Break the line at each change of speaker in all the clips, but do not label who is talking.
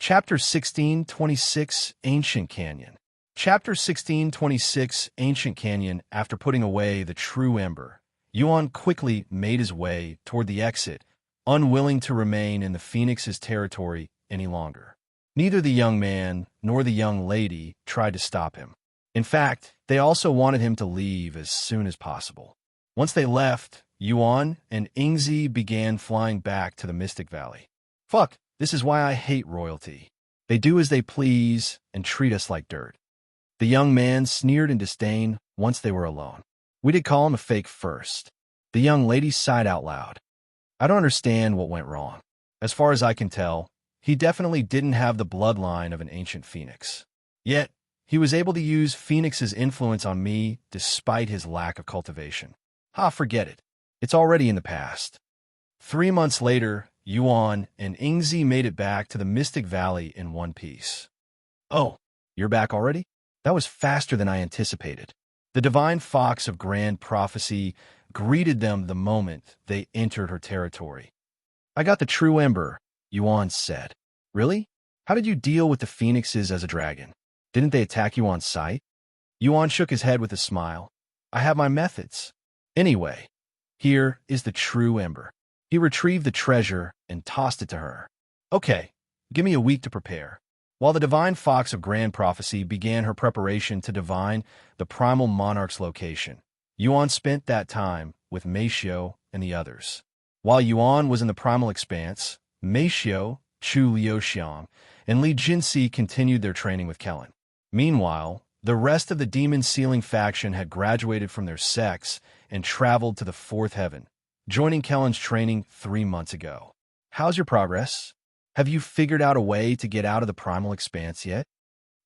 Chapter 1626 Ancient Canyon. Chapter 1626 Ancient Canyon. After putting away the true ember, Yuan quickly made his way toward the exit, unwilling to remain in the Phoenix's territory any longer. Neither the young man nor the young lady tried to stop him. In fact, they also wanted him to leave as soon as possible. Once they left, Yuan and Ingzi began flying back to the Mystic Valley. Fuck, this is why I hate royalty. They do as they please and treat us like dirt. The young man sneered in disdain once they were alone. We did call him a fake first. The young lady sighed out loud. I don't understand what went wrong. As far as I can tell, he definitely didn't have the bloodline of an ancient phoenix. Yet, he was able to use Phoenix's influence on me despite his lack of cultivation. Forget it. It's already in the past. 3 months later, Yuan and Ingzi made it back to the Mystic Valley in one piece. Oh, you're back already? That was faster than I anticipated. The divine fox of grand prophecy greeted them the moment they entered her territory. I got the true ember, Yuan said. Really? How did you deal with the phoenixes as a dragon? Didn't they attack you on sight? Yuan shook his head with a smile. I have my methods. Anyway, here is the true ember. He retrieved the treasure and tossed it to her. Okay, give me a week to prepare. While the divine fox of grand prophecy began her preparation to divine the Primal Monarch's location, Yuan spent that time with Meihui and the others. While Yuan was in the Primal Expanse, Meihui, Chu Liuxiang, and Li Jinsi continued their training with Kellen. Meanwhile, the rest of the Demon Sealing faction had graduated from their sects and traveled to the fourth heaven, joining Kellen's training 3 months ago. How's your progress? Have you figured out a way to get out of the Primal Expanse yet?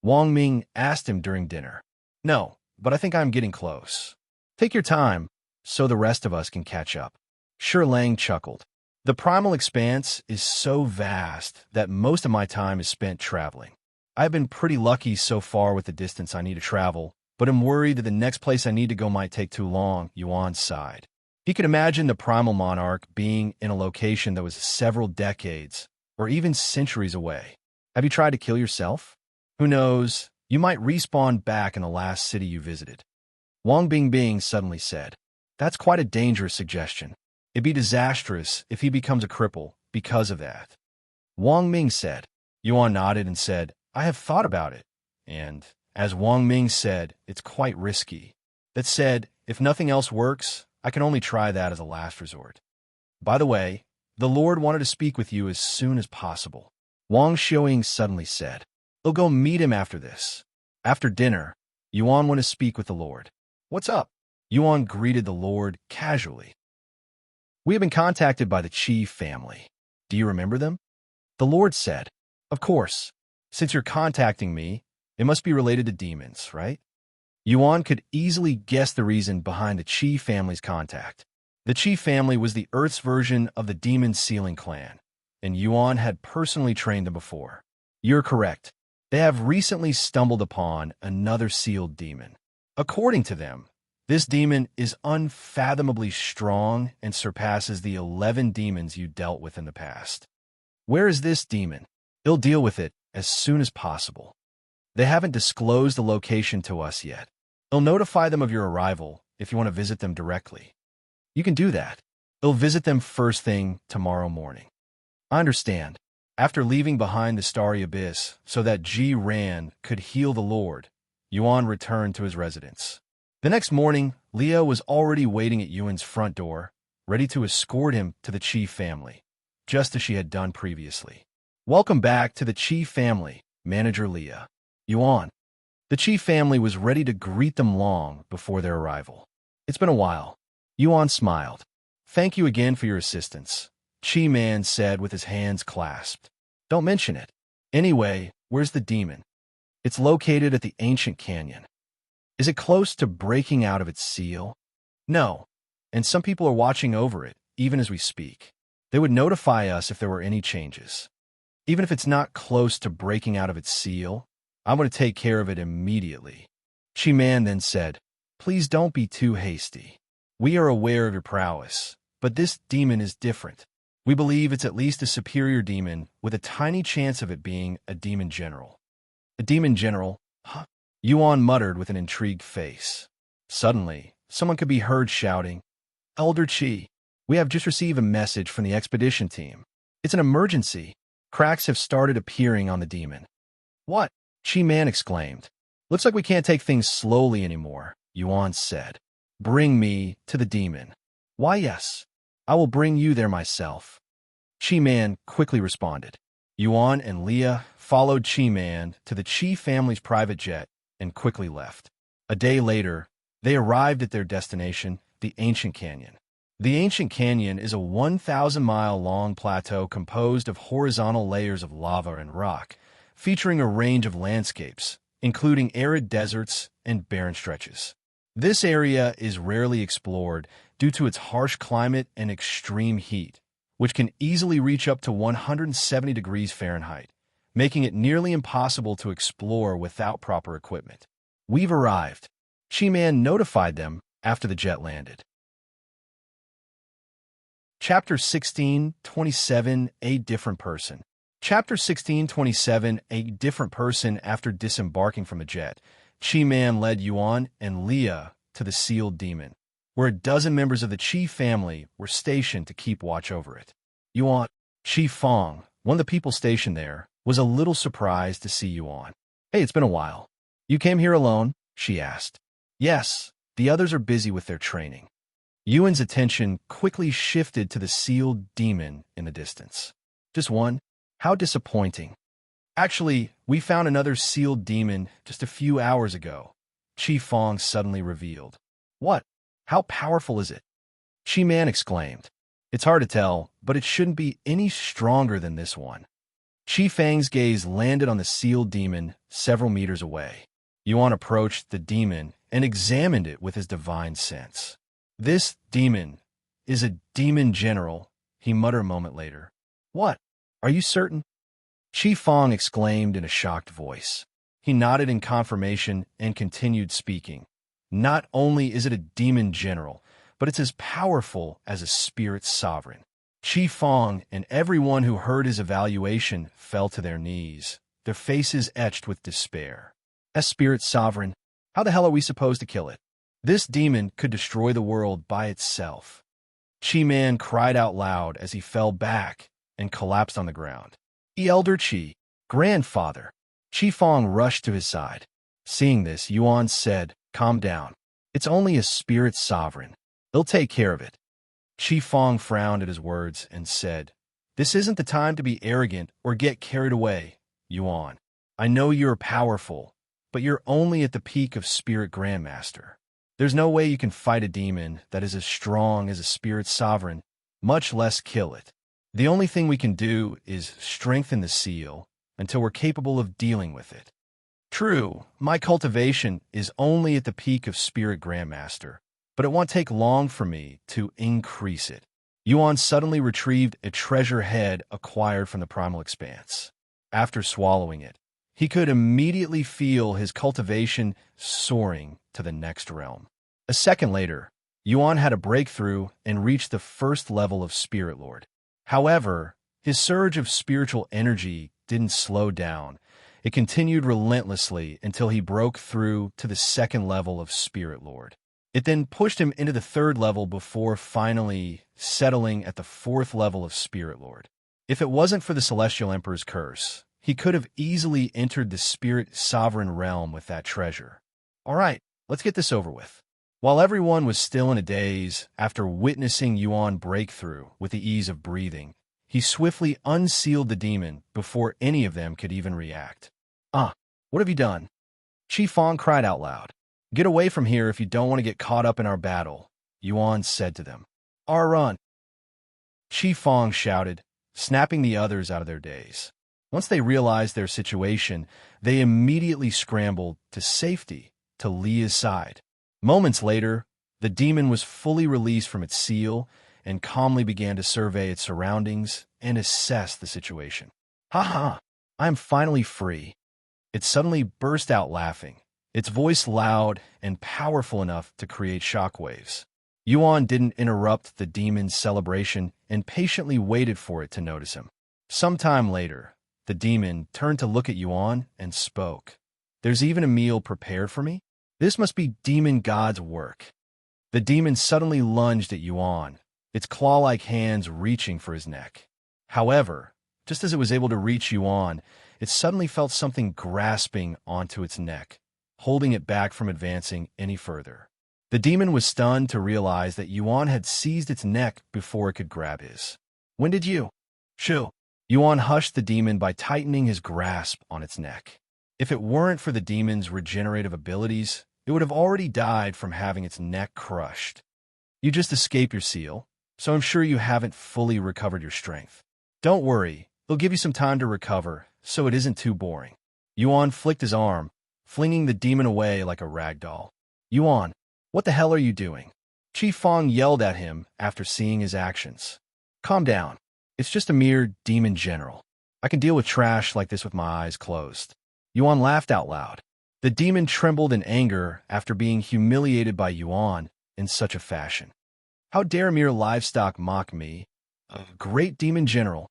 Wang Ming asked him during dinner. No, but I think I'm getting close. Take your time, so the rest of us can catch up. Shi Lang chuckled. The Primal Expanse is so vast that most of my time is spent traveling. I've been pretty lucky so far with the distance I need to travel, but I'm worried that the next place I need to go might take too long, Yuan sighed. He could imagine the Primal Monarch being in a location that was several decades or even centuries away. Have you tried to kill yourself? Who knows, you might respawn back in the last city you visited. Wang Bingbing suddenly said, That's quite a dangerous suggestion. It'd be disastrous if he becomes a cripple because of that. Wang Ming said. Yuan nodded and said, I have thought about it. And, as Wang Ming said, it's quite risky. That said, if nothing else works, I can only try that as a last resort. By the way, the Lord wanted to speak with you as soon as possible. Wang Xiaoying suddenly said. They'll go meet him after this. After dinner, Yuan went to speak with the Lord. What's up? Yuan greeted the Lord casually. We have been contacted by the Qi family. Do you remember them? The Lord said, Of course. Since you're contacting me, it must be related to demons, right? Yuan could easily guess the reason behind the Qi family's contact. The Qi family was the Earth's version of the Demon Sealing clan, and Yuan had personally trained them before. You're correct. They have recently stumbled upon another sealed demon. According to them, this demon is unfathomably strong and surpasses the 11 demons you dealt with in the past. Where is this demon? They'll deal with it as soon as possible. They haven't disclosed the location to us yet. They'll notify them of your arrival if you want to visit them directly. You can do that. They'll visit them first thing tomorrow morning. I understand. After leaving behind the Starry Abyss so that Ji Ran could heal the Lord, Yuan returned to his residence. The next morning, Leo was already waiting at Yuan's front door, ready to escort him to the Qi family, just as she had done previously. Welcome back to the Qi family, Manager Leah. Yuan. The Qi family was ready to greet them long before their arrival. It's been a while. Yuan smiled. Thank you again for your assistance, Qi Man said with his hands clasped. Don't mention it. Anyway, where's the demon? It's located at the ancient canyon. Is it close to breaking out of its seal? No, and some people are watching over it, even as we speak. They would notify us if there were any changes. Even if it's not close to breaking out of its seal, I'm going to take care of it immediately. Qi Man then said, Please don't be too hasty. We are aware of your prowess, but this demon is different. We believe it's at least a superior demon with a tiny chance of it being a demon general. A demon general? Huh? Yuan muttered with an intrigued face. Suddenly, someone could be heard shouting, Elder Qi, we have just received a message from the expedition team. It's an emergency. Cracks have started appearing on the demon. What? Qi Man exclaimed. Looks like we can't take things slowly anymore, Yuan said. Bring me to the demon. Why, yes. I will bring you there myself. Qi Man quickly responded. Yuan and Leah followed Qi Man to the Qi family's private jet and quickly left. A day later, they arrived at their destination, the Ancient Canyon. The Ancient Canyon is a 1,000-mile-long plateau composed of horizontal layers of lava and rock, featuring a range of landscapes, including arid deserts and barren stretches. This area is rarely explored due to its harsh climate and extreme heat, which can easily reach up to 170 degrees Fahrenheit, making it nearly impossible to explore without proper equipment. We've arrived. Qi Man notified them after the jet landed. Chapter 16:27 A Different Person. Chapter 16:27 A Different Person. After disembarking from the jet, Qi Man led Yuan and Leah to the sealed demon, where a dozen members of the Qi family were stationed to keep watch over it. Yuan, Qi Fong, one of the people stationed there, was a little surprised to see Yuan. Hey, it's been a while. You came here alone? She asked. Yes, the others are busy with their training. Yuan's attention quickly shifted to the sealed demon in the distance. Just one? How disappointing. Actually, we found another sealed demon just a few hours ago, Qi Fong suddenly revealed. What? How powerful is it? Qi Man exclaimed. It's hard to tell, but it shouldn't be any stronger than this one. Qi Fang's gaze landed on the sealed demon several meters away. Yuan approached the demon and examined it with his divine sense. This demon is a demon general, he muttered a moment later. What? Are you certain? Qi Fong exclaimed in a shocked voice. He nodded in confirmation and continued speaking. Not only is it a demon general, but it's as powerful as a spirit sovereign. Qi Fong and everyone who heard his evaluation fell to their knees, their faces etched with despair. As spirit sovereign, how the hell are we supposed to kill it? This demon could destroy the world by itself. Qi Man cried out loud as he fell back and collapsed on the ground. Elder Qi, grandfather. Qi Fong rushed to his side. Seeing this, Yuan said, Calm down. It's only a spirit sovereign. They'll take care of it. Qi Fong frowned at his words and said, This isn't the time to be arrogant or get carried away, Yuan. I know you're powerful, but you're only at the peak of Spirit Grandmaster. There's no way you can fight a demon that is as strong as a spirit sovereign, much less kill it. The only thing we can do is strengthen the seal until we're capable of dealing with it. True, my cultivation is only at the peak of Spirit Grandmaster, but it won't take long for me to increase it. Yuan suddenly retrieved a treasure head acquired from the Primal Expanse. After swallowing it, he could immediately feel his cultivation soaring to the next realm. A second later, Yuan had a breakthrough and reached the first level of Spirit Lord. However, his surge of spiritual energy didn't slow down. It continued relentlessly until he broke through to the second level of Spirit Lord. It then pushed him into the third level before finally settling at the fourth level of Spirit Lord. If it wasn't for the Celestial Emperor's curse, he could have easily entered the Spirit Sovereign realm with that treasure. All right, let's get this over with. While everyone was still in a daze after witnessing Yuan break through with the ease of breathing, he swiftly unsealed the demon before any of them could even react. What have you done? Qi Fong cried out loud. Get away from here if you don't want to get caught up in our battle, Yuan said to them. Run! Qi Fong shouted, snapping the others out of their daze. Once they realized their situation, they immediately scrambled to safety to Leah's side. Moments later, the demon was fully released from its seal and calmly began to survey its surroundings and assess the situation. Ha! I am finally free. It suddenly burst out laughing, its voice loud and powerful enough to create shockwaves. Yuan didn't interrupt the demon's celebration and patiently waited for it to notice him. Sometime later, the demon turned to look at Yuan and spoke. There's even a meal prepared for me? This must be demon god's work. The demon suddenly lunged at Yuan, its claw-like hands reaching for his neck. However, just as it was able to reach Yuan, it suddenly felt something grasping onto its neck, holding it back from advancing any further. The demon was stunned to realize that Yuan had seized its neck before it could grab his. When did you? Shoo. Yuan hushed the demon by tightening his grasp on its neck. If it weren't for the demon's regenerative abilities, it would have already died from having its neck crushed. You just escaped your seal, so I'm sure you haven't fully recovered your strength. Don't worry, it'll give you some time to recover, so it isn't too boring. Yuan flicked his arm, flinging the demon away like a rag doll. Yuan, what the hell are you doing? Chi Fong yelled at him after seeing his actions. Calm down. It's just a mere demon general. I can deal with trash like this with my eyes closed. Yuan laughed out loud. The demon trembled in anger after being humiliated by Yuan in such a fashion. How dare mere livestock mock me, a great demon general?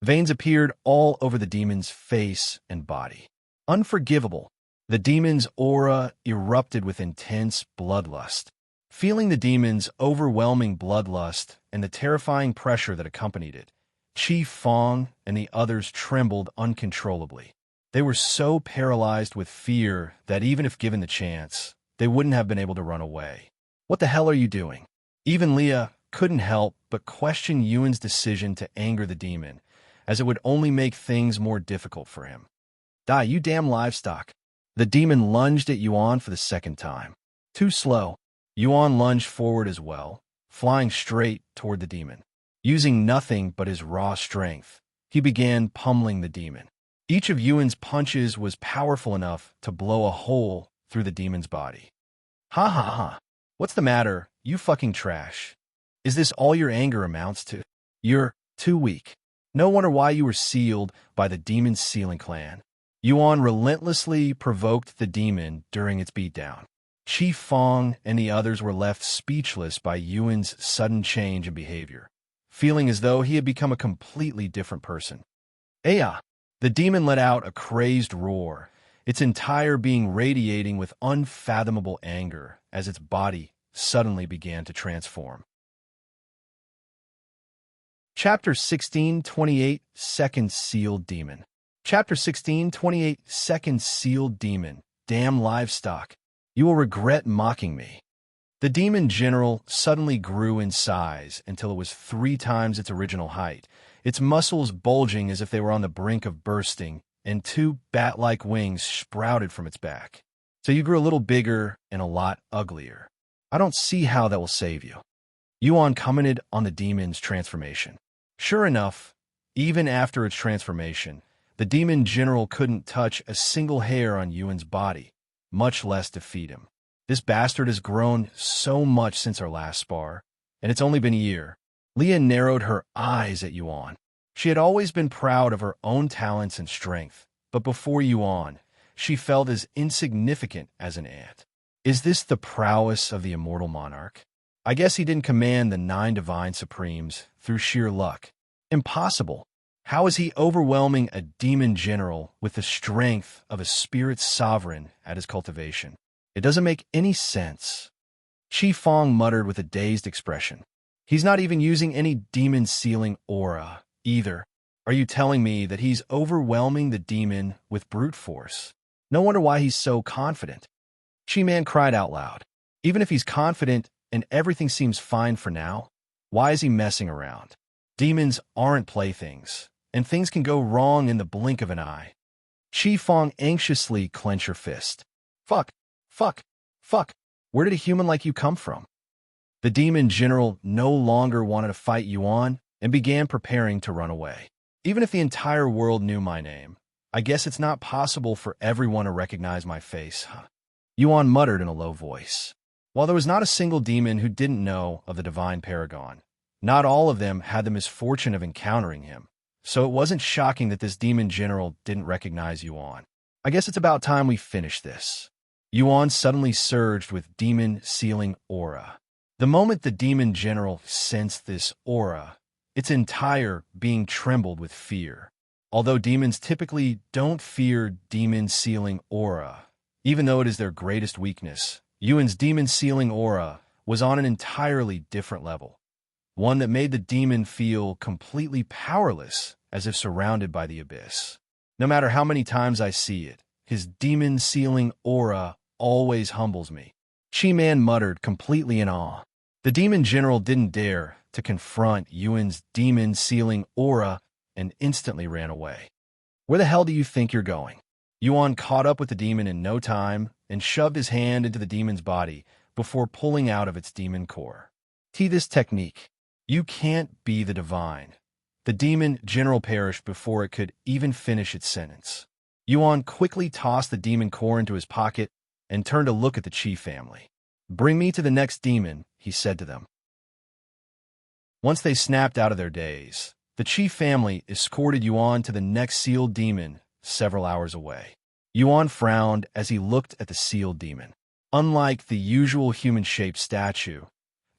Veins appeared all over the demon's face and body. Unforgivable. The demon's aura erupted with intense bloodlust. Feeling the demon's overwhelming bloodlust and the terrifying pressure that accompanied it, Chi Fong and the others trembled uncontrollably. They were so paralyzed with fear that even if given the chance, they wouldn't have been able to run away. What the hell are you doing? Even Leah couldn't help but question Yuan's decision to anger the demon, as it would only make things more difficult for him. Die, you damn livestock. The demon lunged at Yuan for the second time. Too slow. Yuan lunged forward as well, flying straight toward the demon. Using nothing but his raw strength, he began pummeling the demon. Each of Yuan's punches was powerful enough to blow a hole through the demon's body. Ha ha ha. What's the matter, you fucking trash? Is this all your anger amounts to? You're too weak. No wonder why you were sealed by the demon's sealing clan. Yuan relentlessly provoked the demon during its beatdown. Chi Fong and the others were left speechless by Yuan's sudden change in behavior, feeling as though he had become a completely different person. Aya! The demon let out a crazed roar, its entire being radiating with unfathomable anger as its body suddenly began to transform. Chapter 16, 28 Second Sealed Demon. Chapter 16, 28 Second Sealed Demon. Damn livestock. You will regret mocking me. The demon general suddenly grew in size until it was 3 times its original height, its muscles bulging as if they were on the brink of bursting, and 2 bat-like wings sprouted from its back. So you grew a little bigger and a lot uglier. I don't see how that will save you. Yuan commented on the demon's transformation. Sure enough, even after its transformation, the demon general couldn't touch a single hair on Yuan's body, much less defeat him. This bastard has grown so much since our last spar, and it's only been a year. Leah narrowed her eyes at Yuan. She had always been proud of her own talents and strength, but before Yuan, she felt as insignificant as an ant. Is this the prowess of the Immortal Monarch? I guess he didn't command the 9 Divine Supremes through sheer luck. Impossible. How is he overwhelming a demon general with the strength of a spirit sovereign at his cultivation? It doesn't make any sense. Chi Fong muttered with a dazed expression. He's not even using any demon sealing aura, either. Are you telling me that he's overwhelming the demon with brute force? No wonder why he's so confident. Chi-Man cried out loud. Even if he's confident and everything seems fine for now, why is he messing around? Demons aren't playthings, and things can go wrong in the blink of an eye. Chi Fong anxiously clenched her fist. Fuck, fuck, fuck. Where did a human like you come from? The demon general no longer wanted to fight Yuan and began preparing to run away. Even if the entire world knew my name, I guess it's not possible for everyone to recognize my face, huh? Yuan muttered in a low voice. While there was not a single demon who didn't know of the Divine Paragon, not all of them had the misfortune of encountering him, so it wasn't shocking that this demon general didn't recognize Yuan. I guess it's about time we finish this. Yuan suddenly surged with demon sealing aura. The moment the demon general sensed this aura, its entire being trembled with fear. Although demons typically don't fear demon sealing aura, even though it is their greatest weakness, Yuan's demon sealing aura was on an entirely different level. One that made the demon feel completely powerless, as if surrounded by the abyss. No matter how many times I see it, his demon-sealing aura always humbles me. Chi-Man muttered, completely in awe. The demon general didn't dare to confront Yuan's demon-sealing aura and instantly ran away. Where the hell do you think you're going? Yuan caught up with the demon in no time and shoved his hand into the demon's body before pulling out of its demon core. This technique. You can't be the divine. The demon general perished before it could even finish its sentence. Yuan quickly tossed the demon core into his pocket and turned to look at the Qi family. Bring me to the next demon, he said to them. Once they snapped out of their daze, the Qi family escorted Yuan to the next sealed demon several hours away. Yuan frowned as he looked at the sealed demon. Unlike the usual human-shaped statue,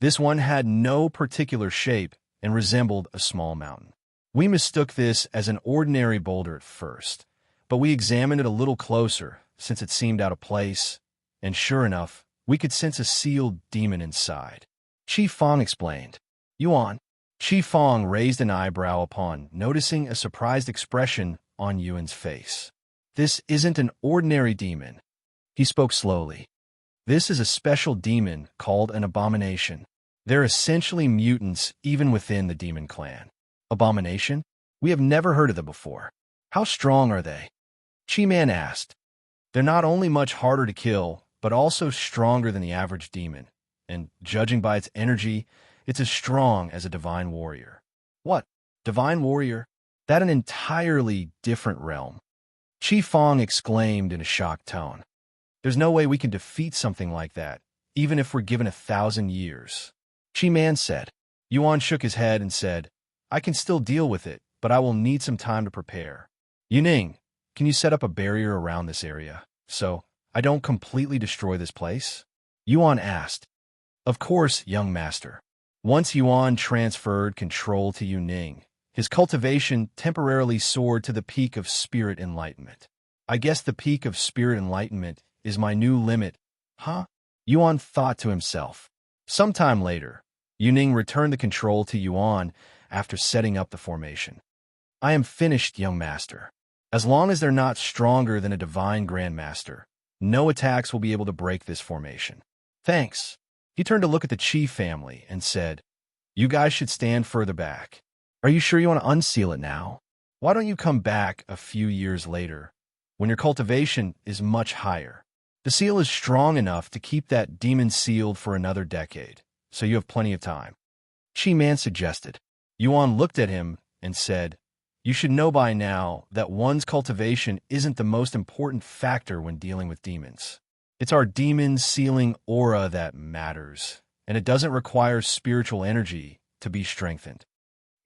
this one had no particular shape and resembled a small mountain. We mistook this as an ordinary boulder at first, but we examined it a little closer since it seemed out of place, and sure enough, we could sense a sealed demon inside. Qi Fang explained. Yuan. Qi Fang raised an eyebrow upon noticing a surprised expression on Yuan's face. This isn't an ordinary demon. He spoke slowly. This is a special demon called an abomination. They're essentially mutants even within the demon clan. Abomination? We have never heard of them before. How strong are they? Chi-Man asked. They're not only much harder to kill, but also stronger than the average demon, and judging by its energy, it's as strong as a divine warrior. What? Divine warrior? That's an entirely different realm. Qi Fang exclaimed in a shocked tone. There's no way we can defeat something like that, even if we're given 1,000 years. Chi-Man said. Yuan shook his head and said, I can still deal with it, but I will need some time to prepare. Yuning, can you set up a barrier around this area, so I don't completely destroy this place? Yuan asked. Of course, young master. Once Yuan transferred control to Yuning, his cultivation temporarily soared to the peak of spirit enlightenment. I guess the peak of spirit enlightenment is my new limit, huh? Yuan thought to himself. Sometime later, Yuning returned the control to Yuan after setting up the formation. I am finished, young master. As long as they're not stronger than a divine grandmaster, no attacks will be able to break this formation. Thanks. He turned to look at the Qi family and said, You guys should stand further back. Are you sure you want to unseal it now? Why don't you come back a few years later, when your cultivation is much higher? The seal is strong enough to keep that demon sealed for another decade, so you have plenty of time. Chi-Man suggested. Yuan looked at him and said, You should know by now that one's cultivation isn't the most important factor when dealing with demons. It's our demon sealing aura that matters, and it doesn't require spiritual energy to be strengthened.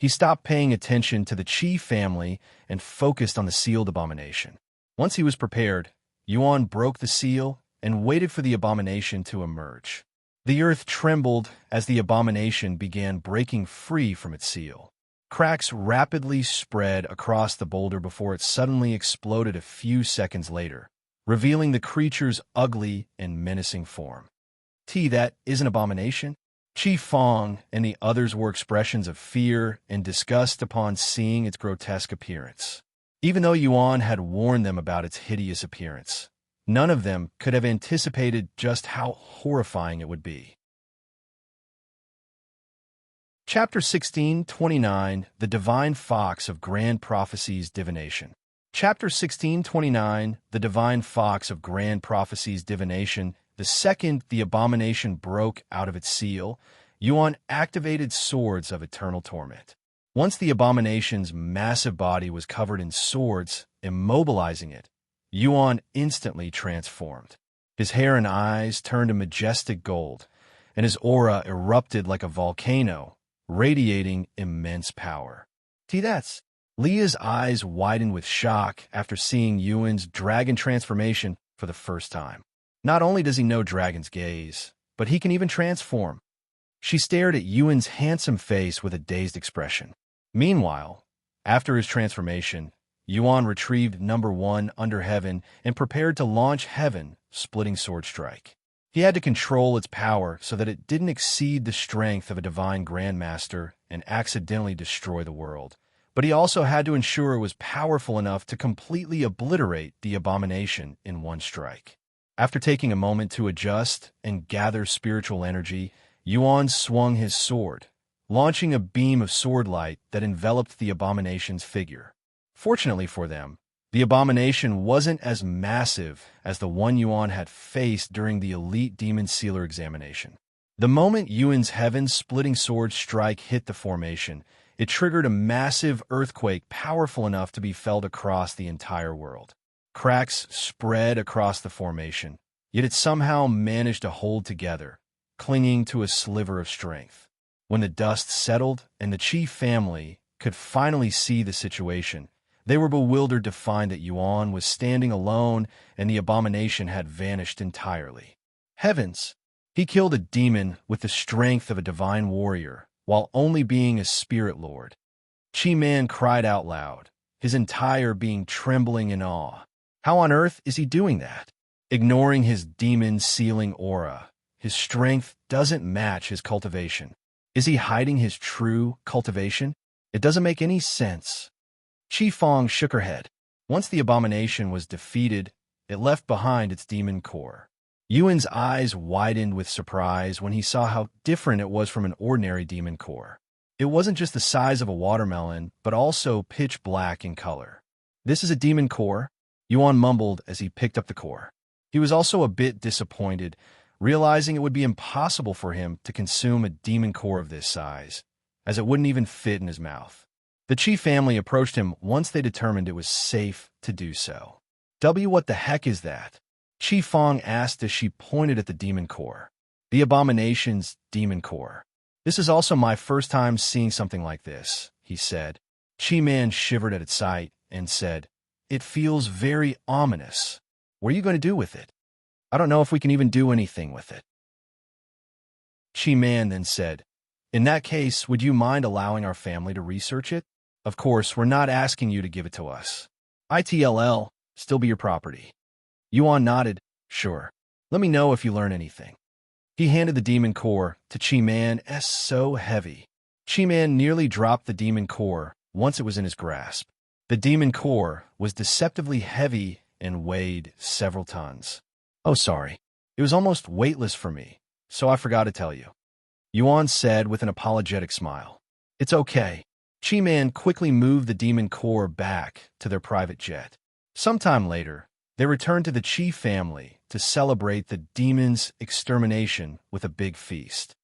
He stopped paying attention to the Qi family and focused on the sealed abomination. Once he was prepared, Yuan broke the seal and waited for the abomination to emerge. The earth trembled as the abomination began breaking free from its seal. Cracks rapidly spread across the boulder before it suddenly exploded a few seconds later, revealing the creature's ugly and menacing form. That is an abomination? Qi Fang and the others were expressions of fear and disgust upon seeing its grotesque appearance. Even though Yuan had warned them about its hideous appearance, none of them could have anticipated just how horrifying it would be. Chapter 16:29 The Divine Fox of Grand Prophecies Divination. Chapter 16:29 The Divine Fox of Grand Prophecies Divination. The second the abomination broke out of its seal, Yuan activated Swords of Eternal Torment. Once the abomination's massive body was covered in swords, immobilizing it, Yuan instantly transformed. His hair and eyes turned a majestic gold, and his aura erupted like a volcano, radiating immense power. That's. Leah's eyes widened with shock after seeing Yuan's dragon transformation for the first time. Not only does he know Dragon's Gaze, but he can even transform. She stared at Yuan's handsome face with a dazed expression. Meanwhile, after his transformation, Yuan retrieved number 1 under heaven and prepared to launch heaven, splitting sword strike. He had to control its power so that it didn't exceed the strength of a divine grandmaster and accidentally destroy the world. But he also had to ensure it was powerful enough to completely obliterate the abomination in one strike. After taking a moment to adjust and gather spiritual energy, Yuan swung his sword, launching a beam of sword light that enveloped the abomination's figure. Fortunately for them, the abomination wasn't as massive as the one Yuan had faced during the Elite Demon Sealer examination. The moment Yuan's heaven-splitting sword strike hit the formation, it triggered a massive earthquake powerful enough to be felt across the entire world. Cracks spread across the formation, yet it somehow managed to hold together, clinging to a sliver of strength. When the dust settled and the Qi family could finally see the situation, they were bewildered to find that Yuan was standing alone and the abomination had vanished entirely. Heavens! He killed a demon with the strength of a divine warrior, while only being a spirit lord. Qi Man cried out loud, his entire being trembling in awe. How on earth is he doing that? Ignoring his demon-sealing aura, his strength doesn't match his cultivation. Is he hiding his true cultivation? It doesn't make any sense. Qi Fong shook her head. Once the abomination was defeated, it left behind its demon core. Yuan's eyes widened with surprise when he saw how different it was from an ordinary demon core. It wasn't just the size of a watermelon, but also pitch black in color. This is a demon core? Yuan mumbled as he picked up the core. He was also a bit disappointed, realizing it would be impossible for him to consume a demon core of this size, as it wouldn't even fit in his mouth. The Qi family approached him once they determined it was safe to do so. What the heck is that? Qi Fong asked as she pointed at the demon core. The abomination's demon core. This is also my first time seeing something like this, he said. Qi Man shivered at its sight and said, It feels very ominous. What are you going to do with it? I don't know if we can even do anything with it. Qi Man then said, In that case, would you mind allowing our family to research it? Of course, we're not asking you to give it to us. ITLL, still be your property. Yuan nodded, Sure. Let me know if you learn anything. He handed the demon core to Qi Man as so heavy. Qi Man nearly dropped the demon core once it was in his grasp. The demon core was deceptively heavy and weighed several tons. Oh, sorry. It was almost weightless for me, so I forgot to tell you. Yuan said with an apologetic smile. It's okay. Qi Man quickly moved the demon core back to their private jet. Sometime later, they returned to the Qi family to celebrate the demon's extermination with a big feast.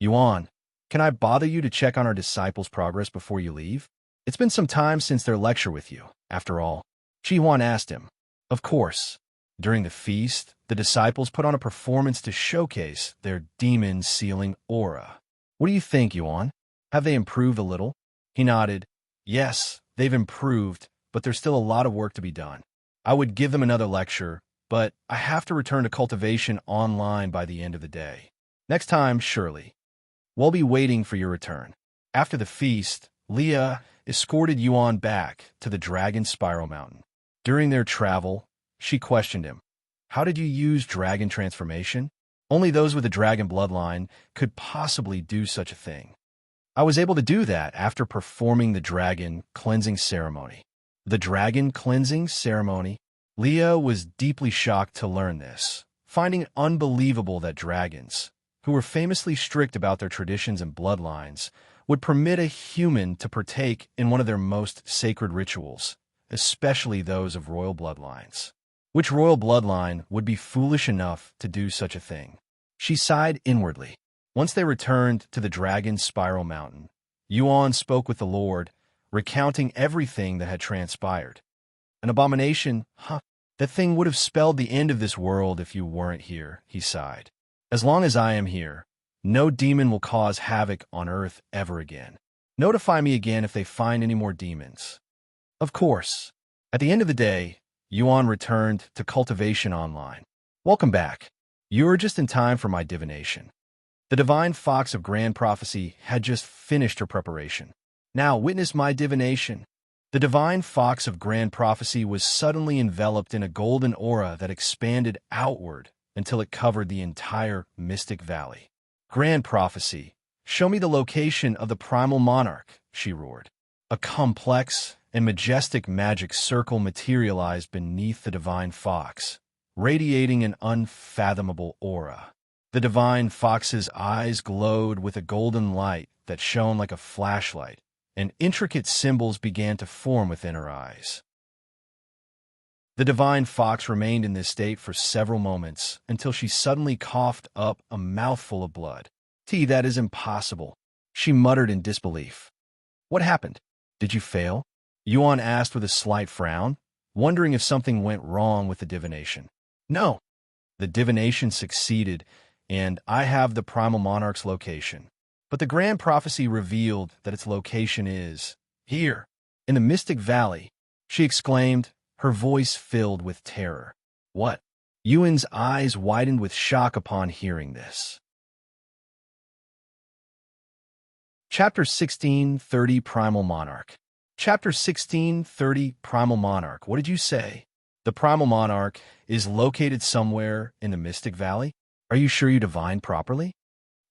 Yuan, can I bother you to check on our disciples' progress before you leave? It's been some time since their lecture with you, after all. Qi Huan asked him. Of course. During the feast, the disciples put on a performance to showcase their demon-sealing aura. What do you think, Yuan? Have they improved a little? He nodded. Yes, they've improved, but there's still a lot of work to be done. I would give them another lecture, but I have to return to cultivation online by the end of the day. Next time, surely. We'll be waiting for your return. After the feast, Leah escorted Yuan back to the Dragon Spiral Mountain. During their travel, she questioned him. How did you use dragon transformation? Only those with a dragon bloodline could possibly do such a thing. I was able to do that after performing the dragon cleansing ceremony. The dragon cleansing ceremony? Leah was deeply shocked to learn this, finding it unbelievable that dragons, who were famously strict about their traditions and bloodlines, would permit a human to partake in one of their most sacred rituals, especially those of royal bloodlines. Which royal bloodline would be foolish enough to do such a thing? She sighed inwardly. Once they returned to the Dragon Spiral Mountain, Yuan spoke with the Lord, recounting everything that had transpired. An abomination? Huh. That thing would have spelled the end of this world if you weren't here, he sighed. As long as I am here, no demon will cause havoc on Earth ever again. Notify me again if they find any more demons. Of course. At the end of the day, Yuan returned to Cultivation Online. Welcome back. You're just in time for my divination. The divine fox of grand prophecy had just finished her preparation. Now witness my divination. The divine fox of grand prophecy was suddenly enveloped in a golden aura that expanded outward until it covered the entire mystic valley. Grand prophecy, show me the location of the primal monarch, she roared. A complex and majestic magic circle materialized beneath the divine fox, radiating an unfathomable aura. The divine fox's eyes glowed with a golden light that shone like a flashlight, and intricate symbols began to form within her eyes. The divine fox remained in this state for several moments until she suddenly coughed up a mouthful of blood. That is impossible, she muttered in disbelief. What happened? Did you fail? Yuan asked with a slight frown, wondering if something went wrong with the divination. No. The divination succeeded, and I have the primal monarch's location. But the grand prophecy revealed that its location is here, in the mystic valley, she exclaimed, her voice filled with terror. What? Yuan's eyes widened with shock upon hearing this. Chapter 1630 Primal Monarch. Chapter 1630 Primal Monarch. What did you say? The Primal Monarch is located somewhere in the Mystic Valley? Are you sure you divined properly?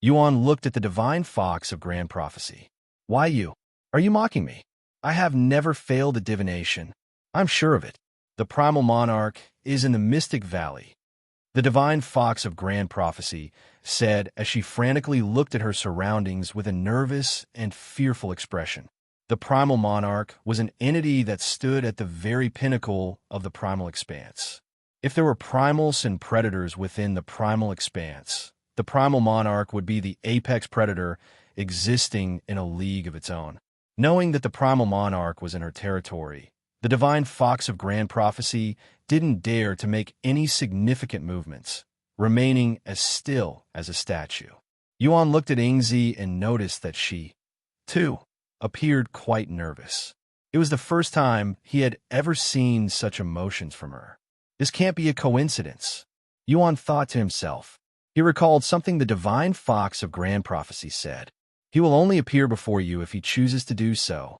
Yuan looked at the divine fox of grand prophecy. Why you? Are you mocking me? I have never failed a divination. I'm sure of it. The Primal Monarch is in the Mystic Valley. The divine fox of grand prophecy said as she frantically looked at her surroundings with a nervous and fearful expression. The Primal Monarch was an entity that stood at the very pinnacle of the primal expanse. If there were primals and predators within the primal expanse, the Primal Monarch would be the apex predator existing in a league of its own. Knowing that the Primal Monarch was in her territory, the divine fox of grand prophecy didn't dare to make any significant movements, remaining as still as a statue. Yuan looked at Yingzi and noticed that she, too, appeared quite nervous. It was the first time he had ever seen such emotions from her. This can't be a coincidence, Yuan thought to himself. He recalled something the divine fox of grand prophecy said. He will only appear before you if he chooses to do so.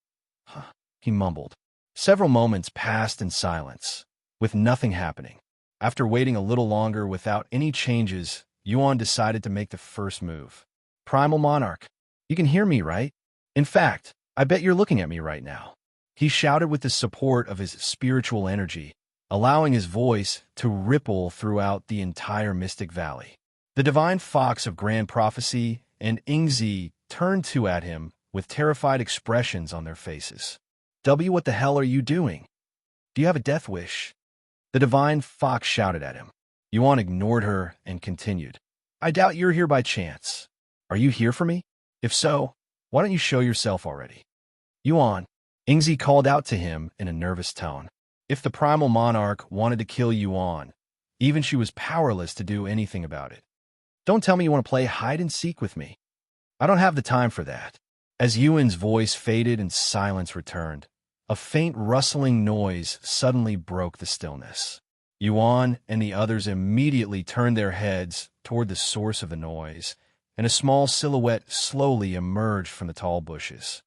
He mumbled. Several moments passed in silence, with nothing happening. After waiting a little longer without any changes, Yuan decided to make the first move. Primal Monarch, you can hear me, right? In fact, I bet you're looking at me right now. He shouted with the support of his spiritual energy, allowing his voice to ripple throughout the entire Mystic Valley. The divine fox of grand prophecy and Yingzi turned to at him with terrified expressions on their faces. What the hell are you doing? Do you have a death wish? The divine fox shouted at him. Yuan ignored her and continued. I doubt you're here by chance. Are you here for me? If so, why don't you show yourself already? Yuan, Yingzi called out to him in a nervous tone. If the Primal Monarch wanted to kill Yuan, even she was powerless to do anything about it. Don't tell me you want to play hide-and-seek with me. I don't have the time for that. As Yuan's voice faded and silence returned, a faint rustling noise suddenly broke the stillness. Yuan and the others immediately turned their heads toward the source of the noise, and a small silhouette slowly emerged from the tall bushes.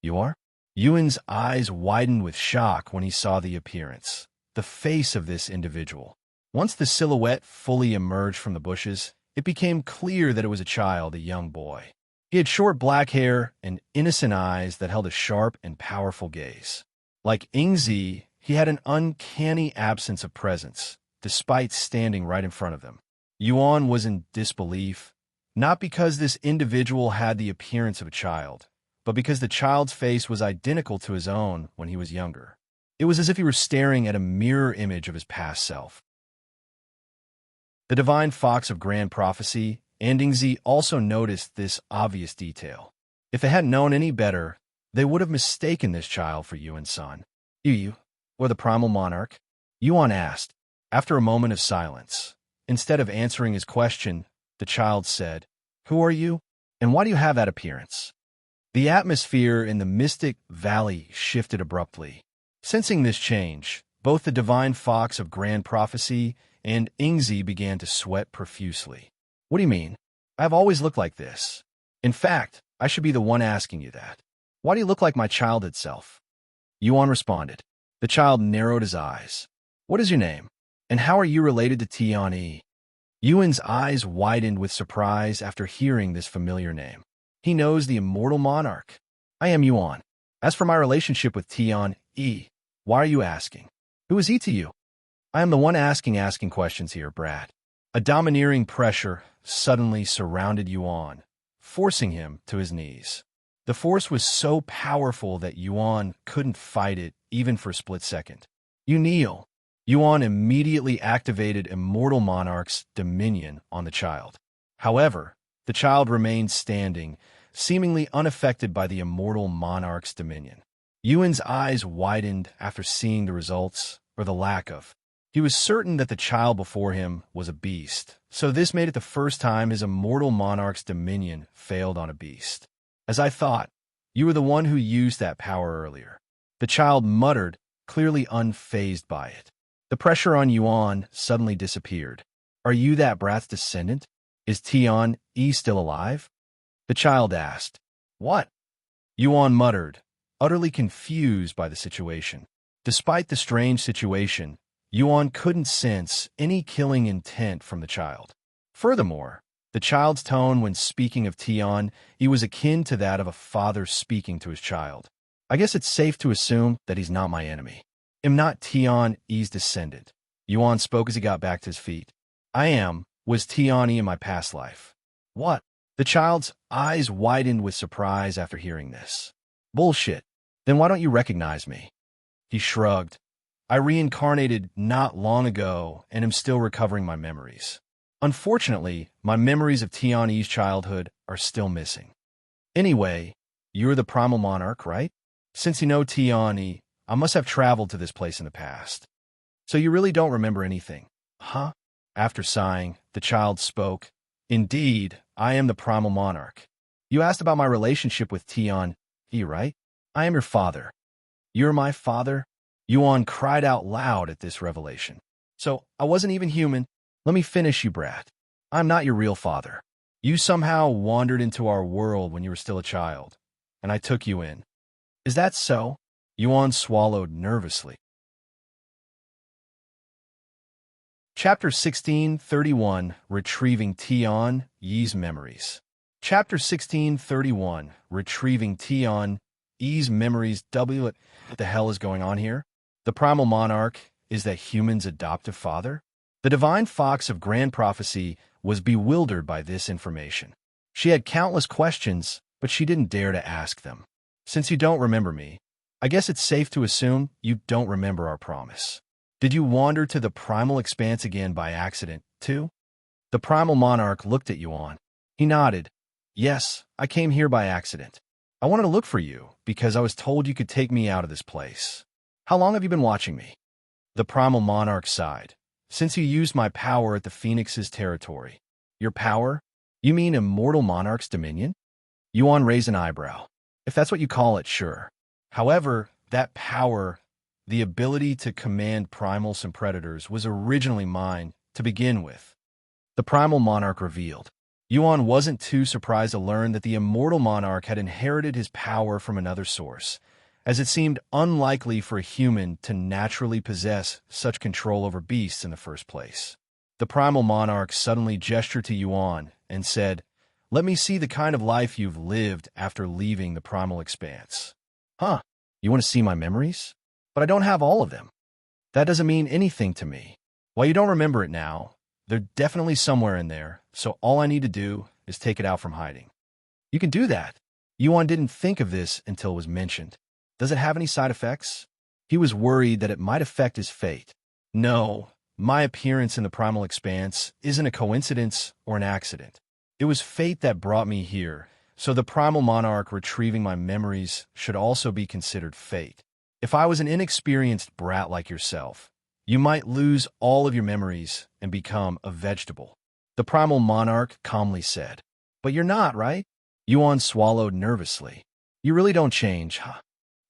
You are? Yuan's eyes widened with shock when he saw the appearance, the face of this individual. Once the silhouette fully emerged from the bushes, it became clear that it was a child, a young boy. He had short black hair and innocent eyes that held a sharp and powerful gaze. Like Yingzi, he had an uncanny absence of presence, despite standing right in front of them. Yuan was in disbelief, not because this individual had the appearance of a child, but because the child's face was identical to his own when he was younger. It was as if he were staring at a mirror image of his past self. The divine fox of grand prophecy and Yingzi also noticed this obvious detail. If they hadn't known any better, they would have mistaken this child for Yuan's son. You, or the Primal Monarch? Yuan asked, after a moment of silence. Instead of answering his question, the child said, Who are you, and why do you have that appearance? The atmosphere in the Mystic Valley shifted abruptly. Sensing this change, both the divine fox of grand prophecy and Yingzi began to sweat profusely. What do you mean? I've always looked like this. In fact, I should be the one asking you that. Why do you look like my childhood self? Yuan responded. The child narrowed his eyes. What is your name? And how are you related to Tian? Yuan's eyes widened with surprise after hearing this familiar name. He knows the Immortal Monarch. I am Yuan. As for my relationship with Tian, why are you asking? Who is he to you? I am the one asking questions here, Brad. A domineering pressure suddenly surrounded Yuan, forcing him to his knees. The force was so powerful that Yuan couldn't fight it even for a split second. You kneel. Yuan immediately activated Immortal Monarch's dominion on the child. However, the child remained standing, seemingly unaffected by the Immortal Monarch's dominion. Yuan's eyes widened after seeing the results, or the lack of. He was certain that the child before him was a beast, so this made it the first time his Immortal Monarch's dominion failed on a beast. As I thought, you were the one who used that power earlier. The child muttered, clearly unfazed by it. The pressure on Yuan suddenly disappeared. Are you that brat's descendant? Is Tian still alive? The child asked. What? Yuan muttered, utterly confused by the situation. Despite the strange situation, Yuan couldn't sense any killing intent from the child. Furthermore, the child's tone when speaking of Tian, was akin to that of a father speaking to his child. I guess it's safe to assume that he's not my enemy. I'm not Tian's descendant. Yuan spoke as he got back to his feet. Was Tian in my past life. What? The child's eyes widened with surprise after hearing this. Bullshit. Then why don't you recognize me? He shrugged. I reincarnated not long ago and am still recovering my memories. Unfortunately, my memories of Tian's childhood are still missing. Anyway, you're the Primal Monarch, right? Since you know Tian, I must have traveled to this place in the past. So you really don't remember anything, huh? After sighing, the child spoke. Indeed, I am the Primal Monarch. You asked about my relationship with Tian, right? I am your father. You're my father? Yuan cried out loud at this revelation. So, I wasn't even human. Let me finish, you brat. I'm not your real father. You somehow wandered into our world when you were still a child, and I took you in. Is that so? Yuan swallowed nervously. Chapter 16:31 Retrieving Tian's Memories. Chapter 16:31 Retrieving Tian's Memories. What the hell is going on here? The Primal Monarch is that human's adoptive father? The divine fox of grand prophecy was bewildered by this information. She had countless questions, but she didn't dare to ask them. Since you don't remember me, I guess it's safe to assume you don't remember our promise. Did you wander to the primal expanse again by accident, too? The Primal Monarch looked at Yuan. He nodded. Yes, I came here by accident. I wanted to look for you, because I was told you could take me out of this place. How long have you been watching me? The Primal Monarch sighed. Since you used my power at the Phoenix's territory. Your power? You mean Immortal Monarch's dominion? Yuan raised an eyebrow. If that's what you call it, sure. However, that power, the ability to command primals and predators, was originally mine to begin with. The Primal Monarch revealed. Yuan wasn't too surprised to learn that the Immortal Monarch had inherited his power from another source, as it seemed unlikely for a human to naturally possess such control over beasts in the first place. The Primal Monarch suddenly gestured to Yuan and said, Let me see the kind of life you've lived after leaving the primal expanse. Huh, you want to see my memories? But I don't have all of them. That doesn't mean anything to me. While you don't remember it now, they're definitely somewhere in there, so all I need to do is take it out from hiding. You can do that. Yuan didn't think of this until it was mentioned. Does it have any side effects? He was worried that it might affect his fate. No, my appearance in the primal expanse isn't a coincidence or an accident. It was fate that brought me here, so the Primal Monarch retrieving my memories should also be considered fate. If I was an inexperienced brat like yourself, you might lose all of your memories and become a vegetable. The Primal Monarch calmly said. But you're not, right? Yuan swallowed nervously. You really don't change, huh?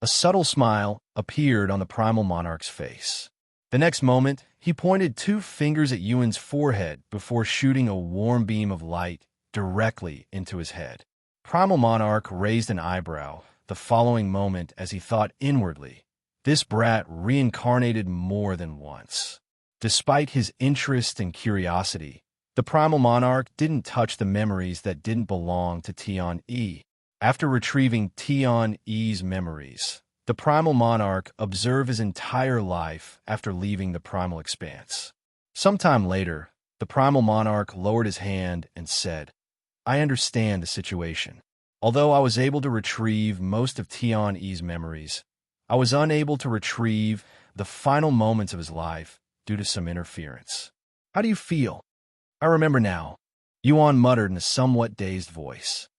A subtle smile appeared on the Primal Monarch's face. The next moment, he pointed 2 fingers at Yuan's forehead before shooting a warm beam of light directly into his head. Primal Monarch raised an eyebrow the following moment as he thought inwardly, this brat reincarnated more than once. Despite his interest and curiosity, the Primal Monarch didn't touch the memories that didn't belong to Tian. After retrieving Tian's memories, the Primal Monarch observed his entire life after leaving the Primal Expanse. Sometime later, the Primal Monarch lowered his hand and said, I understand the situation. Although I was able to retrieve most of Tian's memories, I was unable to retrieve the final moments of his life due to some interference. How do you feel? I remember now, Yejun muttered in a somewhat dazed voice.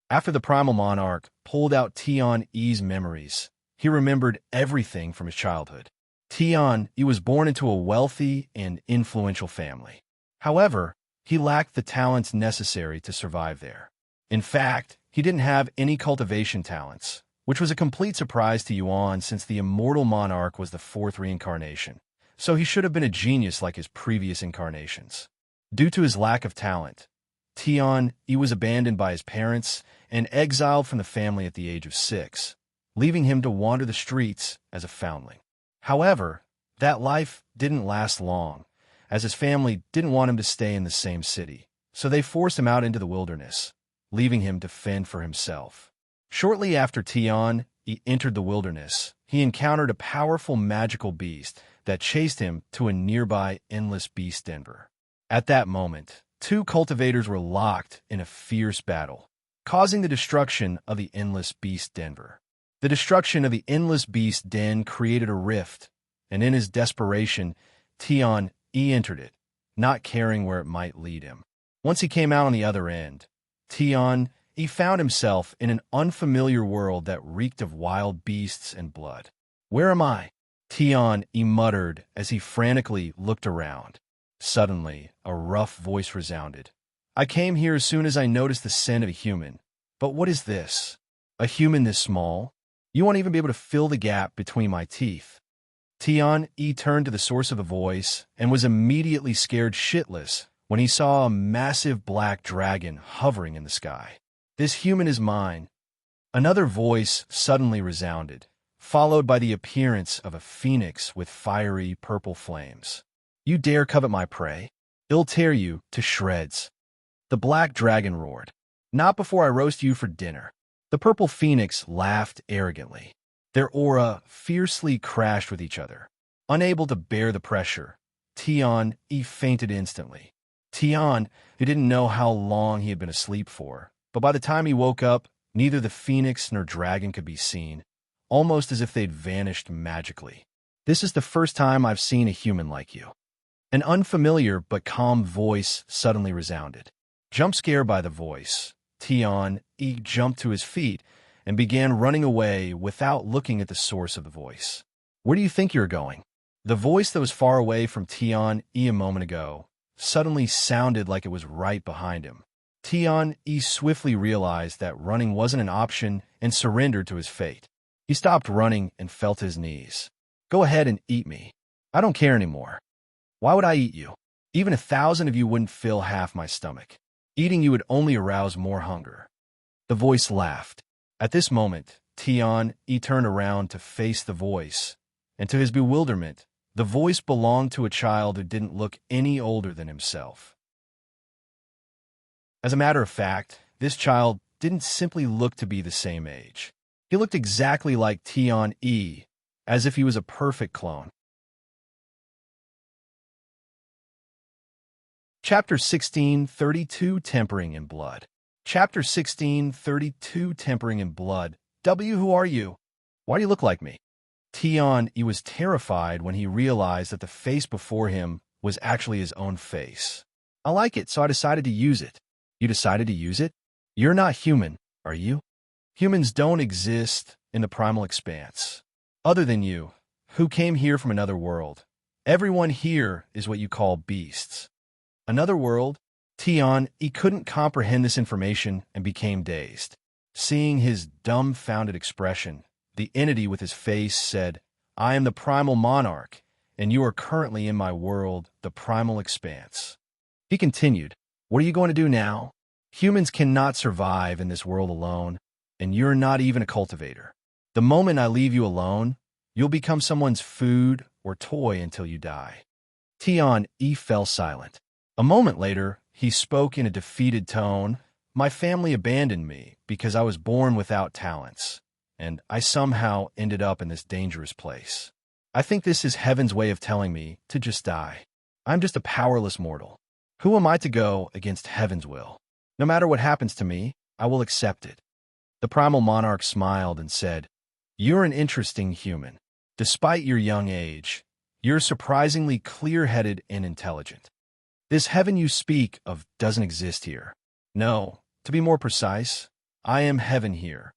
After the Primal Monarch pulled out Tian's memories, he remembered everything from his childhood. Tian was born into a wealthy and influential family. However, he lacked the talents necessary to survive there. In fact, he didn't have any cultivation talents, which was a complete surprise to Yejun since the Immortal Monarch was the fourth reincarnation, so he should have been a genius like his previous incarnations. Due to his lack of talent, Tian was abandoned by his parents and exiled from the family at the age of 6, leaving him to wander the streets as a foundling. However, that life didn't last long, as his family didn't want him to stay in the same city, so they forced him out into the wilderness, leaving him to fend for himself. Shortly after Tian entered the wilderness, he encountered a powerful magical beast that chased him to a nearby endless beast denver. At that moment, two cultivators were locked in a fierce battle, causing the destruction of the endless beast denver. The destruction of the endless beast den created a rift, and in his desperation, Tian entered it, not caring where it might lead him. Once he came out on the other end, Tian found himself in an unfamiliar world that reeked of wild beasts and blood. Where am I? Tian muttered as he frantically looked around. Suddenly, a rough voice resounded. I came here as soon as I noticed the scent of a human. But what is this? A human this small? You won't even be able to fill the gap between my teeth. Tian turned to the source of the voice and was immediately scared shitless when he saw a massive black dragon hovering in the sky. This human is mine. Another voice suddenly resounded, followed by the appearance of a phoenix with fiery purple flames. You dare covet my prey? I'll tear you to shreds. The black dragon roared. Not before I roast you for dinner. The purple phoenix laughed arrogantly. Their aura fiercely crashed with each other. Unable to bear the pressure, Tian fainted instantly. Tian, who didn't know how long he had been asleep for, but by the time he woke up, neither the phoenix nor dragon could be seen, almost as if they'd vanished magically. This is the first time I've seen a human like you. An unfamiliar but calm voice suddenly resounded. Jump scared by the voice, Tian jumped to his feet and began running away without looking at the source of the voice. Where do you think you're going? The voice that was far away from Tian a moment ago suddenly sounded like it was right behind him. Tian swiftly realized that running wasn't an option and surrendered to his fate. He stopped running and fell to his knees. Go ahead and eat me. I don't care anymore. Why would I eat you? Even 1,000 of you wouldn't fill half my stomach. Eating you would only arouse more hunger. The voice laughed. At this moment, Tian turned around to face the voice, and to his bewilderment, the voice belonged to a child who didn't look any older than himself. As a matter of fact, this child didn't simply look to be the same age. He looked exactly like Tian, as if he was a perfect clone. Chapter 16:32 Tempering in Blood. Chapter 16:32 Tempering in Blood. Who are you? Why do you look like me? Tian was terrified when he realized that the face before him was actually his own face. I like it, so I decided to use it. You decided to use it? You're not human, are you? Humans don't exist in the Primal Expanse. Other than you, who came here from another world. Everyone here is what you call beasts. Another world? Tian couldn't comprehend this information and became dazed. Seeing his dumbfounded expression, the entity with his face said, I am the Primal Monarch, and you are currently in my world, the Primal Expanse. He continued, What are you going to do now? Humans cannot survive in this world alone, and you're not even a cultivator. The moment I leave you alone, you'll become someone's food or toy until you die. Tian fell silent. A moment later, he spoke in a defeated tone. My family abandoned me because I was born without talents, and I somehow ended up in this dangerous place. I think this is heaven's way of telling me to just die. I'm just a powerless mortal. Who am I to go against heaven's will? No matter what happens to me, I will accept it. The Primal Monarch smiled and said, You're an interesting human. Despite your young age, you're surprisingly clear-headed and intelligent. This heaven you speak of doesn't exist here. No, to be more precise, I am heaven here.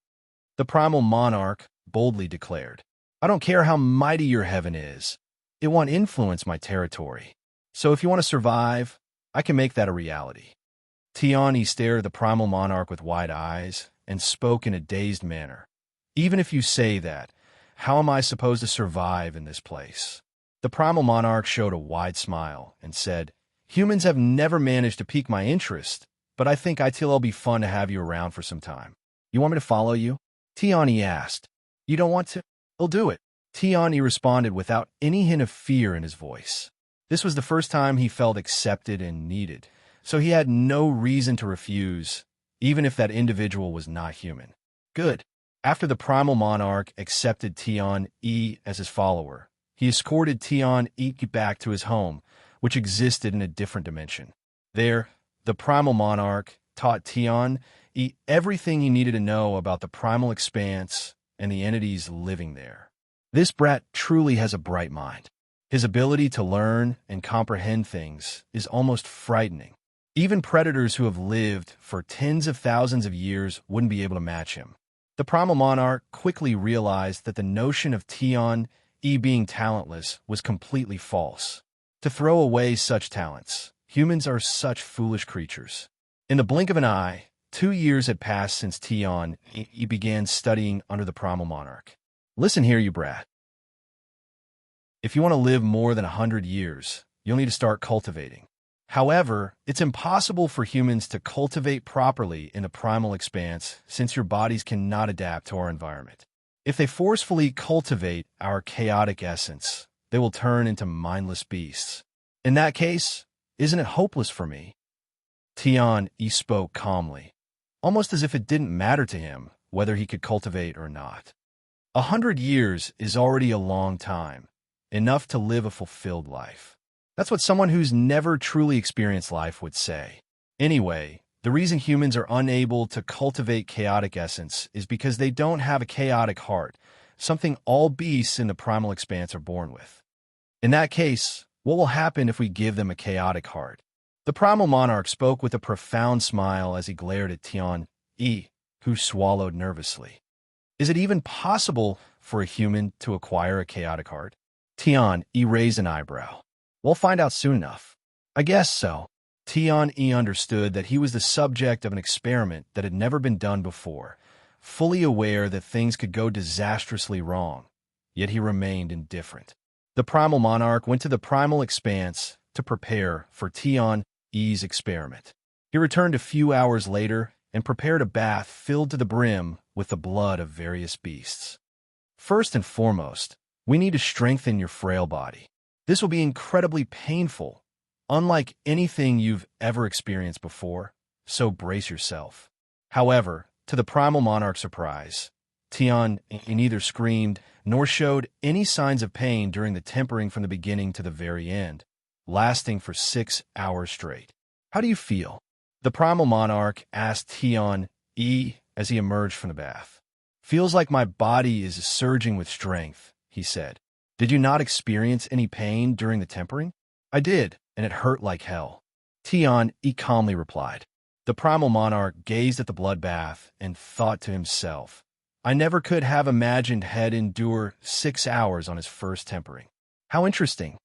The Primal Monarch boldly declared, I don't care how mighty your heaven is. It won't influence my territory. So if you want to survive, I can make that a reality. Tian stared at the Primal Monarch with wide eyes and spoke in a dazed manner. Even if you say that, how am I supposed to survive in this place? The Primal Monarch showed a wide smile and said, Humans have never managed to pique my interest, but I think it'll be fun to have you around for some time. You want me to follow you? Tian asked. You don't want to? I'll do it. Tian responded without any hint of fear in his voice. This was the first time he felt accepted and needed, so he had no reason to refuse, even if that individual was not human. Good. After the Primal Monarch accepted Tian as his follower, he escorted Tian back to his home, which existed in a different dimension. There, the Primal Monarch taught Tian everything he needed to know about the primal expanse and the entities living there. This brat truly has a bright mind. His ability to learn and comprehend things is almost frightening. Even predators who have lived for tens of thousands of years wouldn't be able to match him. The Primal Monarch quickly realized that the notion of Tian being talentless was completely false. To throw away such talents, humans are such foolish creatures. In the blink of an eye, 2 years had passed since Tian began studying under the Primal Monarch. Listen here, you brat. If you want to live more than 100 years, you'll need to start cultivating. However, it's impossible for humans to cultivate properly in the primal expanse since your bodies cannot adapt to our environment. If they forcefully cultivate our chaotic essence, they will turn into mindless beasts. In that case, isn't it hopeless for me? Tian spoke calmly, almost as if it didn't matter to him whether he could cultivate or not. 100 years is already a long time, enough to live a fulfilled life. That's what someone who's never truly experienced life would say. Anyway, the reason humans are unable to cultivate chaotic essence is because they don't have a chaotic heart, something all beasts in the primal expanse are born with. In that case, what will happen if we give them a chaotic heart? The Primal Monarch spoke with a profound smile as he glared at Tian, who swallowed nervously. Is it even possible for a human to acquire a chaotic heart? Tian raised an eyebrow. We'll find out soon enough. I guess so. Tian understood that he was the subject of an experiment that had never been done before, fully aware that things could go disastrously wrong, yet he remained indifferent. The Primal Monarch went to the primal expanse to prepare for Tian's experiment. He returned a few hours later and prepared a bath filled to the brim with the blood of various beasts. First and foremost, we need to strengthen your frail body. This will be incredibly painful, unlike anything you've ever experienced before, so brace yourself. However, to the Primal Monarch's surprise, Tian neither screamed nor showed any signs of pain during the tempering from the beginning to the very end, lasting for 6 hours straight. How do you feel? The Primal Monarch asked Tian as he emerged from the bath. Feels like my body is surging with strength, he said. Did you not experience any pain during the tempering? I did, and it hurt like hell. Tian calmly replied. The Primal Monarch gazed at the bloodbath and thought to himself, I never could have imagined he'd endure 6 hours on his first tempering. How interesting.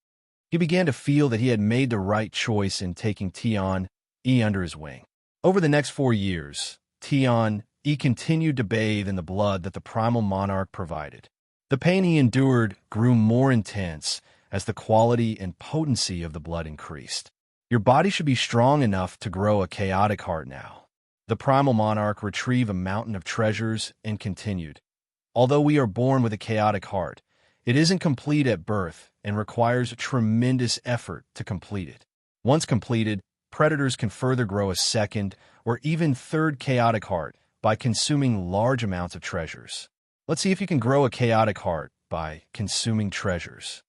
He began to feel that he had made the right choice in taking Tian under his wing. Over the next 4 years, Tian continued to bathe in the blood that the Primal Monarch provided. The pain he endured grew more intense as the quality and potency of the blood increased. Your body should be strong enough to grow a chaotic heart now. The Primal Monarch retrieved a mountain of treasures and continued. Although we are born with a chaotic heart, it isn't complete at birth and requires tremendous effort to complete it. Once completed, predators can further grow a second or even third chaotic heart by consuming large amounts of treasures. Let's see if you can grow a chaotic heart by consuming treasures.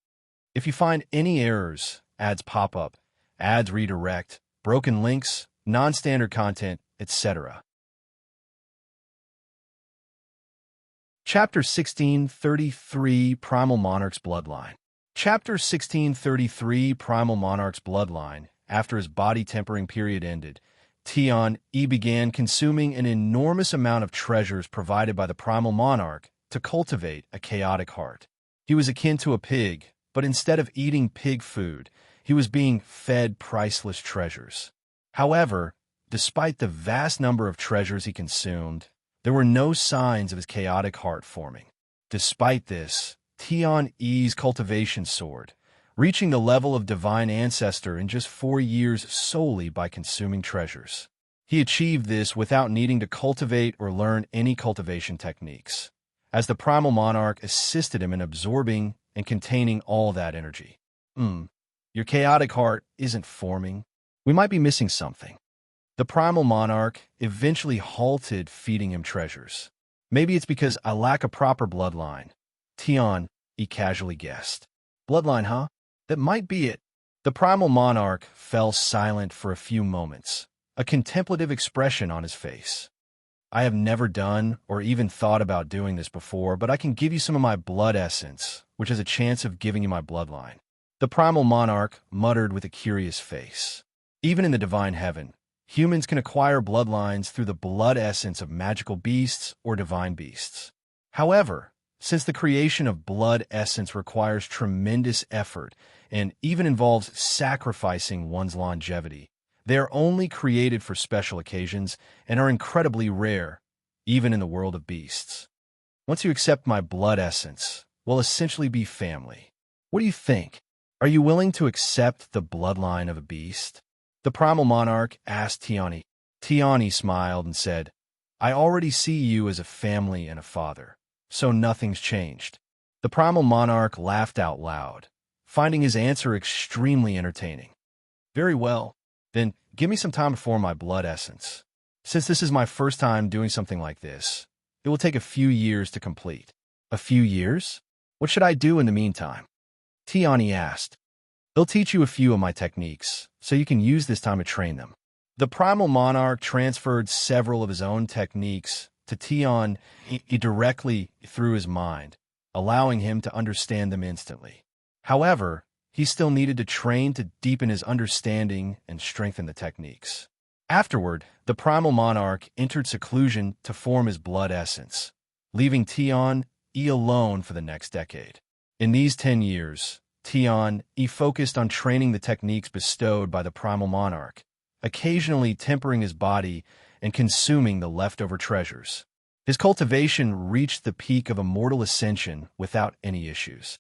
If you find any errors, ads pop up, ads redirect, broken links, non-standard content, etc. Chapter 1633 Primal Monarch's Bloodline. Chapter 1633 Primal Monarch's Bloodline. After his body tempering period ended, Tian began consuming an enormous amount of treasures provided by the Primal Monarch to cultivate a chaotic heart. He was akin to a pig, but instead of eating pig food, he was being fed priceless treasures. However, despite the vast number of treasures he consumed, there were no signs of his chaotic heart forming. Despite this, Tian's cultivation soared, reaching the level of divine ancestor in just 4 years solely by consuming treasures. He achieved this without needing to cultivate or learn any cultivation techniques, as the Primal Monarch assisted him in absorbing and containing all that energy. Your chaotic heart isn't forming. We might be missing something. The Primal Monarch eventually halted feeding him treasures. Maybe it's because I lack a proper bloodline. Tian casually guessed. Bloodline, huh? That might be it. The Primal Monarch fell silent for a few moments, a contemplative expression on his face. I have never done or even thought about doing this before, but I can give you some of my blood essence, which has a chance of giving you my bloodline. The Primal Monarch muttered with a curious face. Even in the divine heaven, humans can acquire bloodlines through the blood essence of magical beasts or divine beasts. However, since the creation of blood essence requires tremendous effort and even involves sacrificing one's longevity, they are only created for special occasions and are incredibly rare, even in the world of beasts. Once you accept my blood essence, we'll essentially be family. What do you think? Are you willing to accept the bloodline of a beast? The Primal Monarch asked Tian. Tian smiled and said, I already see you as a family and a father, so nothing's changed. The Primal Monarch laughed out loud, finding his answer extremely entertaining. Very well, then give me some time to form my blood essence. Since this is my first time doing something like this, it will take a few years to complete. A few years? What should I do in the meantime? Tian asked. They'll teach you a few of my techniques, so you can use this time to train them. The Primal Monarch transferred several of his own techniques to Tian directly through his mind, allowing him to understand them instantly. However, he still needed to train to deepen his understanding and strengthen the techniques. Afterward, the Primal Monarch entered seclusion to form his blood essence, leaving Tian alone for the next decade. In these 10 years, Tian focused on training the techniques bestowed by the Primal Monarch, occasionally tempering his body and consuming the leftover treasures. His cultivation reached the peak of immortal ascension without any issues.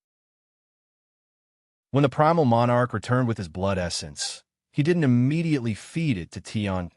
When the Primal Monarch returned with his blood essence, he didn't immediately feed it to Tian,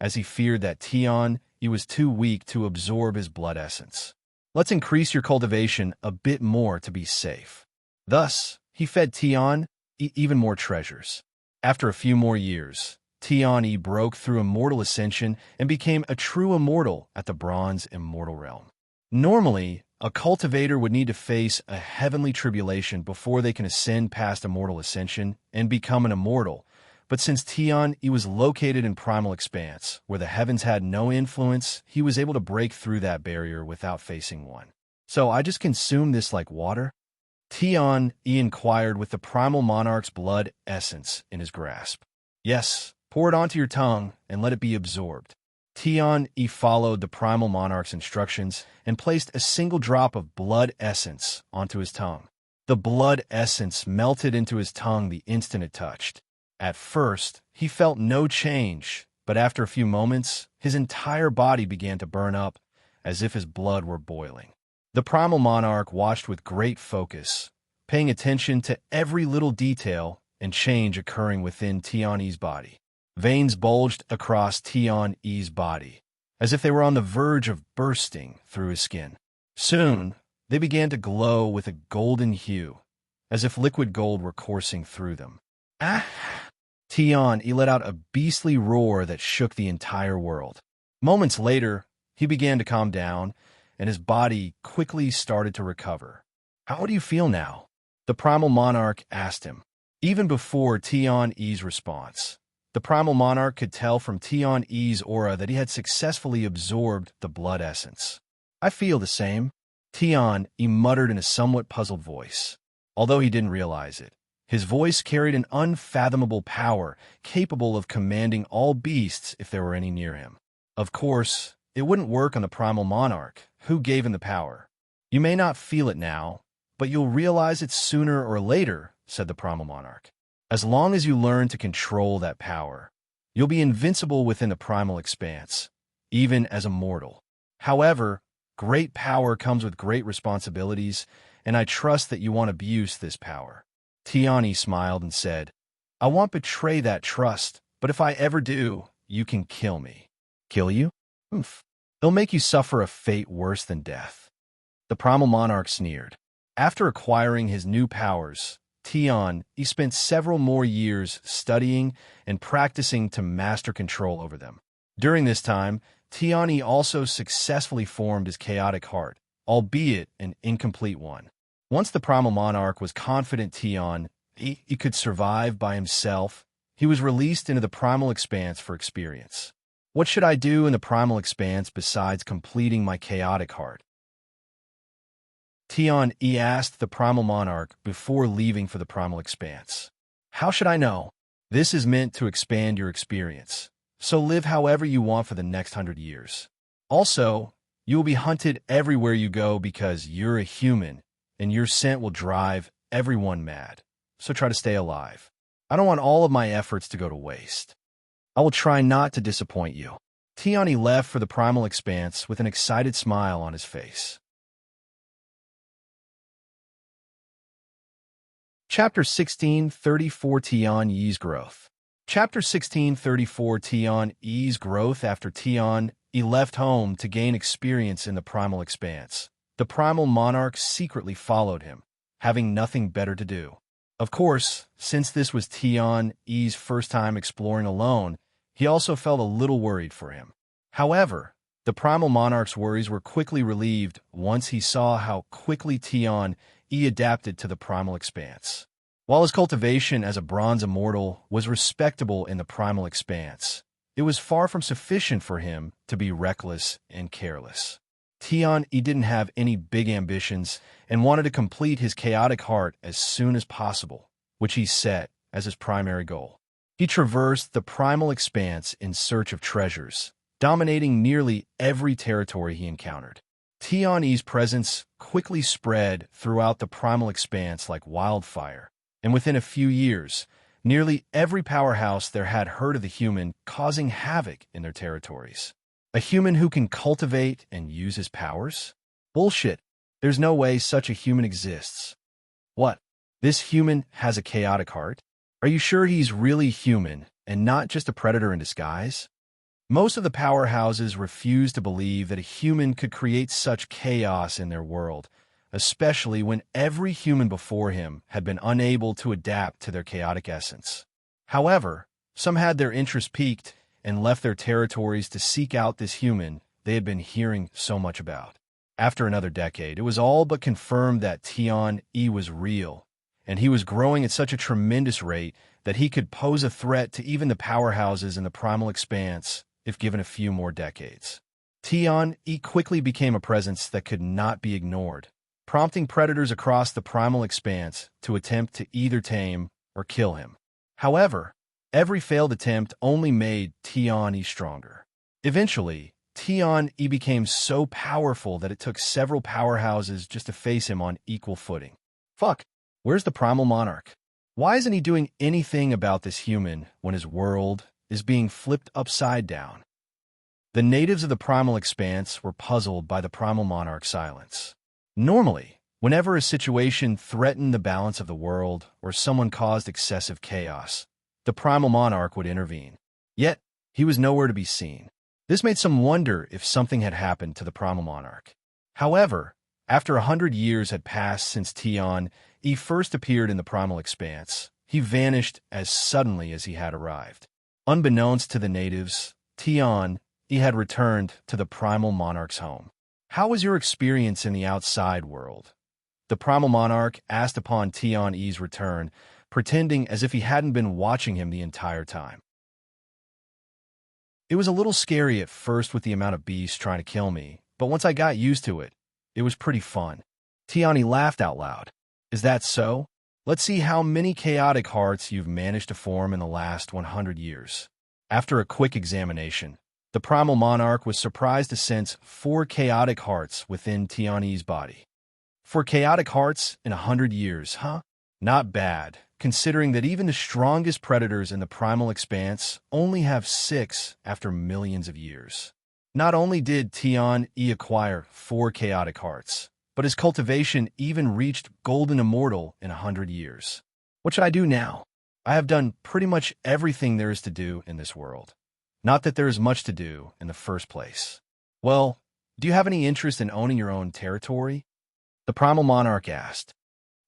as he feared that Tian was too weak to absorb his blood essence. Let's increase your cultivation a bit more to be safe. Thus, he fed Tian even more treasures. After a few more years, Tian broke through immortal ascension and became a true immortal at the bronze immortal realm. Normally, a cultivator would need to face a heavenly tribulation before they can ascend past immortal ascension and become an immortal, but since Tian was located in primal expanse, where the heavens had no influence, he was able to break through that barrier without facing one. So I just consumed this like water? Tian inquired with the Primal Monarch's blood essence in his grasp. Yes, pour it onto your tongue and let it be absorbed. Tian followed the Primal Monarch's instructions and placed a single drop of blood essence onto his tongue. The blood essence melted into his tongue the instant it touched. At first, he felt no change, but after a few moments, his entire body began to burn up, as if his blood were boiling. The Primal Monarch watched with great focus, paying attention to every little detail and change occurring within Tian's body. Veins bulged across Tian's body, as if they were on the verge of bursting through his skin. Soon, they began to glow with a golden hue, as if liquid gold were coursing through them. Ah! Tian let out a beastly roar that shook the entire world. Moments later, he began to calm down, and his body quickly started to recover. "How do you feel now?" the Primal Monarch asked him. Even before Tian's response, the Primal Monarch could tell from Tian's aura that he had successfully absorbed the blood essence. "I feel the same," Tian muttered in a somewhat puzzled voice. Although he didn't realize it, his voice carried an unfathomable power capable of commanding all beasts if there were any near him. Of course, it wouldn't work on the Primal Monarch, who gave him the power. "You may not feel it now, but you'll realize it sooner or later," said the Primal Monarch. "As long as you learn to control that power, you'll be invincible within the primal expanse, even as a mortal. However, great power comes with great responsibilities, and I trust that you won't abuse this power." Tian smiled and said, "I won't betray that trust, but if I ever do, you can kill me." "Kill you? Oof. They'll make you suffer a fate worse than death." The Primal Monarch sneered. After acquiring his new powers, Tian spent several more years studying and practicing to master control over them. During this time, Tian also successfully formed his chaotic heart, albeit an incomplete one. Once the Primal Monarch was confident Tian he could survive by himself, he was released into the Primal Expanse for experience. "What should I do in the Primal Expanse besides completing my chaotic heart?" Tian asked the Primal Monarch before leaving for the Primal Expanse. "How should I know? This is meant to expand your experience, so live however you want for the next 100 years. Also, you will be hunted everywhere you go because you're a human, and your scent will drive everyone mad, so try to stay alive. I don't want all of my efforts to go to waste. I will try not to disappoint you." Tian left for the Primal Expanse with an excited smile on his face. Chapter 16:34 Tian's Growth. Chapter 16:34 Tian's Growth. After Tian left home to gain experience in the Primal Expanse, the Primal Monarch secretly followed him, having nothing better to do. Of course, since this was Tian's first time exploring alone, he also felt a little worried for him. However, the Primal Monarch's worries were quickly relieved once he saw how quickly Tian adapted to the Primal Expanse. While his cultivation as a bronze immortal was respectable in the Primal Expanse, it was far from sufficient for him to be reckless and careless. Tian didn't have any big ambitions and wanted to complete his chaotic heart as soon as possible, which he set as his primary goal. He traversed the Primal Expanse in search of treasures, dominating nearly every territory he encountered. Tian's presence quickly spread throughout the Primal Expanse like wildfire, and within a few years, nearly every powerhouse there had heard of the human causing havoc in their territories. A human who can cultivate and use his powers? Bullshit. There's no way such a human exists. What? This human has a chaotic heart? Are you sure he's really human and not just a predator in disguise? Most of the powerhouses refuse to believe that a human could create such chaos in their world, especially when every human before him had been unable to adapt to their chaotic essence. However, some had their interest piqued and left their territories to seek out this human they had been hearing so much about. After another decade, it was all but confirmed that Tian was real, and he was growing at such a tremendous rate that he could pose a threat to even the powerhouses in the Primal Expanse if given a few more decades. Tian quickly became a presence that could not be ignored, prompting predators across the Primal Expanse to attempt to either tame or kill him. However, every failed attempt only made Tian stronger. Eventually, Tian became so powerful that it took several powerhouses just to face him on equal footing. Fuck, where's the Primal Monarch? Why isn't he doing anything about this human when his world is being flipped upside down? The natives of the Primal Expanse were puzzled by the Primal Monarch's silence. Normally, Whenever a situation threatened the balance of the world or someone caused excessive chaos, the Primal Monarch would intervene. Yet, he was nowhere to be seen. This made some wonder if something had happened to the Primal Monarch. However, after 100 years had passed since Tian first appeared in the Primal Expanse, he vanished as suddenly as he had arrived. Unbeknownst to the natives, Tian had returned to the Primal Monarch's home. "How was your experience in the outside world?" The Primal Monarch asked upon Tian's return, pretending as if he hadn't been watching him the entire time. "It was a little scary at first with the amount of beasts trying to kill me, but once I got used to it, it was pretty fun." Tian laughed out loud. "Is that so? Let's see how many chaotic hearts you've managed to form in the last 100 years. After a quick examination, the Primal Monarch was surprised to sense 4 chaotic hearts within Tian's body. 4 chaotic hearts in 100 years, huh? Not bad, considering that even the strongest predators in the Primal Expanse only have 6 after millions of years. Not only did Tian acquire 4 chaotic hearts, but his cultivation even reached Golden Immortal in 100 years. What should I do now? I have done pretty much everything there is to do in this world. Not that there is much to do in the first place. Well, do you have any interest in owning your own territory?" The Primal Monarch asked.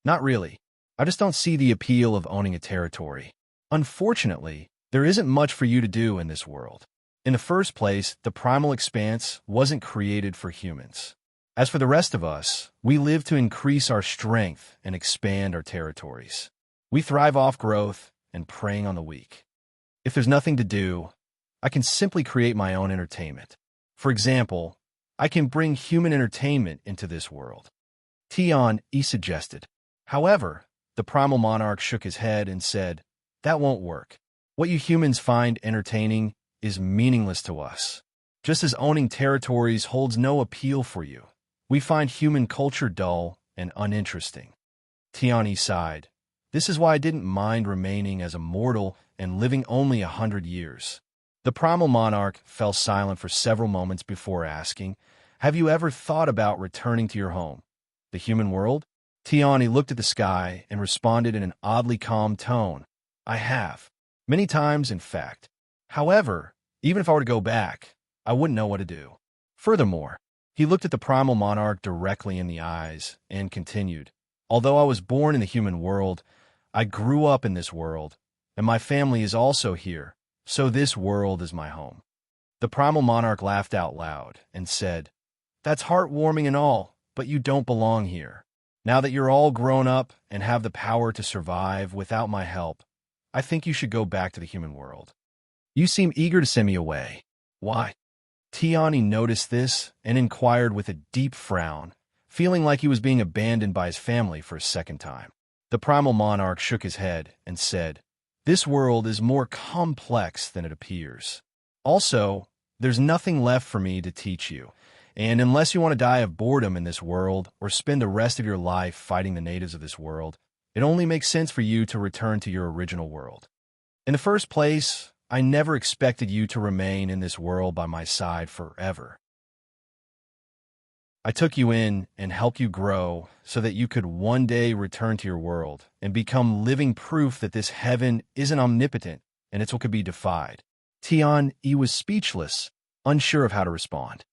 "Not really. I just don't see the appeal of owning a territory. Unfortunately, there isn't much for you to do in this world. In the first place, the Primal Expanse wasn't created for humans. As for the rest of us, we live to increase our strength and expand our territories. We thrive off growth and preying on the weak. If there's nothing to do, I can simply create my own entertainment. For example, I can bring human entertainment into this world." Tian suggested. However, the Primal Monarch shook his head and said, "That won't work. What you humans find entertaining is meaningless to us. Just as owning territories holds no appeal for you, we find human culture dull and uninteresting." Tian sighed. "This is why I didn't mind remaining as a mortal and living only 100 years. The Primal Monarch fell silent for several moments before asking, "Have you ever thought about returning to your home, the human world?" Tian looked at the sky and responded in an oddly calm tone. "I have. Many times, in fact. However, even if I were to go back, I wouldn't know what to do." Furthermore, he looked at the Primal Monarch directly in the eyes and continued, "Although I was born in the human world, I grew up in this world, and my family is also here, so this world is my home." The Primal Monarch laughed out loud and said, "That's heartwarming and all, but you don't belong here. Now that you're all grown up and have the power to survive without my help, I think you should go back to the human world. You seem eager to send me away. Why?" Tian noticed this and inquired with a deep frown, feeling like he was being abandoned by his family for a second time. The Primal Monarch shook his head and said, "This world is more complex than it appears. Also, there's nothing left for me to teach you, and unless you want to die of boredom in this world or spend the rest of your life fighting the natives of this world, it only makes sense for you to return to your original world. In the first place, I never expected you to remain in this world by my side forever. I took you in and helped you grow so that you could one day return to your world and become living proof that this heaven isn't omnipotent and its will could be defied." Tian was speechless, unsure of how to respond.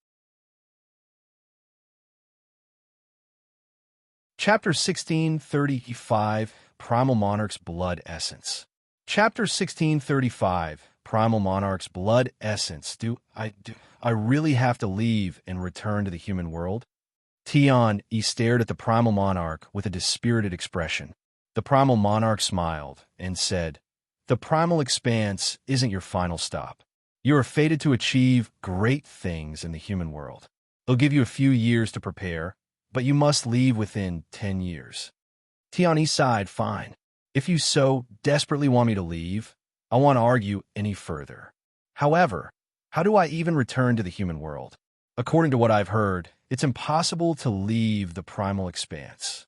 Chapter 1635, Primal Monarch's Blood Essence. Chapter 1635, Primal Monarch's Blood Essence. Do I really have to leave and return to the human world? Tian stared at the Primal Monarch with a dispirited expression. The Primal Monarch smiled and said, "The Primal Expanse isn't your final stop. You are fated to achieve great things in the human world. It'll give you a few years to prepare, but you must leave within 10 years. Tian sighed, "Fine. If you so desperately want me to leave, I won't argue any further. However, how do I even return to the human world? According to what I've heard, it's impossible to leave the Primal Expanse.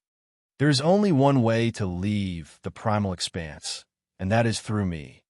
There is only one way to leave the Primal Expanse, and that is through me."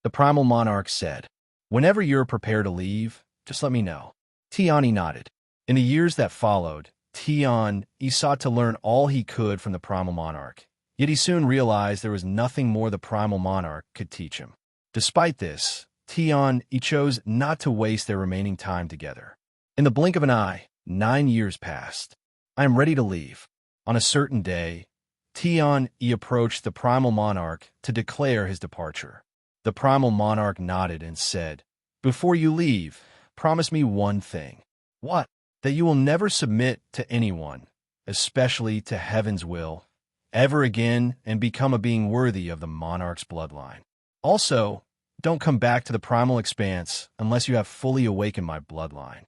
The Primal Monarch said, "Whenever you're prepared to leave, just let me know." Tian nodded. In the years that followed, Tian, he sought to learn all he could from the Primal Monarch, yet he soon realized there was nothing more the Primal Monarch could teach him. Despite this, Tian, he chose not to waste their remaining time together. In the blink of an eye, 9 years passed. I am ready to leave. On a certain day, Tian, he approached the Primal Monarch to declare his departure. The Primal Monarch nodded and said, "Before you leave, promise me one thing." "What?" "That you will never submit to anyone, especially to heaven's will, ever again and become a being worthy of the Monarch's bloodline. Also, don't come back to the Primal Expanse unless you have fully awakened my bloodline."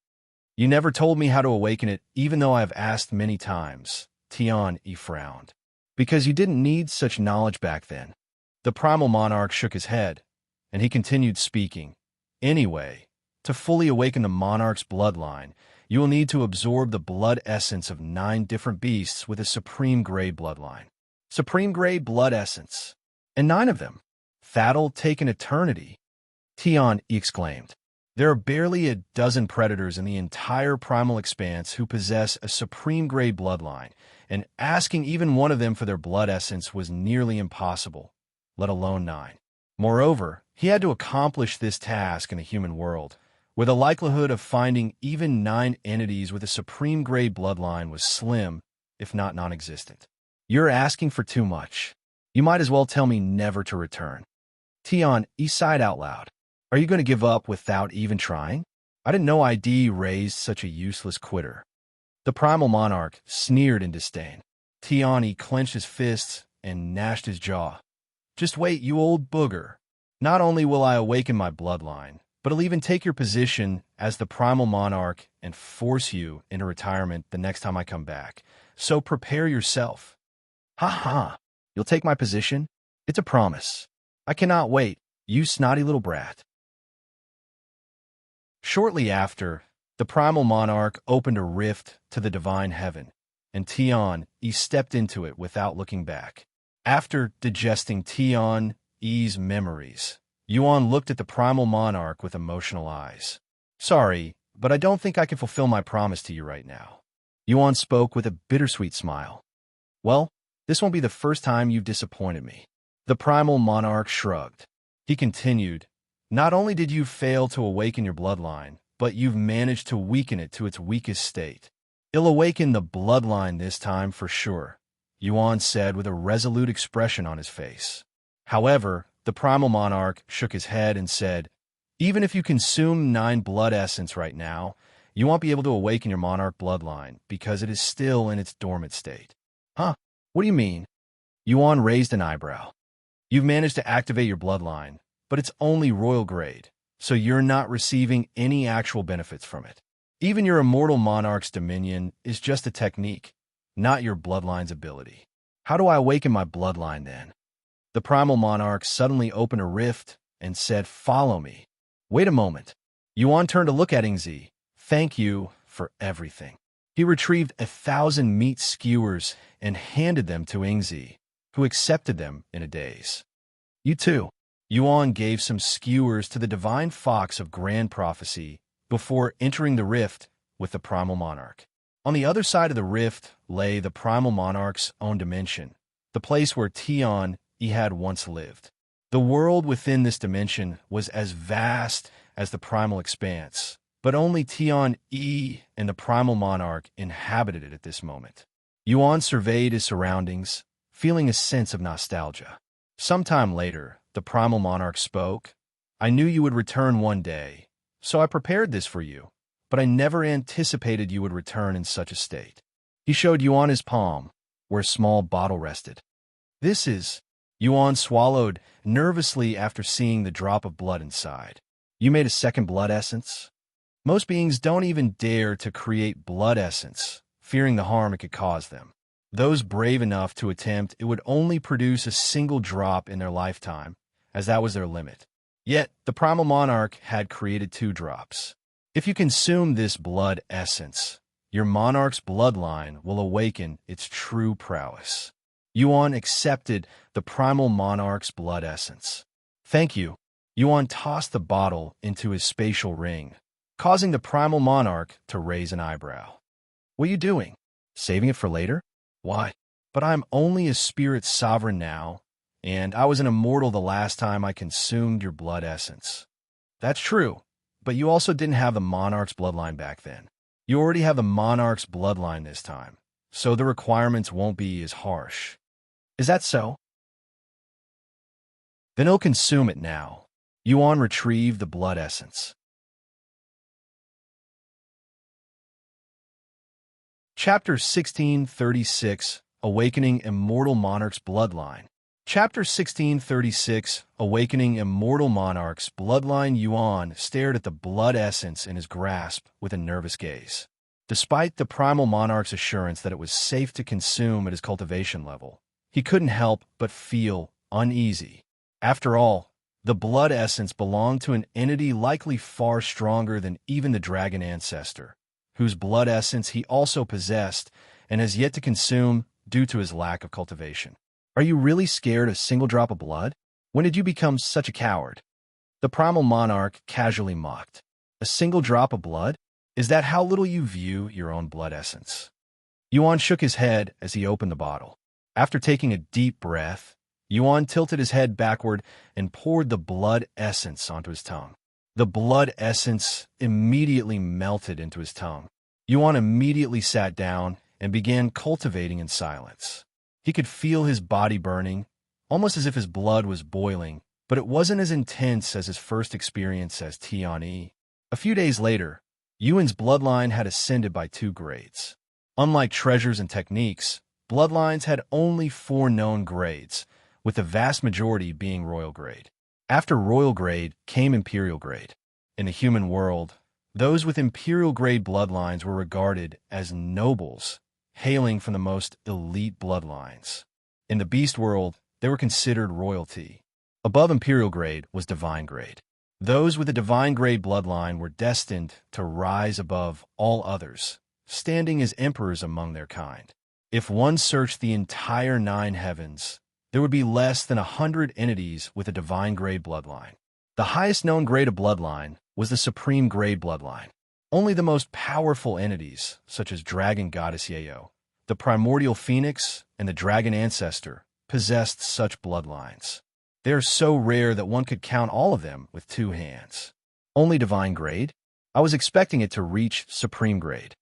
"You never told me how to awaken it, even though I have asked many times." Tian, he frowned. "Because you didn't need such knowledge back then." The Primal Monarch shook his head, and he continued speaking. "Anyway, to fully awaken the Monarch's bloodline, you will need to absorb the blood essence of 9 different beasts with a supreme grade bloodline. Supreme grade blood essence. And 9 of them. That'll take an eternity." Tian, he exclaimed. "There are barely a dozen predators in the entire Primal Expanse who possess a supreme grade bloodline, and asking even one of them for their blood essence was nearly impossible, let alone 9. Moreover, he had to accomplish this task in a human world, where the likelihood of finding even 9 entities with a supreme grade bloodline was slim, if not non-existent. "You're asking for too much. You might as well tell me never to return." Tian, he sighed out loud. "Are you going to give up without even trying? I didn't know ID raised such a useless quitter." The Primal Monarch sneered in disdain. Tian, he clenched his fists and gnashed his jaw. "Just wait, you old booger. Not only will I awaken my bloodline, but I'll even take your position as the Primal Monarch and force you into retirement the next time I come back. So prepare yourself." "Ha ha! You'll take my position? It's a promise. I cannot wait, you snotty little brat." Shortly after, the Primal Monarch opened a rift to the divine heaven, and Tian, he stepped into it without looking back. After digesting Tian, Yi's memories, Yuan looked at the Primal Monarch with emotional eyes. "Sorry, but I don't think I can fulfill my promise to you right now." Yuan spoke with a bittersweet smile. "Well, this won't be the first time you've disappointed me." The Primal Monarch shrugged. He continued, "Not only did you fail to awaken your bloodline, but you've managed to weaken it to its weakest state. It'll awaken the bloodline this time for sure," Yuan said with a resolute expression on his face. However, the Primal Monarch shook his head and said, "Even if you consume 9 blood essence right now, you won't be able to awaken your Monarch bloodline because it is still in its dormant state." "Huh? What do you mean?" Yuan raised an eyebrow. "You've managed to activate your bloodline, but it's only royal grade, so you're not receiving any actual benefits from it. Even your Immortal Monarch's dominion is just a technique, not your bloodline's ability. How do I awaken my bloodline then?" The Primal Monarch suddenly opened a rift and said, "Follow me." "Wait a moment." Yuan turned to look at Ingzi. "Thank you for everything." He retrieved 1,000 meat skewers and handed them to Ingzi, who accepted them in a daze. "You too." Yuan gave some skewers to the divine fox of grand prophecy before entering the rift with the Primal Monarch. On the other side of the rift lay the Primal Monarch's own dimension, the place where Tian, he had once lived. The world within this dimension was as vast as the Primal Expanse, but only Tian E and the Primal Monarch inhabited it at this moment. Yuan surveyed his surroundings, feeling a sense of nostalgia. Sometime later, the Primal Monarch spoke. "I knew you would return one day, so I prepared this for you, but I never anticipated you would return in such a state." He showed Yuan his palm, where a small bottle rested. "This is—" Yuan swallowed nervously after seeing the drop of blood inside. "You made a second blood essence?" Most beings don't even dare to create blood essence, fearing the harm it could cause them. Those brave enough to attempt it would only produce a single drop in their lifetime, as that was their limit. Yet, the Primal Monarch had created 2 drops. If you consume this blood essence, your Monarch's bloodline will awaken its true prowess. Yuan accepted the Primal Monarch's blood essence. "Thank you." Yuan tossed the bottle into his spatial ring, causing the Primal Monarch to raise an eyebrow. "What are you doing?" Saving it for later? Why? But I'm only a spirit sovereign now, and I was an immortal the last time I consumed your blood essence. That's true, but you also didn't have the Monarch's bloodline back then. You already have the Monarch's bloodline this time, so the requirements won't be as harsh. Is that so? Then he'll consume it now. Yuan retrieved the blood essence. Chapter 1636, Awakening Immortal Monarch's Bloodline. Chapter 1636, Awakening Immortal Monarch's Bloodline. Yuan stared at the blood essence in his grasp with a nervous gaze. Despite the Primal Monarch's assurance that it was safe to consume at his cultivation level, he couldn't help but feel uneasy. After all, the blood essence belonged to an entity likely far stronger than even the dragon ancestor, whose blood essence he also possessed and has yet to consume due to his lack of cultivation. Are you really scared of a single drop of blood? When did you become such a coward? The Primal Monarch casually mocked. A single drop of blood? Is that how little you view your own blood essence? Yuan shook his head as he opened the bottle. After taking a deep breath, Yuan tilted his head backward and poured the blood essence onto his tongue. The blood essence immediately melted into his tongue. Yuan immediately sat down and began cultivating in silence. He could feel his body burning, almost as if his blood was boiling, but it wasn't as intense as his first experience as Tian. A few days later, Yuan's bloodline had ascended by 2 grades. Unlike treasures and techniques, bloodlines had only 4 known grades, with the vast majority being royal grade. After royal grade came imperial grade. In the human world, those with imperial grade bloodlines were regarded as nobles, hailing from the most elite bloodlines. In the beast world, they were considered royalty. Above imperial grade was divine grade. Those with a divine grade bloodline were destined to rise above all others, standing as emperors among their kind. If one searched the entire 9 heavens, there would be less than 100 entities with a divine grade bloodline. The highest known grade of bloodline was the supreme grade bloodline. Only the most powerful entities, such as Dragon Goddess Yejun, the Primordial Phoenix, and the Dragon Ancestor, possessed such bloodlines. They are so rare that one could count all of them with 2 hands. Only divine grade? I was expecting it to reach supreme grade.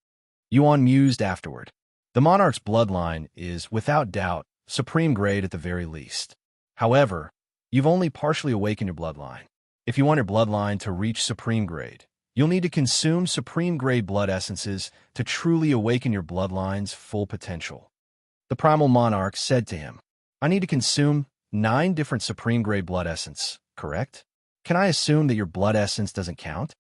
Yuan mused afterward. The Monarch's bloodline is, without doubt, supreme grade at the very least. However, you've only partially awakened your bloodline. If you want your bloodline to reach supreme grade, you'll need to consume supreme grade blood essences to truly awaken your bloodline's full potential. The Primal Monarch said to him, I need to consume 9 different supreme grade blood essence, correct? Can I assume that your blood essence doesn't count?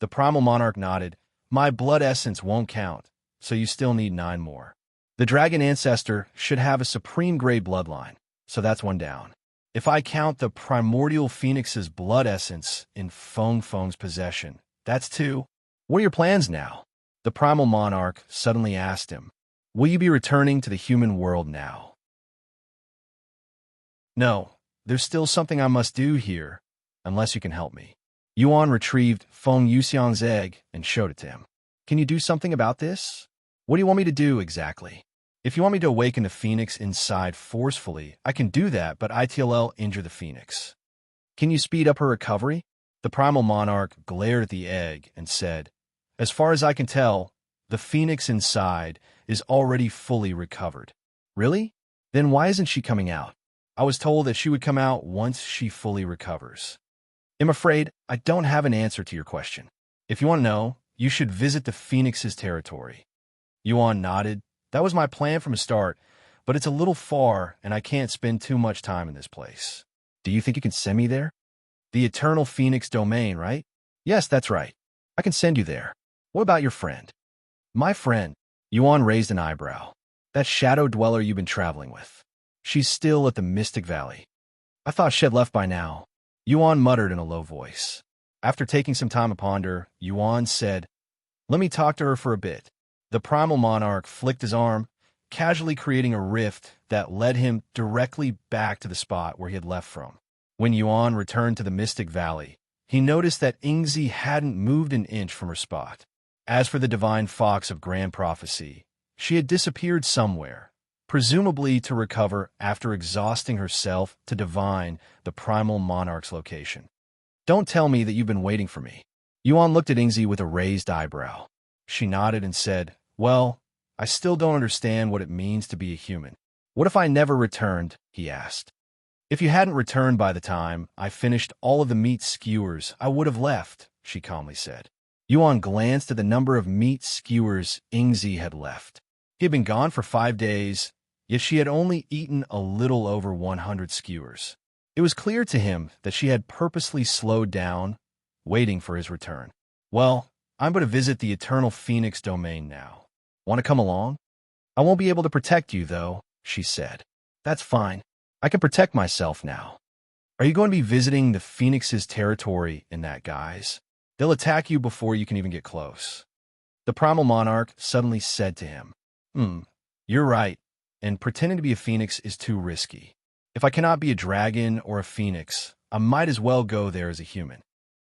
The Primal Monarch nodded. My blood essence won't count, so you still need 9 more. The Dragon Ancestor should have a supreme grade bloodline, so that's 1 down. If I count the Primordial Phoenix's blood essence in Feng Feng's possession, that's 2. What are your plans now? The Primal Monarch suddenly asked him. Will you be returning to the human world now? No, there's still something I must do here, unless you can help me. Yuan retrieved Feng Yuxiang's egg and showed it to him. Can you do something about this? What do you want me to do exactly? If you want me to awaken the Phoenix inside forcefully, I can do that, but ITLL injure the Phoenix. Can you speed up her recovery? The Primal Monarch glared at the egg and said, As far as I can tell, the Phoenix inside is already fully recovered. Really? Then why isn't she coming out? I was told that she would come out once she fully recovers. I'm afraid I don't have an answer to your question. If you want to know, you should visit the Phoenix's territory. Yuan nodded. That was my plan from the start, but it's a little far and I can't spend too much time in this place. Do you think you can send me there? The Eternal Phoenix domain, right? Yes, that's right. I can send you there. What about your friend? My friend? Yuan raised an eyebrow. That shadow dweller you've been traveling with. She's still at the Mystic Valley. I thought she had left by now. Yuan muttered in a low voice. After taking some time to ponder, Yuan said, Let me talk to her for a bit. The Primal Monarch flicked his arm, casually creating a rift that led him directly back to the spot where he had left from. When Yuan returned to the Mystic Valley, he noticed that Ingzi hadn't moved an inch from her spot. As for the Divine Fox of Grand Prophecy, She had disappeared somewhere, presumably to recover after exhausting herself to divine the Primal Monarch's location. Don't tell me that you've been waiting for me. Yuan looked at Ingzi with a raised eyebrow. She nodded and said, well, I still don't understand what it means to be a human. What if I never returned? He asked. If you hadn't returned by the time I finished all of the meat skewers, I would have left, she calmly said. Yuan glanced at the number of meat skewers Ingzi had left. He had been gone for 5 days, yet she had only eaten a little over 100 skewers. It was clear to him that she had purposely slowed down, waiting for his return. Well, I'm going to visit the Eternal Phoenix domain now. Want to come along? I won't be able to protect you, though, she said. That's fine. I can protect myself now. Are you going to be visiting the Phoenix's territory in that guise? They'll attack you before you can even get close. The Primal Monarch suddenly said to him, you're right, and pretending to be a phoenix is too risky. If I cannot be a dragon or a phoenix, I might as well go there as a human.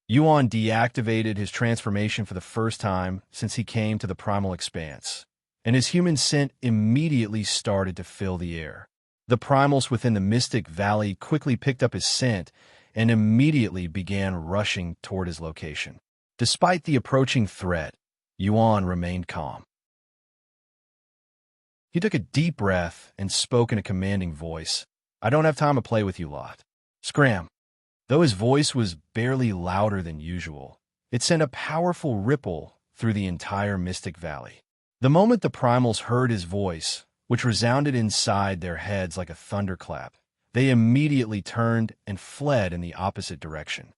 Yuan deactivated his transformation for the first time since he came to the Primal Expanse, and his human scent immediately started to fill the air. The primals within the Mystic Valley quickly picked up his scent and immediately began rushing toward his location. Despite the approaching threat, Yuan remained calm. He took a deep breath and spoke in a commanding voice. I don't have time to play with you lot. Scram. Though his voice was barely louder than usual, it sent a powerful ripple through the entire Mystic Valley. The moment the primals heard his voice, which resounded inside their heads like a thunderclap, they immediately turned and fled in the opposite direction.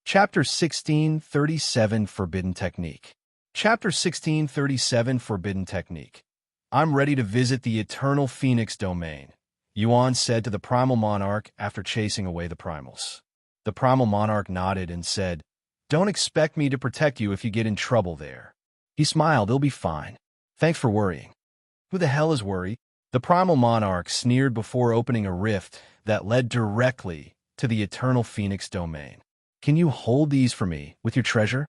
Chapter 1637 Forbidden Technique. Chapter 1637 Forbidden Technique. I'm ready to visit the Eternal Phoenix domain, Yuan said to the Primal Monarch after chasing away the primals. The Primal Monarch nodded and said, Don't expect me to protect you if you get in trouble there. He smiled, It'll be fine. Thanks for worrying. Who the hell is worried? The Primal Monarch sneered before opening a rift that led directly to the Eternal Phoenix domain. Can you hold these for me with your treasure?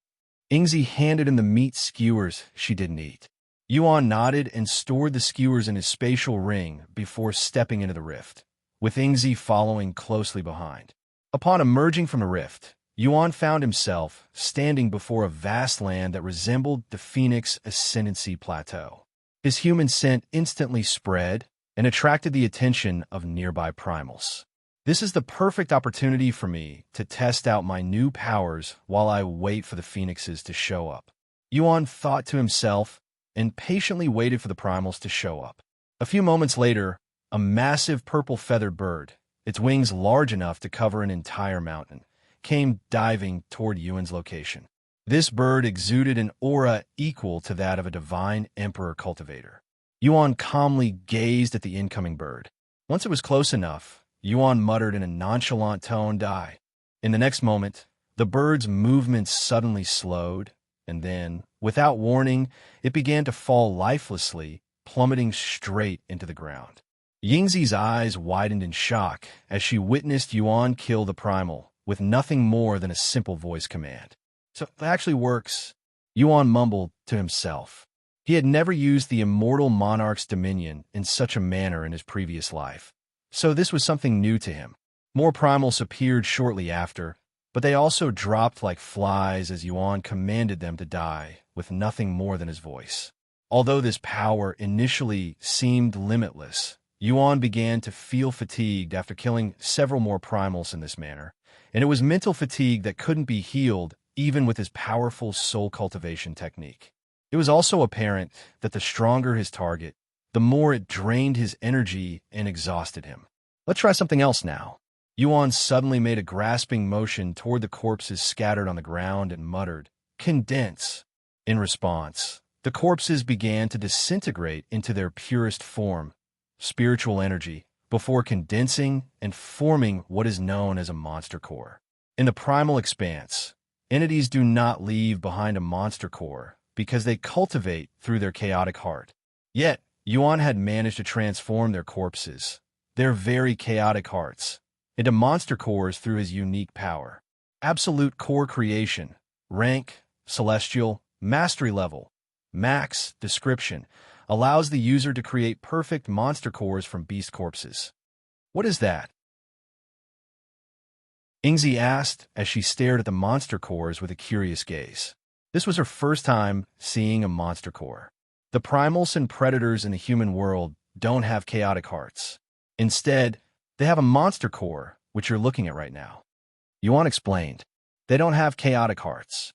Ingzi handed him the meat skewers she didn't eat. Yuan nodded and stored the skewers in his spatial ring before stepping into the rift, with Ingzi following closely behind. Upon emerging from the rift, Yuan found himself standing before a vast land that resembled the Phoenix Ascendancy Plateau. His human scent instantly spread and attracted the attention of nearby primals. This is the perfect opportunity for me to test out my new powers while I wait for the phoenixes to show up. Yuan thought to himself and patiently waited for the primals to show up. A few moments later, a massive purple-feathered bird, its wings large enough to cover an entire mountain, came diving toward Yuan's location. This bird exuded an aura equal to that of a divine emperor cultivator. Yuan calmly gazed at the incoming bird. Once it was close enough, Yuan muttered in a nonchalant tone, Die. In the next moment, the bird's movements suddenly slowed, and then, without warning, it began to fall lifelessly, plummeting straight into the ground. Yingzi's eyes widened in shock as she witnessed Yuan kill the primal with nothing more than a simple voice command. So it actually works, Yuan mumbled to himself. He had never used the Immortal Monarch's dominion in such a manner in his previous life, so this was something new to him. More primals appeared shortly after, but they also dropped like flies as Yuan commanded them to die with nothing more than his voice. Although this power initially seemed limitless, Yuan began to feel fatigued after killing several more primals in this manner, and it was mental fatigue that couldn't be healed even with his powerful soul cultivation technique. It was also apparent that the stronger his target, the more it drained his energy and exhausted him. Let's try something else now. Yuan suddenly made a grasping motion toward the corpses scattered on the ground and muttered, Condense. In response, the corpses began to disintegrate into their purest form, spiritual energy, before condensing and forming what is known as a monster core. In the primal expanse, entities do not leave behind a monster core because they cultivate through their chaotic heart. Yet, Yuan had managed to transform their corpses, their very chaotic hearts, into monster cores through his unique power. Absolute core creation, rank, Celestial, Mastery Level, Max, Description, allows the user to create perfect monster cores from beast corpses. What is that? Ingzi asked as she stared at the monster cores with a curious gaze. This was her first time seeing a monster core. The primals and predators in the human world don't have chaotic hearts. Instead, they have a monster core, which you're looking at right now. Yuan explained. They don't have chaotic hearts.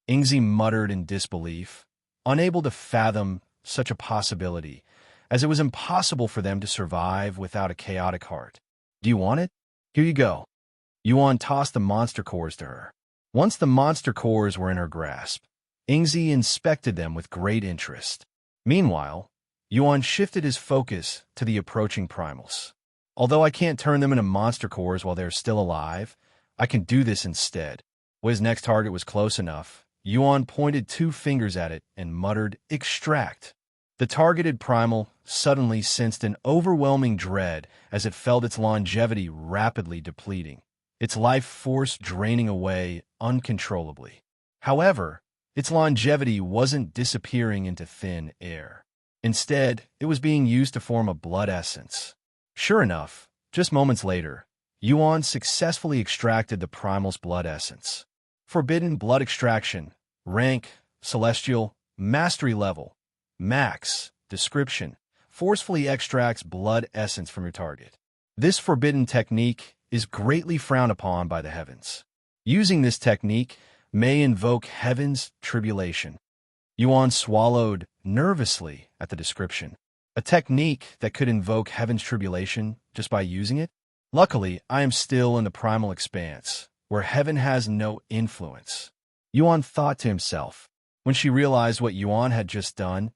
Ingzi muttered in disbelief, unable to fathom such a possibility, as it was impossible for them to survive without a chaotic heart. Do you want it? Here you go. Yuan tossed the monster cores to her. Once the monster cores were in her grasp, Ingzi inspected them with great interest. Meanwhile, Yuan shifted his focus to the approaching primals. Although I can't turn them into monster cores while they're still alive, I can do this instead. When his next target was close enough, Yuan pointed 2 fingers at it and muttered, "Extract." The targeted primal suddenly sensed an overwhelming dread as it felt its longevity rapidly depleting, its life force draining away uncontrollably. However, its longevity wasn't disappearing into thin air. Instead, it was being used to form a blood essence. Sure enough, just moments later, Yuan successfully extracted the primal's blood essence. Forbidden blood extraction, rank, celestial, mastery level, max, description, forcefully extracts blood essence from your target. This forbidden technique is greatly frowned upon by the heavens. Using this technique may invoke heaven's tribulation. Yuan swallowed nervously at the description. A technique that could invoke heaven's tribulation just by using it? Luckily, I am still in the primal expanse, where heaven has no influence. Yuan thought to himself. When she realized what Yuan had just done,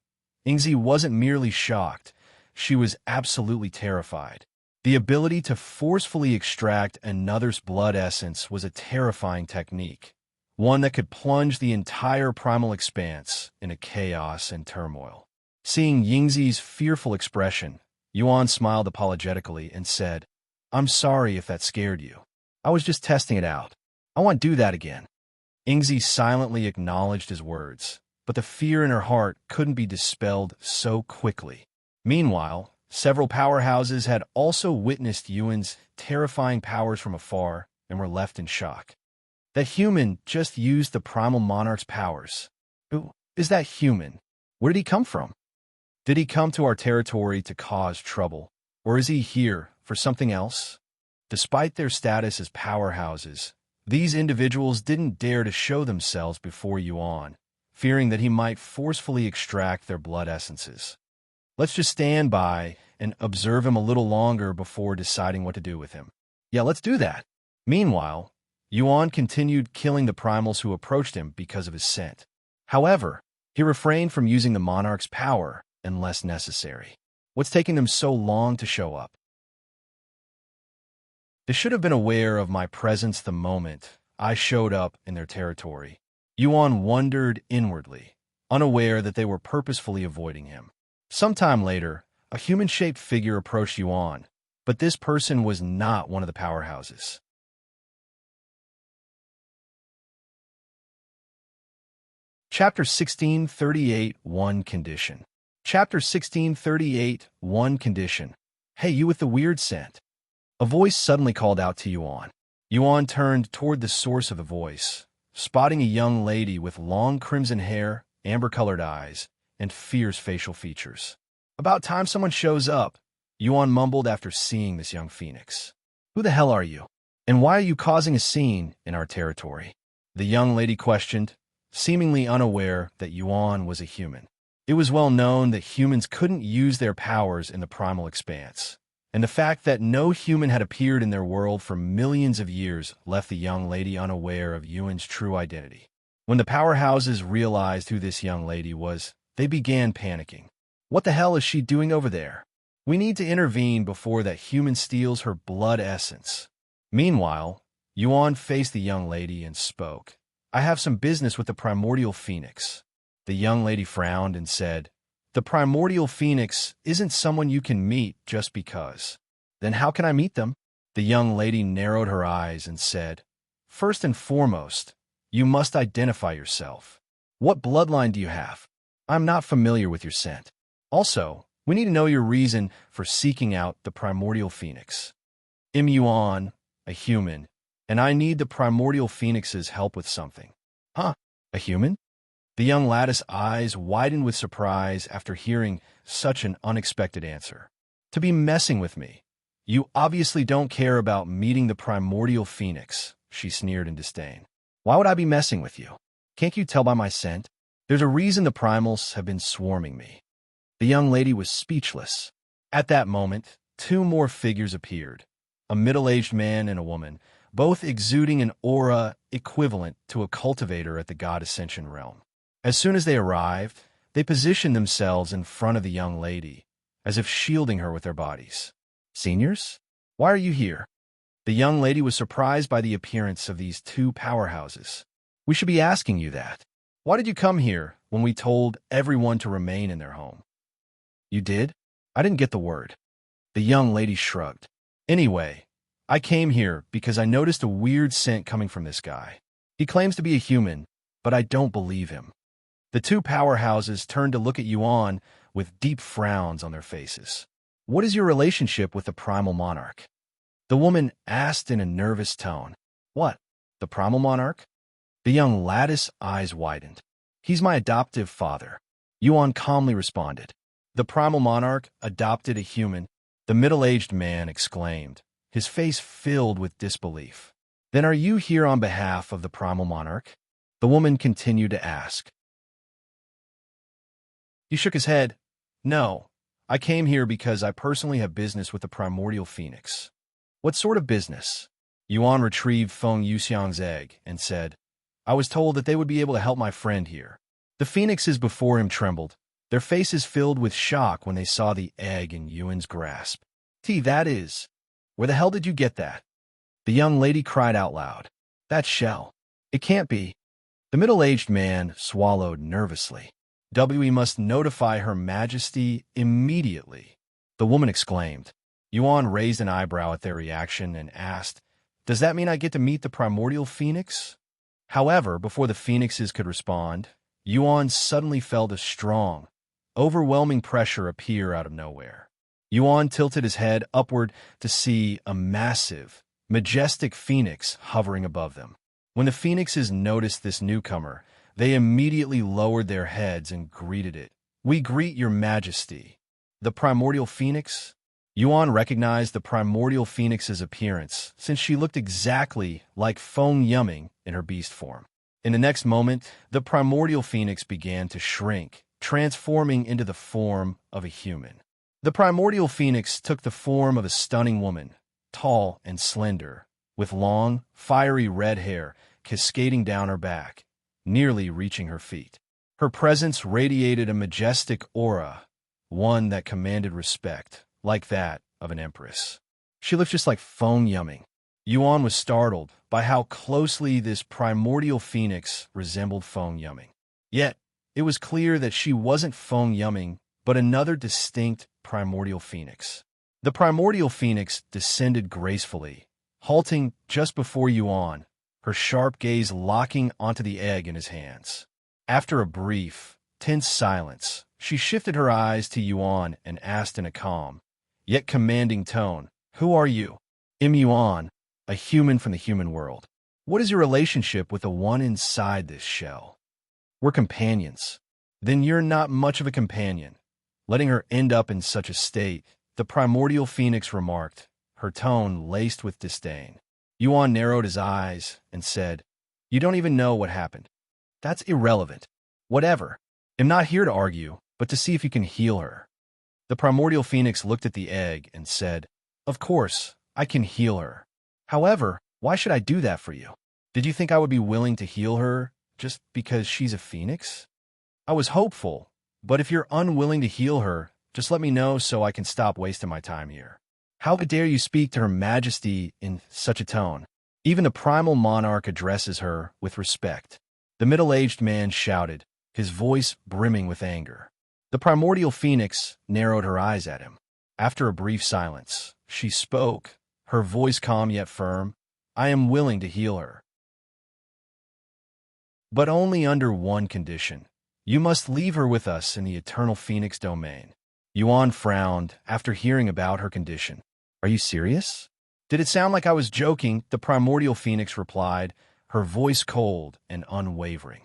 Ingzi wasn't merely shocked, she was absolutely terrified. The ability to forcefully extract another's blood essence was a terrifying technique, one that could plunge the entire primal expanse into chaos and turmoil. Seeing Yingzi's fearful expression, Yuan smiled apologetically and said, "I'm sorry if that scared you. I was just testing it out. I won't do that again." Ingzi silently acknowledged his words, but the fear in her heart couldn't be dispelled so quickly. Meanwhile, several powerhouses had also witnessed Yuan's terrifying powers from afar and were left in shock. That human just used the Primal Monarch's powers. Who is that human? Where did he come from? Did he come to our territory to cause trouble, or is he here for something else? Despite their status as powerhouses, these individuals didn't dare to show themselves before Yuan, fearing that he might forcefully extract their blood essences. Let's just stand by and observe him a little longer before deciding what to do with him. Yeah, let's do that. Meanwhile, Yuan continued killing the primals who approached him because of his scent. However, he refrained from using the monarch's power unless necessary. What's taking them so long to show up? They should have been aware of my presence the moment I showed up in their territory. Yuan wondered inwardly, unaware that they were purposefully avoiding him. Sometime later, a human-shaped figure approached Yuan, but this person was not one of the powerhouses. Chapter 1638, 1 Condition. Chapter 1638, 1 Condition. Hey, you with the weird scent. A voice suddenly called out to Yuan. Yuan turned toward the source of the voice, spotting a young lady with long crimson hair, amber-colored eyes, and fierce facial features. About time someone shows up, Yuan mumbled after seeing this young phoenix. Who the hell are you? And why are you causing a scene in our territory? The young lady questioned, seemingly unaware that Yuan was a human. It was well known that humans couldn't use their powers in the primal expanse, and the fact that no human had appeared in their world for millions of years left the young lady unaware of Yuan's true identity. When the powerhouses realized who this young lady was, they began panicking. What the hell is she doing over there? We need to intervene before that human steals her blood essence. Meanwhile, Yuan faced the young lady and spoke. I have some business with the Primordial Phoenix. The young lady frowned and said, The Primordial Phoenix isn't someone you can meet just because. Then how can I meet them? The young lady narrowed her eyes and said, First and foremost, You must identify yourself. What bloodline do you have? I'm not familiar with your scent. Also, we need to know your reason for seeking out the Primordial Phoenix. Yejun, a human, and I need the Primordial Phoenix's help with something. Huh? A human? The young lattice eyes widened with surprise after hearing such an unexpected answer. To be messing with me. You obviously don't care about meeting the Primordial Phoenix, she sneered in disdain. Why would I be messing with you? Can't you tell by my scent? There's a reason the primals have been swarming me. The young lady was speechless. At that moment, two more figures appeared, a middle-aged man and a woman, both exuding an aura equivalent to a cultivator at the God Ascension realm. As soon as they arrived, they positioned themselves in front of the young lady, as if shielding her with their bodies. Seniors? Why are you here? The young lady was surprised by the appearance of these two powerhouses. We should be asking you that. Why did you come here when we told everyone to remain in their home? You did? I didn't get the word. The young lady shrugged. Anyway, I came here because I noticed a weird scent coming from this guy. He claims to be a human, but I don't believe him. The two powerhouses turned to look at Yuan with deep frowns on their faces. What is your relationship with the Primal Monarch? The woman asked in a nervous tone. What? The Primal Monarch? The young lattice eyes widened. He's my adoptive father. Yuan calmly responded. The Primal Monarch adopted a human, the middle-aged man exclaimed, his face filled with disbelief. Then are you here on behalf of the Primal Monarch? The woman continued to ask. He shook his head. No, I came here because I personally have business with the Primordial Phoenix. What sort of business? Yuan retrieved Feng Yuxiang's egg and said, I was told that they would be able to help my friend here. The phoenixes before him trembled, their faces filled with shock when they saw the egg in Yuan's grasp. That is. Where the hell did you get that? The young lady cried out loud. That shell. It can't be. The middle-aged man swallowed nervously. We must notify Her Majesty immediately, the woman exclaimed. Yuan raised an eyebrow at their reaction and asked, Does that mean I get to meet the Primordial Phoenix? However, before the phoenixes could respond, Yuan suddenly felt a strong, overwhelming pressure appear out of nowhere. Yuan tilted his head upward to see a massive, majestic phoenix hovering above them. When the phoenixes noticed this newcomer, they immediately lowered their heads and greeted it. We greet your majesty. The Primordial Phoenix? Yuan recognized the Primordial Phoenix's appearance, since she looked exactly like Feng Yumming in her beast form. In the next moment, the Primordial Phoenix began to shrink, transforming into the form of a human. The Primordial Phoenix took the form of a stunning woman, tall and slender, with long, fiery red hair cascading down her back, nearly reaching her feet. Her presence radiated a majestic aura, one that commanded respect, like that of an empress. She looked just like Feng Yumming. Yuan was startled by how closely this Primordial Phoenix resembled Feng Yumming. Yet, it was clear that she wasn't Feng Yumming, but another distinct Primordial Phoenix. The Primordial Phoenix descended gracefully, halting just before Yuan, her sharp gaze locking onto the egg in his hands. After a brief, tense silence, she shifted her eyes to Yuan and asked in a calm, yet commanding tone, Who are you? Yuan, a human from the human world. What is your relationship with the one inside this shell? We're companions. Then you're not much of a companion. Letting her end up in such a state, the Primordial Phoenix remarked, her tone laced with disdain. Yuan narrowed his eyes and said, You don't even know what happened. That's irrelevant. Whatever. I'm not here to argue, but to see if you can heal her. The Primordial Phoenix looked at the egg and said, Of course, I can heal her. However, why should I do that for you? Did you think I would be willing to heal her just because she's a phoenix? I was hopeful, but if you're unwilling to heal her, just let me know so I can stop wasting my time here. How dare you speak to Her Majesty in such a tone? Even the Primal Monarch addresses her with respect. The middle-aged man shouted, his voice brimming with anger. The Primordial Phoenix narrowed her eyes at him. After a brief silence, she spoke, her voice calm yet firm. I am willing to heal her. but only under one condition. You must leave her with us in the Eternal Phoenix domain. Yuan frowned after hearing about her condition. Are you serious? Did it sound like I was joking? The Primordial Phoenix replied, her voice cold and unwavering.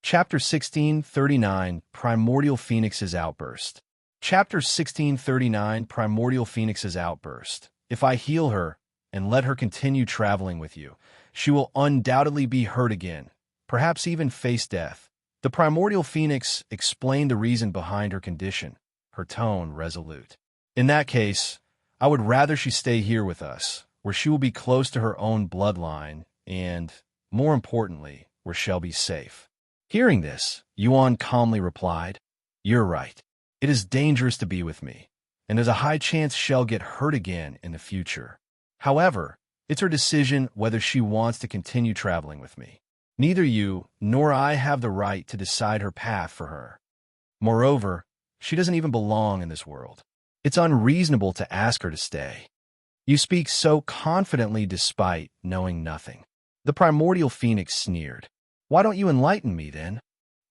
Chapter 1639, Primordial Phoenix's Outburst. Chapter 1639, Primordial Phoenix's Outburst. If I heal her and let her continue traveling with you, she will undoubtedly be hurt again, perhaps even face death. The Primordial Phoenix explained the reason behind her condition, her tone resolute. In that case, I would rather she stay here with us, where she will be close to her own bloodline and, more importantly, where she'll be safe. Hearing this, Yuan calmly replied, You're right. It is dangerous to be with me, and there's a high chance she'll get hurt again in the future. However, it's her decision whether she wants to continue traveling with me. Neither you nor I have the right to decide her path for her. Moreover, she doesn't even belong in this world. It's unreasonable to ask her to stay. You speak so confidently despite knowing nothing. The Primordial Phoenix sneered. Why don't you enlighten me, then?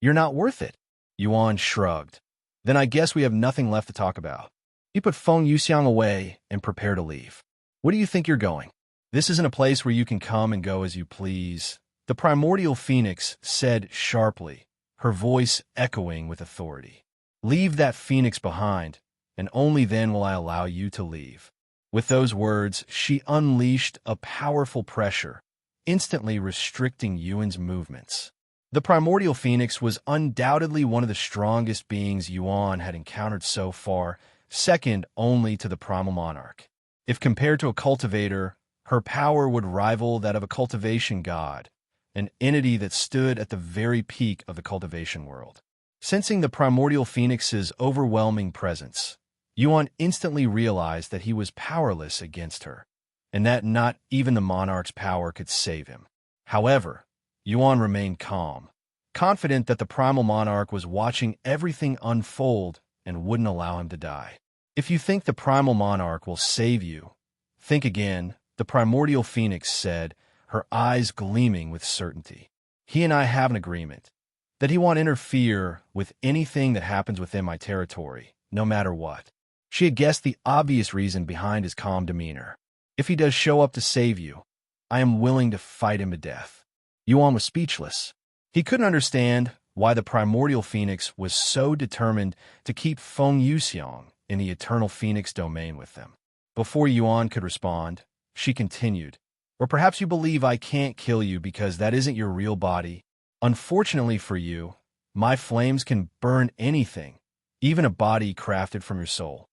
You're not worth it. Yuan shrugged. Then I guess we have nothing left to talk about. He put Feng Yuxiang away and prepared to leave. Where do you think you're going? This isn't a place where you can come and go as you please. The Primordial Phoenix said sharply, her voice echoing with authority. Leave that phoenix behind, and only then will I allow you to leave. With those words, she unleashed a powerful pressure, instantly restricting Yuan's movements. The Primordial Phoenix was undoubtedly one of the strongest beings Yuan had encountered so far, second only to the Primal Monarch. If compared to a cultivator, her power would rival that of a cultivation god, an entity that stood at the very peak of the cultivation world. Sensing the Primordial Phoenix's overwhelming presence, Yuan instantly realized that he was powerless against her, and that not even the Monarch's power could save him. However, Yuan remained calm, confident that the Primal Monarch was watching everything unfold and wouldn't allow him to die. If you think the Primal Monarch will save you, think again, the Primordial Phoenix said, her eyes gleaming with certainty. He and I have an agreement that he won't interfere with anything that happens within my territory, no matter what. She had guessed the obvious reason behind his calm demeanor. If he does show up to save you, I am willing to fight him to death. Yuan was speechless. He couldn't understand why the Primordial Phoenix was so determined to keep Feng Yuxiang in the Eternal Phoenix domain with them. Before Yuan could respond, she continued, Or perhaps you believe I can't kill you because that isn't your real body. Unfortunately for you, my flames can burn anything, even a body crafted from your soul.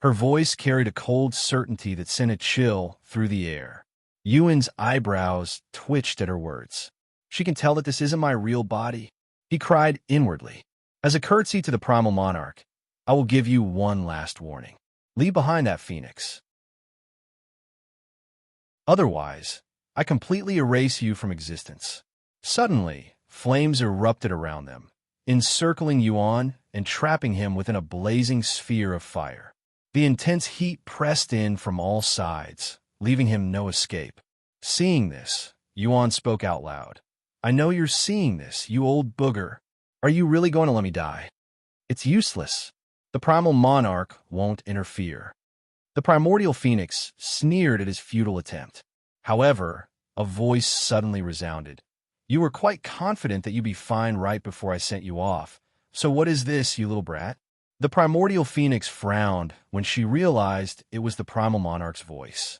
Her voice carried a cold certainty that sent a chill through the air. Yuan's eyebrows twitched at her words. She can tell that this isn't my real body. He cried inwardly. As a courtesy to the Primal Monarch, I will give you one last warning. Leave behind that phoenix. Otherwise, I completely erase you from existence. Suddenly, flames erupted around them, encircling Yuan and trapping him within a blazing sphere of fire. The intense heat pressed in from all sides, leaving him no escape. Seeing this, Yuan spoke out loud. I know you're seeing this, you old booger. Are you really going to let me die? It's useless. The Primal Monarch won't interfere. The Primordial Phoenix sneered at his futile attempt. However, a voice suddenly resounded. You were quite confident that you'd be fine right before I sent you off. So what is this, you little brat? The Primordial Phoenix frowned when she realized it was the Primal Monarch's voice.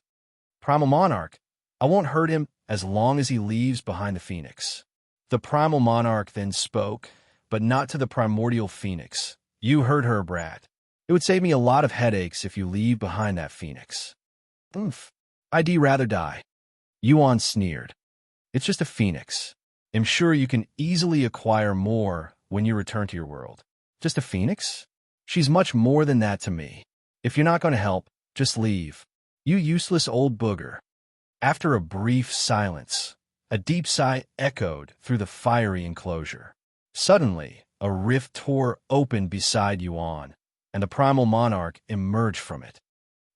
Primal Monarch, I won't hurt him as long as he leaves behind the Phoenix. The Primal Monarch then spoke, but not to the Primordial Phoenix. You heard her, brat. It would save me a lot of headaches if you leave behind that Phoenix. Oof. I'd rather die. Yuan sneered. It's just a Phoenix. I'm sure you can easily acquire more when you return to your world. Just a Phoenix? She's much more than that to me. If you're not going to help, just leave. You useless old booger. After a brief silence, a deep sigh echoed through the fiery enclosure. Suddenly, a rift tore open beside Yuan, and the Primal Monarch emerged from it.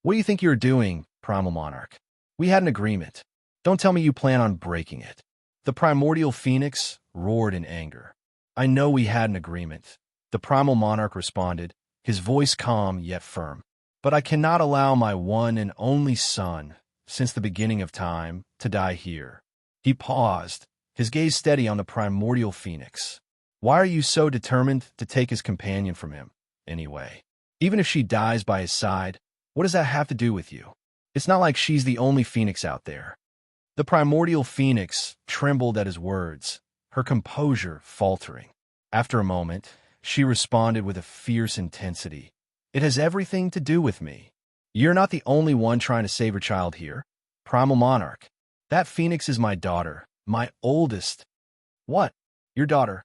What do you think you're doing, Primal Monarch? We had an agreement. Don't tell me you plan on breaking it. The primordial phoenix roared in anger. I know we had an agreement. The primal monarch responded, his voice calm yet firm. But I cannot allow my one and only son, since the beginning of time, to die here. He paused, his gaze steady on the primordial phoenix. Why are you so determined to take his companion from him, anyway? Even if she dies by his side, what does that have to do with you? It's not like she's the only phoenix out there. The primordial phoenix trembled at his words, her composure faltering. After a moment, she responded with a fierce intensity. It has everything to do with me. You're not the only one trying to save your child here. Primal Monarch. That phoenix is my daughter, my oldest. What? Your daughter?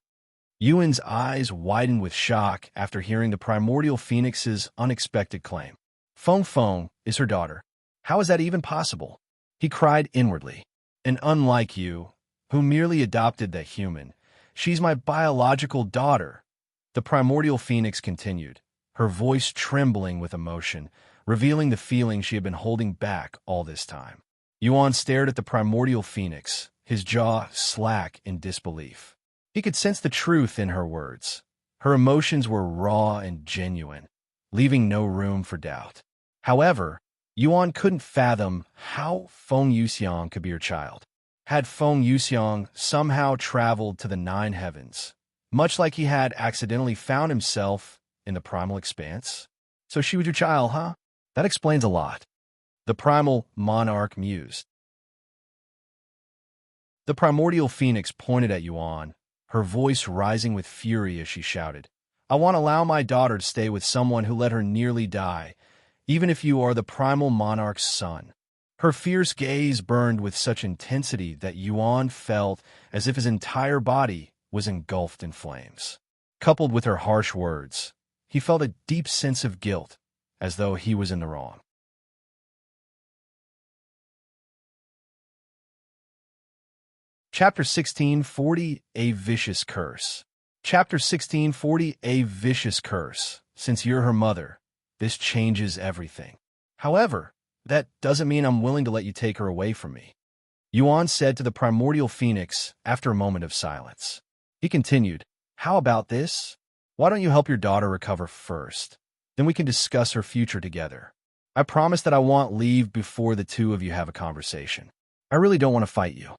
Yejun's eyes widened with shock after hearing the primordial phoenix's unexpected claim. Feng Feng is her daughter. How is that even possible? He cried inwardly. And unlike you, who merely adopted that human, she's my biological daughter. The primordial phoenix continued, her voice trembling with emotion, revealing the feeling she had been holding back all this time. Yejun stared at the primordial phoenix, his jaw slack in disbelief. He could sense the truth in her words. Her emotions were raw and genuine, leaving no room for doubt. However, Yejun couldn't fathom how Feng Yuxiang could be her child. Had Feng Yuxiang somehow traveled to the nine heavens, much like he had accidentally found himself in the primal expanse? So she was your child, huh? That explains a lot. The primal monarch mused. The primordial phoenix pointed at Yejun, her voice rising with fury as she shouted, I won't allow my daughter to stay with someone who let her nearly die, even if you are the primal monarch's son. Her fierce gaze burned with such intensity that Yejun felt as if his entire body was engulfed in flames. Coupled with her harsh words, he felt a deep sense of guilt, as though he was in the wrong. Chapter 1640, A Vicious Curse. Chapter 1640, A Vicious Curse. Since you're her mother, this changes everything. However, that doesn't mean I'm willing to let you take her away from me. Yejun said to the primordial phoenix after a moment of silence. He continued, How about this? Why don't you help your daughter recover first? Then we can discuss her future together. I promise that I won't leave before the two of you have a conversation. I really don't want to fight you.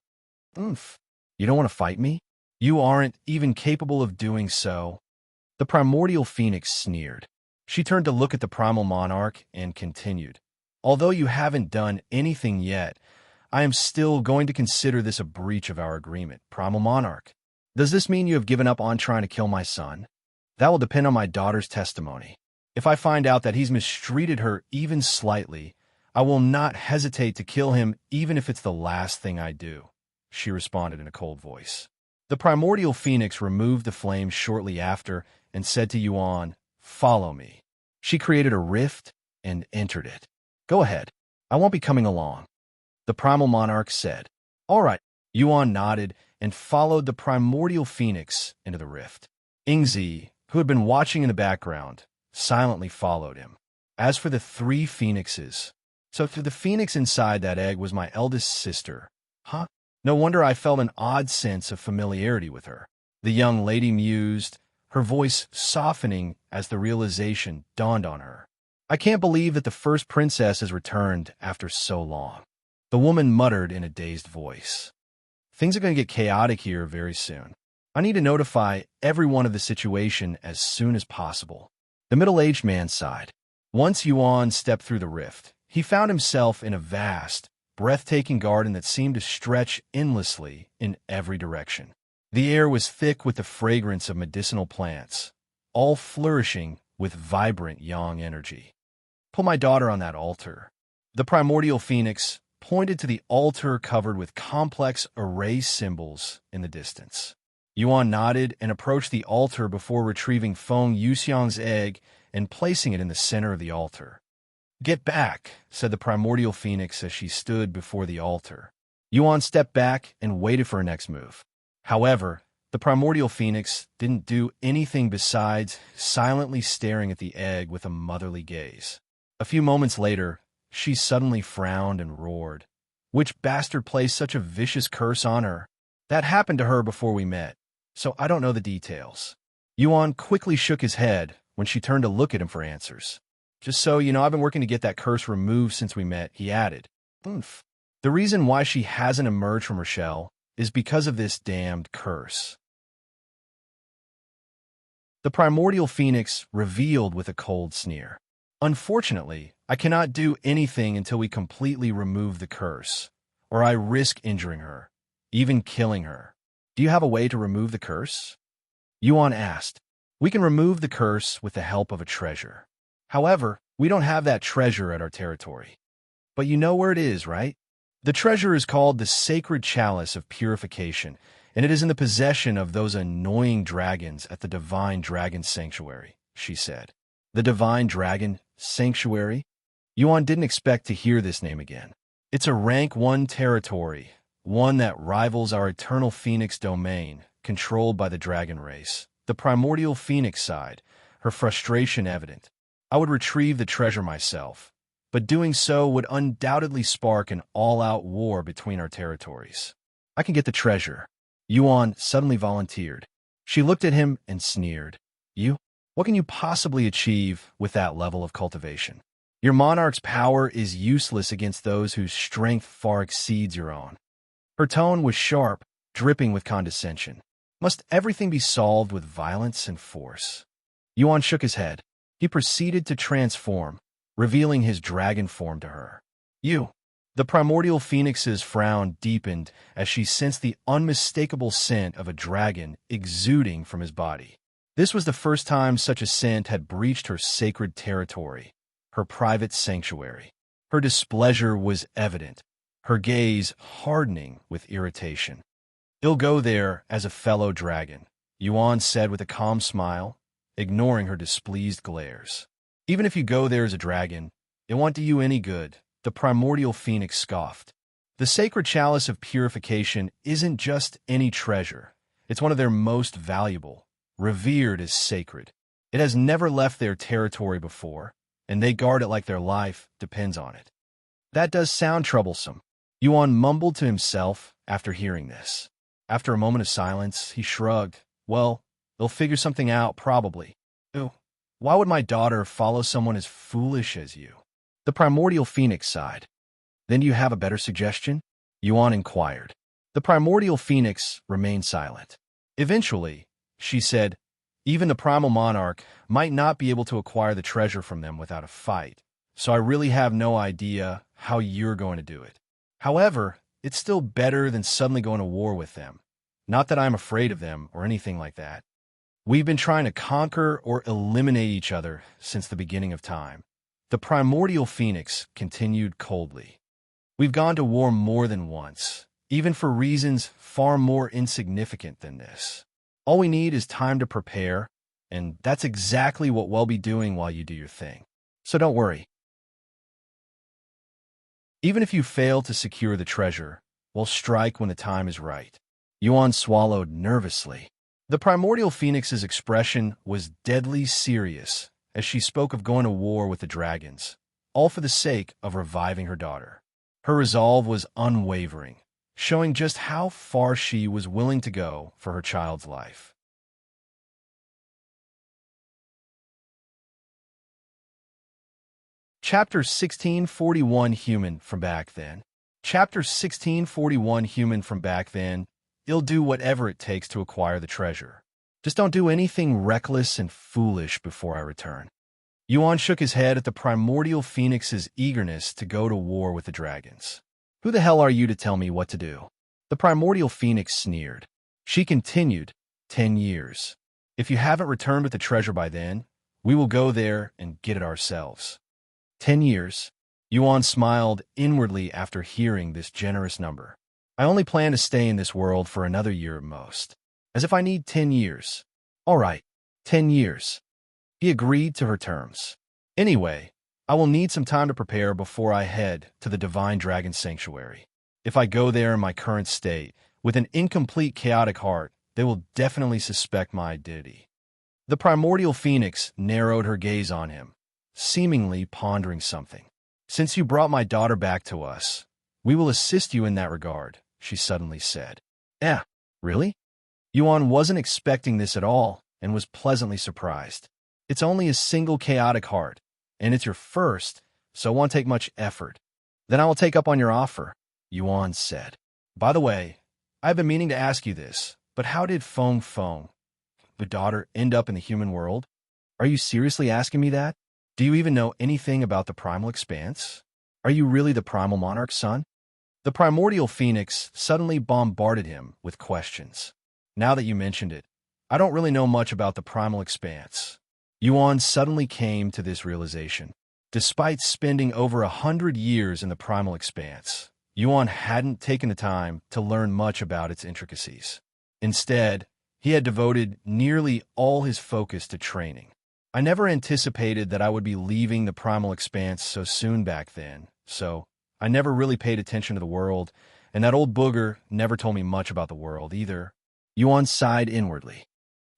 Oomph. You don't want to fight me? You aren't even capable of doing so. The primordial phoenix sneered. She turned to look at the primal monarch and continued. Although you haven't done anything yet, I am still going to consider this a breach of our agreement, primal monarch. Does this mean you have given up on trying to kill my son? That will depend on my daughter's testimony. If I find out that he's mistreated her even slightly, I will not hesitate to kill him even if it's the last thing I do, she responded in a cold voice. The primordial phoenix removed the flame shortly after and said to Yejun, Follow me. She created a rift and entered it. Go ahead. I won't be coming along. The primal monarch said. All right. Yejun nodded and followed the primordial phoenix into the rift. Ingzi, who had been watching in the background, silently followed him. As for the three phoenixes, so the phoenix inside that egg was my eldest sister. Huh? No wonder I felt an odd sense of familiarity with her. The young lady mused, her voice softening as the realization dawned on her. I can't believe that the first princess has returned after so long. The woman muttered in a dazed voice. Things are going to get chaotic here very soon. I need to notify everyone of the situation as soon as possible. The middle-aged man sighed. Once Yejun stepped through the rift, he found himself in a vast, breathtaking garden that seemed to stretch endlessly in every direction. The air was thick with the fragrance of medicinal plants, all flourishing with vibrant yang energy. Put my daughter on that altar. The primordial phoenix pointed to the altar covered with complex array symbols in the distance. Yejun nodded and approached the altar before retrieving Feng Yuxiang's egg and placing it in the center of the altar. Get back, said the primordial phoenix as she stood before the altar. Yejun stepped back and waited for her next move. However, the primordial phoenix didn't do anything besides silently staring at the egg with a motherly gaze. A few moments later, she suddenly frowned and roared. Which bastard placed such a vicious curse on her? That happened to her before we met, so I don't know the details. Yuan quickly shook his head when she turned to look at him for answers. Just so you know, I've been working to get that curse removed since we met, he added. Oomph. The reason why she hasn't emerged from her shell is because of this damned curse. The Primordial Phoenix revealed with a cold sneer. Unfortunately, I cannot do anything until we completely remove the curse, or I risk injuring her, even killing her. Do you have a way to remove the curse? Yuan asked. We can remove the curse with the help of a treasure. However, we don't have that treasure at our territory. But you know where it is, right? The treasure is called the Sacred Chalice of Purification, and it is in the possession of those annoying dragons at the Divine Dragon Sanctuary, she said. The Divine Dragon Sanctuary? Yuan didn't expect to hear this name again. It's a rank 1 territory, one that rivals our Eternal Phoenix domain, controlled by the dragon race. The Primordial Phoenix sighed, her frustration evident. I would retrieve the treasure myself, but doing so would undoubtedly spark an all-out war between our territories. I can get the treasure. Yuan suddenly volunteered. She looked at him and sneered. You? What can you possibly achieve with that level of cultivation? Your monarch's power is useless against those whose strength far exceeds your own. Her tone was sharp, dripping with condescension. Must everything be solved with violence and force? Yuan shook his head. He proceeded to transform, revealing his dragon form to her. You. The Primordial Phoenix's frown deepened as she sensed the unmistakable scent of a dragon exuding from his body. This was the first time such a scent had breached her sacred territory, her private sanctuary. Her displeasure was evident, her gaze hardening with irritation. You'll go there as a fellow dragon, Yuan said with a calm smile, ignoring her displeased glares. Even if you go there as a dragon, it won't do you any good, the Primordial Phoenix scoffed. The Sacred Chalice of Purification isn't just any treasure. It's one of their most valuable, revered as sacred. It has never left their territory before, and they guard it like their life depends on it. That does sound troublesome, Yuan mumbled to himself after hearing this. After a moment of silence, he shrugged. Well, they'll figure something out, probably. Ew, why would my daughter follow someone as foolish as you? The Primordial Phoenix sighed. Then do you have a better suggestion? Yuan inquired. The Primordial Phoenix remained silent. Eventually, she said, even the Primal Monarch might not be able to acquire the treasure from them without a fight, so I really have no idea how you're going to do it. However, it's still better than suddenly going to war with them. Not that I'm afraid of them or anything like that. We've been trying to conquer or eliminate each other since the beginning of time. The Primordial Phoenix continued coldly. We've gone to war more than once, even for reasons far more insignificant than this. All we need is time to prepare, and that's exactly what we'll be doing while you do your thing. So don't worry. Even if you fail to secure the treasure, we'll strike when the time is right. Yuan swallowed nervously. The Primordial Phoenix's expression was deadly serious as she spoke of going to war with the dragons, all for the sake of reviving her daughter. Her resolve was unwavering, showing just how far she was willing to go for her child's life. Chapter 1641 Human from Back Then. Chapter 1641 Human from Back Then. You'll do whatever it takes to acquire the treasure. Just don't do anything reckless and foolish before I return. Yuan shook his head at the Primordial Phoenix's eagerness to go to war with the dragons. Who the hell are you to tell me what to do? The Primordial Phoenix sneered. She continued, 10 years. If you haven't returned with the treasure by then, we will go there and get it ourselves. 10 years. Yuan smiled inwardly after hearing this generous number. I only plan to stay in this world for another year at most. As if I need 10 years. All right, 10 years. He agreed to her terms. Anyway, I will need some time to prepare before I head to the Divine Dragon Sanctuary. If I go there in my current state, with an incomplete chaotic heart, they will definitely suspect my identity. The Primordial Phoenix narrowed her gaze on him, seemingly pondering something. Since you brought my daughter back to us, We will assist you in that regard, she suddenly said. Really? Yuan wasn't expecting this at all and was pleasantly surprised. It's only a single chaotic heart, and it's your first, so it won't take much effort. Then I will take up on your offer, Yuan said. By the way, I've been meaning to ask you this, but how did Feng Feng, the daughter, end up in the human world? Are you seriously asking me that? Do you even know anything about the primal expanse? Are you really the primal monarch's son? The primordial phoenix suddenly bombarded him with questions. Now that you mentioned it, I don't really know much about the primal expanse. Yuan suddenly came to this realization. Despite spending over 100 years in the primal expanse, Yuan hadn't taken the time to learn much about its intricacies. Instead, he had devoted nearly all his focus to training. I never anticipated that I would be leaving the primal expanse so soon back then, so I never really paid attention to the world, and that old booger never told me much about the world either. Yuan sighed inwardly.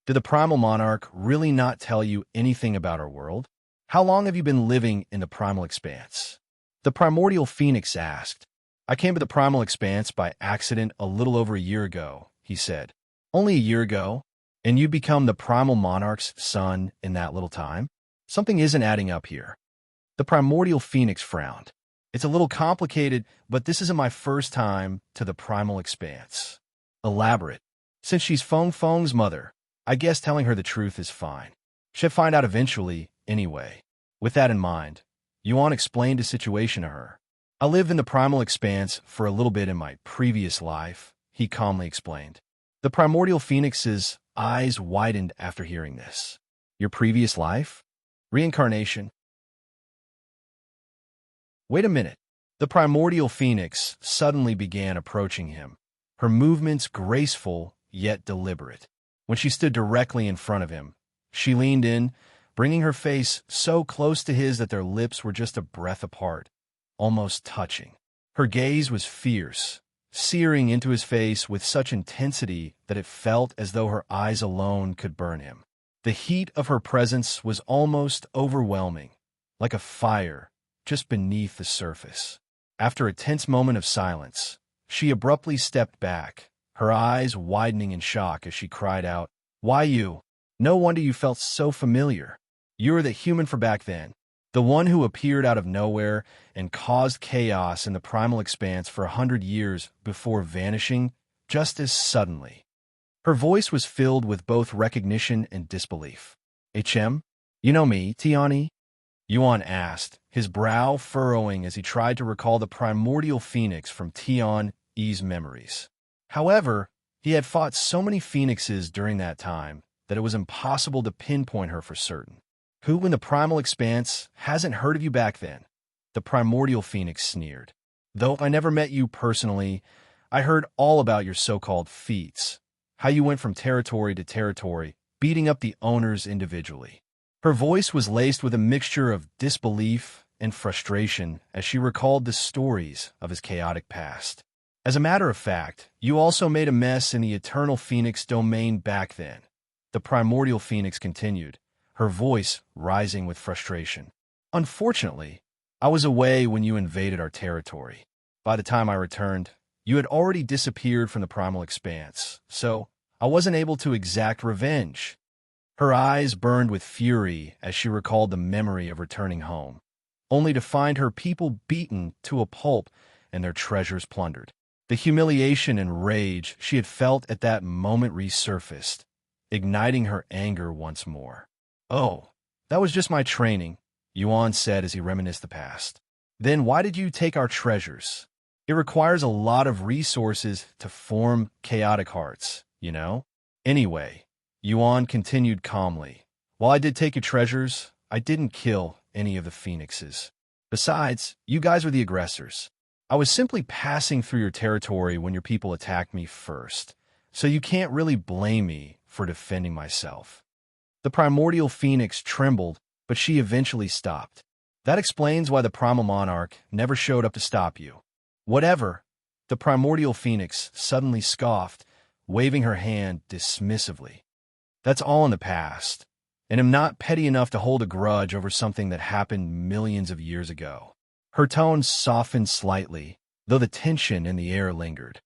Did the primal monarch really not tell you anything about our world? How long have you been living in the primal expanse? The primordial phoenix asked. I came to the primal expanse by accident a little over a year ago, he said. Only a year ago? And you become the primal monarch's son in that little time? Something isn't adding up here. The primordial phoenix frowned. It's a little complicated, but this isn't my first time to the primal expanse. Elaborate. Since she's Feng Feng's mother, I guess telling her the truth is fine. She'll find out eventually, anyway. With that in mind, Yuan explained his situation to her. I lived in the primal expanse for a little bit in my previous life, he calmly explained. The primordial phoenix's eyes widened after hearing this. Your previous life? Reincarnation? Wait a minute. The primordial phoenix suddenly began approaching him, her movements graceful yet deliberate. When she stood directly in front of him, she leaned in, bringing her face so close to his that their lips were just a breath apart, almost touching. Her gaze was fierce, searing into his face with such intensity that it felt as though her eyes alone could burn him. The heat of her presence was almost overwhelming, like a fire just beneath the surface. After a tense moment of silence, she abruptly stepped back, her eyes widening in shock as she cried out, Why you? No wonder you felt so familiar. You were the human for back then, the one who appeared out of nowhere and caused chaos in the primal expanse for 100 years before vanishing just as suddenly. Her voice was filled with both recognition and disbelief. HM? You know me, Tian? Yuan asked, his brow furrowing as he tried to recall the primordial phoenix from Tian's memories. However, he had fought so many phoenixes during that time that it was impossible to pinpoint her for certain. Who in the primal expanse hasn't heard of you back then? The primordial phoenix sneered. Though I never met you personally, I heard all about your so-called feats, how you went from territory to territory, beating up the owners individually. Her voice was laced with a mixture of disbelief and frustration as she recalled the stories of his chaotic past. As a matter of fact, you also made a mess in the Eternal Phoenix domain back then. The primordial phoenix continued, her voice rising with frustration. Unfortunately, I was away when you invaded our territory. By the time I returned, you had already disappeared from the primal expanse, so I wasn't able to exact revenge. Her eyes burned with fury as she recalled the memory of returning home, only to find her people beaten to a pulp and their treasures plundered. The humiliation and rage she had felt at that moment resurfaced, igniting her anger once more. Oh, that was just my training, Yuan said as he reminisced the past. Then why did you take our treasures? It requires a lot of resources to form chaotic hearts, you know? Anyway, Yuan continued calmly. While I did take your treasures, I didn't kill any of the phoenixes. Besides, you guys were the aggressors. I was simply passing through your territory when your people attacked me first, so you can't really blame me for defending myself. The primordial phoenix trembled, but she eventually stopped. That explains why the primal monarch never showed up to stop you. Whatever, the primordial phoenix suddenly scoffed, waving her hand dismissively. That's all in the past, and am not petty enough to hold a grudge over something that happened millions of years ago. Her tone softened slightly, though the tension in the air lingered.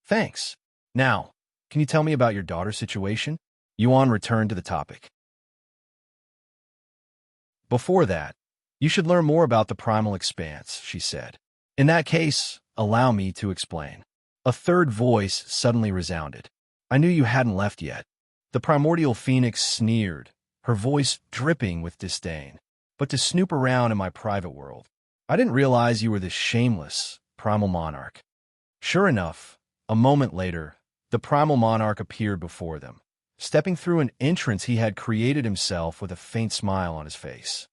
Thanks. Now, can you tell me about your daughter's situation? Yuan returned to the topic. Before that, you should learn more about the primal expanse, she said. In that case, allow me to explain. A third voice suddenly resounded. I knew you hadn't left yet. The primordial phoenix sneered, her voice dripping with disdain. But to snoop around in my private world. I didn't realize you were this shameless primal monarch. Sure enough, a moment later, the primal monarch appeared before them, stepping through an entrance he had created himself with a faint smile on his face.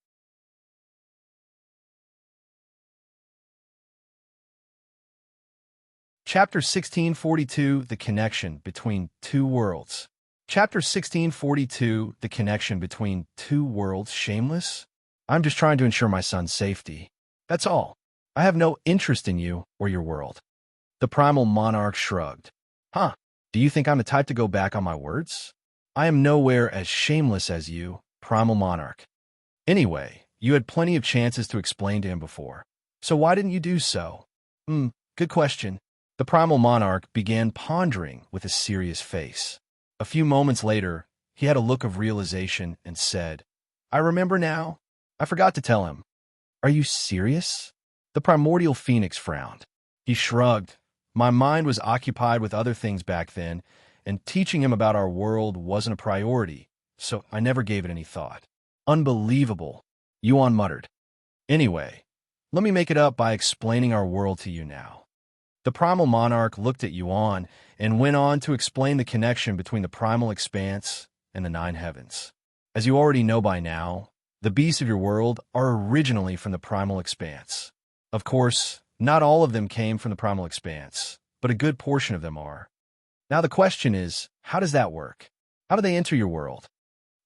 Chapter 1642, The Connection Between Two Worlds. Chapter 1642, The Connection Between Two Worlds. Shameless? I'm just trying to ensure my son's safety. That's all. I have no interest in you or your world. The primal monarch shrugged. Huh, do you think I'm the type to go back on my words? I am nowhere as shameless as you, primal monarch. Anyway, you had plenty of chances to explain to him before. So why didn't you do so? Good question. The primal monarch began pondering with a serious face. A few moments later, he had a look of realization and said, I remember now. I forgot to tell him. Are you serious? The primordial phoenix frowned. He shrugged. My mind was occupied with other things back then, and teaching him about our world wasn't a priority, so I never gave it any thought. Unbelievable, Yuan muttered. Anyway, let me make it up by explaining our world to you now. The primal monarch looked at Yuan and went on to explain the connection between the primal expanse and the nine heavens. As you already know by now, the beasts of your world are originally from the primal expanse. Of course, not all of them came from the primal expanse, but a good portion of them are. Now the question is, how does that work? How do they enter your world?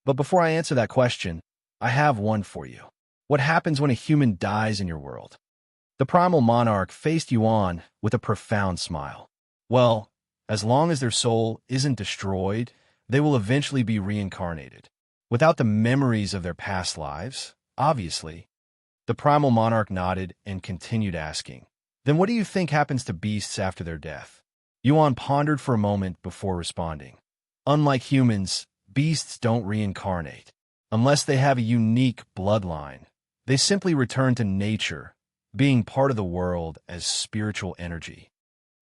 But before I answer that question, I have one for you. What happens when a human dies in your world? The primal monarch faced Yuan with a profound smile. Well, as long as their soul isn't destroyed, they will eventually be reincarnated. Without the memories of their past lives, obviously. The primal monarch nodded and continued asking, Then what do you think happens to beasts after their death? Yuan pondered for a moment before responding. Unlike humans, beasts don't reincarnate. Unless they have a unique bloodline, they simply return to nature, being part of the world as spiritual energy.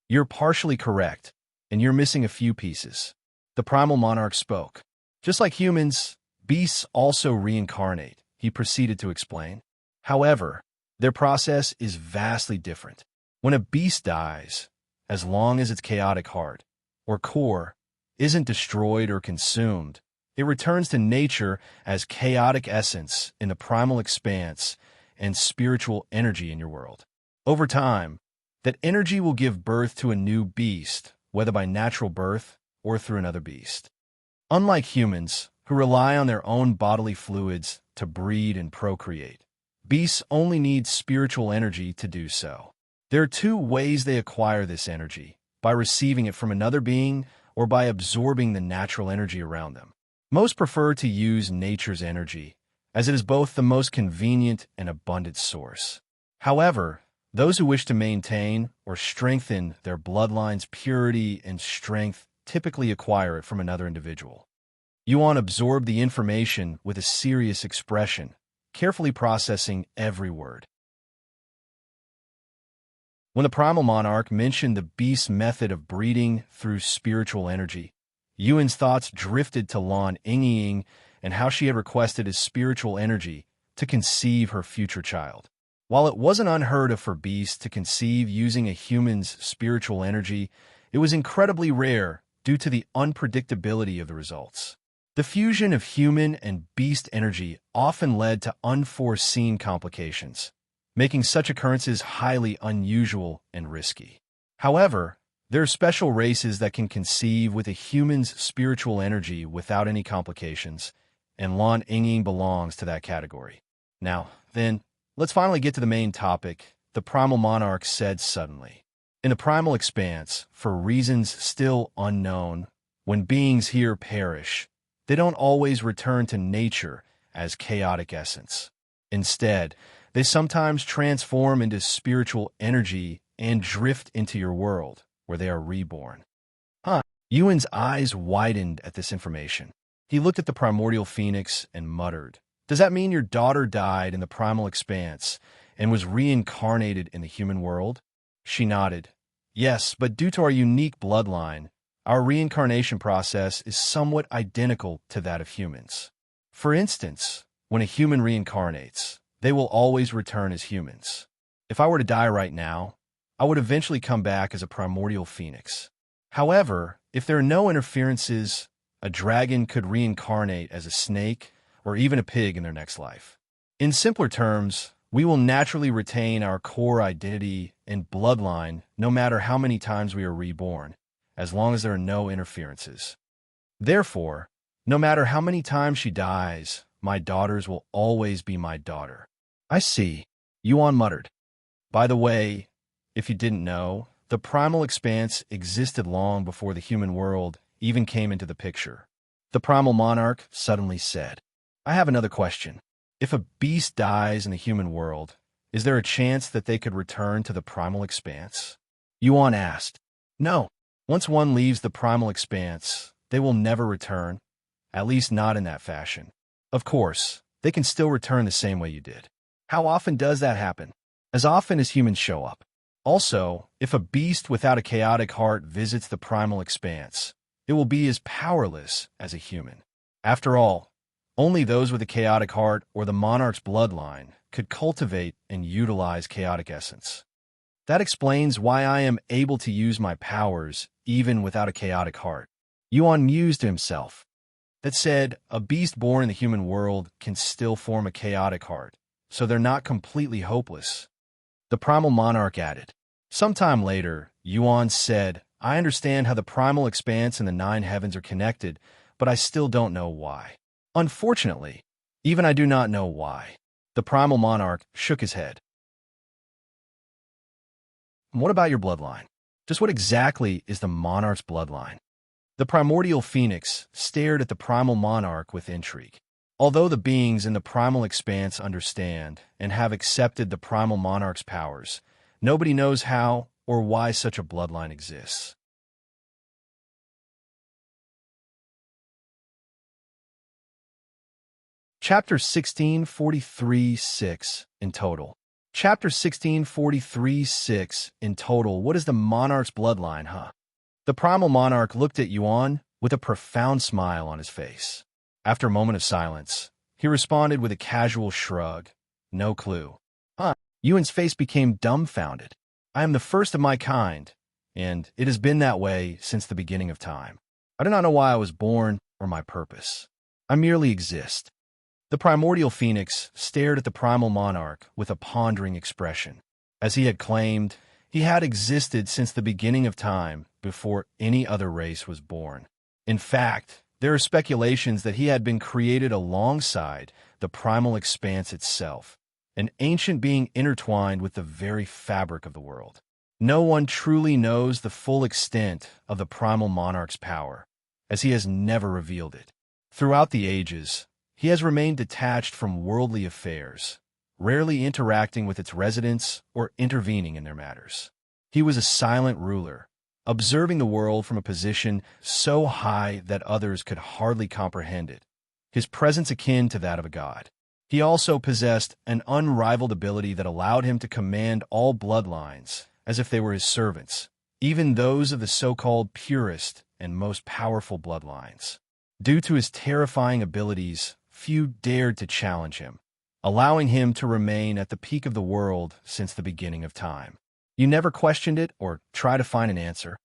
You're partially correct, and you're missing a few pieces. The primal monarch spoke. Just like humans, beasts also reincarnate, he proceeded to explain. However, their process is vastly different. When a beast dies, as long as its chaotic heart, or core, isn't destroyed or consumed, it returns to nature as chaotic essence in the primal expanse and spiritual energy in your world. Over time, that energy will give birth to a new beast, whether by natural birth or through another beast. Unlike humans, who rely on their own bodily fluids to breed and procreate, beasts only need spiritual energy to do so. There are two ways they acquire this energy, by receiving it from another being or by absorbing the natural energy around them. Most prefer to use nature's energy, as it is both the most convenient and abundant source. However, those who wish to maintain or strengthen their bloodline's purity and strength typically acquire it from another individual. Yuan absorbed the information with a serious expression, carefully processing every word. When the primal monarch mentioned the beast's method of breeding through spiritual energy, Yuan's thoughts drifted to Lan Yingying and how she had requested his spiritual energy to conceive her future child. While it wasn't unheard of for beasts to conceive using a human's spiritual energy, it was incredibly rare due to the unpredictability of the results. The fusion of human and beast energy often led to unforeseen complications, making such occurrences highly unusual and risky. However, there are special races that can conceive with a human's spiritual energy without any complications, and Lan Yingying belongs to that category. Now, then, let's finally get to the main topic, the primal monarch said suddenly. In the primal expanse, for reasons still unknown, when beings here perish, they don't always return to nature as chaotic essence. Instead, they sometimes transform into spiritual energy and drift into your world, where they are reborn. Huh. Yuan's eyes widened at this information. He looked at the primordial phoenix and muttered, "Does that mean your daughter died in the primal expanse and was reincarnated in the human world?" She nodded. "Yes, but due to our unique bloodline, our reincarnation process is somewhat identical to that of humans. For instance, when a human reincarnates, they will always return as humans. If I were to die right now, I would eventually come back as a primordial phoenix. However, if there are no interferences, a dragon could reincarnate as a snake or even a pig in their next life. In simpler terms, we will naturally retain our core identity and bloodline no matter how many times we are reborn, as long as there are no interferences. Therefore, no matter how many times she dies, my daughters will always be my daughter." "I see," Yuan muttered. "By the way, if you didn't know, the primal expanse existed long before the human world even came into the picture." The primal monarch suddenly said, "I have another question. If a beast dies in the human world, is there a chance that they could return to the primal expanse?" Yuan asked. "No. Once one leaves the primal expanse, they will never return, at least not in that fashion. Of course, they can still return the same way you did." "How often does that happen?" "As often as humans show up. Also, if a beast without a chaotic heart visits the primal expanse, it will be as powerless as a human. After all, only those with a chaotic heart or the monarch's bloodline could cultivate and utilize chaotic essence. That explains why I am able to use my powers even without a chaotic heart." Yuan mused to himself. That said, a beast born in the human world can still form a chaotic heart, so they're not completely hopeless. The primal monarch added. Sometime later, Yuan said, "I understand how the primal expanse and the nine heavens are connected, but I still don't know why. Unfortunately, even I do not know why." The primal monarch shook his head. "What about your bloodline? Just what exactly is the monarch's bloodline?" The primordial phoenix stared at the primal monarch with intrigue. Although the beings in the primal expanse understand and have accepted the primal monarch's powers, nobody knows how or why such a bloodline exists. Chapter 1643-6 in total. Chapter 1643-6 in total. What is the monarch's bloodline, huh? The primal monarch looked at Yuan with a profound smile on his face. After a moment of silence, he responded with a casual shrug. "No clue." "Huh?" Yuan's face became dumbfounded. "I am the first of my kind, and it has been that way since the beginning of time. I do not know why I was born or my purpose. I merely exist." The primordial phoenix stared at the primal monarch with a pondering expression. As he had claimed, he had existed since the beginning of time before any other race was born. In fact, there are speculations that he had been created alongside the primal expanse itself, an ancient being intertwined with the very fabric of the world. No one truly knows the full extent of the primal monarch's power, as he has never revealed it. Throughout the ages, he has remained detached from worldly affairs, rarely interacting with its residents or intervening in their matters. He was a silent ruler, observing the world from a position so high that others could hardly comprehend it, his presence akin to that of a god. He also possessed an unrivaled ability that allowed him to command all bloodlines as if they were his servants, even those of the so-called purest and most powerful bloodlines. Due to his terrifying abilities, few dared to challenge him, allowing him to remain at the peak of the world since the beginning of time. "You never questioned it or tried to find an answer?"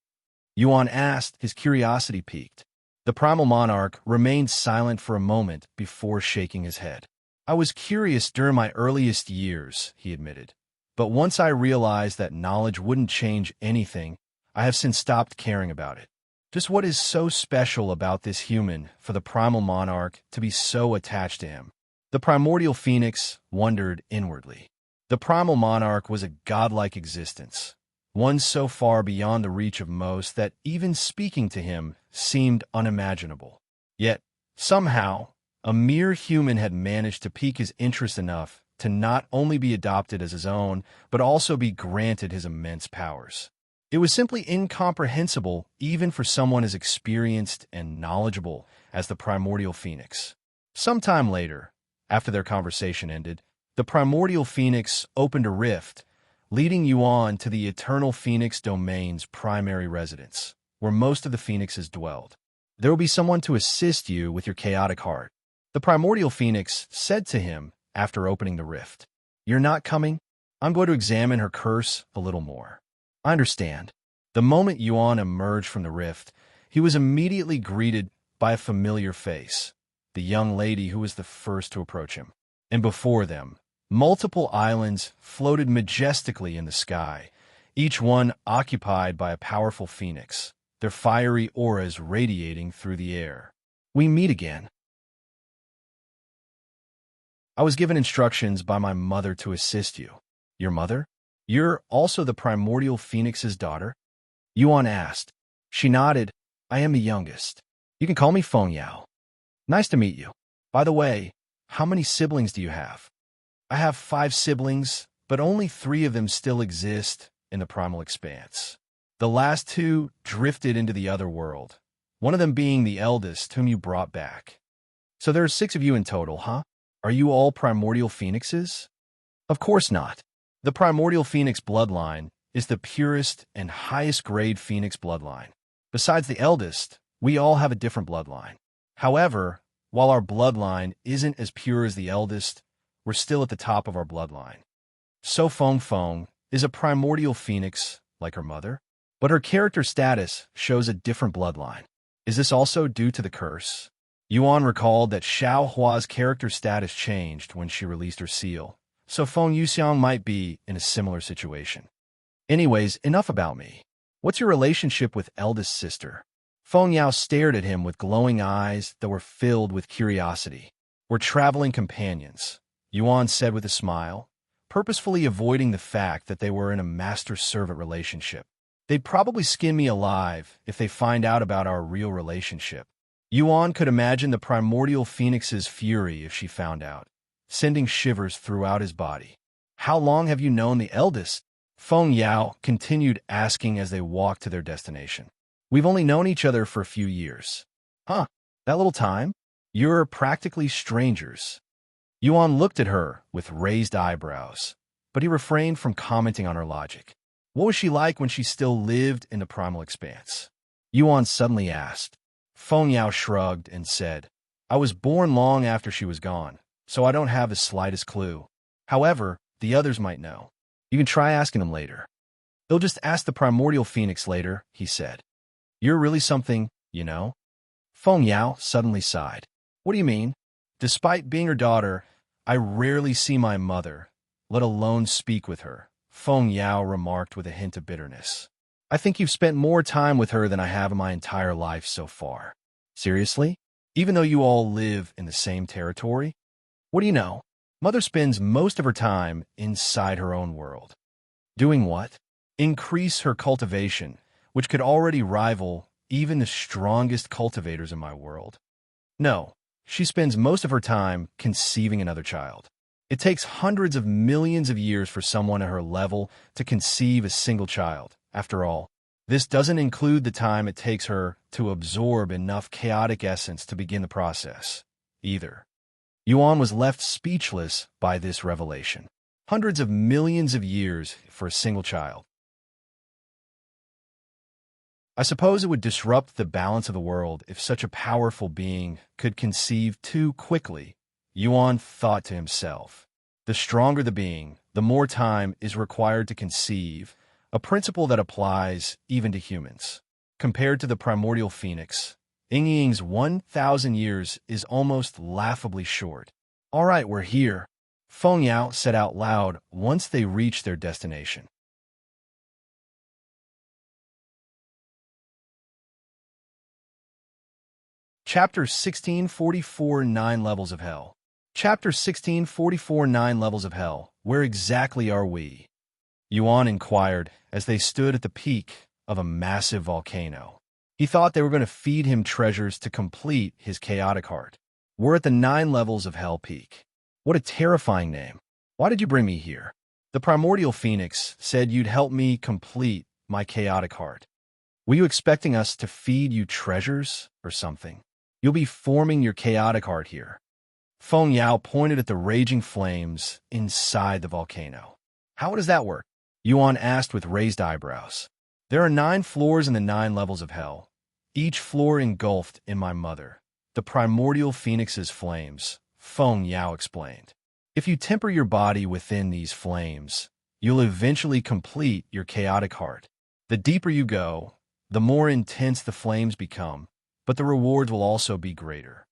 Yuan asked, his curiosity piqued. The primal monarch remained silent for a moment before shaking his head. "I was curious during my earliest years," he admitted. "But once I realized that knowledge wouldn't change anything, I have since stopped caring about it." Just what is so special about this human for the primal monarch to be so attached to him? The primordial phoenix wondered inwardly. The primal monarch was a godlike existence, one so far beyond the reach of most that even speaking to him seemed unimaginable. Yet, somehow, a mere human had managed to pique his interest enough to not only be adopted as his own, but also be granted his immense powers. It was simply incomprehensible even for someone as experienced and knowledgeable as the Primordial Phoenix. Sometime later, after their conversation ended, the Primordial Phoenix opened a rift, leading Yuan to the Eternal Phoenix Domain's primary residence, where most of the phoenixes dwelled. There will be someone to assist you with your chaotic heart, the Primordial Phoenix said to him after opening the rift. You're not coming? I'm going to examine her curse a little more. I understand. The moment Yuan emerged from the rift, he was immediately greeted by a familiar face, the young lady who was the first to approach him. And before them, multiple islands floated majestically in the sky, each one occupied by a powerful phoenix, their fiery auras radiating through the air. We meet again. I was given instructions by my mother to assist you. Your mother? You're also the Primordial Phoenix's daughter? Yuan asked. She nodded. I am the youngest. You can call me Feng Yao. Nice to meet you. By the way, how many siblings do you have? I have 5 siblings, but only 3 of them still exist in the primal expanse. The last 2 drifted into the other world, one of them being the eldest whom you brought back. So there are 6 of you in total, huh? Are you all Primordial Phoenixes? Of course not. The Primordial Phoenix bloodline is the purest and highest grade Phoenix bloodline. Besides the eldest, we all have a different bloodline. However, while our bloodline isn't as pure as the eldest, we're still at the top of our bloodline. So Feng is a Primordial Phoenix like her mother, but her character status shows a different bloodline. Is this also due to the curse? Yuan recalled that Xiao Hua's character status changed when she released her seal, so Feng Yuxiang might be in a similar situation. Anyways, enough about me. What's your relationship with eldest sister? Feng Yao stared at him with glowing eyes that were filled with curiosity. We're traveling companions, Yuan said with a smile, purposefully avoiding the fact that they were in a master-servant relationship. They'd probably skin me alive if they find out about our real relationship. Yuan could imagine the Primordial Phoenix's fury if she found out, sending shivers throughout his body. How long have you known the eldest? Feng Yao continued asking as they walked to their destination. We've only known each other for a few years. Huh, that little time? You're practically strangers. Yuan looked at her with raised eyebrows, but he refrained from commenting on her logic. What was she like when she still lived in the primal expanse? Yuan suddenly asked. Feng Yao shrugged and said, I was born long after she was gone, so I don't have the slightest clue. However, the others might know. You can try asking them later. They'll just ask the Primordial Phoenix later, he said. You're really something, you know? Feng Yao suddenly sighed. What do you mean? Despite being her daughter, I rarely see my mother, let alone speak with her, Feng Yao remarked with a hint of bitterness. I think you've spent more time with her than I have in my entire life so far. Seriously? Even though you all live in the same territory? What do you know? Mother spends most of her time inside her own world. Doing what? Increase her cultivation, which could already rival even the strongest cultivators in my world. No, she spends most of her time conceiving another child. It takes hundreds of millions of years for someone at her level to conceive a single child. After all, this doesn't include the time it takes her to absorb enough chaotic essence to begin the process, either. Yuan was left speechless by this revelation. Hundreds of millions of years for a single child. I suppose it would disrupt the balance of the world if such a powerful being could conceive too quickly, Yuan thought to himself. The stronger the being, the more time is required to conceive, a principle that applies even to humans. Compared to the Primordial Phoenix, Yingying's 1,000 years is almost laughably short. All right, we're here, Feng Yao said out loud once they reached their destination. Chapter 1644 9 Levels of Hell. Chapter 1644 9 Levels of Hell. Where exactly are we? Yuan inquired as they stood at the peak of a massive volcano. He thought they were going to feed him treasures to complete his chaotic heart. We're at the 9 Levels of Hell peak. What a terrifying name. Why did you bring me here? The Primordial Phoenix said you'd help me complete my chaotic heart. Were you expecting us to feed you treasures or something? You'll be forming your chaotic heart here. Feng Yao pointed at the raging flames inside the volcano. How does that work? Yuan asked with raised eyebrows. There are 9 floors in the 9 levels of hell, each floor engulfed in my mother, the Primordial Phoenix's flames, Feng Yao explained. If you temper your body within these flames, you'll eventually complete your chaotic heart. The deeper you go, the more intense the flames become, but the rewards will also be greater.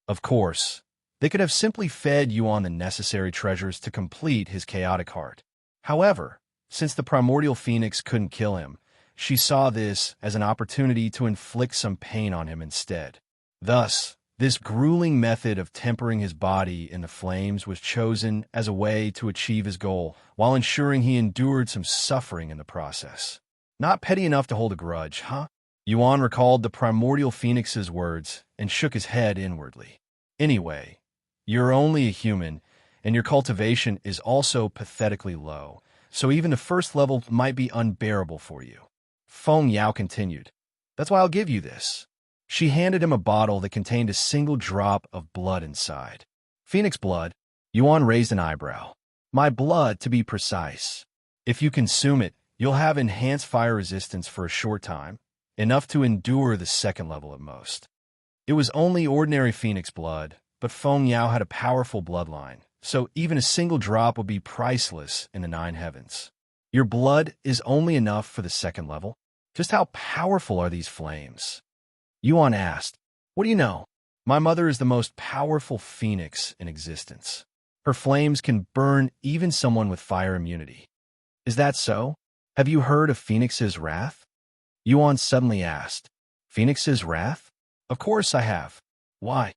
Of course, they could have simply fed Yuan the necessary treasures to complete his chaotic heart. However, since the Primordial Phoenix couldn't kill him, she saw this as an opportunity to inflict some pain on him instead. Thus, this grueling method of tempering his body in the flames was chosen as a way to achieve his goal, while ensuring he endured some suffering in the process. Not petty enough to hold a grudge, huh? Yuan recalled the Primordial Phoenix's words and shook his head inwardly. Anyway, you're only a human, and your cultivation is also pathetically low, so even the first level might be unbearable for you. Feng Yao continued. That's why I'll give you this. She handed him a bottle that contained a single drop of blood inside. Phoenix blood? Yuan raised an eyebrow. My blood, to be precise. If you consume it, you'll have enhanced fire resistance for a short time, enough to endure the 2nd level at most. It was only ordinary Phoenix blood, but Feng Yao had a powerful bloodline, so even a single drop would be priceless in the 9 heavens. Your blood is only enough for the 2nd level? Just how powerful are these flames? Yuan asked. What do you know? My mother is the most powerful phoenix in existence. Her flames can burn even someone with fire immunity. Is that so? Have you heard of Phoenix's wrath? Yuan suddenly asked. Phoenix's wrath? Of course I have. Why?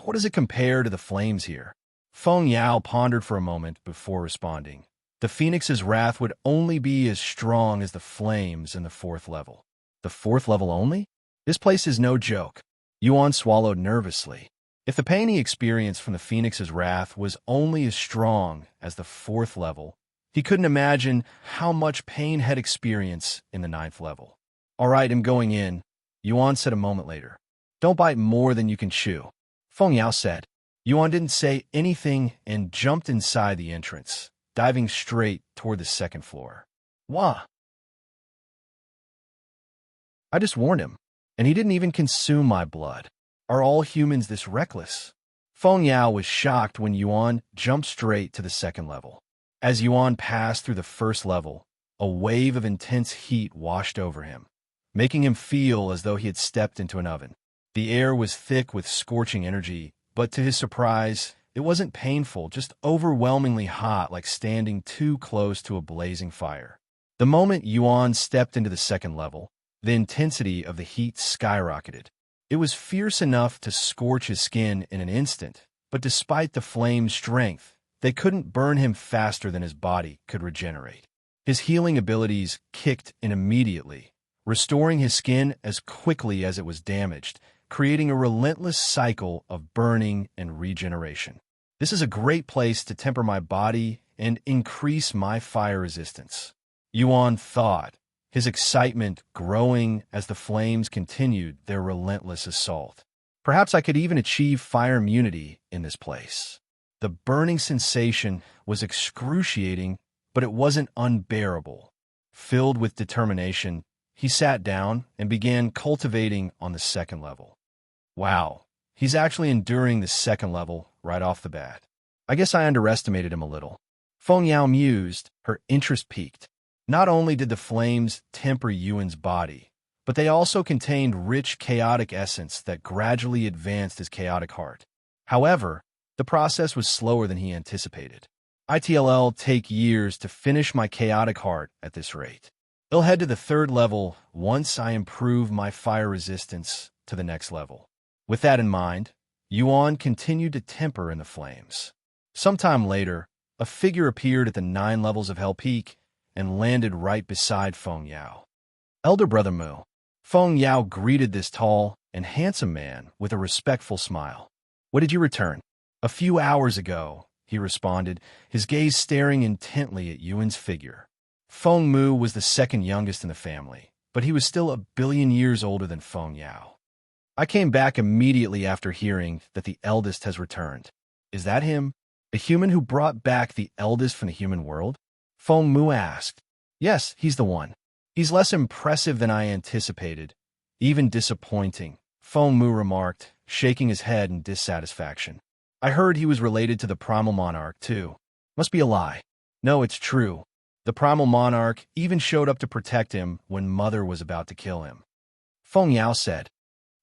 What does it compare to the flames here? Feng Yao pondered for a moment before responding. The Phoenix's wrath would only be as strong as the flames in the 4th level. The 4th level only? This place is no joke. Yuan swallowed nervously. If the pain he experienced from the Phoenix's wrath was only as strong as the 4th level, he couldn't imagine how much pain had experienced in the 9th level. All right, I'm going in, Yuan said a moment later. Don't bite more than you can chew. Feng Yao said. Yuan didn't say anything and jumped inside the entrance, diving straight toward the 2nd floor. Wah! I just warned him, and he didn't even consume my blood. Are all humans this reckless? Feng Yao was shocked when Yuan jumped straight to the 2nd level. As Yuan passed through the 1st level, a wave of intense heat washed over him, making him feel as though he had stepped into an oven. The air was thick with scorching energy, but to his surprise, it wasn't painful, just overwhelmingly hot, like standing too close to a blazing fire. The moment Yuan stepped into the 2nd level, the intensity of the heat skyrocketed. It was fierce enough to scorch his skin in an instant, but despite the flame's strength, they couldn't burn him faster than his body could regenerate. His healing abilities kicked in immediately, restoring his skin as quickly as it was damaged, creating a relentless cycle of burning and regeneration. This is a great place to temper my body and increase my fire resistance, Yuan thought, his excitement growing as the flames continued their relentless assault. Perhaps I could even achieve fire immunity in this place. The burning sensation was excruciating, but it wasn't unbearable. Filled with determination, he sat down and began cultivating on the 2nd level. Wow, he's actually enduring the 2nd level right off the bat. I guess I underestimated him a little. Feng Yao mused, her interest piqued. Not only did the flames temper Yuan's body, but they also contained rich chaotic essence that gradually advanced his chaotic heart. However, the process was slower than he anticipated. It'll take years to finish my chaotic heart at this rate. It'll head to the 3rd level once I improve my fire resistance to the next level. With that in mind, Yuan continued to temper in the flames. Sometime later, a figure appeared at the 9 levels of Hell Peak and landed right beside Feng Yao. Elder Brother Mu. Feng Yao greeted this tall and handsome man with a respectful smile. What did you return? A few hours ago, he responded, his gaze staring intently at Yuan's figure. Feng Mu was the second youngest in the family, but he was still 1 billion years older than Feng Yao. I came back immediately after hearing that the eldest has returned. Is that him? The human who brought back the eldest from the human world? Feng Mu asked. Yes, he's the one. He's less impressive than I anticipated, even disappointing, Feng Mu remarked, shaking his head in dissatisfaction. I heard he was related to the Primal Monarch, too. Must be a lie. No, it's true. The Primal Monarch even showed up to protect him when Mother was about to kill him. Feng Yao said.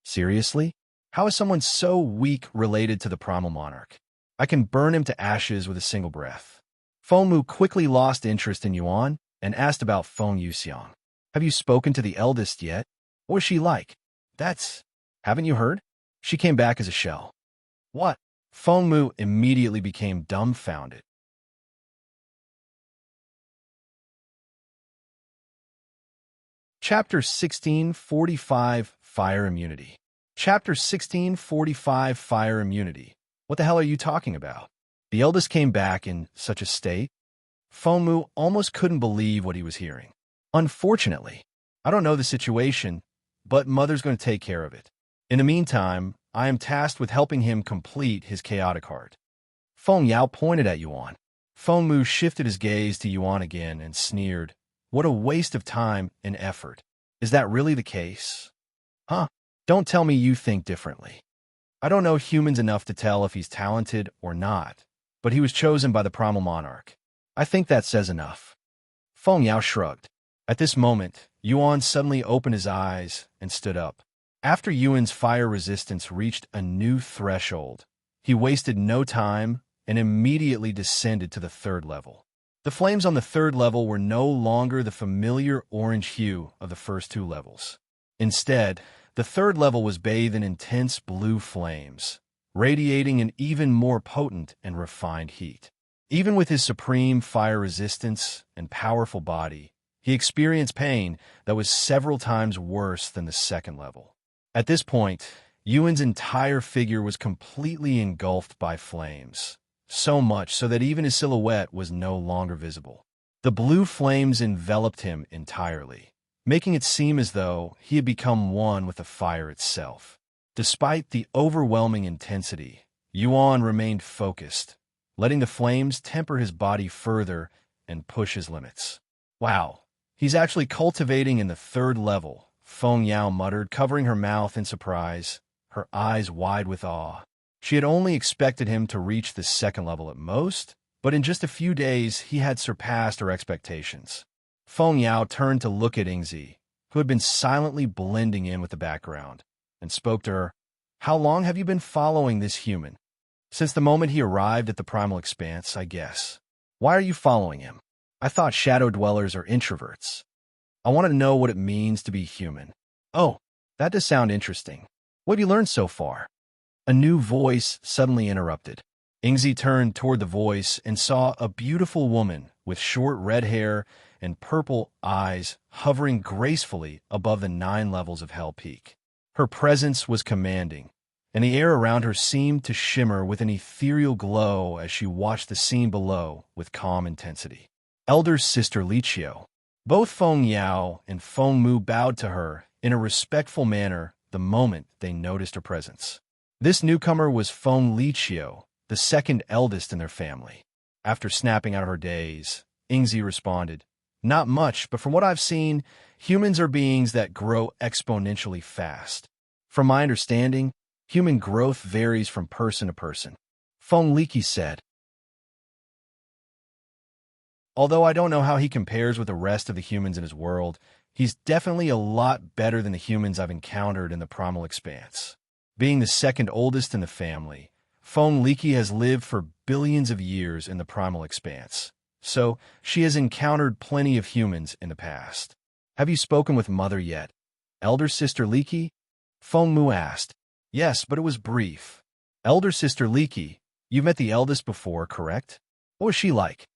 Seriously? How is someone so weak related to the Primal Monarch? I can burn him to ashes with a single breath. Feng Mu quickly lost interest in Yuan and asked about Feng Yuxiang. Have you spoken to the eldest yet? What is she like? Haven't you heard? She came back as a shell. What? Feng Mu immediately became dumbfounded. Chapter 1645, Fire Immunity. Chapter 1645, Fire Immunity. What the hell are you talking about? The eldest came back in such a state? Feng Mu almost couldn't believe what he was hearing. Unfortunately, I don't know the situation, but Mother's going to take care of it. In the meantime, I am tasked with helping him complete his chaotic heart. Feng Yao pointed at Yuan. Feng Mu shifted his gaze to Yuan again and sneered. What a waste of time and effort. Is that really the case? Huh? Don't tell me you think differently. I don't know humans enough to tell if he's talented or not, but he was chosen by the Primal Monarch. I think that says enough. Feng Yao shrugged. At this moment, Yuan suddenly opened his eyes and stood up. After Yuan's fire resistance reached a new threshold, he wasted no time and immediately descended to the 3rd level. The flames on the 3rd level were no longer the familiar orange hue of the first 2 levels. Instead, the 3rd level was bathed in intense blue flames, radiating an even more potent and refined heat. Even with his supreme fire resistance and powerful body, he experienced pain that was several times worse than the 2nd level. At this point, Yuan's entire figure was completely engulfed by flames, so much so that even his silhouette was no longer visible. The blue flames enveloped him entirely, making it seem as though he had become one with the fire itself. Despite the overwhelming intensity, Yuan remained focused, letting the flames temper his body further and push his limits. Wow, he's actually cultivating in the 3rd level, Feng Yao muttered, covering her mouth in surprise, her eyes wide with awe. She had only expected him to reach the 2nd level at most, but in just a few days he had surpassed her expectations. Feng Yao turned to look at Yingzi, who had been silently blending in with the background, and spoke to her. How long have you been following this human? Since the moment he arrived at the Primal Expanse, I guess. Why are you following him? I thought shadow dwellers are introverts. I wanted to know what it means to be human. Oh, that does sound interesting. What have you learned so far? A new voice suddenly interrupted. Yingzi turned toward the voice and saw a beautiful woman with short red hair and purple eyes hovering gracefully above the 9 levels of Hell Peak. Her presence was commanding, and the air around her seemed to shimmer with an ethereal glow as she watched the scene below with calm intensity. Elder Sister Liqiu. Both Feng Yao and Feng Mu bowed to her in a respectful manner the moment they noticed her presence. This newcomer was Feng Liqiu, the 2nd eldest in their family. After snapping out of her daze, Yingzi responded, Not much, but from what I've seen, humans are beings that grow exponentially fast. From my understanding, human growth varies from person to person. Feng Liqiu said. Although I don't know how he compares with the rest of the humans in his world, he's definitely a lot better than the humans I've encountered in the Primal Expanse. Being the 2nd oldest in the family, Feng Liqiu has lived for billions of years in the Primal Expanse, so she has encountered plenty of humans in the past. Have you spoken with Mother yet? Elder Sister Liqiu? Feng Mu asked. Yes, but it was brief. Elder Sister Liqiu, you've met the eldest before, correct? What was she like?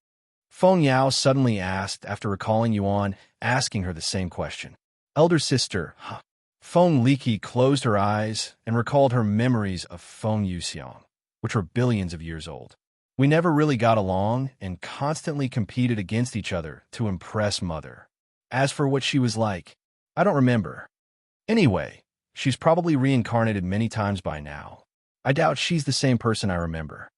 Feng Yao suddenly asked after recalling Yuan asking her the same question. Elder Sister, huh? Feng Liqiu closed her eyes and recalled her memories of Feng Yuxiang, which were billions of years old. We never really got along and constantly competed against each other to impress Mother. As for what she was like, I don't remember. Anyway, she's probably reincarnated many times by now. I doubt she's the same person I remember.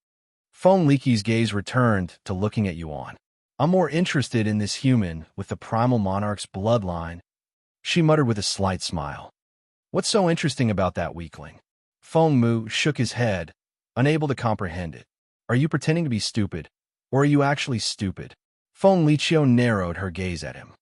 Feng Liqi's gaze returned to looking at Yuan. I'm more interested in this human with the Primal Monarch's bloodline, she muttered with a slight smile. What's so interesting about that weakling? Feng Mu shook his head, unable to comprehend it. Are you pretending to be stupid, or are you actually stupid? Feng Liqiu narrowed her gaze at him.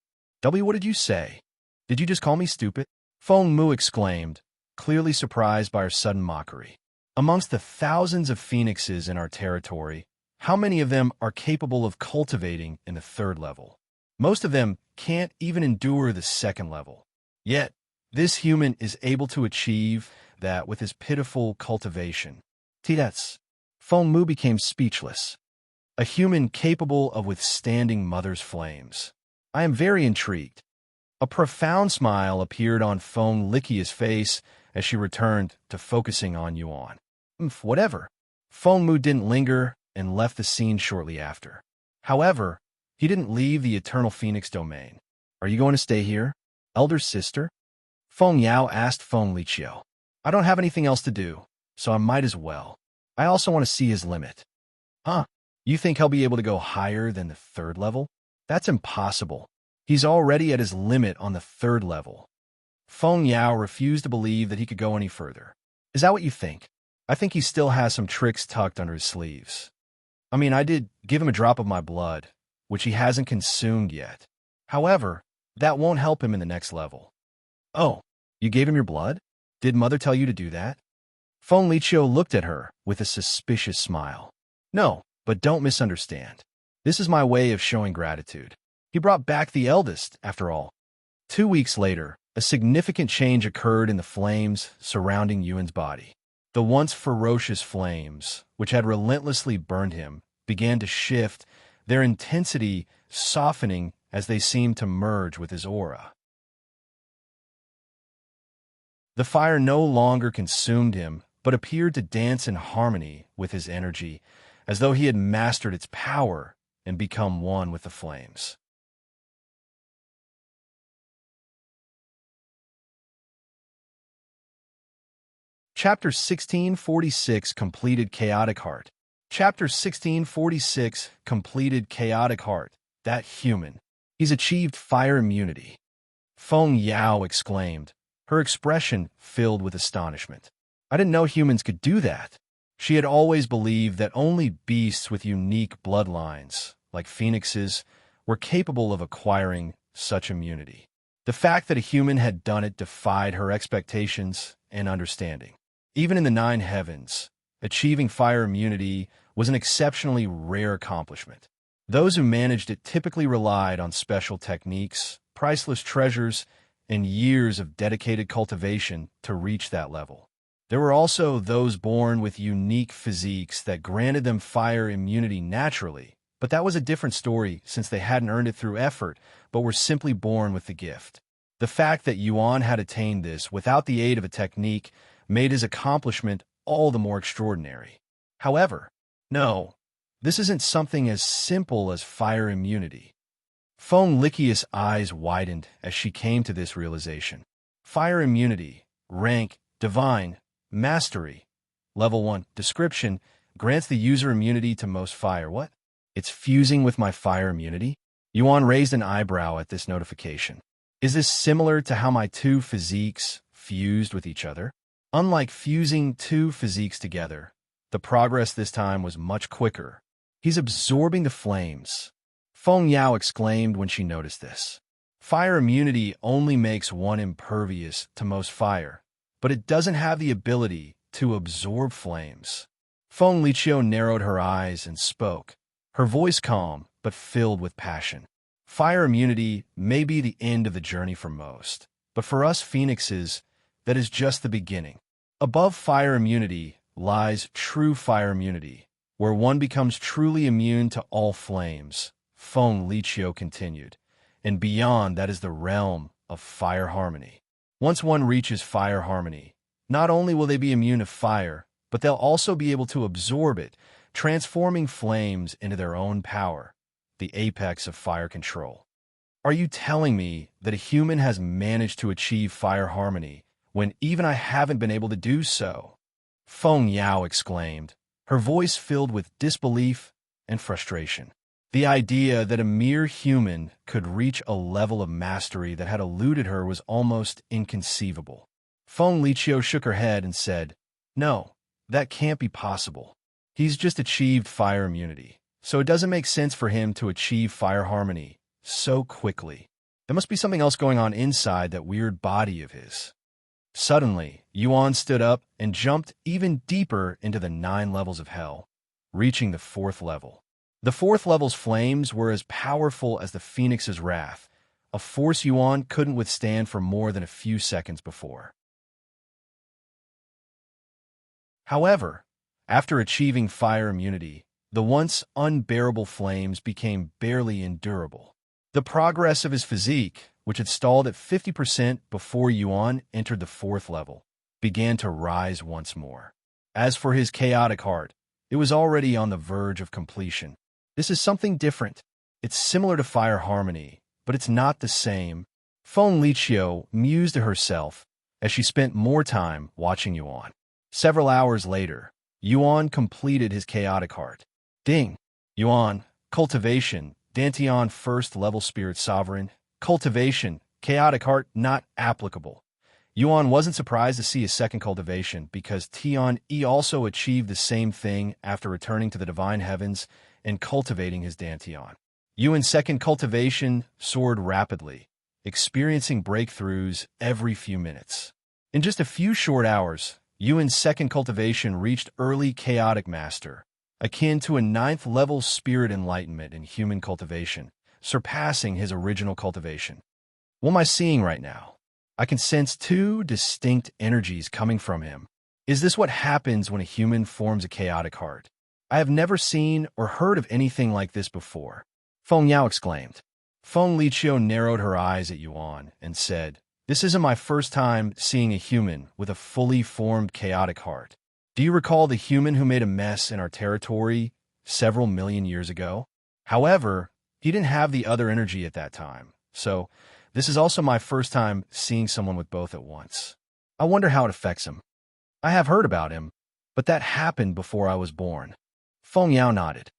What did you say? Did you just call me stupid? Feng Mu exclaimed, clearly surprised by her sudden mockery. Amongst the thousands of phoenixes in our territory, how many of them are capable of cultivating in the 3rd level? Most of them can't even endure the 2nd level. Yet, this human is able to achieve that with his pitiful cultivation. Tidets. Feng Mu became speechless. A human capable of withstanding Mother's flames. I am very intrigued. A profound smile appeared on Feng Liqi's face as she returned to focusing on Yuan. Whatever. Feng Mu didn't linger and left the scene shortly after. However, he didn't leave the Eternal Phoenix domain. Are you going to stay here, elder sister? Feng Yao asked Feng Liqiu. I don't have anything else to do, so I might as well. I also want to see his limit. Huh? You think he'll be able to go higher than the 3rd level? That's impossible. He's already at his limit on the 3rd level. Feng Yao refused to believe that he could go any further. Is that what you think? I think he still has some tricks tucked under his sleeves. I mean, I did give him a drop of my blood, which he hasn't consumed yet. However, that won't help him in the next level. Oh, you gave him your blood? Did Mother tell you to do that? Feng Liqiu looked at her with a suspicious smile. No, but don't misunderstand. This is my way of showing gratitude. He brought back the eldest, after all. 2 weeks later, a significant change occurred in the flames surrounding Yuan's body. The once ferocious flames, which had relentlessly burned him, began to shift, their intensity softening as they seemed to merge with his aura. The fire no longer consumed him, but appeared to dance in harmony with his energy, as though he had mastered its power and become one with the flames. Chapter 1646 Completed Chaotic Heart. Chapter 1646 Completed Chaotic Heart. That human. He's achieved fire immunity. Feng Yao exclaimed, her expression filled with astonishment. I didn't know humans could do that. She had always believed that only beasts with unique bloodlines, like phoenixes, were capable of acquiring such immunity. The fact that a human had done it defied her expectations and understanding. Even in the 9 heavens, achieving fire immunity was an exceptionally rare accomplishment. Those who managed it typically relied on special techniques, priceless treasures, and years of dedicated cultivation to reach that level. There were also those born with unique physiques that granted them fire immunity naturally, but that was a different story since they hadn't earned it through effort, but were simply born with the gift. The fact that Yuan had attained this without the aid of a technique made his accomplishment all the more extraordinary. However, no, this isn't something as simple as fire immunity. Feng Liqi's eyes widened as she came to this realization. Fire immunity, rank, divine, mastery, level 1, description, grants the user immunity to most fire. What? It's fusing with my fire immunity? Yuan raised an eyebrow at this notification. Is this similar to how my 2 physiques fused with each other? Unlike fusing 2 physiques together, the progress this time was much quicker. He's absorbing the flames. Feng Yao exclaimed when she noticed this. Fire immunity only makes one impervious to most fire, but it doesn't have the ability to absorb flames. Feng Liqiu narrowed her eyes and spoke, her voice calm but filled with passion. Fire immunity may be the end of the journey for most, but for us phoenixes, that is just the beginning. Above fire immunity lies true fire immunity, where one becomes truly immune to all flames, Feng Liqiu continued, and beyond that is the realm of fire harmony. Once one reaches fire harmony, not only will they be immune to fire, but they'll also be able to absorb it, transforming flames into their own power, the apex of fire control. Are you telling me that a human has managed to achieve fire harmony when even I haven't been able to do so? Feng Yao exclaimed, her voice filled with disbelief and frustration. The idea that a mere human could reach a level of mastery that had eluded her was almost inconceivable. Feng Liqiu shook her head and said, "No, that can't be possible. He's just achieved fire immunity, so it doesn't make sense for him to achieve fire harmony so quickly. There must be something else going on inside that weird body of his." Suddenly, Yuan stood up and jumped even deeper into the 9 levels of hell, reaching the 4th level. The 4th level's flames were as powerful as the Phoenix's wrath, a force Yuan couldn't withstand for more than a few seconds before. However, after achieving fire immunity, the once unbearable flames became barely endurable. The progress of his physique, which had stalled at 50% before Yuan entered the 4th level, began to rise once more. As for his chaotic heart, it was already on the verge of completion. This is something different. It's similar to fire harmony, but it's not the same. Feng Liqiu mused to herself as she spent more time watching Yuan. Several hours later, Yuan completed his chaotic heart. Ding! Yuan, cultivation, Dantian 1st level spirit sovereign, cultivation, chaotic heart not applicable. Yuan wasn't surprised to see his second cultivation because Tian also achieved the same thing after returning to the divine heavens and cultivating his Dantian. Yuan's second cultivation soared rapidly, experiencing breakthroughs every few minutes. In just a few short hours, Yuan's second cultivation reached early chaotic master, akin to a 9th level spirit enlightenment in human cultivation, surpassing his original cultivation. What am I seeing right now? I can sense 2 distinct energies coming from him. Is this what happens when a human forms a chaotic heart? I have never seen or heard of anything like this before. Feng Yao exclaimed. Feng Liqiu narrowed her eyes at Yuan and said, "This isn't my first time seeing a human with a fully formed chaotic heart. Do you recall the human who made a mess in our territory several million years ago? However, he didn't have the other energy at that time, so this is also my first time seeing someone with both at once. I wonder how it affects him. I have heard about him, but that happened before I was born." Feng Yao nodded.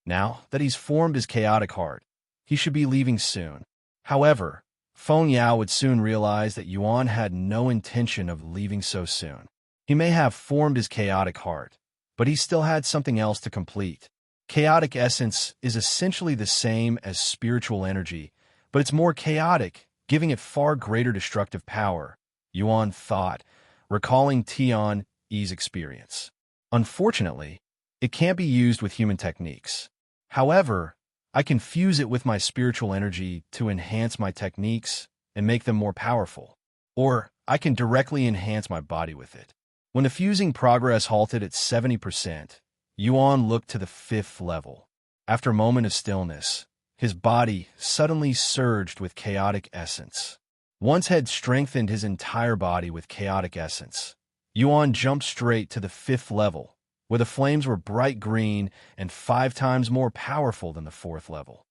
Now that he's formed his chaotic heart, he should be leaving soon. However, Feng Yao would soon realize that Yuan had no intention of leaving so soon. He may have formed his chaotic heart, but he still had something else to complete. Chaotic essence is essentially the same as spiritual energy, but it's more chaotic, giving it far greater destructive power, Yuan thought, recalling Tian's experience. Unfortunately, it can't be used with human techniques. However, I can fuse it with my spiritual energy to enhance my techniques and make them more powerful. Or I can directly enhance my body with it. When the fusing progress halted at 70%, Yuan looked to the 5th level. After a moment of stillness, his body suddenly surged with chaotic essence. Once had strengthened his entire body with chaotic essence, Yuan jumped straight to the 5th level, where the flames were bright green and 5 times more powerful than the 4th level.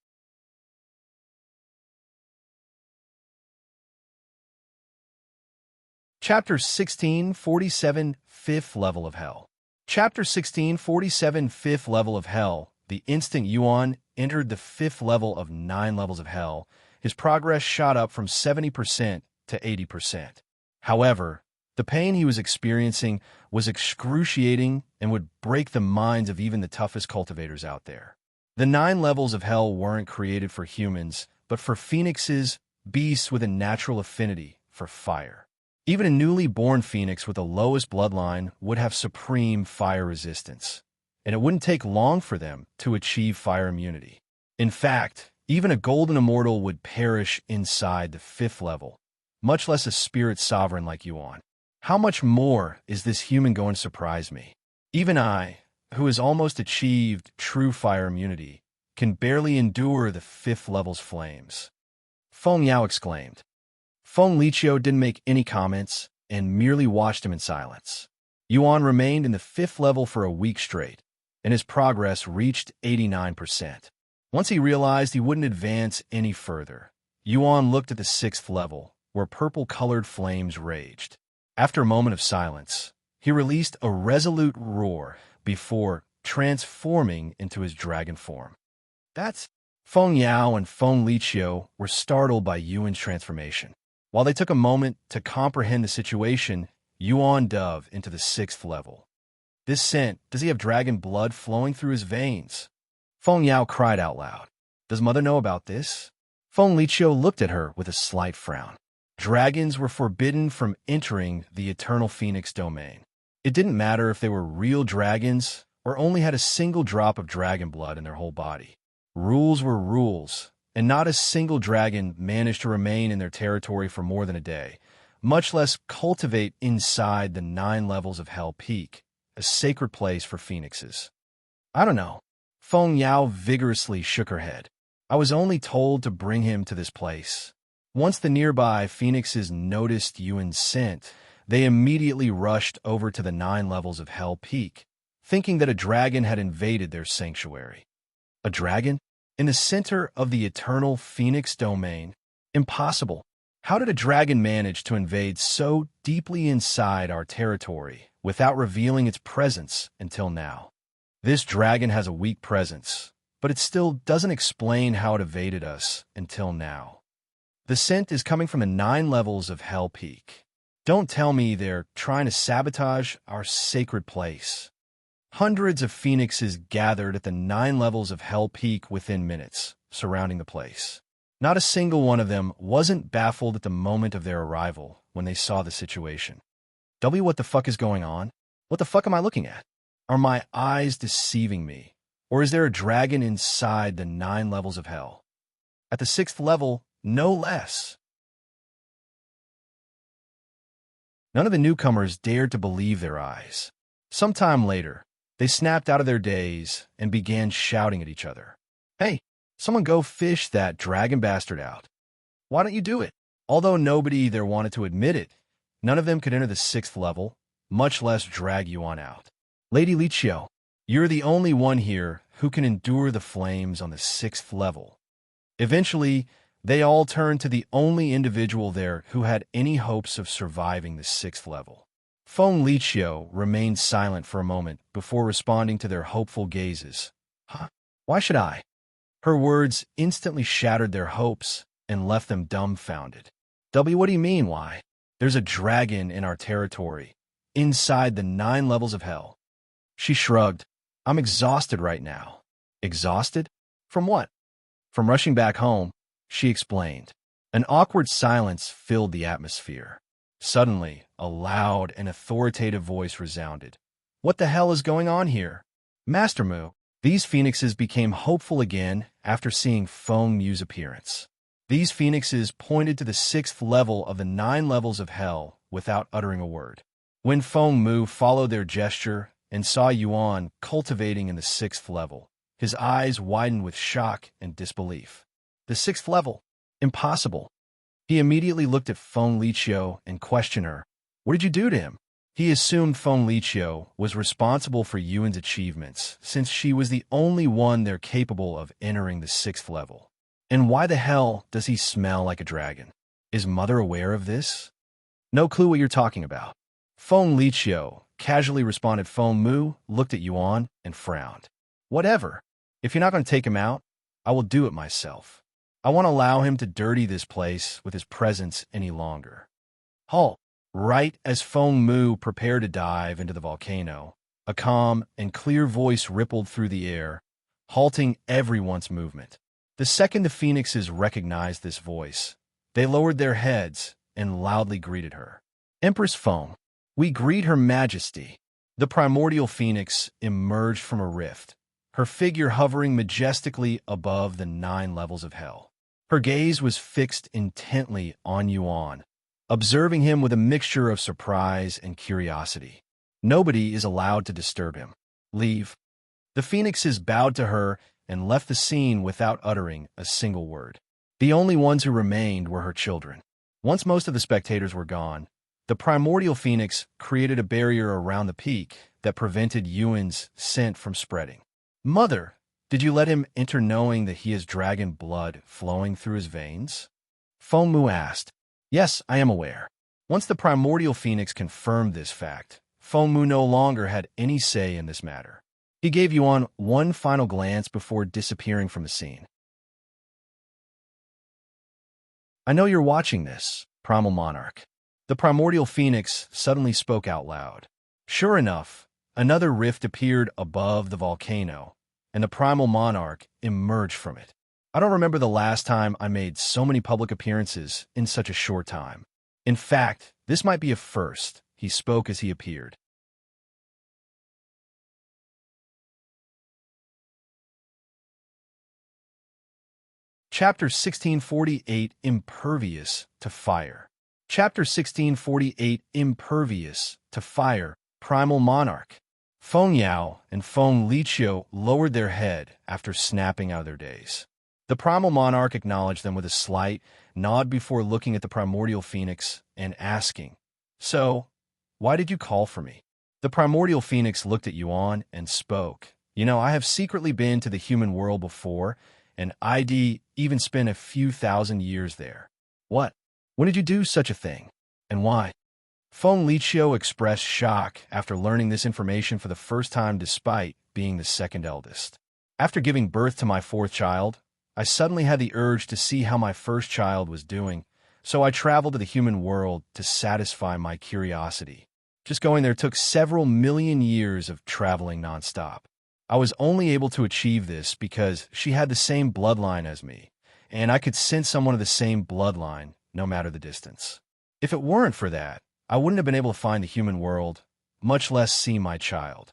Chapter 1647, 5th Level of Hell. Chapter 1647, 5th Level of Hell. The instant Yuan entered the 5th level of 9 levels of hell, his progress shot up from 70% to 80%. However, the pain he was experiencing was excruciating and would break the minds of even the toughest cultivators out there. The 9 levels of hell weren't created for humans, but for phoenixes, beasts with a natural affinity for fire. Even a newly born phoenix with the lowest bloodline would have supreme fire resistance, and it wouldn't take long for them to achieve fire immunity. In fact, even a golden immortal would perish inside the 5th level, much less a spirit sovereign like Yuan. How much more is this human going to surprise me? Even I, who has almost achieved true fire immunity, can barely endure the 5th level's flames. Feng Yao exclaimed. Feng Liqiu didn't make any comments and merely watched him in silence. Yuan remained in the 5th level for a week straight, and his progress reached 89%. Once he realized he wouldn't advance any further, Yuan looked at the 6th level, where purple-colored flames raged. After a moment of silence, he released a resolute roar before transforming into his dragon form. That's Feng Yao and Feng Liqiu were startled by Yuan's transformation. While they took a moment to comprehend the situation, Yuan dove into the 6th level. This scent, does he have dragon blood flowing through his veins? Feng Yao cried out loud. Does mother know about this? Feng Liqiu looked at her with a slight frown. Dragons were forbidden from entering the Eternal Phoenix domain. It didn't matter if they were real dragons or only had a single drop of dragon blood in their whole body. Rules were rules, and not a single dragon managed to remain in their territory for more than a day, much less cultivate inside the 9 levels of Hell Peak, a sacred place for phoenixes. I don't know. Feng Yao vigorously shook her head. I was only told to bring him to this place. Once the nearby phoenixes noticed Yuan's scent, they immediately rushed over to the 9 levels of Hell Peak, thinking that a dragon had invaded their sanctuary. A dragon? In the center of the Eternal Phoenix domain? Impossible. How did a dragon manage to invade so deeply inside our territory without revealing its presence until now? This dragon has a weak presence, but it still doesn't explain how it evaded us until now. The scent is coming from the 9 levels of Hell Peak. Don't tell me they're trying to sabotage our sacred place. Hundreds of phoenixes gathered at the 9 levels of Hell Peak within minutes, surrounding the place. Not a single one of them wasn't baffled at the moment of their arrival when they saw the situation. What the fuck is going on? What the fuck am I looking at? Are my eyes deceiving me? Or is there a dragon inside the 9 levels of hell? At the 6th level, no less. None of the newcomers dared to believe their eyes. Sometime later, they snapped out of their daze and began shouting at each other. Hey, someone go fish that dragon bastard out. Why don't you do it? Although nobody there wanted to admit it, none of them could enter the 6th level, much less drag Yuan out. Lady Liqiu, you're the only one here who can endure the flames on the 6th level. Eventually, they all turned to the only individual there who had any hopes of surviving the 6th level. Feng Liqiu remained silent for a moment before responding to their hopeful gazes. Huh? Why should I? Her words instantly shattered their hopes and left them dumbfounded. What do you mean, why? There's a dragon in our territory, inside the 9 levels of hell. She shrugged. I'm exhausted right now. Exhausted? From what? From rushing back home, she explained. An awkward silence filled the atmosphere. Suddenly, a loud and authoritative voice resounded. What the hell is going on here? Master Mu. These phoenixes became hopeful again after seeing Feng Mu's appearance. These phoenixes pointed to the 6th level of the 9 levels of hell without uttering a word. When Feng Mu followed their gesture and saw Yuan cultivating in the 6th level, his eyes widened with shock and disbelief. The 6th level? Impossible. He immediately looked at Feng Liqiu and questioned her. What did you do to him? He assumed Feng Liqiu was responsible for Yuan's achievements, since she was the only one there capable of entering the 6th level. And why the hell does he smell like a dragon? Is mother aware of this? No clue what you're talking about. Feng Liqiu casually responded. Feng Mu looked at Yuan and frowned. Whatever. If you're not going to take him out, I will do it myself. I won't allow him to dirty this place with his presence any longer. Halt! Right as Feng Mu prepared to dive into the volcano, a calm and clear voice rippled through the air, halting everyone's movement. The second the phoenixes recognized this voice, they lowered their heads and loudly greeted her. Empress Feng, we greet Her Majesty. The primordial phoenix emerged from a rift, her figure hovering majestically above the 9 levels of hell. Her gaze was fixed intently on Yuan, observing him with a mixture of surprise and curiosity. Nobody is allowed to disturb him. Leave. The phoenixes bowed to her and left the scene without uttering a single word. The only ones who remained were her children. Once most of the spectators were gone, The Primordial Phoenix created a barrier around the peak that prevented Yejun's scent from spreading. Mother, did you let him enter knowing that he has dragon blood flowing through his veins? Fengmu asked. Yes, I am aware. Once the Primordial Phoenix confirmed this fact, Fengmu no longer had any say in this matter. He gave Yuan one final glance before disappearing from the scene. I know you're watching this, Primal Monarch. The Primordial Phoenix suddenly spoke out loud. Sure enough, another rift appeared above the volcano, and the Primal Monarch emerged from it. I don't remember the last time I made so many public appearances in such a short time. In fact, this might be a first, he spoke as he appeared. Chapter 1648 Impervious to Fire. Chapter 1648 Impervious to Fire, Primal Monarch. Feng Yao and Feng Liqiu lowered their head after snapping out of their daze. The Primal Monarch acknowledged them with a slight nod before looking at the Primordial Phoenix and asking, So, why did you call for me? The Primordial Phoenix looked at Yuan and spoke. I have secretly been to the human world before, and I'd even spent a few thousand years there. What? When did you do such a thing? And why? Feng Liqiu expressed shock after learning this information for the first time despite being the second eldest. After giving birth to my fourth child, I suddenly had the urge to see how my first child was doing, so I traveled to the human world to satisfy my curiosity. Just going there took several million years of traveling nonstop. I was only able to achieve this because she had the same bloodline as me, and I could sense someone of the same bloodline, no matter the distance. If it weren't for that, I wouldn't have been able to find the human world, much less see my child.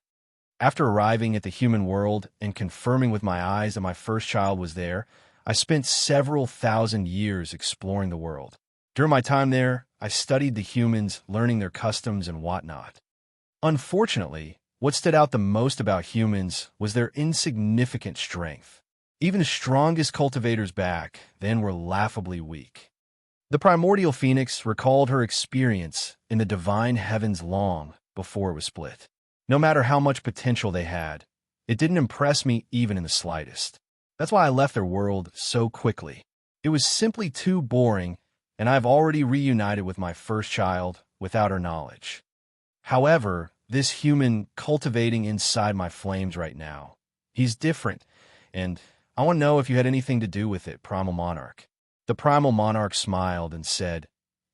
After arriving at the human world and confirming with my eyes that my first child was there, I spent several thousand years exploring the world. During my time there, I studied the humans, learning their customs and whatnot. Unfortunately, what stood out the most about humans was their insignificant strength. Even the strongest cultivators back then were laughably weak. The Primordial Phoenix recalled her experience in the divine heavens long before it was split. No matter how much potential they had, it didn't impress me even in the slightest. That's why I left their world so quickly. It was simply too boring, and I've already reunited with my first child without her knowledge. However, this human cultivating inside my flames right now, he's different, and I want to know if you had anything to do with it, Primal Monarch. The Primal Monarch smiled and said,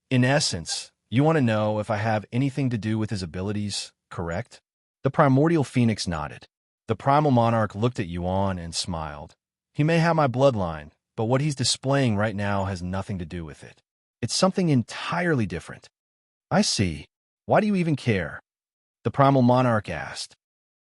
In essence, you want to know if I have anything to do with his abilities, correct? The Primordial Phoenix nodded. The Primal Monarch looked at Yuan and smiled. He may have my bloodline, but what he's displaying right now has nothing to do with it. It's something entirely different. I see. Why do you even care? The Primal Monarch asked.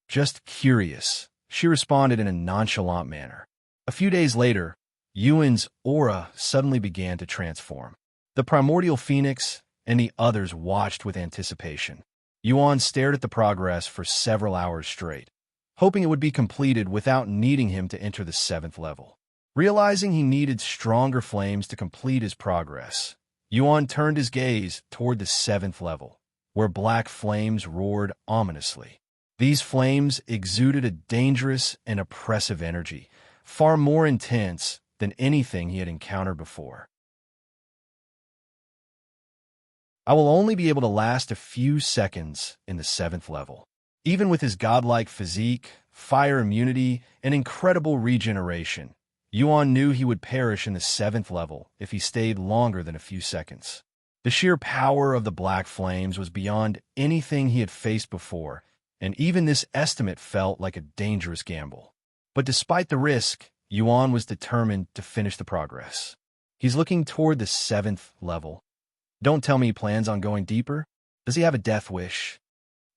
Just curious, she responded in a nonchalant manner. A few days later, Yejun's aura suddenly began to transform. The Primordial Phoenix and the others watched with anticipation. Yuan stared at the progress for several hours straight, hoping it would be completed without needing him to enter the 7th level. Realizing he needed stronger flames to complete his progress, Yuan turned his gaze toward the 7th level, where black flames roared ominously. These flames exuded a dangerous and oppressive energy, far more intense than anything he had encountered before. I will only be able to last a few seconds in the 7th level. Even with his godlike physique, fire immunity, and incredible regeneration, Yuan knew he would perish in the 7th level if he stayed longer than a few seconds. The sheer power of the black flames was beyond anything he had faced before, and even this estimate felt like a dangerous gamble. But despite the risk, Yuan was determined to finish the progress. He's looking toward the 7th level. Don't tell me he plans on going deeper? Does he have a death wish?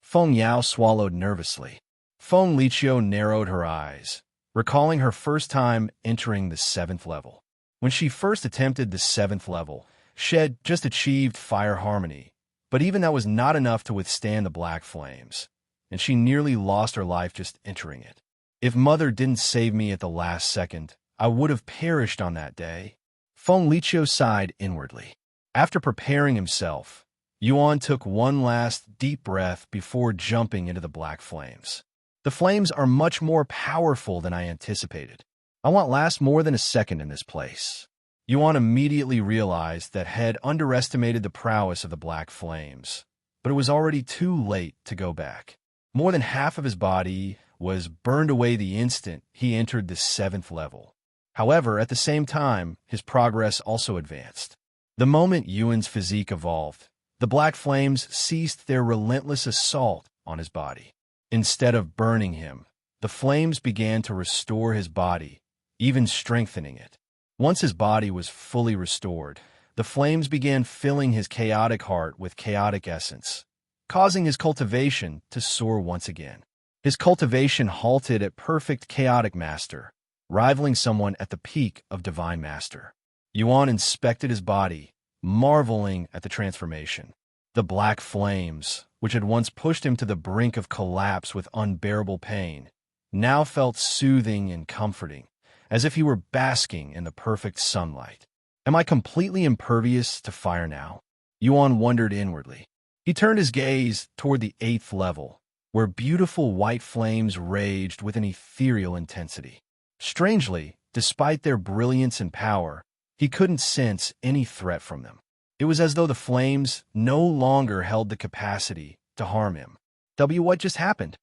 Feng Yao swallowed nervously. Feng Liqiu narrowed her eyes, recalling her first time entering the 7th level. When she first attempted the 7th level, she had just achieved fire harmony, but even that was not enough to withstand the black flames, and she nearly lost her life just entering it. If Mother didn't save me at the last second, I would have perished on that day. Feng Liqiu sighed inwardly. After preparing himself, Yuan took one last deep breath before jumping into the black flames. The flames are much more powerful than I anticipated. I won't last more than a second in this place. Yuan immediately realized that had underestimated the prowess of the black flames, but it was already too late to go back. More than half of his body was burned away the instant he entered the 7th level. However, at the same time, his progress also advanced. The moment Yuan's physique evolved, the black flames ceased their relentless assault on his body. Instead of burning him, the flames began to restore his body, even strengthening it. Once his body was fully restored, the flames began filling his chaotic heart with chaotic essence, causing his cultivation to soar once again. His cultivation halted at perfect chaotic master, rivaling someone at the peak of divine master. Yuan inspected his body, marveling at the transformation. The black flames, which had once pushed him to the brink of collapse with unbearable pain, now felt soothing and comforting, as if he were basking in the perfect sunlight. Am I completely impervious to fire now? Yuan wondered inwardly. He turned his gaze toward the 8th level, where beautiful white flames raged with an ethereal intensity. Strangely, despite their brilliance and power, he couldn't sense any threat from them. It was as though the flames no longer held the capacity to harm him. What just happened?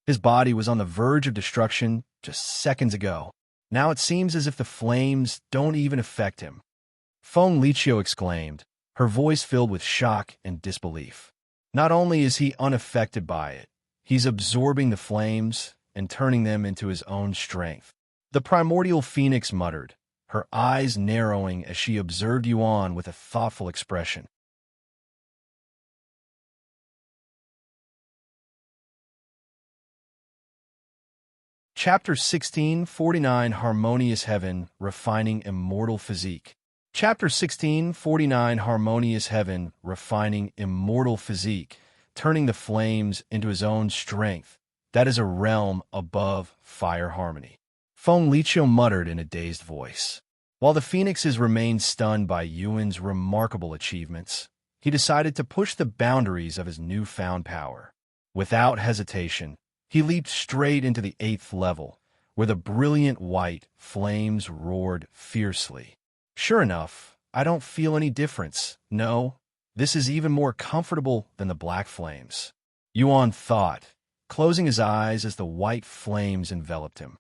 His body was on the verge of destruction just seconds ago. Now it seems as if the flames don't even affect him. Feng Liqiu exclaimed, her voice filled with shock and disbelief. Not only is he unaffected by it, he's absorbing the flames and turning them into his own strength. The primordial phoenix muttered, her eyes narrowing as she observed Yuan with a thoughtful expression. Chapter 1649 Harmonious Heaven, Refining Immortal Physique. Chapter 1649 Harmonious Heaven, Refining Immortal Physique, turning the flames into his own strength. That is a realm above fire harmony. Feng Liqiu muttered in a dazed voice. While the phoenixes remained stunned by Yuan's remarkable achievements, he decided to push the boundaries of his newfound power. Without hesitation, he leaped straight into the 8th level, where the brilliant white flames roared fiercely. Sure enough, I don't feel any difference. No, this is even more comfortable than the black flames. Yuan thought, closing his eyes as the white flames enveloped him.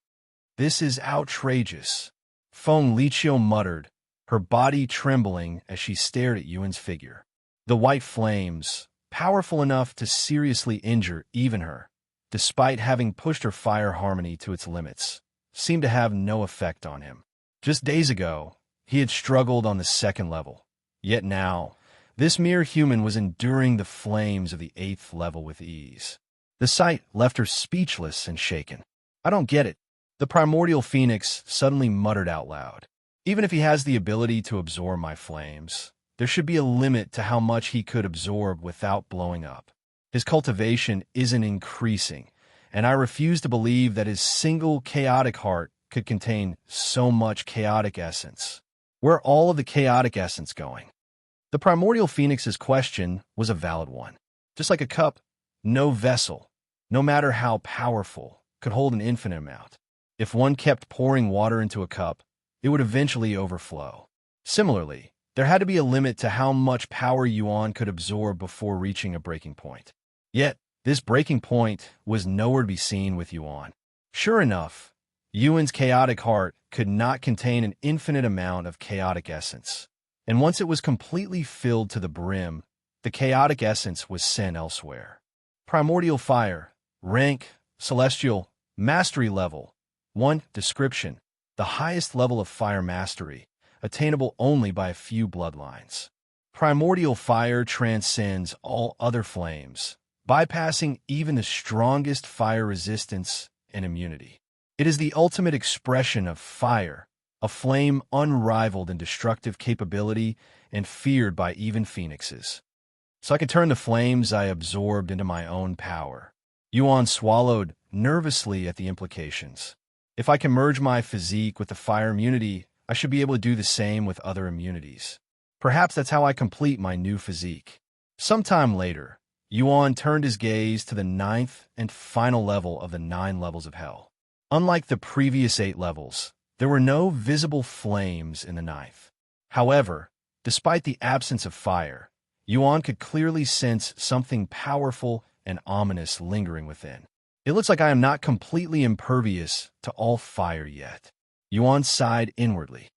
This is outrageous. Feng Liqiu muttered, her body trembling as she stared at Yuan's figure. The white flames, powerful enough to seriously injure even her, despite having pushed her fire harmony to its limits, seemed to have no effect on him. Just days ago, he had struggled on the 2nd level. Yet now, this mere human was enduring the flames of the 8th level with ease. The sight left her speechless and shaken. I don't get it. The primordial phoenix suddenly muttered out loud. Even if he has the ability to absorb my flames, there should be a limit to how much he could absorb without blowing up. His cultivation isn't increasing, and I refuse to believe that his single chaotic heart could contain so much chaotic essence. Where are all of the chaotic essence going? The primordial phoenix's question was a valid one. Just like a cup, no vessel, no matter how powerful, could hold an infinite amount. If one kept pouring water into a cup, it would eventually overflow. Similarly, there had to be a limit to how much power Yuan could absorb before reaching a breaking point. Yet, this breaking point was nowhere to be seen with Yuan. Sure enough, Yuan's chaotic heart could not contain an infinite amount of chaotic essence. And once it was completely filled to the brim, the chaotic essence was sent elsewhere. Primordial fire, rank, celestial, mastery level. 1. Description: the highest level of fire mastery, attainable only by a few bloodlines. Primordial fire transcends all other flames, bypassing even the strongest fire resistance and immunity. It is the ultimate expression of fire, a flame unrivaled in destructive capability and feared by even phoenixes. So I can turn the flames I absorbed into my own power. Yuan swallowed nervously at the implications. If I can merge my physique with the fire immunity, I should be able to do the same with other immunities. Perhaps that's how I complete my new physique. Sometime later, Yuan turned his gaze to the ninth and final level of the 9 levels of hell. Unlike the previous 8 levels, there were no visible flames in the ninth. However, despite the absence of fire, Yuan could clearly sense something powerful and ominous lingering within. It looks like I am not completely impervious to all fire yet. Yuan sighed inwardly.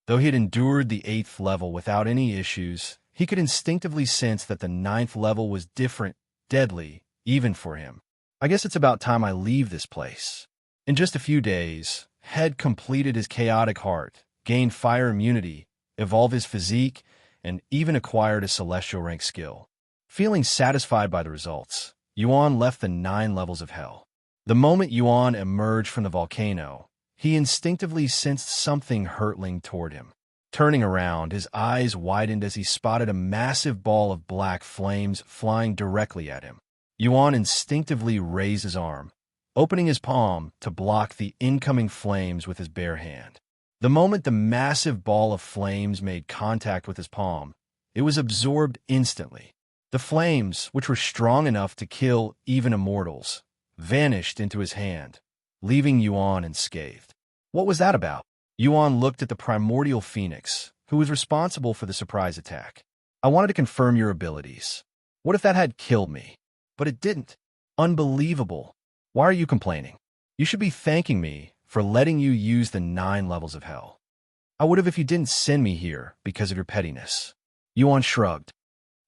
Though he had endured the 8th level without any issues, he could instinctively sense that the 9th level was different, deadly, even for him. I guess it's about time I leave this place. In just a few days, Head completed his chaotic heart, gained fire immunity, evolved his physique, and even acquired a celestial rank skill. Feeling satisfied by the results, Yuan left the 9 levels of hell. The moment Yuan emerged from the volcano, he instinctively sensed something hurtling toward him. Turning around, his eyes widened as he spotted a massive ball of black flames flying directly at him. Yuan instinctively raised his arm, opening his palm to block the incoming flames with his bare hand. The moment the massive ball of flames made contact with his palm, it was absorbed instantly. The flames, which were strong enough to kill even immortals, vanished into his hand, leaving Yuan unscathed. What was that about? Yuan looked at the Primordial Phoenix, who was responsible for the surprise attack. I wanted to confirm your abilities. What if that had killed me? But it didn't. Unbelievable. Why are you complaining? You should be thanking me for letting you use the 9 levels of hell. I would have if you didn't send me here because of your pettiness. Yuan shrugged.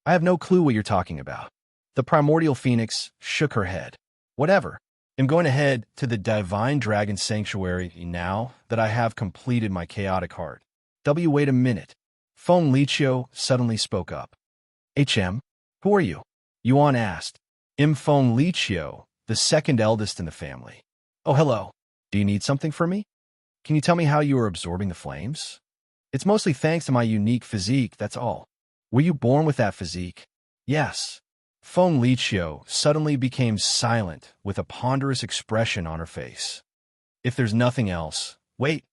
I have no clue what you're talking about. The Primordial Phoenix shook her head. Whatever. I'm going to head to the Divine Dragon Sanctuary now that I have completed my chaotic heart. Wait a minute. Feng Liqiu suddenly spoke up. Who are you? Yuan asked. Feng Liqiu, the second eldest in the family. Oh, hello. Do you need something from me? Can you tell me how you are absorbing the flames? It's mostly thanks to my unique physique, that's all. Were you born with that physique? Yes. Feng Liqiu suddenly became silent with a ponderous expression on her face. If there's nothing else, wait,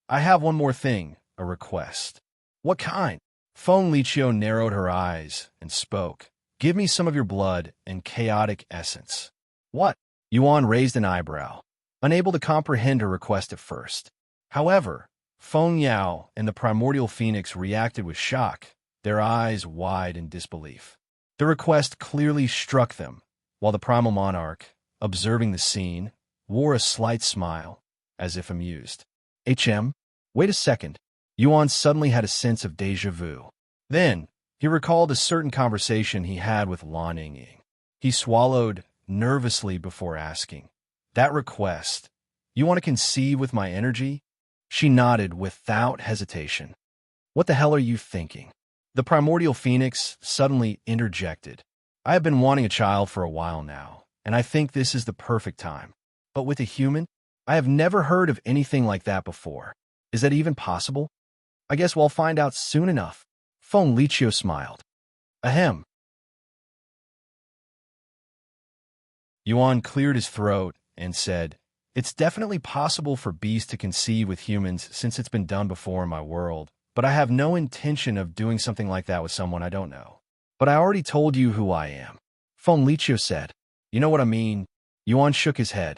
I have one more thing, a request. What kind? Feng Liqiu narrowed her eyes and spoke. Give me some of your blood and chaotic essence. What? Yuan raised an eyebrow, unable to comprehend her request at first. However, Feng Yao and the Primordial Phoenix reacted with shock, their eyes wide in disbelief. The request clearly struck them, while the Primal Monarch, observing the scene, wore a slight smile, as if amused. Wait a second. Yuan suddenly had a sense of déjà vu. Then, he recalled a certain conversation he had with Lan Yingying. He swallowed nervously before asking, That request, you want to conceive with my energy? She nodded without hesitation. What the hell are you thinking? The Primordial Phoenix suddenly interjected. I have been wanting a child for a while now, and I think this is the perfect time. But with a human? I have never heard of anything like that before. Is that even possible? I guess we'll find out soon enough. Feng Liqiu smiled. Ahem. Yuan cleared his throat and said, It's definitely possible for beasts to conceive with humans since it's been done before in my world. But I have no intention of doing something like that with someone I don't know. But I already told you who I am. Feng Liqiu said. You know what I mean? Yuan shook his head.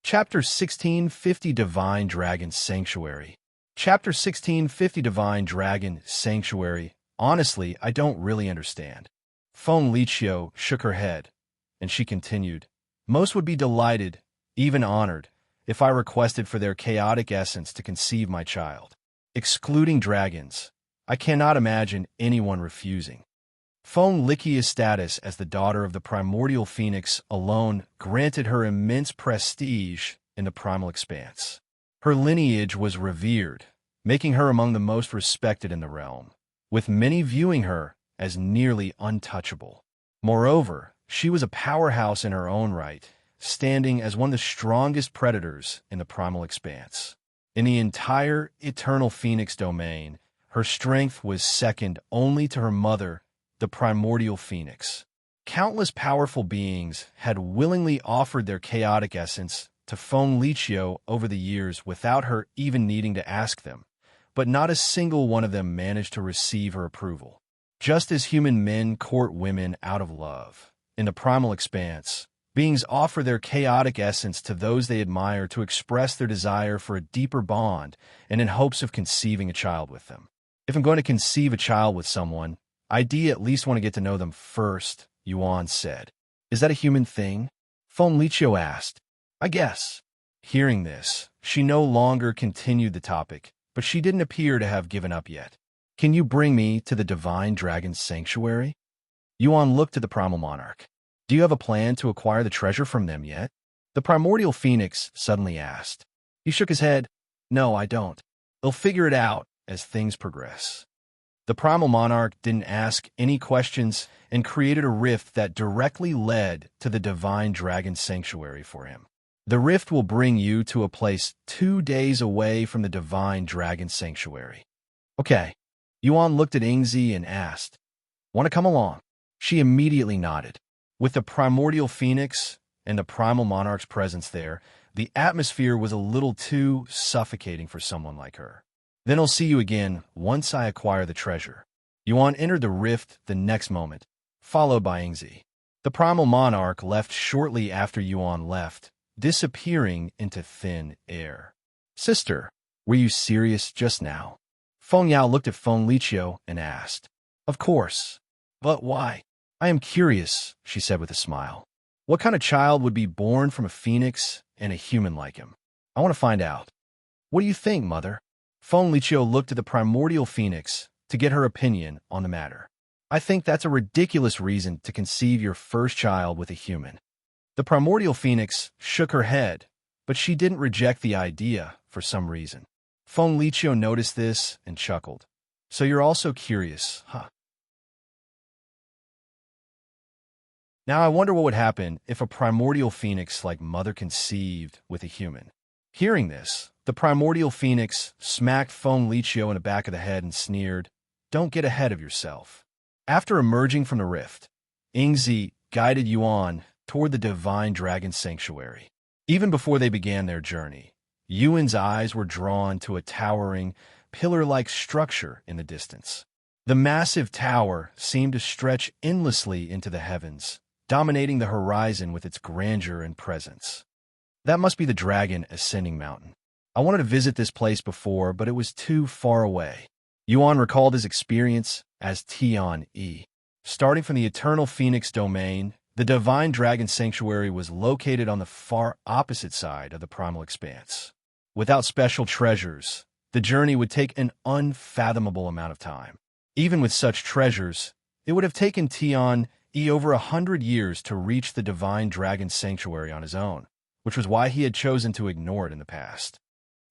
Chapter 1650 Divine Dragon Sanctuary. Chapter 1650 Divine Dragon Sanctuary. Honestly, I don't really understand. Feng Liqiu shook her head, and she continued. Most would be delighted, even honored, if I requested for their chaotic essence to conceive my child. Excluding dragons, I cannot imagine anyone refusing. Feng Liqiu's status as the daughter of the Primordial Phoenix alone granted her immense prestige in the primal expanse. Her lineage was revered, making her among the most respected in the realm, with many viewing her as nearly untouchable. Moreover, she was a powerhouse in her own right, standing as one of the strongest predators in the primal expanse. In the entire Eternal Phoenix domain, her strength was second only to her mother, the Primordial Phoenix. Countless powerful beings had willingly offered their chaotic essence to Feng Liqiu over the years without her even needing to ask them, but not a single one of them managed to receive her approval. Just as human men court women out of love, in the primal expanse, beings offer their chaotic essence to those they admire to express their desire for a deeper bond and in hopes of conceiving a child with them. If I'm going to conceive a child with someone, I'd at least want to get to know them first, Yuan said. Is that a human thing? Feng Liqiu asked. I guess. Hearing this, she no longer continued the topic, but she didn't appear to have given up yet. Can you bring me to the Divine Dragon's Sanctuary? Yuan looked at the Primal Monarch. Do you have a plan to acquire the treasure from them yet? The Primordial Phoenix suddenly asked. He shook his head. No, I don't. They'll figure it out as things progress. The Primal Monarch didn't ask any questions and created a rift that directly led to the Divine Dragon Sanctuary for him. The rift will bring you to a place 2 days away from the Divine Dragon Sanctuary. Okay. Yuan looked at Ingzi and asked, Want to come along? She immediately nodded. With the Primordial Phoenix and the Primal Monarch's presence there, the atmosphere was a little too suffocating for someone like her. Then I'll see you again once I acquire the treasure. Yuan entered the rift the next moment, followed by Ingzi. The Primal Monarch left shortly after Yuan left, disappearing into thin air. Sister, were you serious just now? Feng Yao looked at Feng Liqiu and asked. Of course. But why? I am curious, she said with a smile. What kind of child would be born from a phoenix and a human like him? I want to find out. What do you think, mother? Feng Liqiu looked at the Primordial Phoenix to get her opinion on the matter. I think that's a ridiculous reason to conceive your first child with a human. The Primordial Phoenix shook her head, but she didn't reject the idea for some reason. Feng Liqiu noticed this and chuckled. So you're also curious, huh? Now I wonder what would happen if a Primordial Phoenix like Mother conceived with a human. Hearing this, the Primordial Phoenix smacked Feng Liqiu in the back of the head and sneered, Don't get ahead of yourself. After emerging from the rift, Ingzi guided Yuan toward the Divine Dragon Sanctuary. Even before they began their journey, Yuan's eyes were drawn to a towering, pillar-like structure in the distance. The massive tower seemed to stretch endlessly into the heavens, dominating the horizon with its grandeur and presence. That must be the Dragon Ascending Mountain. I wanted to visit this place before, but it was too far away. Yuan recalled his experience as Tian. Starting from the Eternal Phoenix Domain, the Divine Dragon Sanctuary was located on the far opposite side of the Primal Expanse. Without special treasures, the journey would take an unfathomable amount of time. Even with such treasures, it would have taken Tian over 100 years to reach the Divine Dragon Sanctuary on his own, which was why he had chosen to ignore it in the past.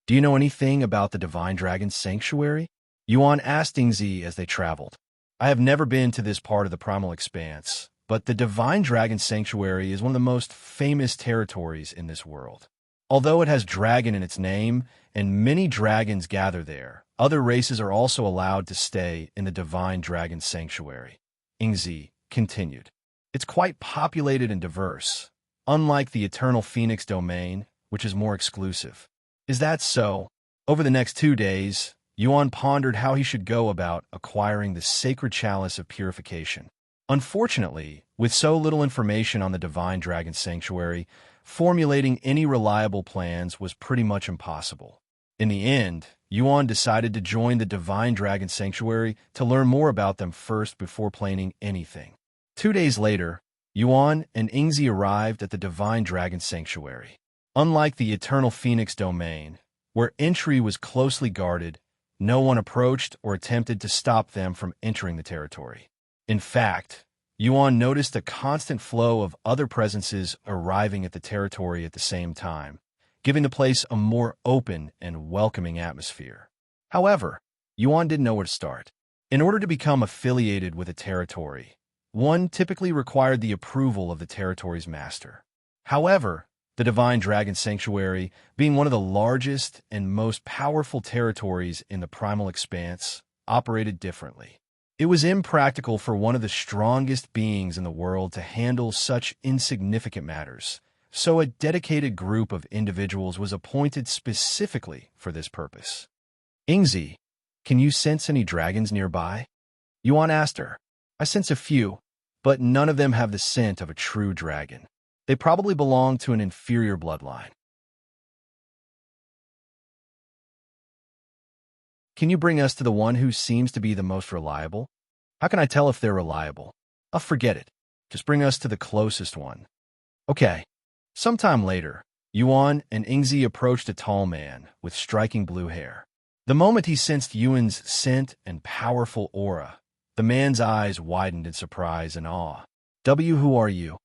Do you know anything about the Divine Dragon Sanctuary? Yuan asked Ingzi as they traveled. I have never been to this part of the Primal Expanse, but the Divine Dragon Sanctuary is one of the most famous territories in this world. Although it has dragon in its name, and many dragons gather there, other races are also allowed to stay in the Divine Dragon Sanctuary. Ingzi continued. It's quite populated and diverse, unlike the Eternal Phoenix Domain, which is more exclusive. Is that so? Over the next 2 days, Yuan pondered how he should go about acquiring the sacred chalice of purification. Unfortunately, with so little information on the Divine Dragon Sanctuary, formulating any reliable plans was pretty much impossible. In the end, Yuan decided to join the Divine Dragon Sanctuary to learn more about them first before planning anything. 2 days later, Yuan and Ingzi arrived at the Divine Dragon Sanctuary. Unlike the Eternal Phoenix Domain, where entry was closely guarded, no one approached or attempted to stop them from entering the territory. In fact, Yuan noticed a constant flow of other presences arriving at the territory at the same time, giving the place a more open and welcoming atmosphere. However, Yuan didn't know where to start. In order to become affiliated with a territory, one typically required the approval of the territory's master. However, the Divine Dragon Sanctuary, being one of the largest and most powerful territories in the Primal Expanse, operated differently. It was impractical for one of the strongest beings in the world to handle such insignificant matters, so a dedicated group of individuals was appointed specifically for this purpose. Ingzi, can you sense any dragons nearby? Yuan asked her. I sense a few, but none of them have the scent of a true dragon. They probably belong to an inferior bloodline. Can you bring us to the one who seems to be the most reliable? How can I tell if they're reliable? I'll forget it. Just bring us to the closest one. Okay. Sometime later, Yuan and Ingzi approached a tall man with striking blue hair. The moment he sensed Yuan's scent and powerful aura, the man's eyes widened in surprise and awe. Who are you?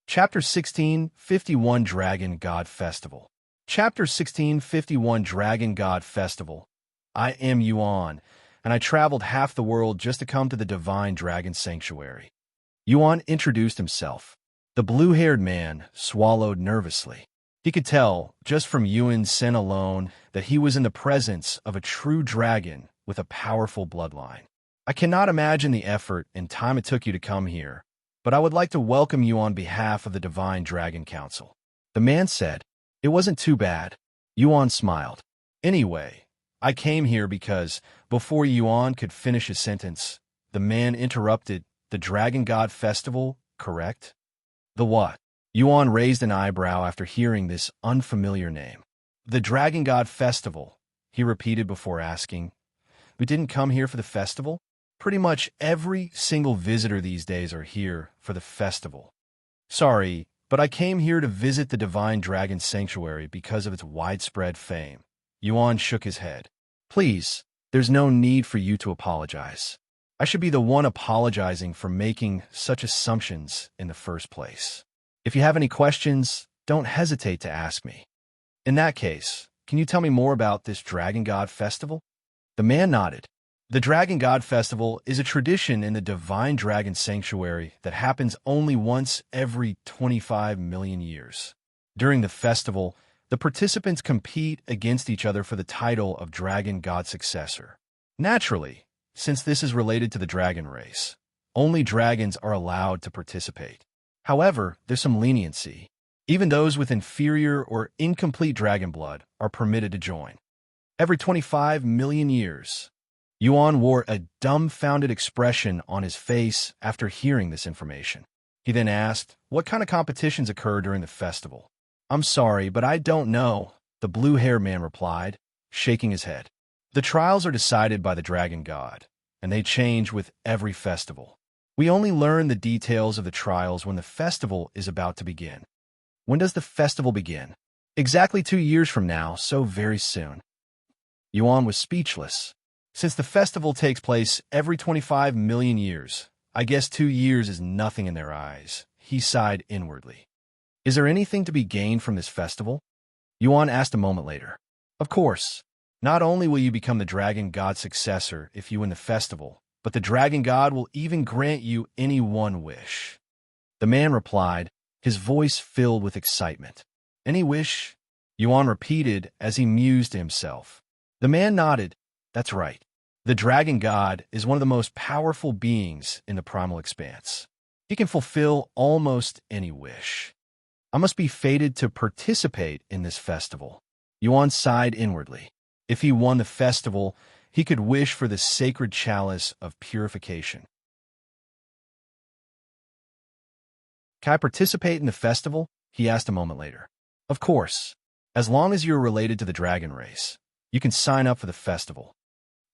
Chapter 16, 51 Dragon God Festival. Chapter 16, 51 Dragon God Festival. I am Yuan, and I traveled half the world just to come to the Divine Dragon Sanctuary. Yuan introduced himself. The blue-haired man swallowed nervously. He could tell, just from Yuan's scent alone, that he was in the presence of a true dragon with a powerful bloodline. I cannot imagine the effort and time it took you to come here, but I would like to welcome you on behalf of the Divine Dragon Council. The man said. It wasn't too bad. Yuan smiled. Anyway, I came here because, before Yuan could finish his sentence, the man interrupted. The Dragon God Festival, correct? The what? Yuan raised an eyebrow after hearing this unfamiliar name. The Dragon God Festival, he repeated before asking. We didn't come here for the festival? Pretty much every single visitor these days are here for the festival. Sorry, but I came here to visit the Divine Dragon Sanctuary because of its widespread fame. Yuan shook his head. Please, there's no need for you to apologize. I should be the one apologizing for making such assumptions in the first place. If you have any questions, don't hesitate to ask me. In that case, can you tell me more about this Dragon God Festival? The man nodded. The Dragon God Festival is a tradition in the Divine Dragon Sanctuary that happens only once every 25 million years. During the festival, the participants compete against each other for the title of Dragon God Successor. Naturally, since this is related to the dragon race, only dragons are allowed to participate. However, there's some leniency. Even those with inferior or incomplete dragon blood are permitted to join. Every 25 million years, Yuan wore a dumbfounded expression on his face after hearing this information. He then asked, what kind of competitions occur during the festival? I'm sorry, but I don't know, the blue-haired man replied, shaking his head. The trials are decided by the Dragon God, and they change with every festival. We only learn the details of the trials when the festival is about to begin. When does the festival begin? Exactly 2 years from now, so very soon. Yuan was speechless. Since the festival takes place every 25 million years, I guess 2 years is nothing in their eyes. He sighed inwardly. Is there anything to be gained from this festival? Yuan asked a moment later. Of course. Not only will you become the Dragon God's successor if you win the festival, but the Dragon God will even grant you any one wish. The man replied, his voice filled with excitement. Any wish? Yuan repeated as he mused to himself. The man nodded. That's right. The Dragon God is one of the most powerful beings in the Primal Expanse. He can fulfill almost any wish. I must be fated to participate in this festival. Yuan sighed inwardly. If he won the festival, he could wish for the sacred chalice of purification. Can I participate in the festival? He asked a moment later. Of course. As long as you're related to the dragon race, you can sign up for the festival.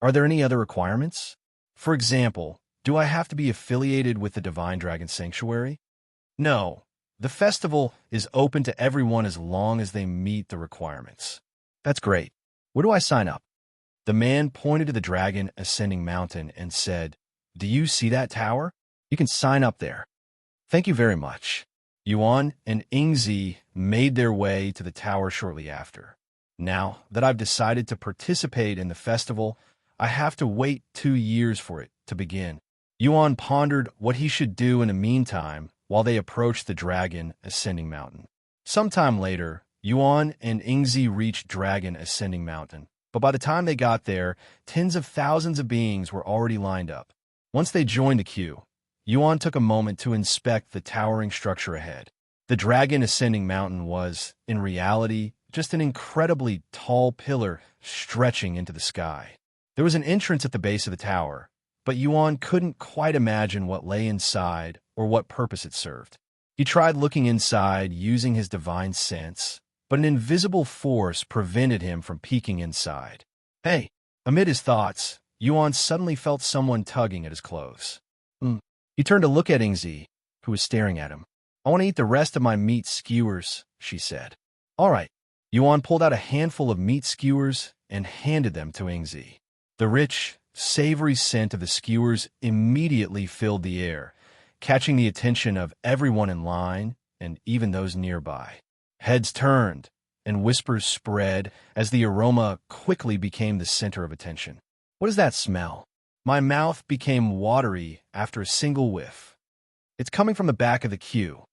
Are there any other requirements? For example, do I have to be affiliated with the Divine Dragon Sanctuary? No. The festival is open to everyone as long as they meet the requirements. That's great. Where do I sign up? The man pointed to the dragon ascending mountain and said, Do you see that tower? You can sign up there. Thank you very much. Yuan and Ingzi made their way to the tower shortly after. Now that I've decided to participate in the festival, I have to wait 2 years for it to begin. Yuan pondered what he should do in the meantime while they approached the dragon ascending mountain. Sometime later, Yuan and Ingzi reached Dragon Ascending Mountain, but by the time they got there, tens of thousands of beings were already lined up. Once they joined the queue, Yuan took a moment to inspect the towering structure ahead. The dragon ascending mountain was, in reality, just an incredibly tall pillar stretching into the sky. There was an entrance at the base of the tower, but Yuan couldn't quite imagine what lay inside or what purpose it served. He tried looking inside using his divine sense, but an invisible force prevented him from peeking inside. Hey! Amid his thoughts, Yuan suddenly felt someone tugging at his clothes. He turned to look at Ingzi, who was staring at him. I want to eat the rest of my meat skewers, she said. All right. Yuan pulled out a handful of meat skewers and handed them to Ingzi. The rich, savory scent of the skewers immediately filled the air, catching the attention of everyone in line and even those nearby. Heads turned, and whispers spread as the aroma quickly became the center of attention. What is that smell? My mouth became watery after a single whiff. It's coming from the back of the queue.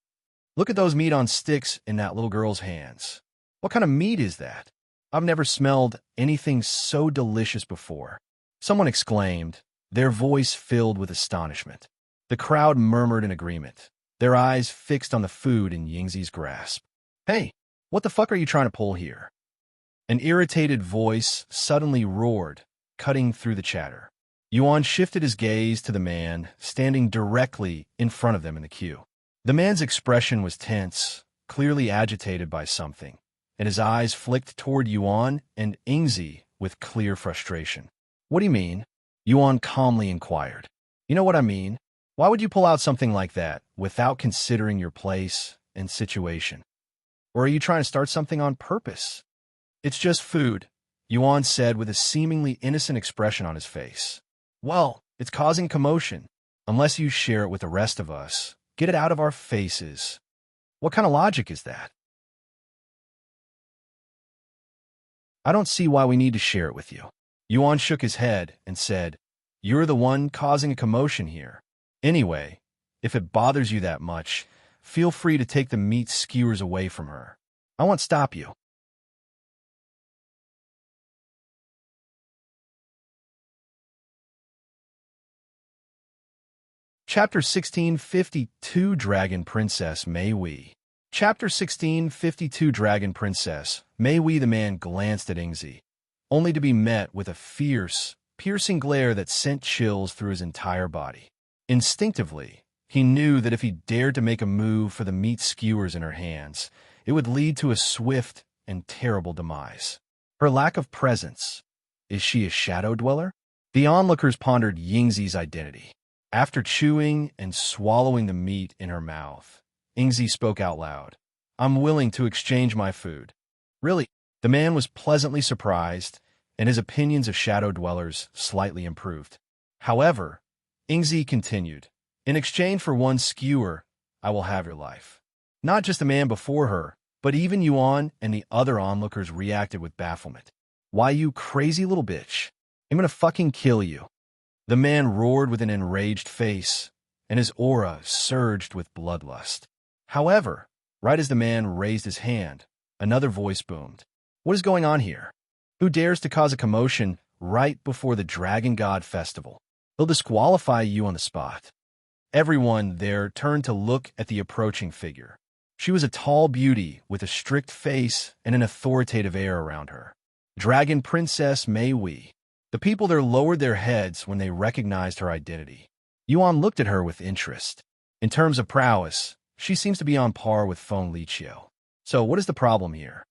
Look at those meat on sticks in that little girl's hands. What kind of meat is that? I've never smelled anything so delicious before. Someone exclaimed, their voice filled with astonishment. The crowd murmured in agreement, their eyes fixed on the food in Yingzi's grasp. Hey, what the fuck are you trying to pull here? An irritated voice suddenly roared, cutting through the chatter. Yuan shifted his gaze to the man standing directly in front of them in the queue. The man's expression was tense, clearly agitated by something, and his eyes flicked toward Yuan and Ingzi with clear frustration. What do you mean? Yuan calmly inquired. You know what I mean? Why would you pull out something like that without considering your place and situation? Or are you trying to start something on purpose? It's just food, Yuan said with a seemingly innocent expression on his face. Well, it's causing commotion. Unless you share it with the rest of us, get it out of our faces. What kind of logic is that? I don't see why we need to share it with you. Yuan shook his head and said, you're the one causing a commotion here. Anyway, if it bothers you that much, feel free to take the meat skewers away from her. I won't stop you. Chapter 1652 Dragon Princess Meihui. Chapter 1652 Dragon Princess Meihui. The man glanced at Ingzi, only to be met with a fierce, piercing glare that sent chills through his entire body. Instinctively, he knew that if he dared to make a move for the meat skewers in her hands, it would lead to a swift and terrible demise. Her lack of presence. Is she a shadow dweller? The onlookers pondered Yingzi's identity. After chewing and swallowing the meat in her mouth, Ingzi spoke out loud. I'm willing to exchange my food. Really? The man was pleasantly surprised, and his opinions of shadow dwellers slightly improved. However, Ingzi continued, in exchange for one skewer, I will have your life. Not just the man before her, but even Yuan and the other onlookers reacted with bafflement. Why, you crazy little bitch? I'm gonna fucking kill you. The man roared with an enraged face, and his aura surged with bloodlust. However, right as the man raised his hand, another voice boomed. What is going on here? Who dares to cause a commotion right before the Dragon God Festival? He'll disqualify you on the spot. Everyone there turned to look at the approaching figure. She was a tall beauty with a strict face and an authoritative air around her. Dragon Princess Meihui. The people there lowered their heads when they recognized her identity. Yuan looked at her with interest. In terms of prowess, she seems to be on par with Feng Liqiu. So what is the problem here?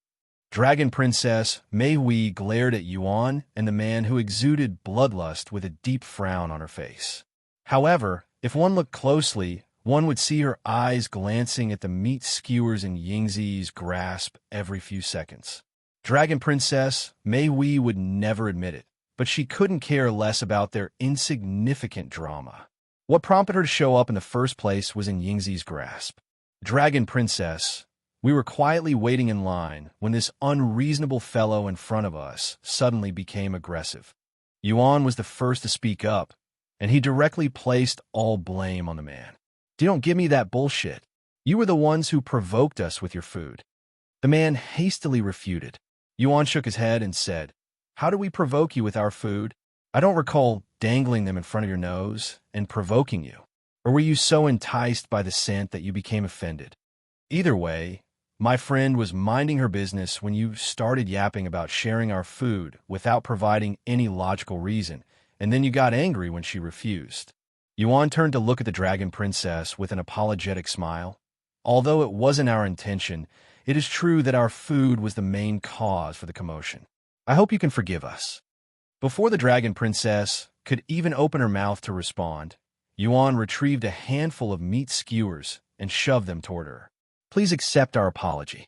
Dragon Princess Meihui glared at Yuan and the man who exuded bloodlust with a deep frown on her face. However, if one looked closely, one would see her eyes glancing at the meat skewers in Yingzi's grasp every few seconds. Dragon Princess Meihui would never admit it, but she couldn't care less about their insignificant drama. What prompted her to show up in the first place was in Yingzi's grasp. Dragon Princess, we were quietly waiting in line when this unreasonable fellow in front of us suddenly became aggressive. Yuan was the first to speak up, and he directly placed all blame on the man. You don't give me that bullshit. You were the ones who provoked us with your food. The man hastily refuted. Yuan shook his head and said, how do we provoke you with our food? I don't recall dangling them in front of your nose and provoking you. Or were you so enticed by the scent that you became offended? Either way, my friend was minding her business when you started yapping about sharing our food without providing any logical reason, and then you got angry when she refused. Yuan turned to look at the Dragon Princess with an apologetic smile. Although it wasn't our intention, it is true that our food was the main cause for the commotion. I hope you can forgive us. Before the Dragon Princess could even open her mouth to respond, Yuan retrieved a handful of meat skewers and shoved them toward her. Please accept our apology.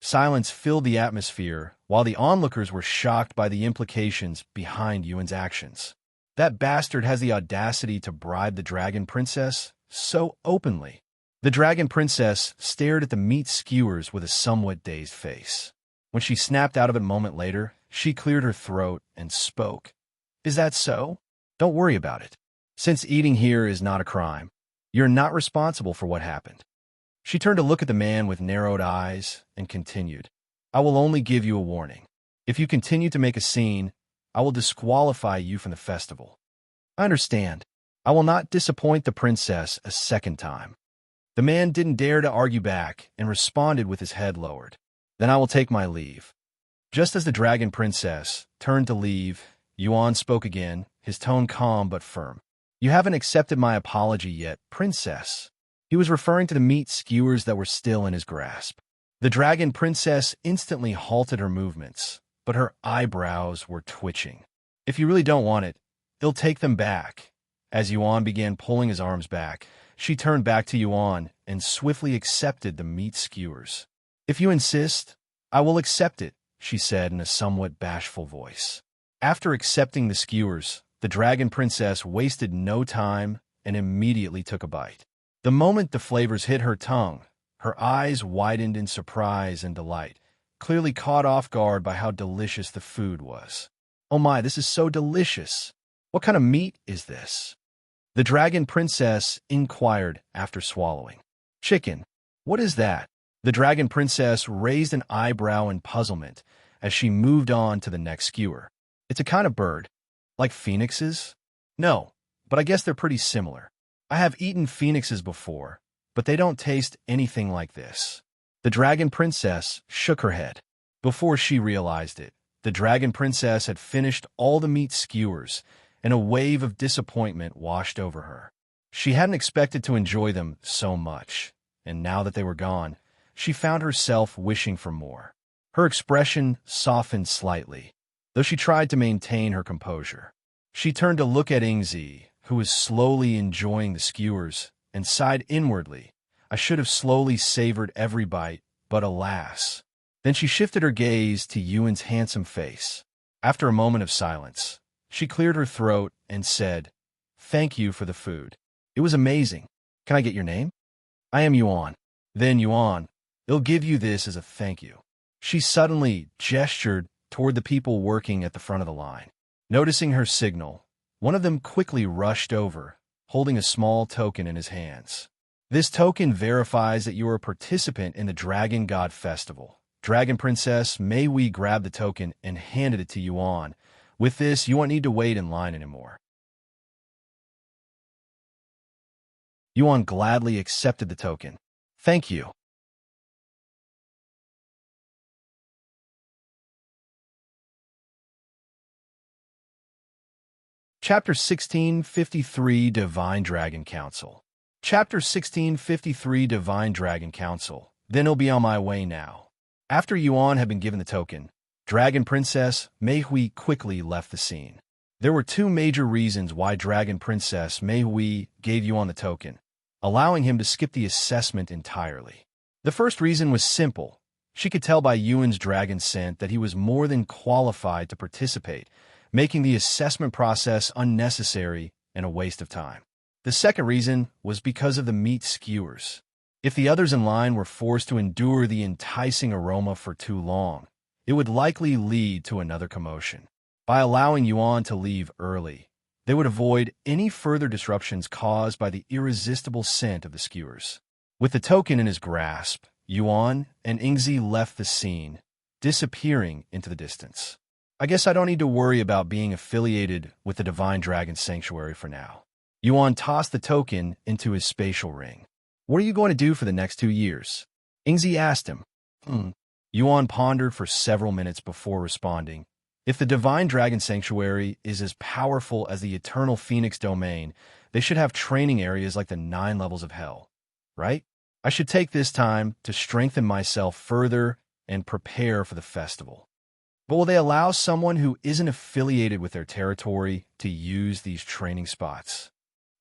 Silence filled the atmosphere, while the onlookers were shocked by the implications behind Yuan's actions. That bastard has the audacity to bribe the Dragon Princess so openly. The Dragon Princess stared at the meat skewers with a somewhat dazed face. When she snapped out of it a moment later, she cleared her throat and spoke. Is that so? Don't worry about it. Since eating here is not a crime, you're not responsible for what happened. She turned to look at the man with narrowed eyes and continued. I will only give you a warning. If you continue to make a scene, I will disqualify you from the festival. I understand. I will not disappoint the princess a second time. The man didn't dare to argue back and responded with his head lowered. Then I will take my leave. Just as the Dragon Princess turned to leave, Yuan spoke again, his tone calm but firm. You haven't accepted my apology yet, princess. He was referring to the meat skewers that were still in his grasp. The Dragon Princess instantly halted her movements, but her eyebrows were twitching. If you really don't want it, they'll take them back. As Yuan began pulling his arms back, she turned back to Yuan and swiftly accepted the meat skewers. If you insist, I will accept it, she said in a somewhat bashful voice. After accepting the skewers, the Dragon Princess wasted no time and immediately took a bite. The moment the flavors hit her tongue, her eyes widened in surprise and delight, clearly caught off guard by how delicious the food was. Oh my, this is so delicious. What kind of meat is this? The Dragon Princess inquired after swallowing. Chicken. What is that? The Dragon Princess raised an eyebrow in puzzlement as she moved on to the next skewer. It's a kind of bird. Like phoenixes? No, but I guess they're pretty similar. I have eaten phoenixes before, but they don't taste anything like this. The Dragon Princess shook her head. Before she realized it, the Dragon Princess had finished all the meat skewers, and a wave of disappointment washed over her. She hadn't expected to enjoy them so much, and now that they were gone, she found herself wishing for more. Her expression softened slightly, though she tried to maintain her composure. She turned to look at Ingzi, who was slowly enjoying the skewers, and sighed inwardly. I should have slowly savored every bite, but alas. Then she shifted her gaze to Yuan's handsome face. After a moment of silence, she cleared her throat and said, Thank you for the food. It was amazing. Can I get your name? I am Yuan. Then Yuan, I'll give you this as a thank you. She suddenly gestured toward the people working at the front of the line. Noticing her signal, one of them quickly rushed over, holding a small token in his hands. This token verifies that you are a participant in the Dragon God Festival. Dragon Princess Meihui grabbed the token and handed it to Yuan. With this, you won't need to wait in line anymore. Yuan gladly accepted the token. Thank you. Chapter 1653 Divine Dragon Council. Chapter 1653 Divine Dragon Council. Then I'll be on my way now. After Yuan had been given the token, Dragon Princess Meihui quickly left the scene. There were two major reasons why Dragon Princess Meihui gave Yuan the token, allowing him to skip the assessment entirely. The first reason was simple. She could tell by Yuan's dragon scent that he was more than qualified to participate, making the assessment process unnecessary and a waste of time. The second reason was because of the meat skewers. If the others in line were forced to endure the enticing aroma for too long, it would likely lead to another commotion. By allowing Yuan to leave early, they would avoid any further disruptions caused by the irresistible scent of the skewers. With the token in his grasp, Yuan and Ingzi left the scene, disappearing into the distance. I guess I don't need to worry about being affiliated with the Divine Dragon Sanctuary for now. Yuan tossed the token into his spatial ring. What are you going to do for the next 2 years? Ingzi asked him. Yuan pondered for several minutes before responding. If the Divine Dragon Sanctuary is as powerful as the Eternal Phoenix Domain, they should have training areas like the 9 levels of hell, right? I should take this time to strengthen myself further and prepare for the festival. But will they allow someone who isn't affiliated with their territory to use these training spots?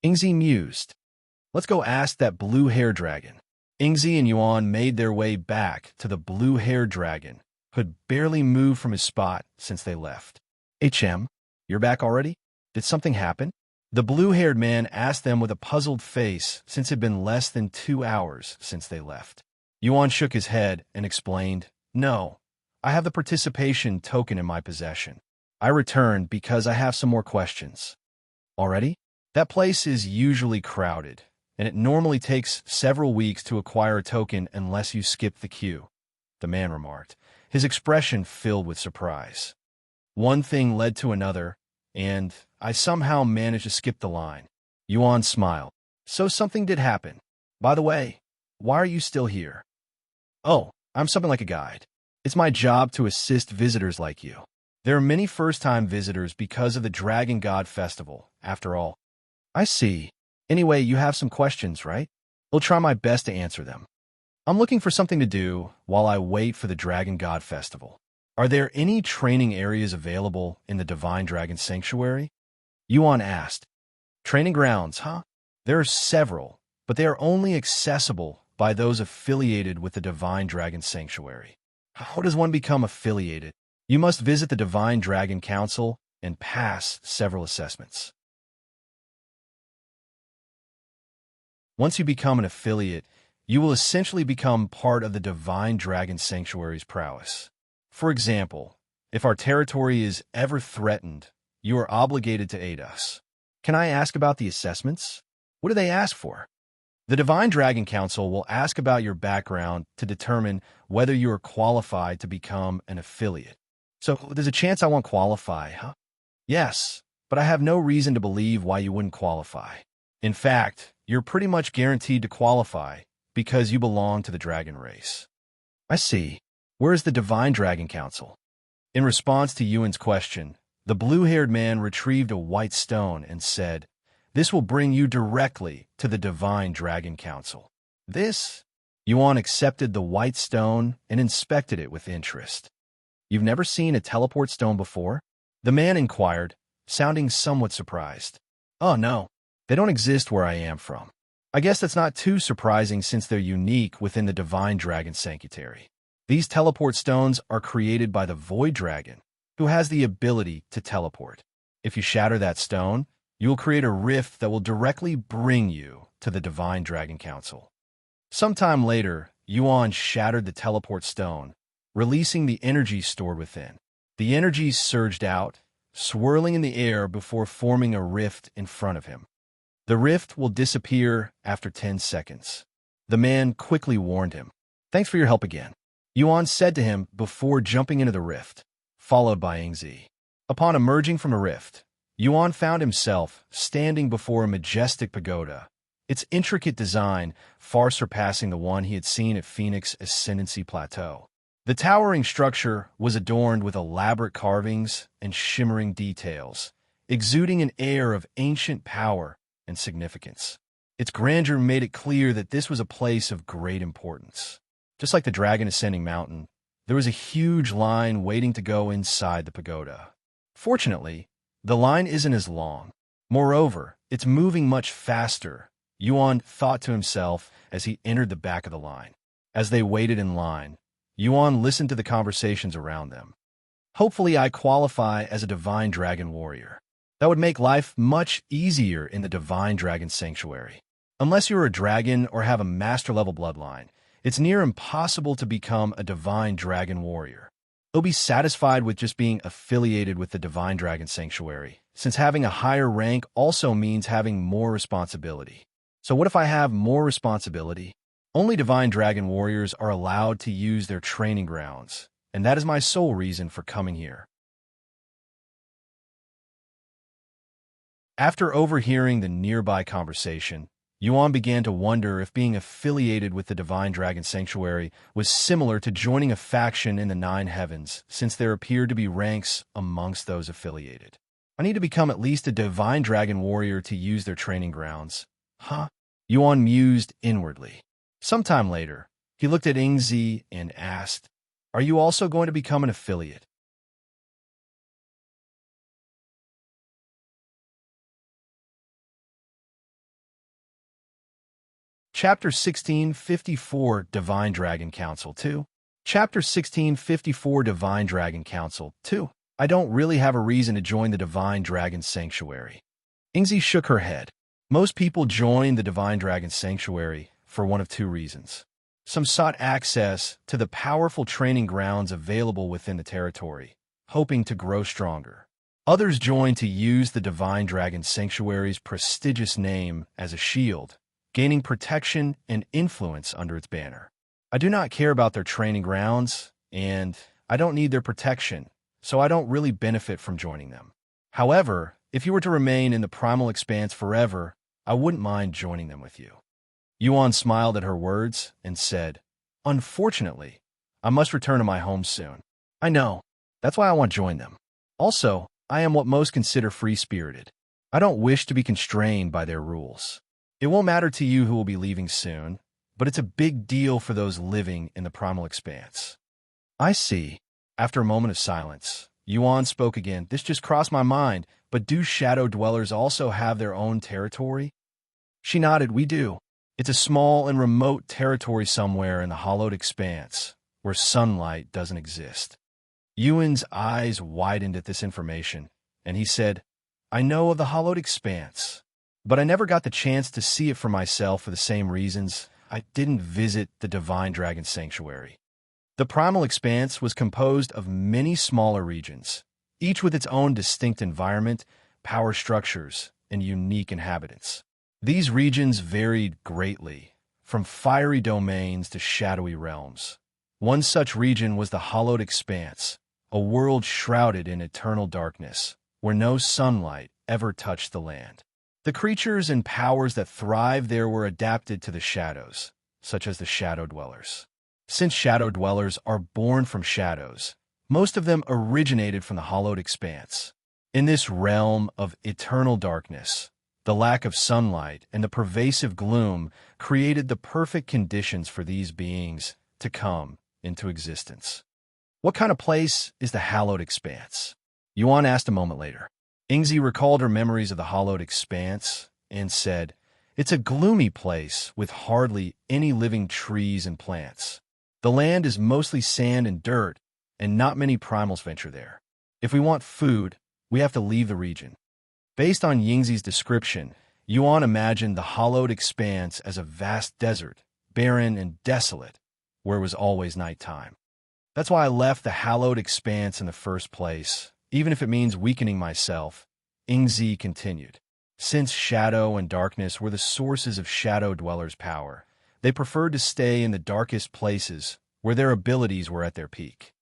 Ingzi mused. Let's go ask that blue-haired dragon. Ingzi and Yuan made their way back to the blue-haired dragon, who had barely moved from his spot since they left. HM, you're back already? Did something happen? The blue-haired man asked them with a puzzled face since it had been less than 2 hours since they left. Yuan shook his head and explained, No, I have the participation token in my possession. I returned because I have some more questions. Already? That place is usually crowded, and it normally takes several weeks to acquire a token unless you skip the queue, the man remarked, his expression filled with surprise. One thing led to another, and I somehow managed to skip the line. Yuan smiled. So something did happen. By the way, why are you still here? Oh, I'm something like a guide. It's my job to assist visitors like you. There are many first-time visitors because of the Dragon God Festival, after all. I see. Anyway, you have some questions, right? I'll try my best to answer them. I'm looking for something to do while I wait for the Dragon God Festival. Are there any training areas available in the Divine Dragon Sanctuary? Yuan asked. Training grounds, huh? There are several, but they are only accessible by those affiliated with the Divine Dragon Sanctuary. How does one become affiliated? You must visit the Divine Dragon Council and pass several assessments. Once you become an affiliate, you will essentially become part of the Divine Dragon Sanctuary's prowess. For example, if our territory is ever threatened, you are obligated to aid us. Can I ask about the assessments? What do they ask for? The Divine Dragon Council will ask about your background to determine whether you are qualified to become an affiliate. So there's a chance I won't qualify, huh? Yes, but I have no reason to believe why you wouldn't qualify. In fact, you're pretty much guaranteed to qualify because you belong to the dragon race. I see. Where is the Divine Dragon Council? In response to Yuan's question, the blue-haired man retrieved a white stone and said, This will bring you directly to the Divine Dragon Council. This? Yuan accepted the white stone and inspected it with interest. You've never seen a teleport stone before? The man inquired, sounding somewhat surprised. Oh no, they don't exist where I am from. I guess that's not too surprising since they're unique within the Divine Dragon Sanctuary. These teleport stones are created by the Void Dragon, who has the ability to teleport. If you shatter that stone, you will create a rift that will directly bring you to the Divine Dragon Council. Sometime later, Yuan shattered the teleport stone, releasing the energy stored within. The energy surged out, swirling in the air before forming a rift in front of him. The rift will disappear after 10 seconds. The man quickly warned him. Thanks for your help again, Yuan said to him before jumping into the rift, followed by Ingzi. Upon emerging from a rift, Yuan found himself standing before a majestic pagoda, its intricate design far surpassing the one he had seen at Phoenix Ascendancy Plateau. The towering structure was adorned with elaborate carvings and shimmering details, exuding an air of ancient power and significance. Its grandeur made it clear that this was a place of great importance. Just like the Dragon Ascending Mountain, there was a huge line waiting to go inside the pagoda. Fortunately, the line isn't as long. Moreover, it's moving much faster, Yuan thought to himself as he entered the back of the line. As they waited in line, Yuan listened to the conversations around them. Hopefully I qualify as a Divine Dragon Warrior. That would make life much easier in the Divine Dragon Sanctuary. Unless you're a dragon or have a master-level bloodline, it's near impossible to become a Divine Dragon Warrior. He'll be satisfied with just being affiliated with the Divine Dragon Sanctuary, since having a higher rank also means having more responsibility. So what if I have more responsibility? Only Divine Dragon Warriors are allowed to use their training grounds, and that is my sole reason for coming here. After overhearing the nearby conversation, Yuan began to wonder if being affiliated with the Divine Dragon Sanctuary was similar to joining a faction in the Nine Heavens, since there appeared to be ranks amongst those affiliated. I need to become at least a Divine Dragon warrior to use their training grounds. Huh? Yuan mused inwardly. Sometime later, he looked at Ingzi and asked, "Are you also going to become an affiliate?" Chapter 1654 Divine Dragon Council 2. Chapter 1654 Divine Dragon Council 2. I don't really have a reason to join the Divine Dragon Sanctuary. Ingzi shook her head. Most people join the Divine Dragon Sanctuary for one of two reasons. Some sought access to the powerful training grounds available within the territory, hoping to grow stronger. Others joined to use the Divine Dragon Sanctuary's prestigious name as a shield, gaining protection and influence under its banner. I do not care about their training grounds, and I don't need their protection, so I don't really benefit from joining them. However, if you were to remain in the Primal Expanse forever, I wouldn't mind joining them with you. Yuan smiled at her words and said, "Unfortunately, I must return to my home soon. I know. That's why I want to join them. Also, I am what most consider free-spirited. I don't wish to be constrained by their rules. It won't matter to you who will be leaving soon, but it's a big deal for those living in the Primal Expanse." I see. After a moment of silence, Yuan spoke again. "This just crossed my mind, but do Shadow Dwellers also have their own territory?" She nodded. "We do. It's a small and remote territory somewhere in the hollowed expanse, where sunlight doesn't exist." Yuan's eyes widened at this information, and he said, "I know of the hollowed expanse, but I never got the chance to see it for myself for the same reasons. I didn't visit the Divine Dragon Sanctuary." The Primal Expanse was composed of many smaller regions, each with its own distinct environment, power structures, and unique inhabitants. These regions varied greatly, from fiery domains to shadowy realms. One such region was the Hollowed Expanse, a world shrouded in eternal darkness, where no sunlight ever touched the land. The creatures and powers that thrived there were adapted to the shadows, such as the Shadow Dwellers. Since Shadow Dwellers are born from shadows, most of them originated from the Hollowed Expanse. In this realm of eternal darkness, the lack of sunlight and the pervasive gloom created the perfect conditions for these beings to come into existence. "What kind of place is the Hallowed Expanse?" Yuan asked a moment later. Ingzi recalled her memories of the Hollowed Expanse and said, "It's a gloomy place with hardly any living trees and plants. The land is mostly sand and dirt, and not many primals venture there. If we want food, we have to leave the region." Based on Yingzi's description, Yuan imagined the Hollowed Expanse as a vast desert, barren and desolate, where it was always nighttime. "That's why I left the Hallowed Expanse in the first place, even if it means weakening myself," Ingzi continued. Since shadow and darkness were the sources of Shadow Dwellers' power, they preferred to stay in the darkest places where their abilities were at their peak.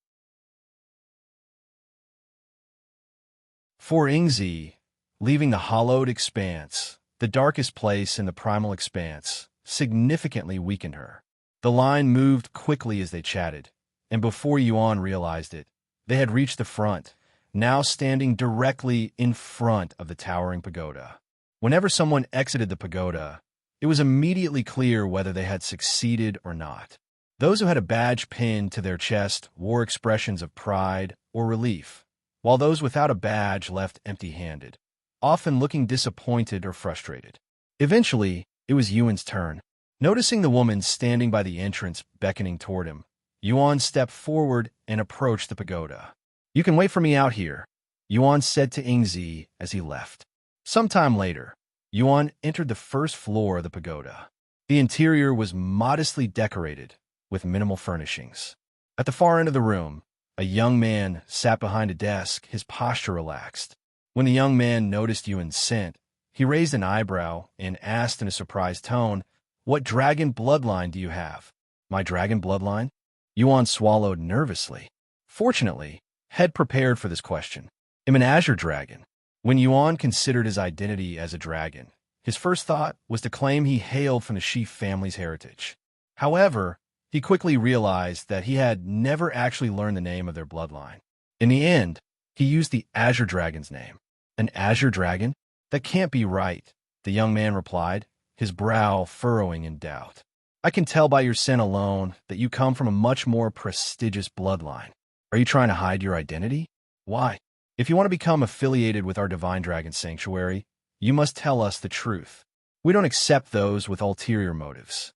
For Ingzi, leaving the Hollowed Expanse, the darkest place in the Primal Expanse, significantly weakened her. The line moved quickly as they chatted, and before Yuan realized it, they had reached the front, now standing directly in front of the towering pagoda. Whenever someone exited the pagoda, it was immediately clear whether they had succeeded or not. Those who had a badge pinned to their chest wore expressions of pride or relief, while those without a badge left empty-handed, often looking disappointed or frustrated. Eventually, it was Yuan's turn. Noticing the woman standing by the entrance beckoning toward him, Yuan stepped forward and approached the pagoda. "You can wait for me out here," Yuan said to Ingzi as he left. Sometime later, Yuan entered the first floor of the pagoda. The interior was modestly decorated with minimal furnishings. At the far end of the room, a young man sat behind a desk, his posture relaxed. When the young man noticed Yuan's scent, he raised an eyebrow and asked in a surprised tone, "What dragon bloodline do you have?" "My dragon bloodline?" Yuan swallowed nervously. Fortunately, Head prepared for this question. "I'm an Azure dragon." When Yuan considered his identity as a dragon, his first thought was to claim he hailed from the Shi family's heritage. However, he quickly realized that he had never actually learned the name of their bloodline. In the end, he used the Azure Dragon's name. An Azure Dragon? That can't be right, the young man replied, his brow furrowing in doubt. I can tell by your scent alone that you come from a much more prestigious bloodline. Are you trying to hide your identity? Why? If you want to become affiliated with our Divine Dragon Sanctuary, you must tell us the truth. We don't accept those with ulterior motives.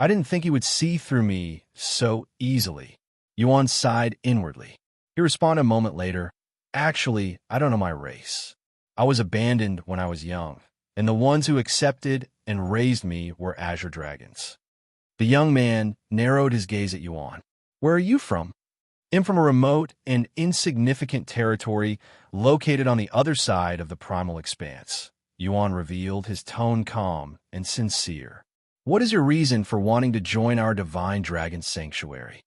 I didn't think you would see through me so easily. Yuan sighed inwardly. He responded a moment later, Actually, I don't know my race. I was abandoned when I was young, and the ones who accepted and raised me were Azure Dragons. The young man narrowed his gaze at Yuan. Where are you from? I'm from a remote and insignificant territory located on the other side of the Primal Expanse. Yuan revealed, his tone calm and sincere. What is your reason for wanting to join our Divine Dragon Sanctuary?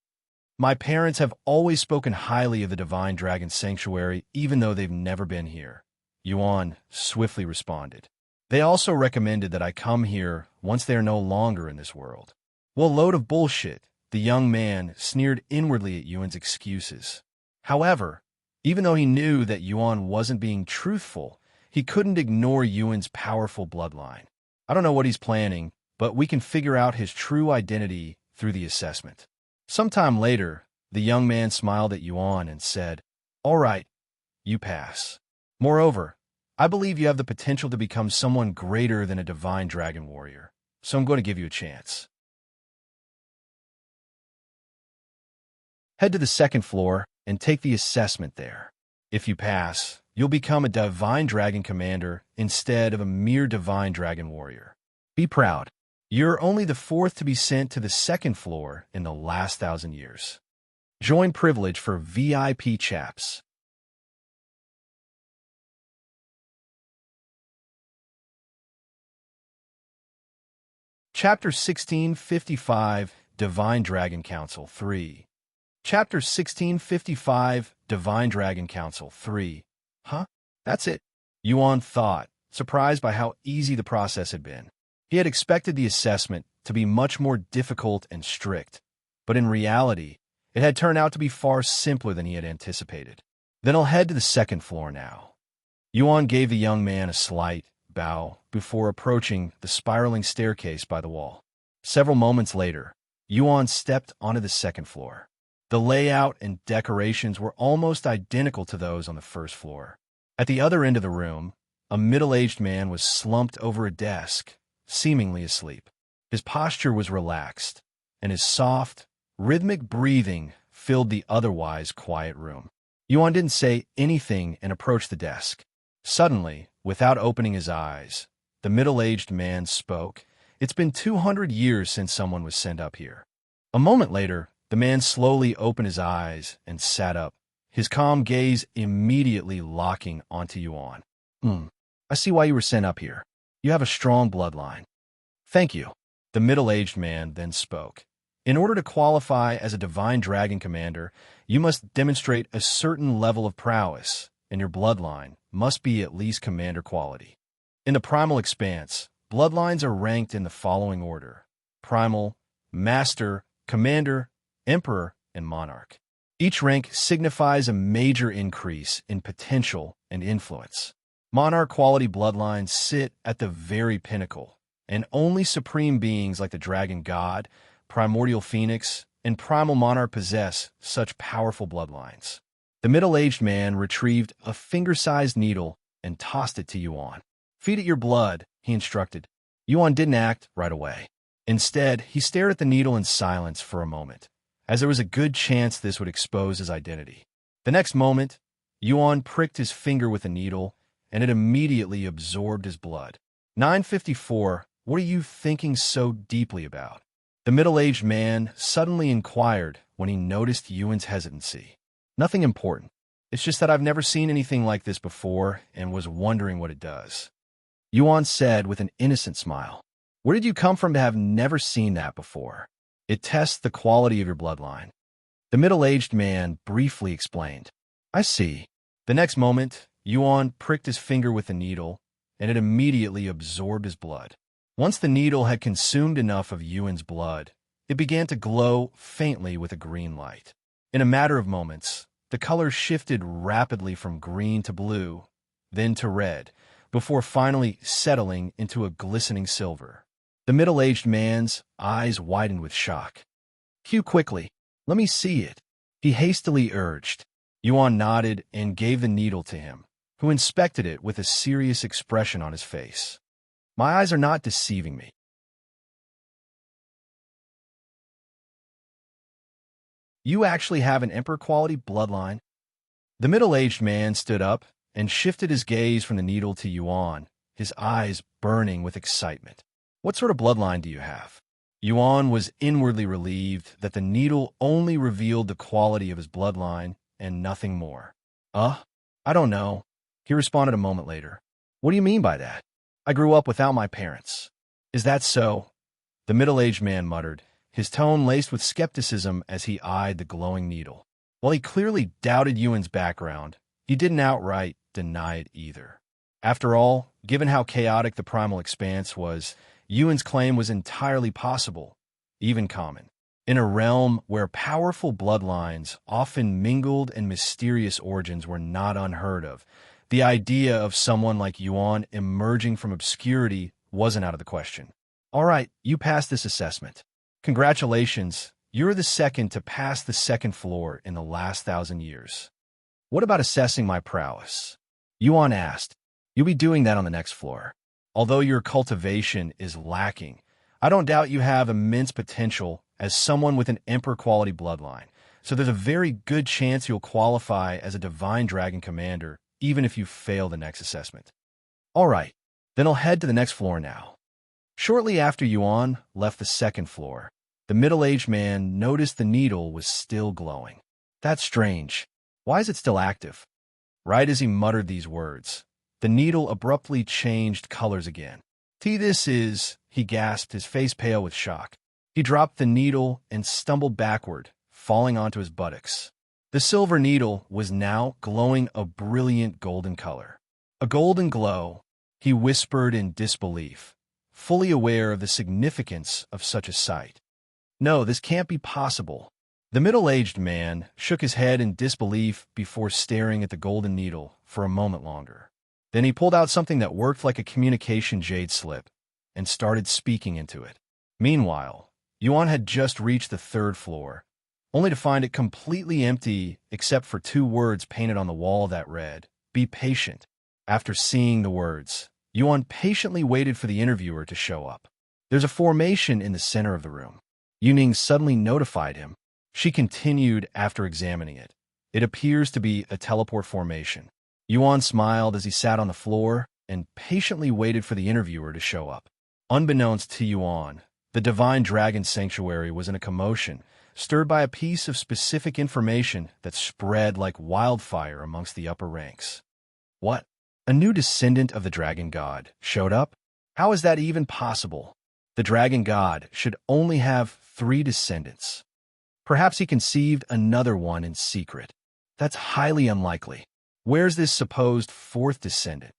My parents have always spoken highly of the Divine Dragon Sanctuary, even though they've never been here. Yuan swiftly responded. They also recommended that I come here once they are no longer in this world. Well, load of bullshit. The young man sneered inwardly at Yuan's excuses. However, even though he knew that Yuan wasn't being truthful, he couldn't ignore Yuan's powerful bloodline. I don't know what he's planning, but we can figure out his true identity through the assessment. Sometime later, the young man smiled at Yuan and said, All right, you pass. Moreover, I believe you have the potential to become someone greater than a divine dragon warrior, so I'm going to give you a chance. Head to the second floor and take the assessment there. If you pass, you'll become a divine dragon commander instead of a mere divine dragon warrior. Be proud. You're only the fourth to be sent to the second floor in the last 1,000 years. Join privilege for VIP chaps. Chapter 1655, Divine Dragon Council 3. Chapter 1655, Divine Dragon Council 3. Huh? That's it. Yuan thought, surprised by how easy the process had been. He had expected the assessment to be much more difficult and strict, but in reality, it had turned out to be far simpler than he had anticipated. Then I'll head to the second floor now. Yuan gave the young man a slight bow before approaching the spiraling staircase by the wall. Several moments later, Yuan stepped onto the second floor. The layout and decorations were almost identical to those on the first floor. At the other end of the room, a middle-aged man was slumped over a desk, seemingly asleep. His posture was relaxed, and his soft, rhythmic breathing filled the otherwise quiet room. Yuan didn't say anything and approached the desk. Suddenly, without opening his eyes, the middle-aged man spoke. It's been 200 years since someone was sent up here. A moment later, the man slowly opened his eyes and sat up, his calm gaze immediately locking onto Yuan. I see why you were sent up here. You have a strong bloodline. Thank you. The middle-aged man then spoke. In order to qualify as a divine dragon commander, you must demonstrate a certain level of prowess, and your bloodline must be at least commander quality. In the Primal Expanse, bloodlines are ranked in the following order: Primal, Master, Commander, Emperor, and Monarch. Each rank signifies a major increase in potential and influence. Monarch quality bloodlines sit at the very pinnacle, and only supreme beings like the Dragon God, Primordial Phoenix, and Primal Monarch possess such powerful bloodlines. The middle-aged man retrieved a finger-sized needle and tossed it to Yuan. Feed it your blood, he instructed. Yuan didn't act right away. Instead, he stared at the needle in silence for a moment, as there was a good chance this would expose his identity. The next moment, Yuan pricked his finger with the needle, and it immediately absorbed his blood. 954, what are you thinking so deeply about? The middle-aged man suddenly inquired when he noticed Yuan's hesitancy. Nothing important. It's just that I've never seen anything like this before and was wondering what it does. Yuan said with an innocent smile. Where did you come from to have never seen that before? It tests the quality of your bloodline. The middle-aged man briefly explained. I see. The next moment, Yuan pricked his finger with the needle, and it immediately absorbed his blood. Once the needle had consumed enough of Yuan's blood, it began to glow faintly with a green light. In a matter of moments, the color shifted rapidly from green to blue, then to red, before finally settling into a glistening silver. The middle-aged man's eyes widened with shock. "Cue quickly. Let me see it," he hastily urged. Yuan nodded and gave the needle to him, who inspected it with a serious expression on his face. "My eyes are not deceiving me. You actually have an Emperor-quality bloodline." The middle-aged man stood up and shifted his gaze from the needle to Yuan, his eyes burning with excitement. "What sort of bloodline do you have?" Yuan was inwardly relieved that the needle only revealed the quality of his bloodline and nothing more. I don't know," he responded a moment later. "What do you mean by that?" "I grew up without my parents." "Is that so?" the middle-aged man muttered, his tone laced with skepticism as he eyed the glowing needle. While he clearly doubted Yuan's background, he didn't outright deny it either. After all, given how chaotic the Primal Expanse was, Yuan's claim was entirely possible, even common. In a realm where powerful bloodlines often mingled and mysterious origins were not unheard of, the idea of someone like Yuan emerging from obscurity wasn't out of the question. "All right, you passed this assessment. Congratulations, you're the second to pass the second floor in the last 1,000 years. What about assessing my prowess?" Yuan asked. "You'll be doing that on the next floor. Although your cultivation is lacking, I don't doubt you have immense potential as someone with an Emperor-quality bloodline, so there's a very good chance you'll qualify as a Divine Dragon Commander, even if you fail the next assessment." "All right, then I'll head to the next floor now." Shortly after Yuan left the second floor, the middle-aged man noticed the needle was still glowing. "That's strange. Why is it still active?" Right as he muttered these words, the needle abruptly changed colors again. This is," he gasped, his face pale with shock. He dropped the needle and stumbled backward, falling onto his buttocks. The silver needle was now glowing a brilliant golden color. "A golden glow," he whispered in disbelief, fully aware of the significance of such a sight. "No, this can't be possible." The middle-aged man shook his head in disbelief before staring at the golden needle for a moment longer. Then he pulled out something that worked like a communication jade slip and started speaking into it. Meanwhile, Yuan had just reached the third floor, only to find it completely empty except for 2 words painted on the wall that read, "Be patient." After seeing the words, Yuan patiently waited for the interviewer to show up. "There's a formation in the center of the room." Yuning suddenly notified him. She continued after examining it. "It appears to be a teleport formation." Yuan smiled as he sat on the floor and patiently waited for the interviewer to show up. Unbeknownst to Yuan, the Divine Dragon Sanctuary was in a commotion, stirred by a piece of specific information that spread like wildfire amongst the upper ranks. "What? A new descendant of the Dragon God showed up? How is that even possible? The Dragon God should only have 3 descendants. Perhaps he conceived another one in secret. That's highly unlikely. Where's this supposed 4th descendant?"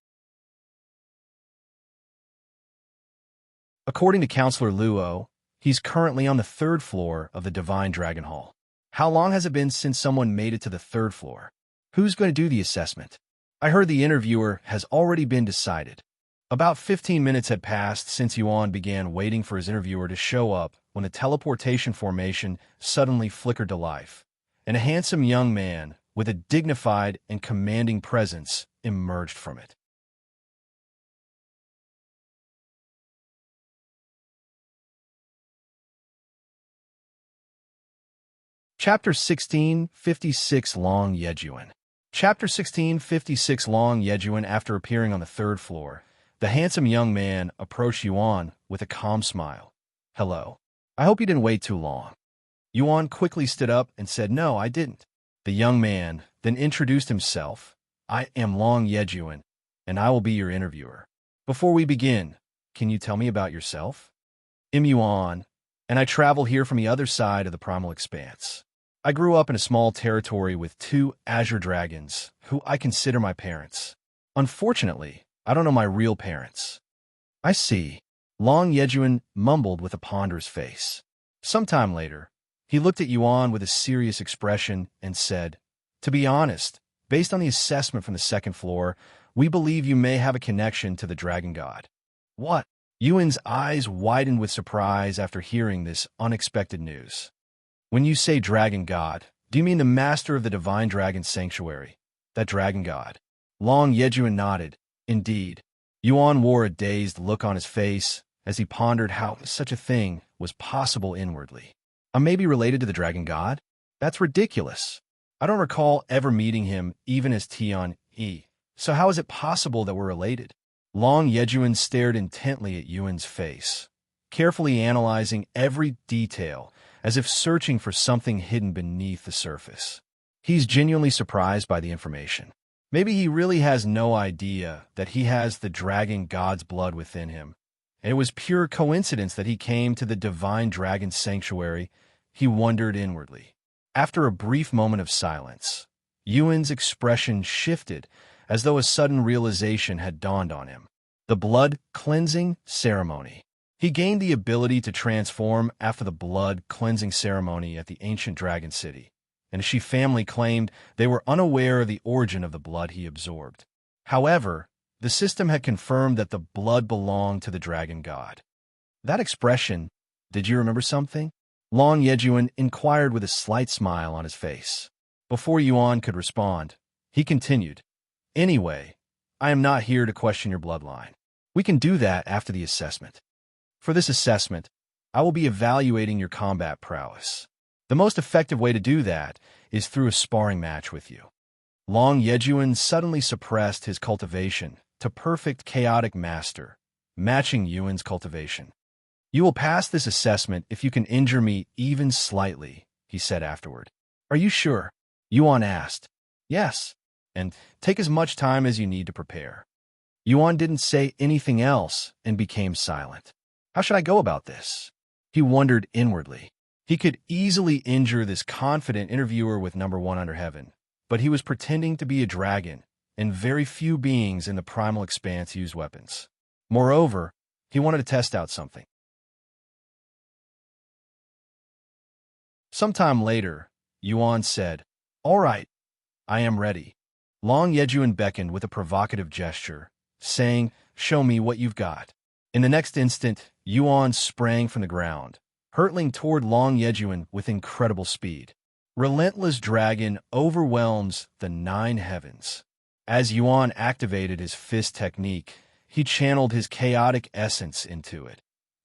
According to Counselor Luo, he's currently on the 3rd floor of the Divine Dragon Hall. "How long has it been since someone made it to the 3rd floor? Who's going to do the assessment?" "I heard the interviewer has already been decided." About 15 minutes had passed since Yuan began waiting for his interviewer to show up when the teleportation formation suddenly flickered to life, and a handsome young man with a dignified and commanding presence emerged from it. Chapter 1656 Long Yejun. Chapter 1656 Long Yejun. After appearing on the 3rd floor, the handsome young man approached Yuan with a calm smile. "Hello. I hope you didn't wait too long." Yuan quickly stood up and said, "No, I didn't." The young man then introduced himself. "I am Long Yejun, and I will be your interviewer. Before we begin, can you tell me about yourself?" "I'm Yuan, and I travel here from the other side of the Primal Expanse. I grew up in a small territory with 2 Azure dragons, who I consider my parents. Unfortunately, I don't know my real parents. I see. Long Yejun mumbled with a ponderous face. Sometime later, he looked at Yuan with a serious expression and said, "To be honest, based on the assessment from the second floor, we believe you may have a connection to the dragon god." What? Yuan's eyes widened with surprise after hearing this unexpected news. When you say dragon god, do you mean the master of the divine dragon sanctuary, that dragon god? Long Yejun nodded. Indeed. Yuan wore a dazed look on his face as he pondered how such a thing was possible inwardly. I may be related to the dragon god? That's ridiculous. I don't recall ever meeting him even as Tian. So how is it possible that we're related? Long Yejun stared intently at Yuan's face, carefully analyzing every detail as if searching for something hidden beneath the surface. He's genuinely surprised by the information. Maybe he really has no idea that he has the dragon god's blood within him, and it was pure coincidence that he came to the divine dragon sanctuary. He wondered inwardly. After a brief moment of silence, Yuan's expression shifted as though a sudden realization had dawned on him. The blood cleansing ceremony. He gained the ability to transform after the blood cleansing ceremony at the ancient dragon city, and the Shi family claimed they were unaware of the origin of the blood he absorbed. However, the system had confirmed that the blood belonged to the dragon god. That expression, did you remember something? Long Yejun inquired with a slight smile on his face. Before Yuan could respond, he continued, "Anyway, I am not here to question your bloodline. We can do that after the assessment. For this assessment, I will be evaluating your combat prowess. The most effective way to do that is through a sparring match with you." Long Yejun suddenly suppressed his cultivation to perfect chaotic master, matching Yuan's cultivation. "You will pass this assessment if you can injure me even slightly," he said afterward. "Are you sure?" Yuan asked. "Yes, and take as much time as you need to prepare." Yuan didn't say anything else and became silent. How should I go about this? He wondered inwardly. He could easily injure this confident interviewer with number 1 under heaven, but he was pretending to be a dragon, and very few beings in the primal expanse use weapons. Moreover, he wanted to test out something. Sometime later, Yuan said, "All right, I am ready." Long Yejun beckoned with a provocative gesture, saying, "Show me what you've got." In the next instant, Yuan sprang from the ground, hurtling toward Long Yejun with incredible speed. Relentless Dragon overwhelms the 9 heavens. As Yuan activated his fist technique, he channeled his chaotic essence into it,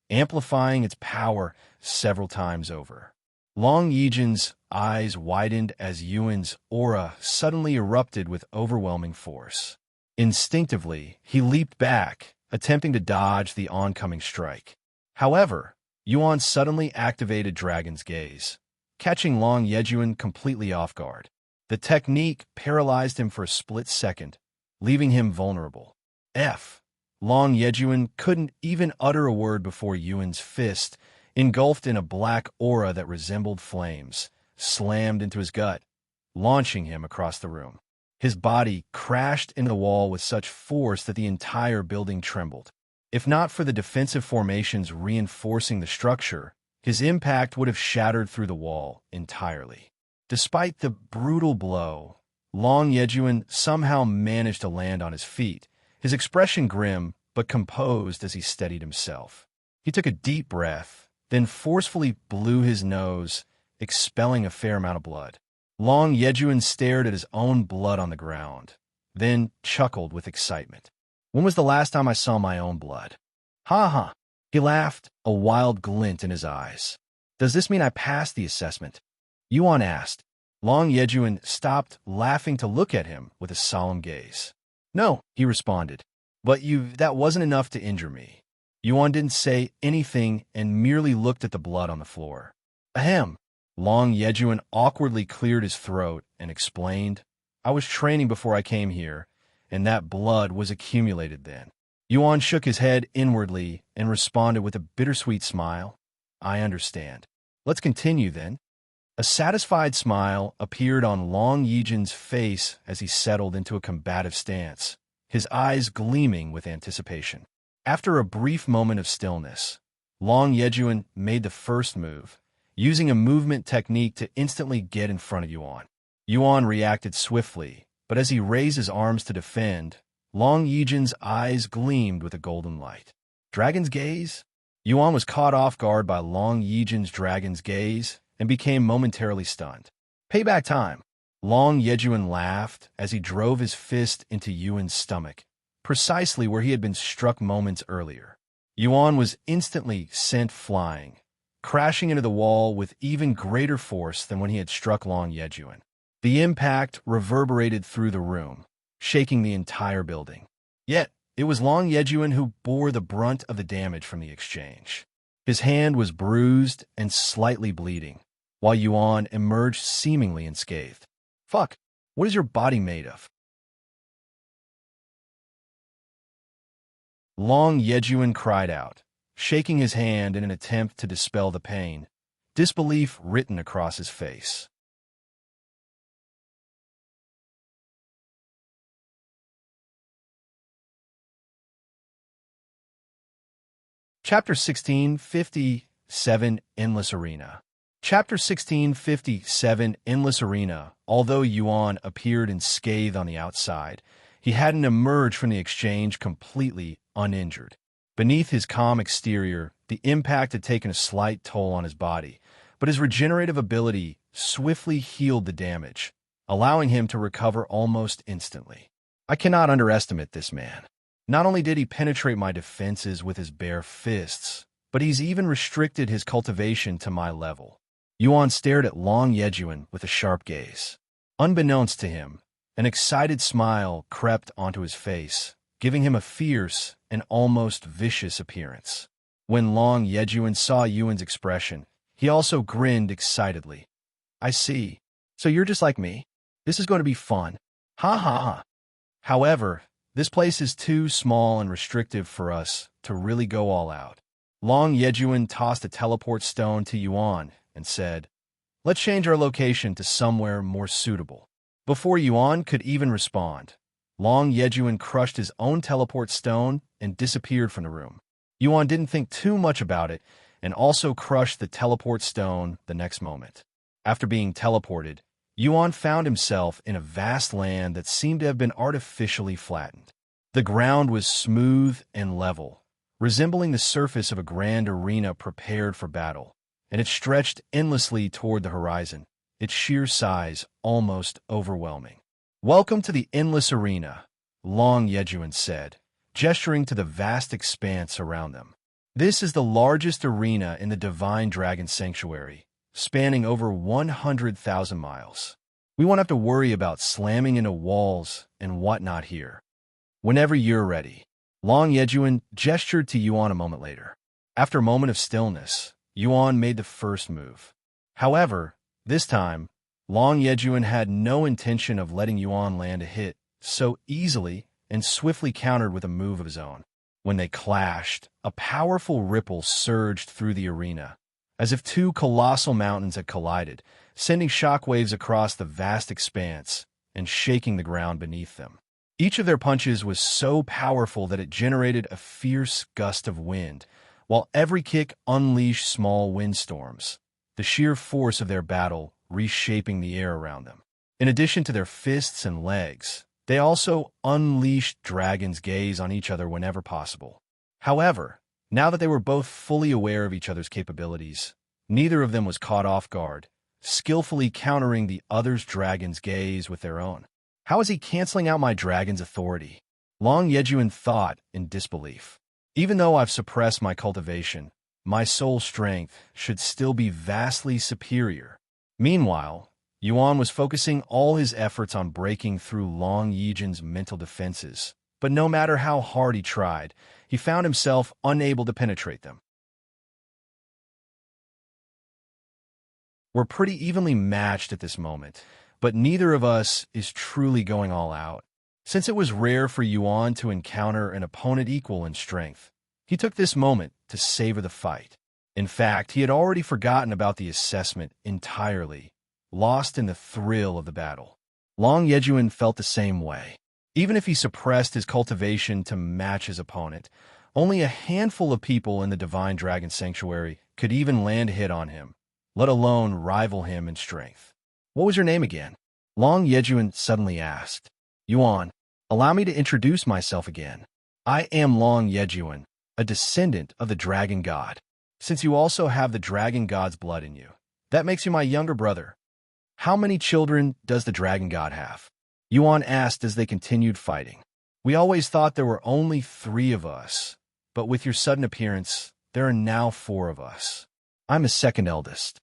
amplifying its power several times over. Long Yejun's eyes widened as Yuan's aura suddenly erupted with overwhelming force. Instinctively, he leaped back, attempting to dodge the oncoming strike. However, Yuan suddenly activated Dragon's Gaze, catching Long Yejun completely off guard. The technique paralyzed him for a split second, leaving him vulnerable. Long Yejun couldn't even utter a word before Yuan's fist, engulfed in a black aura that resembled flames, slammed into his gut, launching him across the room. His body crashed into the wall with such force that the entire building trembled. If not for the defensive formations reinforcing the structure, his impact would have shattered through the wall entirely. Despite the brutal blow, Long Yejun somehow managed to land on his feet, his expression grim but composed as he steadied himself. He took a deep breath, then forcefully blew his nose, expelling a fair amount of blood. Long Yejun stared at his own blood on the ground, then chuckled with excitement. "When was the last time I saw my own blood?" "Ha ha!" He laughed, a wild glint in his eyes. "Does this mean I passed the assessment?" Yuan asked. Long Yejun stopped laughing to look at him with a solemn gaze. "No," he responded, "but that wasn't enough to injure me." Yuan didn't say anything and merely looked at the blood on the floor. "Ahem." Long Yejun awkwardly cleared his throat and explained, "I was training before I came here, and that blood was accumulated then." Yuan shook his head inwardly and responded with a bittersweet smile. "I understand. Let's continue then." A satisfied smile appeared on Long Yejun's face as he settled into a combative stance, his eyes gleaming with anticipation. After a brief moment of stillness, Long Yejun made the first move, using a movement technique to instantly get in front of Yuan. Yuan reacted swiftly, but as he raised his arms to defend, Long Yejun's eyes gleamed with a golden light. Dragon's gaze? Yuan was caught off guard by Long Yejun's dragon's gaze and became momentarily stunned. Payback time! Long Yejun laughed as he drove his fist into Yuan's stomach, precisely where he had been struck moments earlier. Yuan was instantly sent flying, crashing into the wall with even greater force than when he had struck Long Yejun. The impact reverberated through the room, shaking the entire building. Yet, it was Long Yejun who bore the brunt of the damage from the exchange. His hand was bruised and slightly bleeding, while Yuan emerged seemingly unscathed. Fuck, what is your body made of? Long Yejun cried out, shaking his hand in an attempt to dispel the pain, disbelief written across his face. Chapter 1657 Endless Arena. Chapter 1657 Endless Arena. Although Yuan appeared unscathed on the outside, he hadn't emerged from the exchange completely uninjured. Beneath his calm exterior, the impact had taken a slight toll on his body, but his regenerative ability swiftly healed the damage, allowing him to recover almost instantly. I cannot underestimate this man. Not only did he penetrate my defenses with his bare fists, but he's even restricted his cultivation to my level. Yuan stared at Long Yejun with a sharp gaze. Unbeknownst to him, an excited smile crept onto his face, giving him a fierce and almost vicious appearance. When Long Yejun saw Yuan's expression, he also grinned excitedly. I see. So you're just like me? This is going to be fun. Ha ha ha. However, this place is too small and restrictive for us to really go all out. Long Yejun tossed a teleport stone to Yuan and said, Let's change our location to somewhere more suitable. Before Yuan could even respond, Long Yejun crushed his own teleport stone and disappeared from the room. Yuan didn't think too much about it and also crushed the teleport stone the next moment. After being teleported, Yuan found himself in a vast land that seemed to have been artificially flattened. The ground was smooth and level, resembling the surface of a grand arena prepared for battle, and it stretched endlessly toward the horizon, its sheer size almost overwhelming. Welcome to the Endless Arena, Long Yejun said, gesturing to the vast expanse around them. This is the largest arena in the Divine Dragon Sanctuary, spanning over 100,000 miles. We won't have to worry about slamming into walls and whatnot here. Whenever you're ready. Long Yejun gestured to Yuan a moment later. After a moment of stillness, Yuan made the first move. However, this time, Long Yejun had no intention of letting Yuan land a hit so easily and swiftly countered with a move of his own. When they clashed, a powerful ripple surged through the arena, as if two colossal mountains had collided, sending shockwaves across the vast expanse and shaking the ground beneath them. Each of their punches was so powerful that it generated a fierce gust of wind, while every kick unleashed small windstorms, the sheer force of their battle reshaping the air around them. In addition to their fists and legs, they also unleashed Dragon's Gaze on each other whenever possible. However, now that they were both fully aware of each other's capabilities, neither of them was caught off guard, skillfully countering the other's Dragon's Gaze with their own. How is he canceling out my dragon's authority? Long Yejun thought in disbelief. Even though I've suppressed my cultivation, my soul strength should still be vastly superior. Meanwhile, Yuan was focusing all his efforts on breaking through Long Yejun's mental defenses, but no matter how hard he tried, he found himself unable to penetrate them. We're pretty evenly matched at this moment, but neither of us is truly going all out. Since it was rare for Yuan to encounter an opponent equal in strength, he took this moment to savor the fight. In fact, he had already forgotten about the assessment entirely, lost in the thrill of the battle. Long Yejun felt the same way. Even if he suppressed his cultivation to match his opponent, only a handful of people in the Divine Dragon Sanctuary could even land a hit on him, let alone rival him in strength. What was your name again? Long Yejun suddenly asked. Yuan, allow me to introduce myself again. I am Long Yejun, a descendant of the Dragon God. Since you also have the Dragon God's blood in you, that makes you my younger brother. How many children does the Dragon God have? Yuan asked as they continued fighting. We always thought there were only 3 of us, but with your sudden appearance, there are now 4 of us. I'm his second eldest.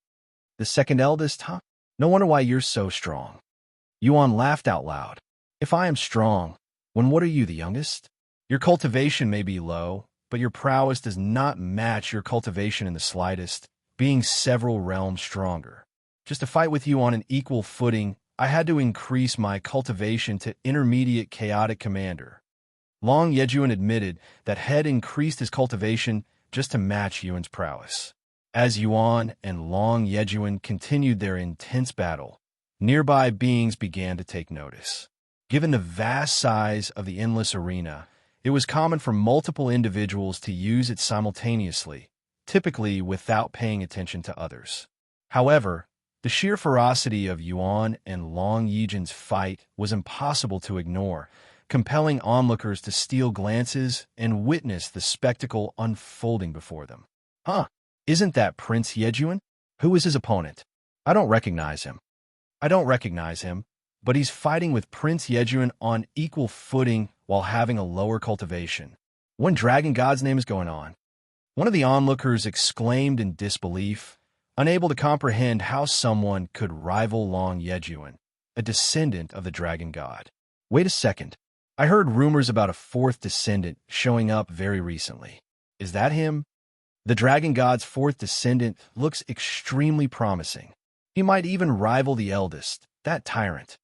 The second eldest, huh? No wonder why you're so strong. Yuan laughed out loud. If I am strong, then what are you, the youngest? Your cultivation may be low, but your prowess does not match your cultivation in the slightest, being several realms stronger. Just to fight with you on an equal footing, I had to increase my cultivation to Intermediate Chaotic Commander. Long Yejun admitted that had increased his cultivation just to match Yuan's prowess. As Yuan and Long Yejun continued their intense battle, nearby beings began to take notice. Given the vast size of the endless arena, it was common for multiple individuals to use it simultaneously, typically without paying attention to others. However, the sheer ferocity of Yuan and Long Yejun's fight was impossible to ignore, compelling onlookers to steal glances and witness the spectacle unfolding before them. Huh, isn't that Prince Yejun? Who is his opponent? I don't recognize him. But he's fighting with Prince Yejun on equal footing while having a lower cultivation. What Dragon God's name is going on? One of the onlookers exclaimed in disbelief, unable to comprehend how someone could rival Long Yejun, a descendant of the Dragon God. Wait a second. I heard rumors about a 4th descendant showing up very recently. Is that him? The Dragon God's 4th descendant looks extremely promising. He might even rival the eldest, that tyrant.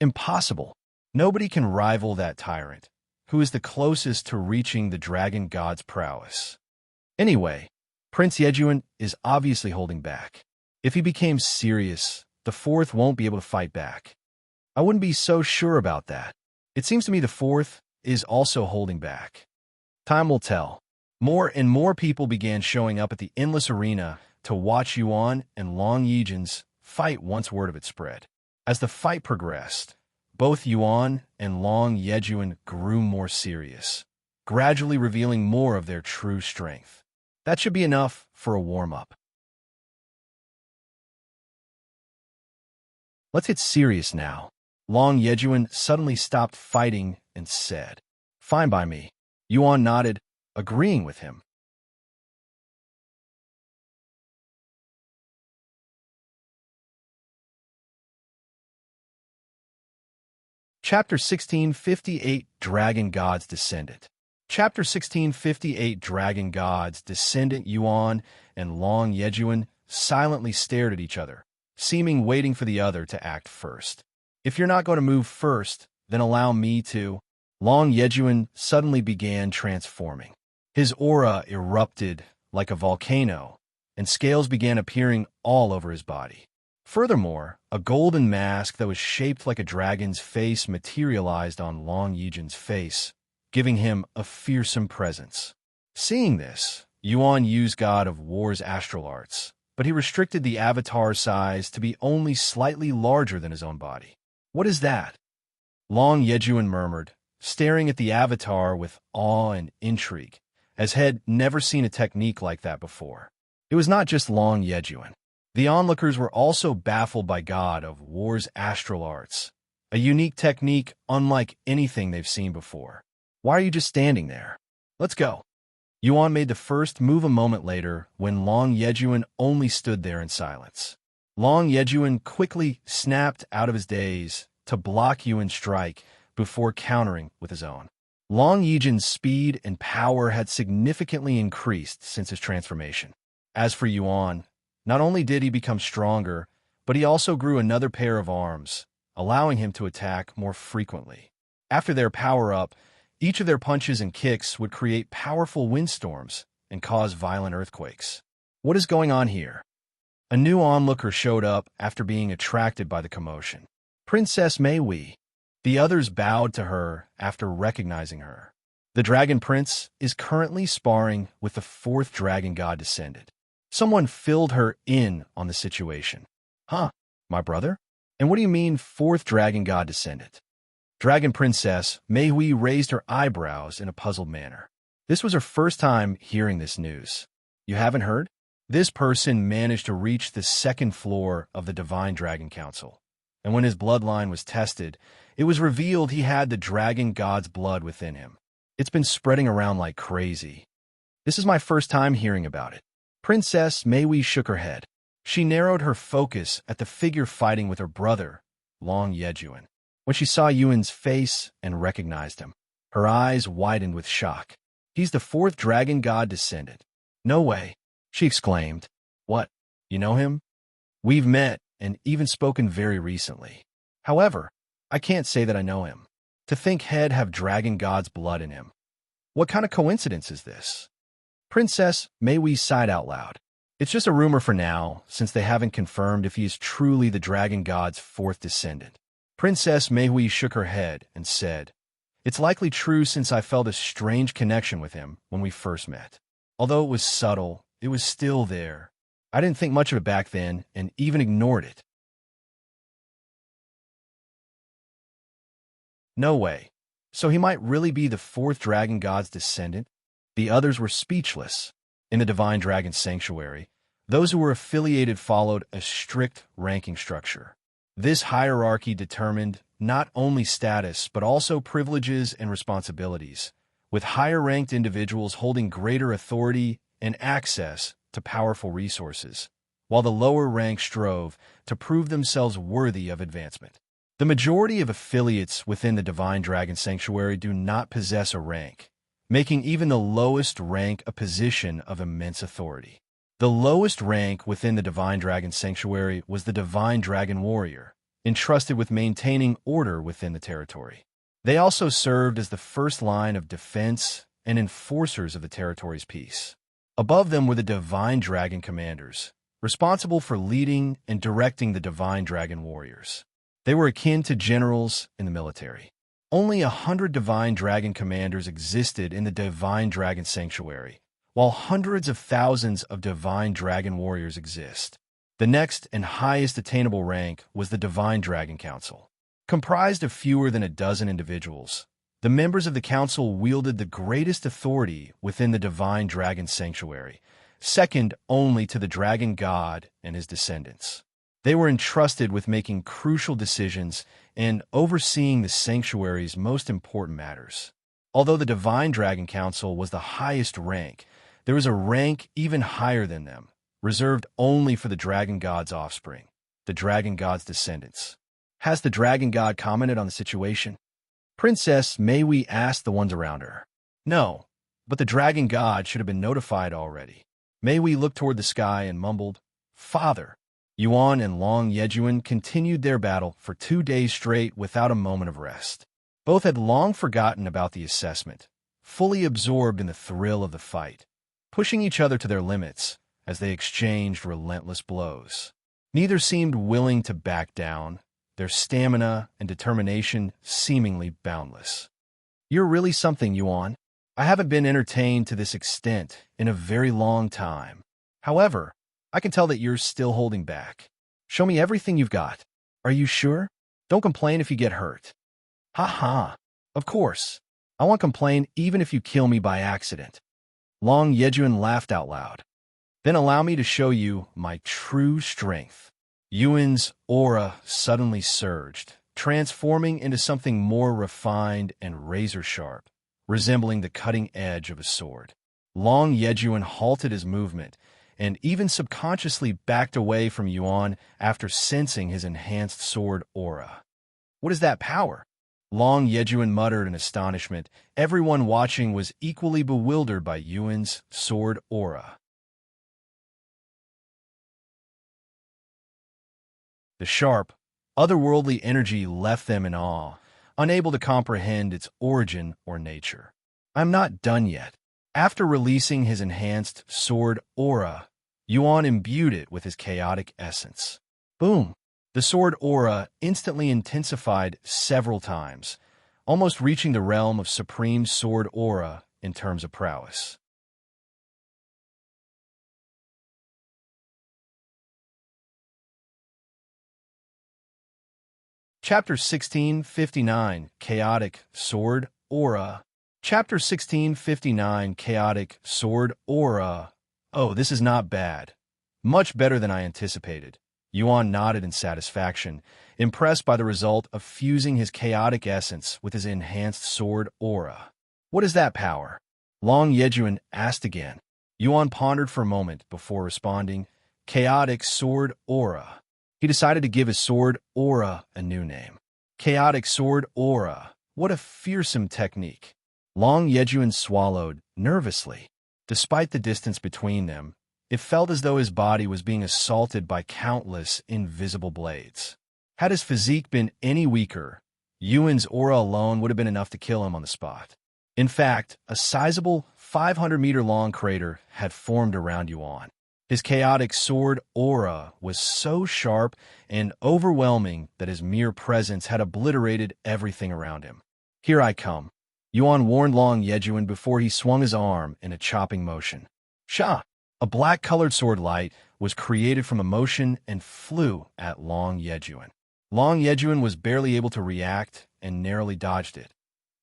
Impossible. Nobody can rival that tyrant, who is the closest to reaching the Dragon God's prowess. Anyway, Prince Yejun is obviously holding back. If he became serious, the 4th won't be able to fight back. I wouldn't be so sure about that. It seems to me the 4th is also holding back. Time will tell. More and more people began showing up at the endless arena to watch Yuan and Long Yejun's fight once word of it spread. As the fight progressed, both Yuan and Long Yejun grew more serious, gradually revealing more of their true strength. That should be enough for a warm-up. Let's get serious now. Long Yejun suddenly stopped fighting and said, Fine by me. Yuan nodded, agreeing with him. Chapter 1658 Dragon God's Descendant. Chapter 1658 Dragon God's Descendant. Yuan and Long Yejun silently stared at each other, seeming waiting for the other to act first. If you're not going to move first, then allow me to. Long Yejun suddenly began transforming. His aura erupted like a volcano, and scales began appearing all over his body. Furthermore, a golden mask that was shaped like a dragon's face materialized on Long Yejun's face, giving him a fearsome presence. Seeing this, Yuan used God of War's astral arts, but he restricted the avatar size to be only slightly larger than his own body. What is that? Long Yejun murmured, staring at the avatar with awe and intrigue, as had never seen a technique like that before. It was not just Long Yejun. The onlookers were also baffled by God of War's astral arts, a unique technique unlike anything they've seen before. Why are you just standing there? Let's go. Yuan made the first move a moment later when Long Yejun only stood there in silence. Long Yejun quickly snapped out of his daze to block Yuan's strike before countering with his own. Long Yejun's speed and power had significantly increased since his transformation. As for Yuan, not only did he become stronger, but he also grew another pair of arms, allowing him to attack more frequently. After their power-up, each of their punches and kicks would create powerful windstorms and cause violent earthquakes. What is going on here? A new onlooker showed up after being attracted by the commotion. Princess Meihui. The others bowed to her after recognizing her. The Dragon Prince is currently sparring with the fourth Dragon God Descendant. Someone filled her in on the situation. Huh, my brother? And what do you mean fourth Dragon God Descendant? Dragon Princess Meihui raised her eyebrows in a puzzled manner. This was her first time hearing this news. You haven't heard? This person managed to reach the second floor of the Divine Dragon Council. And when his bloodline was tested, it was revealed he had the Dragon God's blood within him. It's been spreading around like crazy. This is my first time hearing about it. Princess Meihui shook her head. She narrowed her focus at the figure fighting with her brother, Long Yejun. When she saw Yuan's face and recognized him, her eyes widened with shock. He's the fourth Dragon God Descendant. No way, she exclaimed. What, you know him? We've met and even spoken very recently. However, I can't say that I know him. To think he'd have Dragon God's blood in him. What kind of coincidence is this? Princess Meihui sighed out loud. It's just a rumor for now, since they haven't confirmed if he is truly the Dragon God's fourth descendant. Princess Meihui shook her head and said, It's likely true since I felt a strange connection with him when we first met. Although it was subtle, it was still there. I didn't think much of it back then and even ignored it. No way. So he might really be the fourth Dragon God's descendant? The others were speechless. In the Divine Dragon Sanctuary, those who were affiliated followed a strict ranking structure. This hierarchy determined not only status but also privileges and responsibilities, with higher-ranked individuals holding greater authority and access to powerful resources, while the lower ranks strove to prove themselves worthy of advancement. The majority of affiliates within the Divine Dragon Sanctuary do not possess a rank, making even the lowest rank a position of immense authority. The lowest rank within the Divine Dragon Sanctuary was the Divine Dragon Warrior, entrusted with maintaining order within the territory. They also served as the first line of defense and enforcers of the territory's peace. Above them were the Divine Dragon Commanders, responsible for leading and directing the Divine Dragon Warriors. They were akin to generals in the military. Only 100 Divine Dragon Commanders existed in the Divine Dragon Sanctuary, while hundreds of thousands of Divine Dragon Warriors exist. The next and highest attainable rank was the Divine Dragon Council. Comprised of fewer than a dozen individuals, the members of the council wielded the greatest authority within the Divine Dragon Sanctuary, second only to the Dragon God and his descendants. They were entrusted with making crucial decisions and overseeing the sanctuary's most important matters. Although the Divine Dragon Council was the highest rank, there was a rank even higher than them, reserved only for the Dragon God's offspring, the Dragon God's descendants. Has the Dragon God commented on the situation? Princess Meihui asked the ones around her. No, but the Dragon God should have been notified already. Meihui looked toward the sky and mumbled, Father. Yuan and Long Yejun continued their battle for 2 days straight without a moment of rest. Both had long forgotten about the assessment, fully absorbed in the thrill of the fight, pushing each other to their limits as they exchanged relentless blows. Neither seemed willing to back down, their stamina and determination seemingly boundless. You're really something, Yuan. I haven't been entertained to this extent in a very long time. However, I can tell that you're still holding back. Show me everything you've got. Are you sure? Don't complain if you get hurt. Ha ha. Of course. I won't complain even if you kill me by accident. Long Yejun laughed out loud. Then allow me to show you my true strength. Yuan's aura suddenly surged, transforming into something more refined and razor-sharp, resembling the cutting edge of a sword. Long Yejun halted his movement, and even subconsciously backed away from Yuan after sensing his enhanced sword aura. What is that power? Long Yejun muttered in astonishment. Everyone watching was equally bewildered by Yuan's sword aura. The sharp, otherworldly energy left them in awe, unable to comprehend its origin or nature. I'm not done yet. After releasing his enhanced sword aura, Yuan imbued it with his chaotic essence. Boom! The sword aura instantly intensified several times, almost reaching the realm of supreme sword aura in terms of prowess. Chapter 1659, Chaotic Sword Aura. Chapter 1659, Chaotic Sword Aura. Oh, this is not bad. Much better than I anticipated. Yuan nodded in satisfaction, impressed by the result of fusing his chaotic essence with his enhanced sword aura. What is that power? Long Yejun asked again. Yuan pondered for a moment before responding, Chaotic Sword Aura. He decided to give his sword aura a new name. Chaotic Sword Aura. What a fearsome technique. Long Yejun swallowed nervously. Despite the distance between them, it felt as though his body was being assaulted by countless invisible blades. Had his physique been any weaker, Yuan's aura alone would have been enough to kill him on the spot. In fact, a sizable 500-meter-long crater had formed around Yuan. His chaotic sword aura was so sharp and overwhelming that his mere presence had obliterated everything around him. Here I come. Yuan warned Long Yejun before he swung his arm in a chopping motion. Sha! A black-colored sword light was created from a motion and flew at Long Yejun. Long Yejun was barely able to react and narrowly dodged it.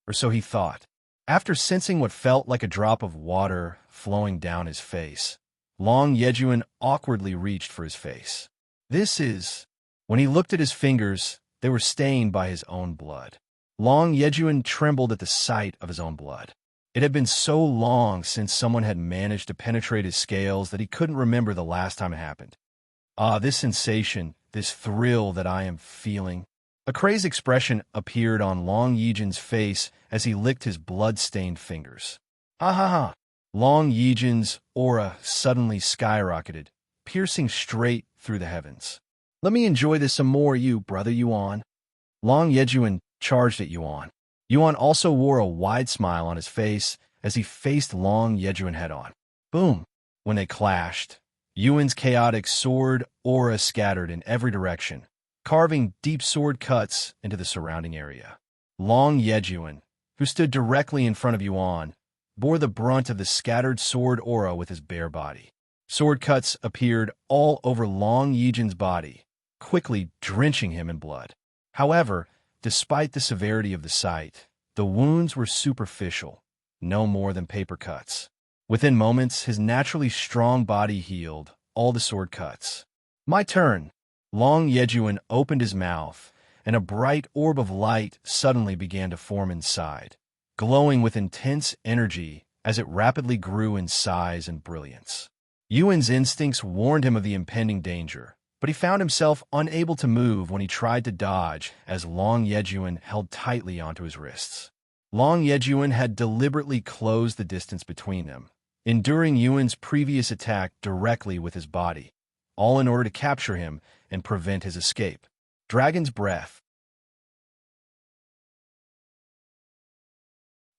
Or so he thought. After sensing what felt like a drop of water flowing down his face, Long Yejun awkwardly reached for his face. When he looked at his fingers, they were stained by his own blood. Long Yejun trembled at the sight of his own blood. It had been so long since someone had managed to penetrate his scales that he couldn't remember the last time it happened. Ah, this sensation, this thrill that I am feeling. A crazed expression appeared on Long Yejun's face as he licked his blood-stained fingers. Ha ha ha! Long Yejun's aura suddenly skyrocketed, piercing straight through the heavens. Let me enjoy this some more, you brother Yuan. Long Yejun charged at Yuan. Yuan also wore a wide smile on his face as he faced Long Yejun head-on. Boom! When they clashed, Yuan's chaotic sword aura scattered in every direction, carving deep sword cuts into the surrounding area. Long Yejun, who stood directly in front of Yuan, bore the brunt of the scattered sword aura with his bare body. Sword cuts appeared all over Long Yejun's body, quickly drenching him in blood. However, despite the severity of the sight, the wounds were superficial, no more than paper cuts. Within moments, his naturally strong body healed all the sword cuts. My turn. Long Yejun opened his mouth, and a bright orb of light suddenly began to form inside, glowing with intense energy as it rapidly grew in size and brilliance. Yuan's instincts warned him of the impending danger, but he found himself unable to move when he tried to dodge as Long Yejun held tightly onto his wrists. Long Yejun had deliberately closed the distance between them, enduring Yuan's previous attack directly with his body, all in order to capture him and prevent his escape. Dragon's Breath.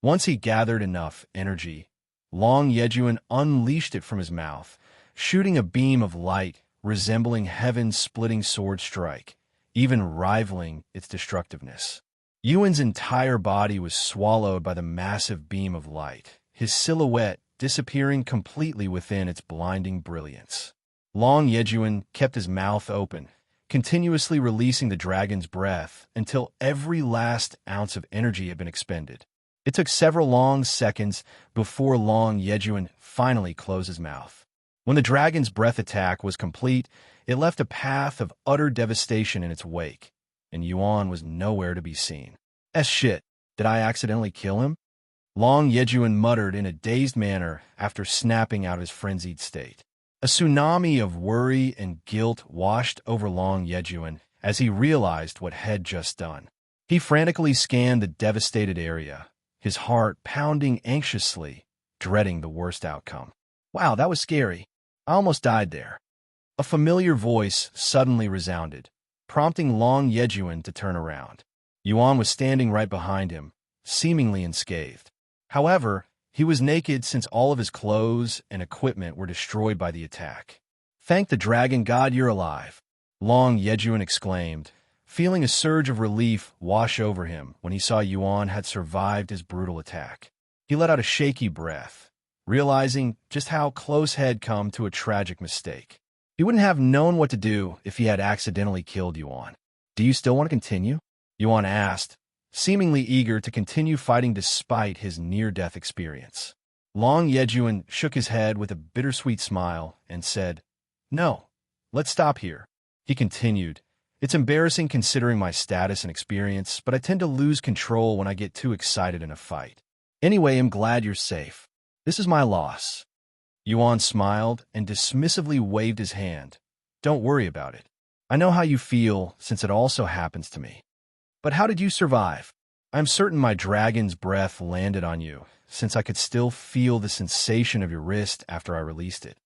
Once he gathered enough energy, Long Yejun unleashed it from his mouth, shooting a beam of light resembling heaven's splitting sword strike, even rivaling its destructiveness. Yuan's entire body was swallowed by the massive beam of light, his silhouette disappearing completely within its blinding brilliance. Long Yejun kept his mouth open, continuously releasing the dragon's breath until every last ounce of energy had been expended. It took several long seconds before Long Yejun finally closed his mouth. When the dragon's breath attack was complete, it left a path of utter devastation in its wake, and Yuan was nowhere to be seen. Shit, did I accidentally kill him? Long Yejun muttered in a dazed manner after snapping out of his frenzied state. A tsunami of worry and guilt washed over Long Yejun as he realized what had just done. He frantically scanned the devastated area, his heart pounding anxiously, dreading the worst outcome. Wow, that was scary. I almost died there. A familiar voice suddenly resounded, prompting Long Yejun to turn around. Yuan was standing right behind him, seemingly unscathed. However, he was naked since all of his clothes and equipment were destroyed by the attack. Thank the dragon god you're alive. Long Yejun exclaimed, feeling a surge of relief wash over him when he saw Yuan had survived his brutal attack. He let out a shaky breath, realizing just how close had come to a tragic mistake. He wouldn't have known what to do if he had accidentally killed Yuan. Do you still want to continue? Yuan asked, seemingly eager to continue fighting despite his near-death experience. Long Yejun shook his head with a bittersweet smile and said, "No, let's stop here." He continued, "It's embarrassing considering my status and experience, but I tend to lose control when I get too excited in a fight. Anyway, I'm glad you're safe. This is my loss." Yuan smiled and dismissively waved his hand. "Don't worry about it. I know how you feel since it also happens to me. But how did you survive? I'm certain my dragon's breath landed on you, since I could still feel the sensation of your wrist after I released it."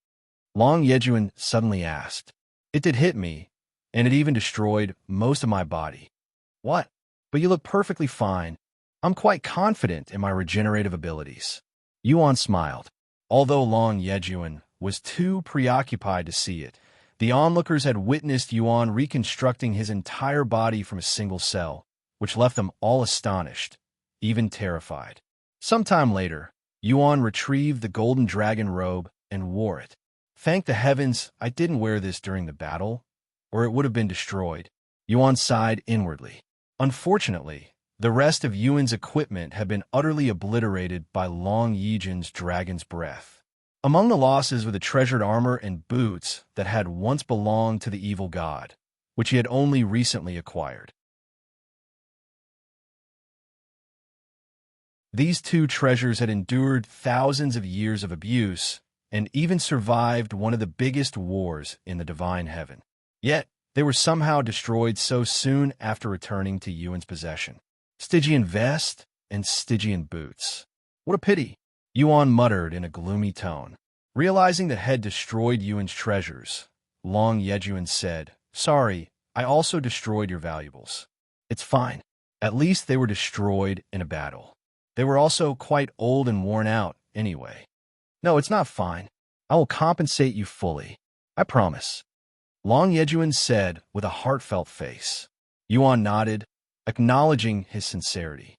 Long Yejun suddenly asked. "It did hit me, and it even destroyed most of my body." "What? But you look perfectly fine. I'm quite confident in my regenerative abilities." Yuan smiled. Although Long Yejun was too preoccupied to see it, the onlookers had witnessed Yuan reconstructing his entire body from a single cell, which left them all astonished, even terrified. Sometime later, Yuan retrieved the golden dragon robe and wore it. "Thank the heavens I didn't wear this during the battle, or it would have been destroyed." Yuan sighed inwardly. Unfortunately, the rest of Yuan's equipment had been utterly obliterated by Long Yejun's dragon's breath. Among the losses were the treasured armor and boots that had once belonged to the evil god, which he had only recently acquired. These two treasures had endured thousands of years of abuse and even survived one of the biggest wars in the divine heaven. Yet, they were somehow destroyed so soon after returning to Yuan's possession. Stygian vest and Stygian boots. What a pity, Yuan muttered in a gloomy tone. Realizing that had destroyed Yuan's treasures, Long Yejun said, "Sorry, I also destroyed your valuables." "It's fine. At least they were destroyed in a battle. They were also quite old and worn out, anyway." "No, it's not fine. I will compensate you fully. I promise," Long Yejun said with a heartfelt face. Yuan nodded, acknowledging his sincerity.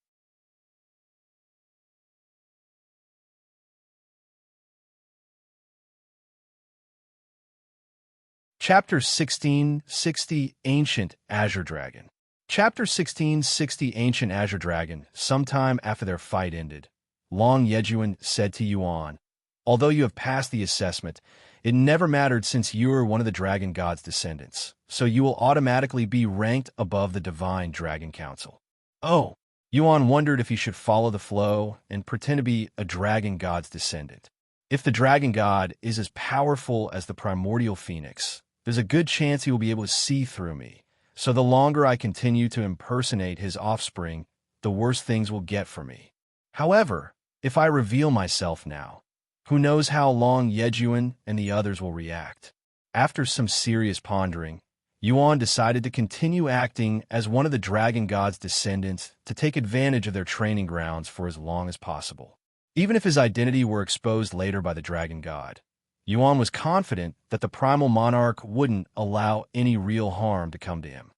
Chapter 1660 Ancient Azure Dragon. Chapter 1660 Ancient Azure Dragon. Sometime after their fight ended, Long Yejun said to Yuan, "Although you have passed the assessment, it never mattered since you are one of the Dragon God's descendants, so you will automatically be ranked above the Divine Dragon Council." Oh, Yuan wondered if he should follow the flow and pretend to be a Dragon God's descendant. If the Dragon God is as powerful as the Primordial Phoenix, there's a good chance he will be able to see through me. So the longer I continue to impersonate his offspring, the worse things will get for me. However, if I reveal myself now, who knows how Long Yejun and the others will react? After some serious pondering, Yuan decided to continue acting as one of the Dragon God's descendants to take advantage of their training grounds for as long as possible. Even if his identity were exposed later by the Dragon God, Yuan was confident that the Primal Monarch wouldn't allow any real harm to come to him.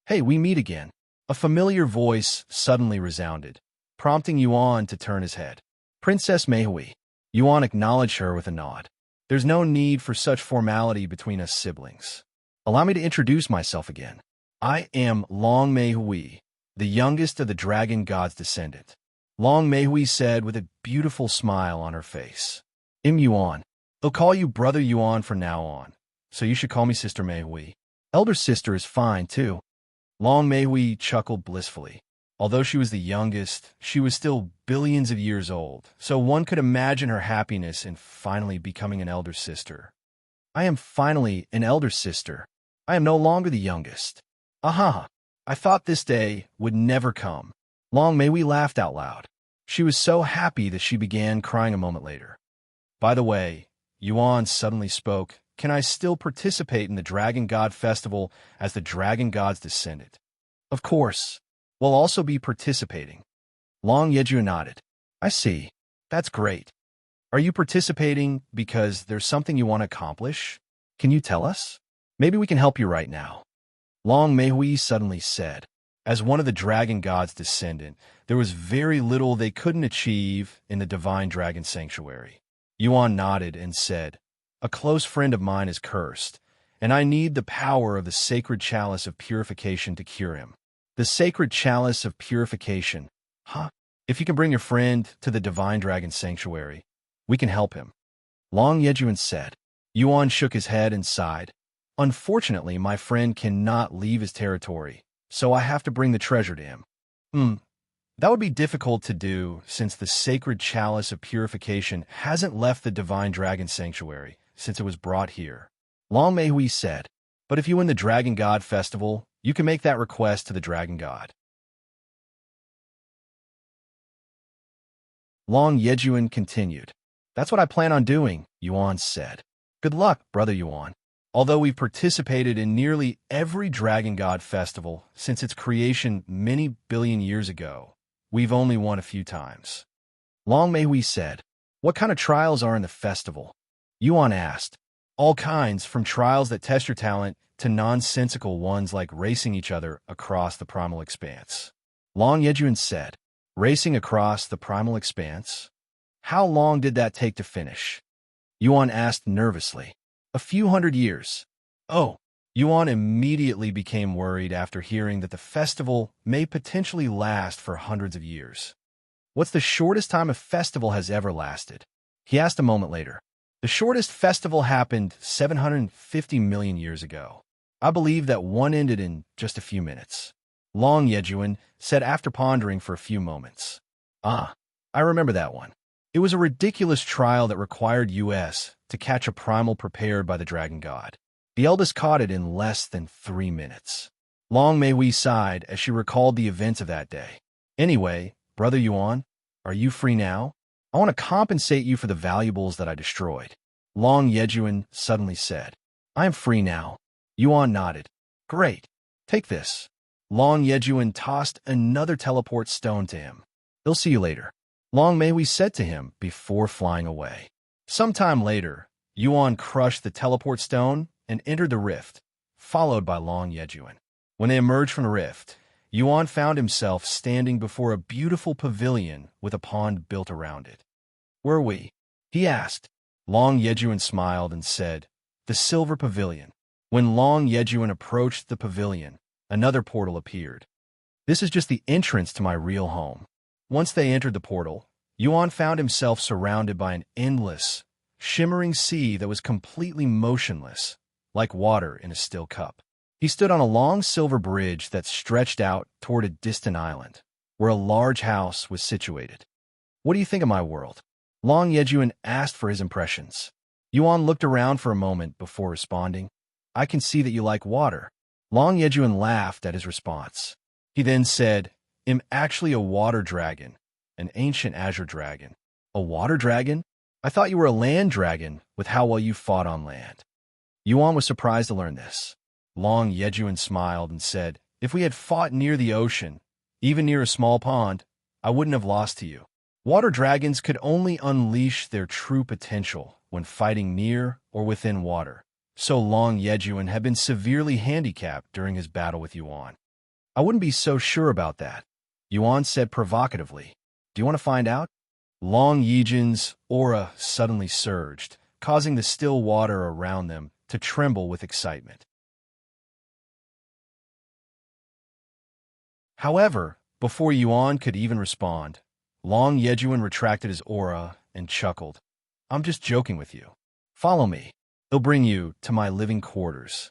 "Hey, we meet again." A familiar voice suddenly resounded, prompting Yuan to turn his head. "Princess Meihui." Yuan acknowledged her with a nod. "There's no need for such formality between us siblings. Allow me to introduce myself again. I am Long Meihui, the youngest of the Dragon God's descendant." Long Meihui said with a beautiful smile on her face. "I'm Yuan. They'll call you Brother Yuan from now on, so you should call me Sister Meihui. Elder sister is fine, too." Long Meihui chuckled blissfully. Although she was the youngest, she was still billions of years old, so one could imagine her happiness in finally becoming an elder sister. "I am finally an elder sister. I am no longer the youngest. Aha! I thought this day would never come." Long Meihui laughed out loud. She was so happy that she began crying a moment later. "By the way," Yuan suddenly spoke, "can I still participate in the Dragon God Festival as the Dragon God's descendant?" "Of course. We'll also be participating." Long Yejun nodded. "I see. That's great. Are you participating because there's something you want to accomplish? Can you tell us? Maybe we can help you right now. Long Meihui suddenly said. As one of the dragon god's descendant, there was very little they couldn't achieve in the divine dragon sanctuary. Yuan nodded and said, "A close friend of mine is cursed, and I need the power of the sacred chalice of purification to cure him." The sacred chalice of purification. Huh? If you can bring your friend to the divine dragon sanctuary, we can help him. Long Yejun said. Yuan shook his head and sighed. Unfortunately, my friend cannot leave his territory, so I have to bring the treasure to him. That would be difficult to do since the sacred chalice of purification hasn't left the divine dragon sanctuary since it was brought here. Long Meihui said, but if you win the Dragon God Festival, you can make that request to the Dragon God. Long Yejun continued. That's what I plan on doing, Yuan said. Good luck, brother Yuan. Although we've participated in nearly every Dragon God Festival since its creation many billion years ago, we've only won a few times. Long Meihui said, what kind of trials are in the festival? Yuan asked. All kinds, from trials that test your talent to nonsensical ones like racing each other across the primal expanse. Long Yejun said, racing across the primal expanse? How long did that take to finish? Yuan asked nervously. A few hundred years. Oh. Yuan immediately became worried after hearing that the festival may potentially last for hundreds of years. What's the shortest time a festival has ever lasted? He asked a moment later. The shortest festival happened 750 million years ago. I believe that one ended in just a few minutes. Long Yejun said after pondering for a few moments. I remember that one. It was a ridiculous trial that required us to catch a primal prepared by the Dragon God. The eldest caught it in less than 3 minutes. Long Meihui sighed as she recalled the events of that day. Anyway, Brother Yuan, are you free now? I want to compensate you for the valuables that I destroyed. Long Yejun suddenly said. I am free now. Yuan nodded. Great. Take this. Long Yejun tossed another teleport stone to him. They'll see you later. Long Meihui said to him before flying away. Sometime later, Yuan crushed the teleport stone and entered the rift, followed by Long Yejun. When they emerged from the rift, Yuan found himself standing before a beautiful pavilion with a pond built around it. Where are we? He asked. Long Yejun smiled and said, the Silver Pavilion. When Long Yejun approached the pavilion, another portal appeared. This is just the entrance to my real home. Once they entered the portal, Yuan found himself surrounded by an endless, shimmering sea that was completely motionless, like water in a still cup. He stood on a long silver bridge that stretched out toward a distant island, where a large house was situated. What do you think of my world? Long Yejun asked for his impressions. Yuan looked around for a moment before responding. I can see that you like water. Long Yejun laughed at his response. He then said, I'm actually a water dragon, an ancient Azure dragon. A water dragon? I thought you were a land dragon with how well you fought on land. Yuan was surprised to learn this. Long Yejun smiled and said, if we had fought near the ocean, even near a small pond, I wouldn't have lost to you. Water dragons could only unleash their true potential when fighting near or within water. So Long Yejun had been severely handicapped during his battle with Yuan. I wouldn't be so sure about that, Yuan said provocatively. Do you want to find out? Long Yejun's aura suddenly surged, causing the still water around them to tremble with excitement. However, before Yuan could even respond, Long Yejun retracted his aura and chuckled. I'm just joking with you. Follow me. It'll bring you to my living quarters.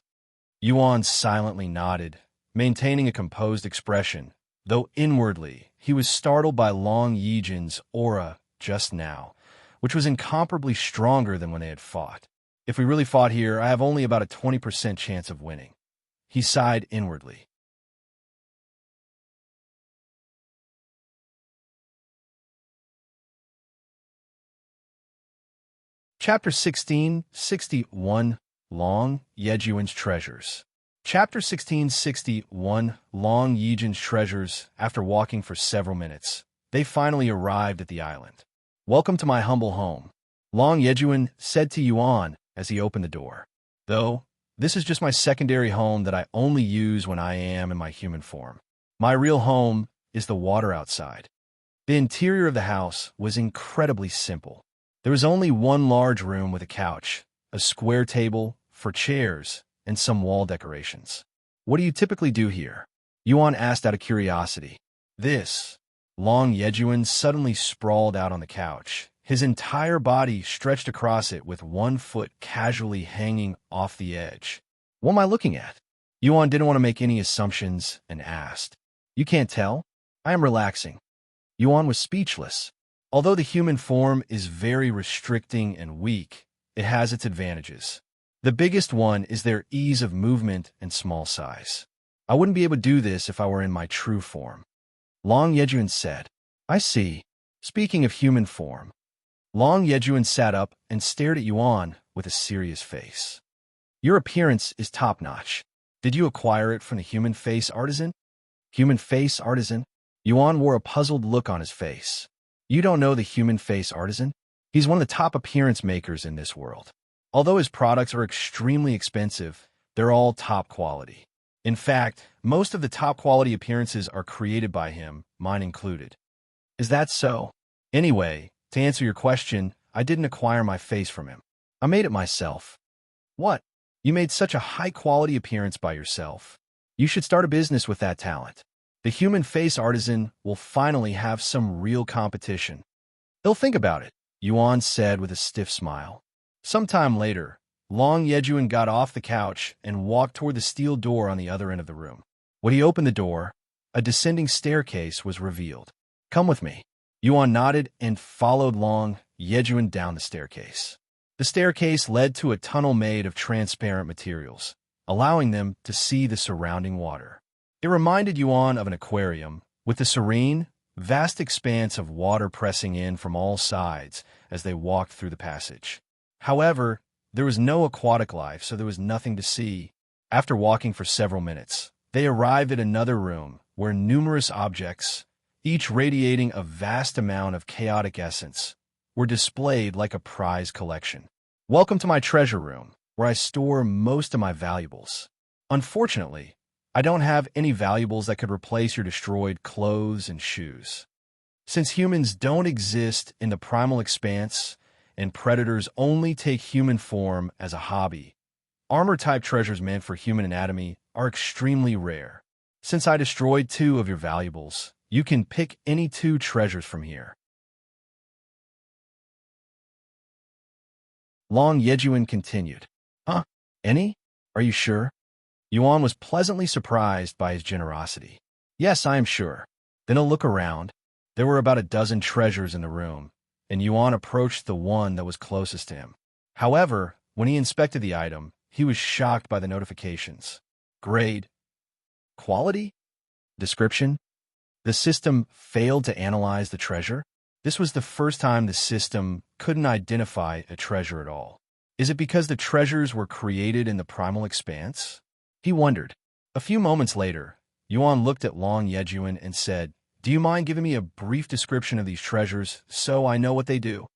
Yuan silently nodded, maintaining a composed expression, though inwardly he was startled by Long Yejun's aura just now, which was incomparably stronger than when they had fought. If we really fought here, I have only about a 20% chance of winning. He sighed inwardly. Chapter 1661, Long Yejun's Treasures. Chapter 1661, Long Yejun's Treasures. After walking for several minutes, they finally arrived at the island. Welcome to my humble home, Long Yejun said to Yuan as he opened the door. though this is just my secondary home that I only use when I am in my human form. My real home is the water outside. The interior of the house was incredibly simple. There was only one large room with a couch, a square table for chairs, and some wall decorations. What do you typically do here? Yuan asked out of curiosity. This. Long Yejun suddenly sprawled out on the couch, his entire body stretched across it with one foot casually hanging off the edge. What am I looking at? Yuan didn't want to make any assumptions and asked. You can't tell? I am relaxing. Yuan was speechless. Although the human form is very restricting and weak, it has its advantages. The biggest one is their ease of movement and small size. I wouldn't be able to do this if I were in my true form. Long Yejun said. I see. Speaking of human form. Long Yejun sat up and stared at Yuan with a serious face. Your appearance is top-notch. Did you acquire it from the human face artisan? Human face artisan? Yuan wore a puzzled look on his face. You don't know the human face artisan? He's one of the top appearance makers in this world. Although his products are extremely expensive, they're all top quality. In fact, most of the top quality appearances are created by him, mine included. Is that so? Anyway, to answer your question, I didn't acquire my face from him. I made it myself. What? You made such a high-quality appearance by yourself. You should start a business with that talent. The human face artisan will finally have some real competition. He'll think about it, Yuan said with a stiff smile. Sometime later, Long Yejun got off the couch and walked toward the steel door on the other end of the room. When he opened the door, a descending staircase was revealed. Come with me. Yuan nodded and followed Long Yejun down the staircase. The staircase led to a tunnel made of transparent materials, allowing them to see the surrounding water. It reminded Yuan of an aquarium, with the serene, vast expanse of water pressing in from all sides as they walked through the passage. However, there was no aquatic life, so there was nothing to see. After walking for several minutes, they arrived at another room where numerous objects, each radiating a vast amount of chaotic essence, were displayed like a prize collection. Welcome to my treasure room, where I store most of my valuables. Unfortunately, I don't have any valuables that could replace your destroyed clothes and shoes. Since humans don't exist in the primal expanse, and predators only take human form as a hobby, armor-type treasures meant for human anatomy are extremely rare. Since I destroyed 2 of your valuables, you can pick any 2 treasures from here. Long Yejun continued. Huh? Any? Are you sure? Yuan was pleasantly surprised by his generosity. Yes, I am sure. Then a look around. There were about a dozen treasures in the room, and Yuan approached the one that was closest to him. However, when he inspected the item, he was shocked by the notifications. Grade. Quality? Description? The system failed to analyze the treasure? This was the first time the system couldn't identify a treasure at all. Is it because the treasures were created in the primal expanse? He wondered. A few moments later, Yuan looked at Long Yejun and said, Do you mind giving me a brief description of these treasures so I know what they do?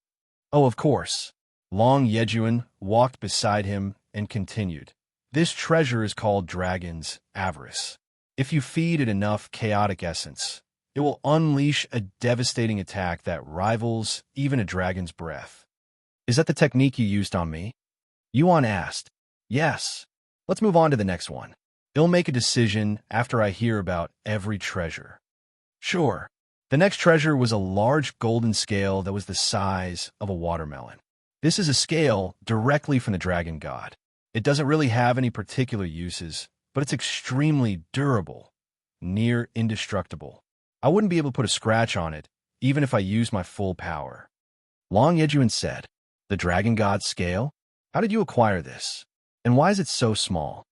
Oh, of course. Long Yejun walked beside him and continued. This treasure is called Dragon's Avarice. If you feed it enough chaotic essence, it will unleash a devastating attack that rivals even a dragon's breath. Is that the technique you used on me? Yuan asked. Yes. Let's move on to the next one. I'll make a decision after I hear about every treasure. Sure. The next treasure was a large golden scale that was the size of a watermelon. This is a scale directly from the dragon god. It doesn't really have any particular uses, but it's extremely durable, near indestructible. I wouldn't be able to put a scratch on it, even if I used my full power. Long Yejun said, The dragon god scale? How did you acquire this? And why is it so small?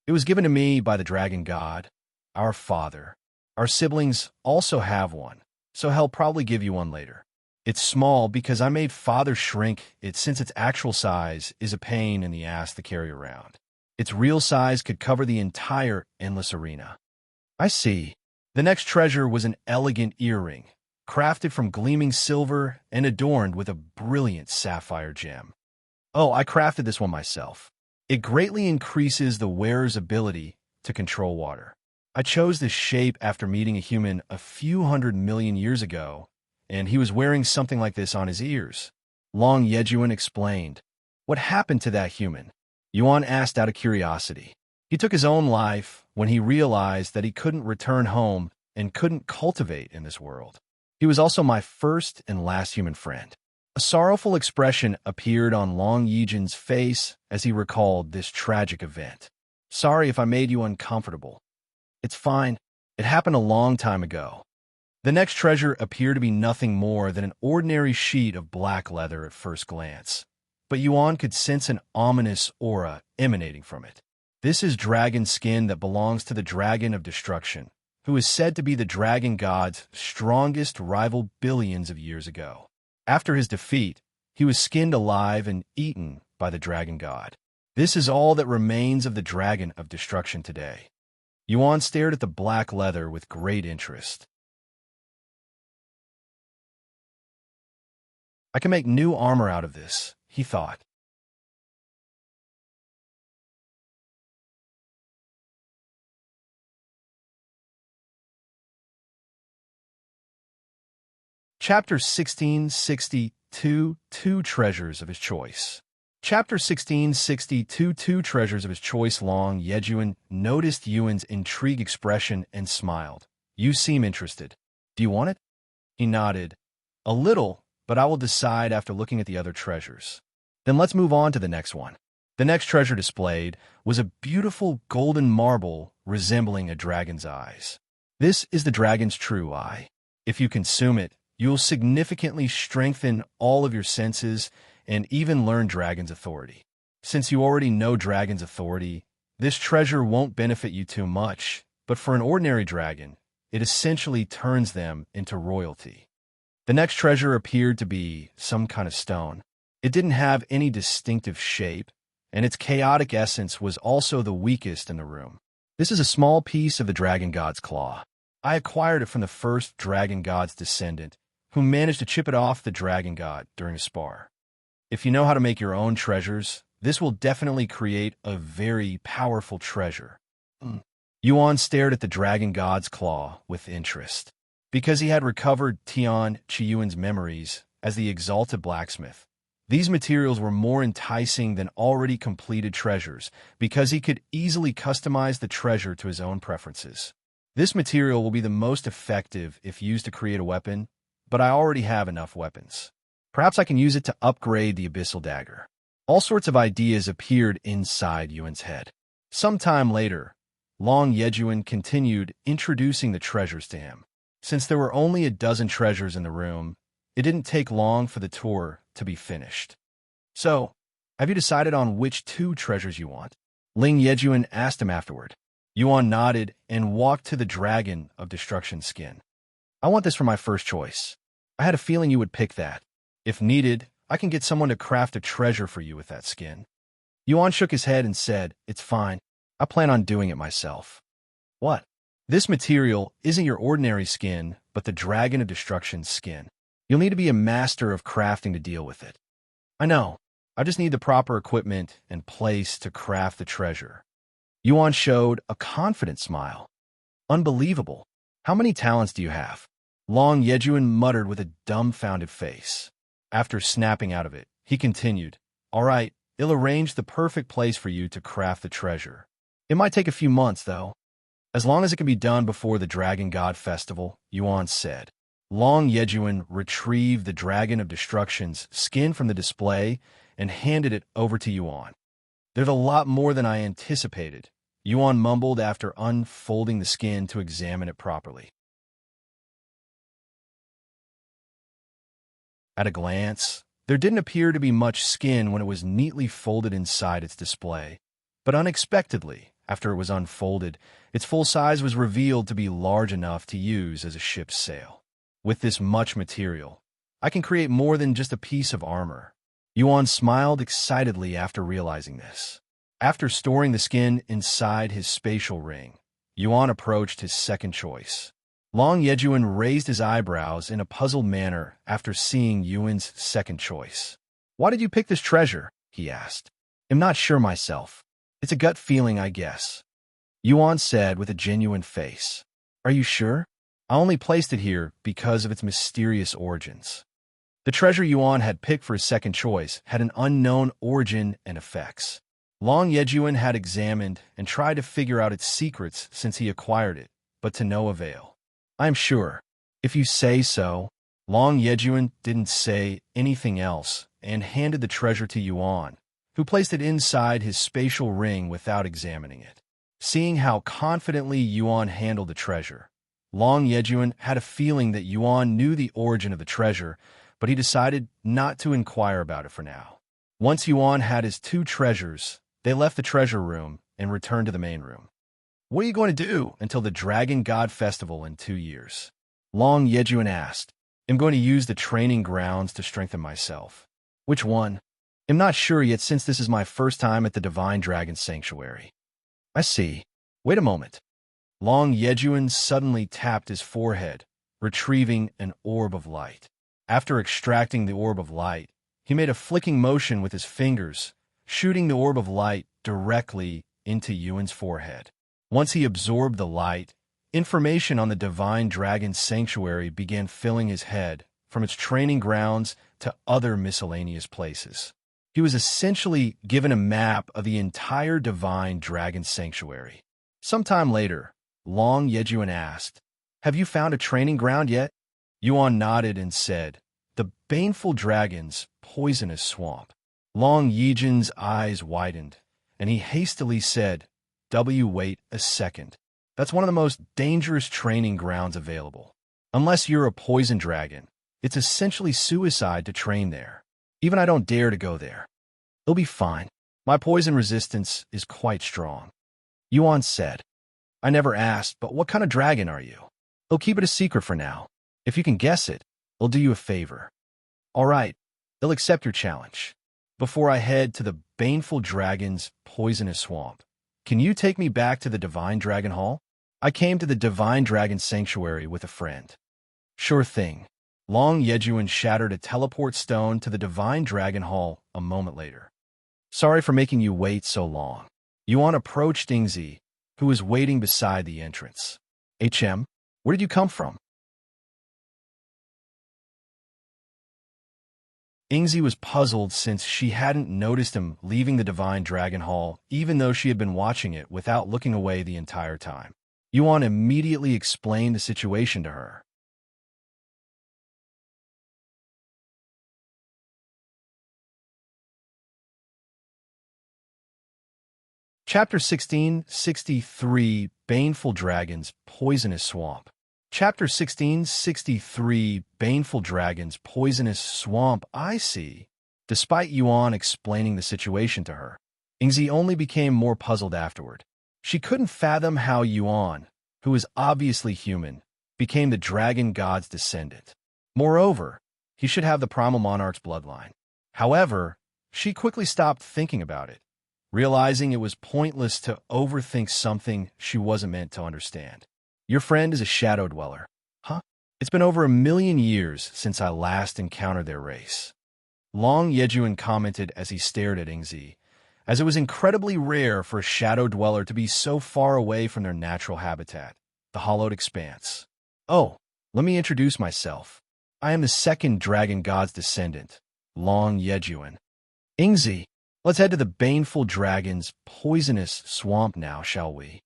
It was given to me by the dragon god, our father. Our siblings also have one, so he'll probably give you one later. It's small because I made father shrink it since its actual size is a pain in the ass to carry around. Its real size could cover the entire endless arena. I see. The next treasure was an elegant earring, crafted from gleaming silver and adorned with a brilliant sapphire gem. Oh, I crafted this one myself. It greatly increases the wearer's ability to control water. I chose this shape after meeting a human a few 100 million years ago, and he was wearing something like this on his ears. Long Yejun explained. What happened to that human? Yuan asked out of curiosity. He took his own life when he realized that he couldn't return home and couldn't cultivate in this world. He was also my first and last human friend. A sorrowful expression appeared on Long Yejun's face as he recalled this tragic event. Sorry if I made you uncomfortable. It's fine. It happened a long time ago. The next treasure appeared to be nothing more than an ordinary sheet of black leather at first glance, but Yuan could sense an ominous aura emanating from it. This is dragon skin that belongs to the Dragon of Destruction, who is said to be the dragon god's strongest rival billions of years ago. After his defeat, he was skinned alive and eaten by the dragon god. This is all that remains of the Dragon of Destruction today. Yuan stared at the black leather with great interest. I can make new armor out of this, he thought. Chapter 1662, Two Treasures of His Choice. Chapter 1662, Two Treasures of His Choice. Long Yejun noticed Yuan's intrigued expression and smiled. You seem interested. Do you want it? He nodded. A little, but I will decide after looking at the other treasures. Then let's move on to the next one. The next treasure displayed was a beautiful golden marble resembling a dragon's eyes. This is the dragon's true eye. If you consume it, you'll significantly strengthen all of your senses and even learn Dragon's authority. Since you already know Dragon's authority, this treasure won't benefit you too much, but for an ordinary dragon, it essentially turns them into royalty. The next treasure appeared to be some kind of stone. It didn't have any distinctive shape, and its chaotic essence was also the weakest in the room. This is a small piece of the dragon god's claw. I acquired it from the first dragon god's descendant, who managed to chip it off the dragon god during a spar. If you know how to make your own treasures, this will definitely create a very powerful treasure. Yuan stared at the dragon god's claw with interest. Because he had recovered Tian Chiyuan's memories as the exalted blacksmith, these materials were more enticing than already completed treasures because he could easily customize the treasure to his own preferences. This material will be the most effective if used to create a weapon, but I already have enough weapons. Perhaps I can use it to upgrade the Abyssal Dagger. All sorts of ideas appeared inside Yuan's head. Sometime later, Long Yejun continued introducing the treasures to him. Since there were only a dozen treasures in the room, it didn't take long for the tour to be finished. So, have you decided on which two treasures you want? Ling Yejun asked him afterward. Yuan nodded and walked to the Dragon of Destruction skin. I want this for my first choice. I had a feeling you would pick that. If needed, I can get someone to craft a treasure for you with that skin. Yuan shook his head and said, It's fine. I plan on doing it myself. What? This material isn't your ordinary skin, but the Dragon of Destruction's skin. You'll need to be a master of crafting to deal with it. I know. I just need the proper equipment and place to craft the treasure. Yuan showed a confident smile. Unbelievable. How many talents do you have? Long Yejun muttered with a dumbfounded face. After snapping out of it, he continued, All right, I'll arrange the perfect place for you to craft the treasure. It might take a few months, though. As long as it can be done before the Dragon God Festival, Yuan said. Long Yejun retrieved the Dragon of Destruction's skin from the display and handed it over to Yuan. There's a lot more than I anticipated, Yuan mumbled after unfolding the skin to examine it properly. At a glance, there didn't appear to be much skin when it was neatly folded inside its display, but unexpectedly, after it was unfolded, its full size was revealed to be large enough to use as a ship's sail. With this much material, I can create more than just a piece of armor. Yuan smiled excitedly after realizing this. After storing the skin inside his spatial ring, Yuan approached his second choice. Long Yejun raised his eyebrows in a puzzled manner after seeing Yuan's second choice. Why did you pick this treasure? He asked. I'm not sure myself. It's a gut feeling, I guess. Yuan said with a genuine face. Are you sure? I only placed it here because of its mysterious origins. The treasure Yuan had picked for his second choice had an unknown origin and effects. Long Yejun had examined and tried to figure out its secrets since he acquired it, but to no avail. I'm sure. If you say so. Long Yejun didn't say anything else and handed the treasure to Yuan, who placed it inside his spatial ring without examining it. Seeing how confidently Yuan handled the treasure, Long Yejun had a feeling that Yuan knew the origin of the treasure, but he decided not to inquire about it for now. Once Yuan had his two treasures, they left the treasure room and returned to the main room. What are you going to do until the Dragon God Festival in 2 years? Long Yejun asked. I'm going to use the training grounds to strengthen myself. Which one? I'm not sure yet since this is my first time at the Divine Dragon Sanctuary. I see. Wait a moment. Long Yejun suddenly tapped his forehead, retrieving an orb of light. After extracting the orb of light, he made a flicking motion with his fingers, shooting the orb of light directly into Yuan's forehead. Once he absorbed the light, information on the Divine Dragon Sanctuary began filling his head, from its training grounds to other miscellaneous places. He was essentially given a map of the entire Divine Dragon Sanctuary. Sometime later, Long Yejun asked, Have you found a training ground yet? Yuan nodded and said, The Baneful Dragon's Poisonous Swamp. Long Yejun's eyes widened, and he hastily said, Wait a second. That's one of the most dangerous training grounds available. Unless you're a poison dragon, it's essentially suicide to train there. Even I don't dare to go there. It'll be fine. My poison resistance is quite strong. Yuan said. I never asked, but what kind of dragon are you? I'll keep it a secret for now. If you can guess it, I'll do you a favor. All right, I'll accept your challenge. Before I head to the Baneful Dragon's Poisonous Swamp, can you take me back to the Divine Dragon Hall? I came to the Divine Dragon Sanctuary with a friend. Sure thing. Long Yejun shattered a teleport stone to the Divine Dragon Hall a moment later. Sorry for making you wait so long. Yuan approached Ingzi, who was waiting beside the entrance. HM, where did you come from? Ingzi was puzzled since she hadn't noticed him leaving the Divine Dragon Hall, even though she had been watching it without looking away the entire time. Yuan immediately explained the situation to her. Chapter 1663, Baneful Dragon's Poisonous Swamp. Chapter 1663, Baneful Dragon's Poisonous Swamp. I see. Despite Yuan explaining the situation to her, Ingzi only became more puzzled afterward. She couldn't fathom how Yuan, who was obviously human, became the dragon god's descendant. Moreover, he should have the Primal Monarch's bloodline. However, she quickly stopped thinking about it, realizing it was pointless to overthink something she wasn't meant to understand. Your friend is a shadow dweller. Huh? It's been over 1,000,000 years since I last encountered their race. Long Yejun commented as he stared at Ingzi, as it was incredibly rare for a shadow dweller to be so far away from their natural habitat, the hollowed expanse. Oh, let me introduce myself. I am the second dragon god's descendant, Long Yejun. Ingzi, let's head to the Baneful Dragon's Poisonous Swamp now, shall we?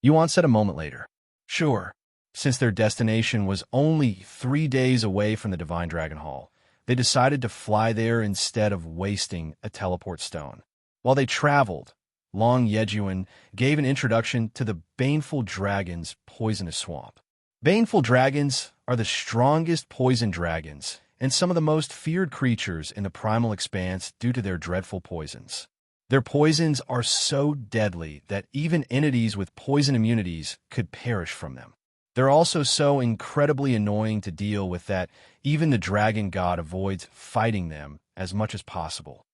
Yuan said a moment later. Sure. Since their destination was only 3 days away from the Divine Dragon Hall, they decided to fly there instead of wasting a teleport stone. While they traveled, Long Yejun gave an introduction to the Baneful Dragon's Poisonous Swamp. Baneful dragons are the strongest poison dragons and some of the most feared creatures in the primal expanse due to their dreadful poisons. Their poisons are so deadly that even entities with poison immunities could perish from them. They're also so incredibly annoying to deal with that even the dragon god avoids fighting them as much as possible.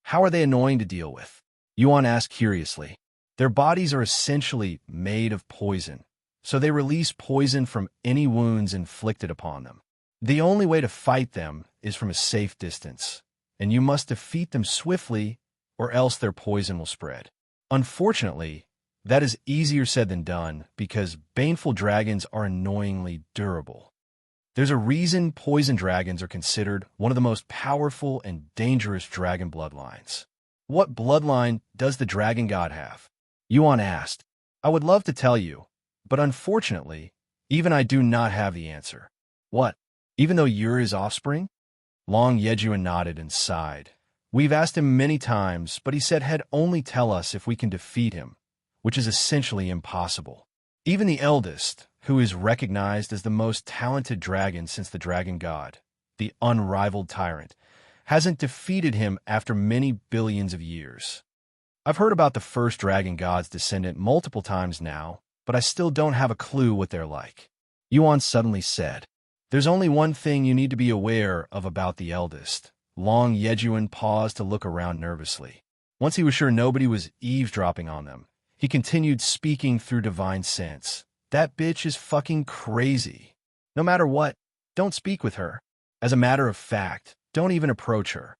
How are they annoying to deal with? Yuan asked curiously. Their bodies are essentially made of poison, so they release poison from any wounds inflicted upon them. The only way to fight them is from a safe distance, and you must defeat them swiftly or else their poison will spread. Unfortunately, that is easier said than done because baneful dragons are annoyingly durable. There's a reason poison dragons are considered one of the most powerful and dangerous dragon bloodlines. What bloodline does the dragon god have? Yuan asked. I would love to tell you, but unfortunately, even I do not have the answer. What? Even though you're his offspring? Long Yejun nodded and sighed. We've asked him many times, but he said he'd only tell us if we can defeat him, which is essentially impossible. Even the eldest, who is recognized as the most talented dragon since the dragon god, the unrivaled tyrant, hasn't defeated him after many billions of years. I've heard about the first dragon god's descendant multiple times now, but I still don't have a clue what they're like. Yuan suddenly said, There's only one thing you need to be aware of about the eldest. Long Yejun paused to look around nervously. Once he was sure nobody was eavesdropping on them, he continued speaking through divine sense. That bitch is fucking crazy. No matter what, don't speak with her. As a matter of fact, don't even approach her.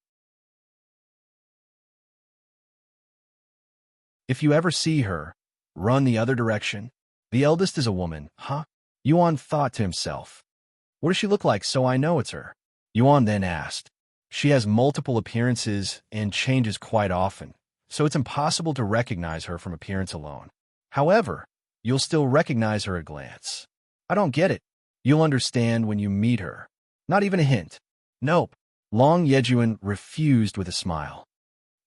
If you ever see her, run the other direction. The eldest is a woman, huh? Yuan thought to himself. What does she look like so I know it's her? Yuan then asked. She has multiple appearances and changes quite often, so it's impossible to recognize her from appearance alone. However, you'll still recognize her at a glance. I don't get it. You'll understand when you meet her. Not even a hint. Nope. Long Yejun refused with a smile.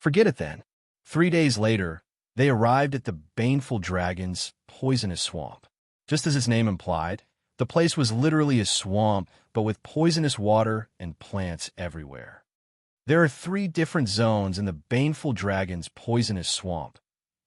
Forget it then. 3 days later, they arrived at the Baneful Dragon's poisonous swamp. Just as its name implied, the place was literally a swamp, but with poisonous water and plants everywhere. There are 3 different zones in the Baneful Dragon's poisonous swamp: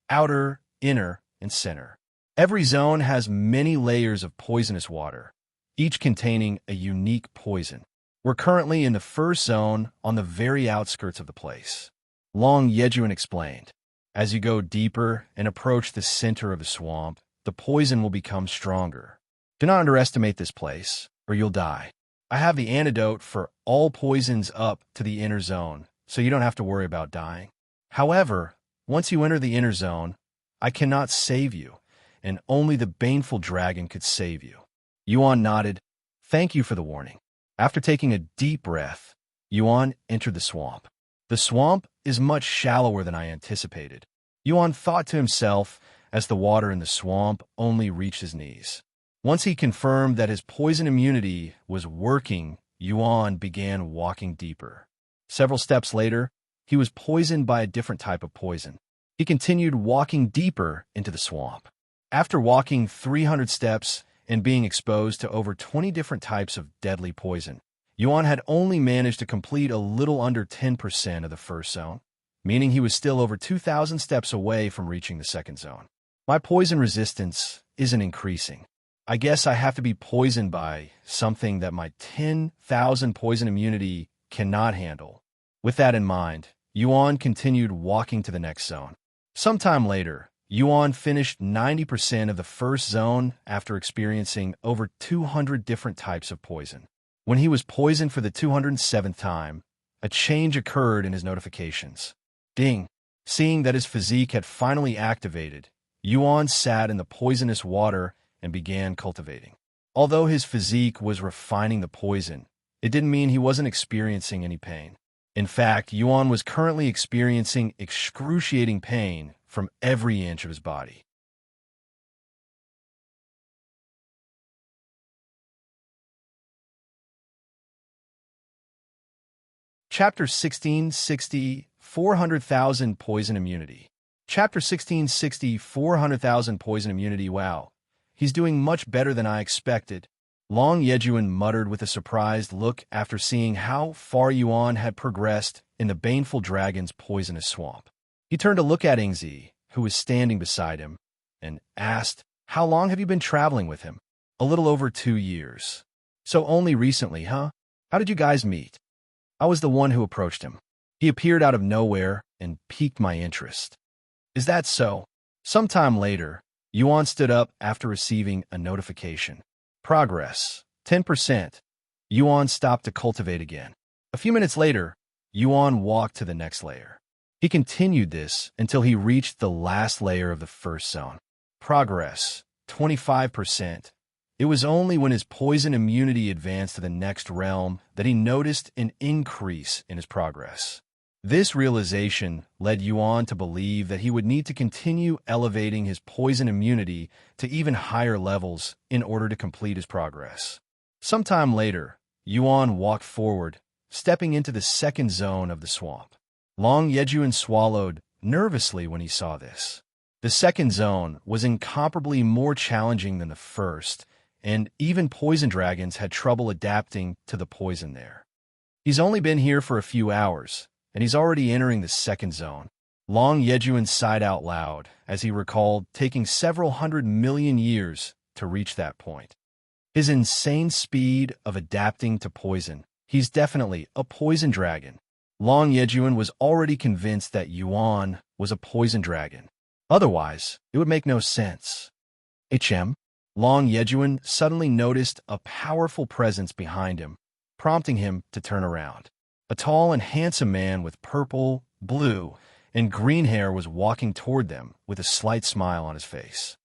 outer, inner, and center. Every zone has many layers of poisonous water, each containing a unique poison. We're currently in the first zone on the very outskirts of the place. Long Yejun explained. As you go deeper and approach the center of the swamp, the poison will become stronger. Do not underestimate this place, or you'll die. I have the antidote for all poisons up to the inner zone, so you don't have to worry about dying. However, once you enter the inner zone, I cannot save you, and only the Baneful Dragon could save you. Yuan nodded. Thank you for the warning. After taking a deep breath, Yuan entered the swamp. The swamp is much shallower than I anticipated. Yuan thought to himself as the water in the swamp only reached his knees. Once he confirmed that his poison immunity was working, Yuan began walking deeper. Several steps later, he was poisoned by a different type of poison. He continued walking deeper into the swamp. After walking 300 steps and being exposed to over 20 different types of deadly poison, Yuan had only managed to complete a little under 10% of the first zone, meaning he was still over 2,000 steps away from reaching the second zone. My poison resistance isn't increasing. I guess I have to be poisoned by something that my 10,000 poison immunity cannot handle. With that in mind, Yuan continued walking to the next zone. Sometime later, Yuan finished 90% of the first zone after experiencing over 200 different types of poison. When he was poisoned for the 207th time, a change occurred in his notifications. Ding! Seeing that his physique had finally activated, Yuan sat in the poisonous water and began cultivating. Although his physique was refining the poison, it didn't mean he wasn't experiencing any pain. In fact, Yuan was currently experiencing excruciating pain from every inch of his body. Chapter 1660, 400,000 Poison Immunity. Chapter 1660, 400,000 Poison Immunity. Wow, he's doing much better than I expected. Long Yejun muttered with a surprised look after seeing how far Yuan had progressed in the Baneful Dragon's poisonous swamp. He turned to look at Ingzi, who was standing beside him, and asked, How long have you been traveling with him? A little over 2 years. So only recently, huh? How did you guys meet? I was the one who approached him. He appeared out of nowhere and piqued my interest. Is that so? Sometime later, Yuan stood up after receiving a notification. Progress, 10%. Yuan stopped to cultivate again. A few minutes later, Yuan walked to the next layer. He continued this until he reached the last layer of the first zone. Progress, 25%. It was only when his poison immunity advanced to the next realm that he noticed an increase in his progress. This realization led Yuan to believe that he would need to continue elevating his poison immunity to even higher levels in order to complete his progress. Sometime later, Yuan walked forward, stepping into the second zone of the swamp. Long Yejun swallowed nervously when he saw this. The second zone was incomparably more challenging than the first, and even poison dragons had trouble adapting to the poison there. He's only been here for a few hours, and he's already entering the second zone. Long Yejun sighed out loud as he recalled taking several 100 million years to reach that point. His insane speed of adapting to poison. He's definitely a poison dragon. Long Yejun was already convinced that Yuan was a poison dragon. Otherwise, it would make no sense. HM? Long Yejun suddenly noticed a powerful presence behind him, prompting him to turn around. A tall and handsome man with purple, blue, and green hair was walking toward them with a slight smile on his face.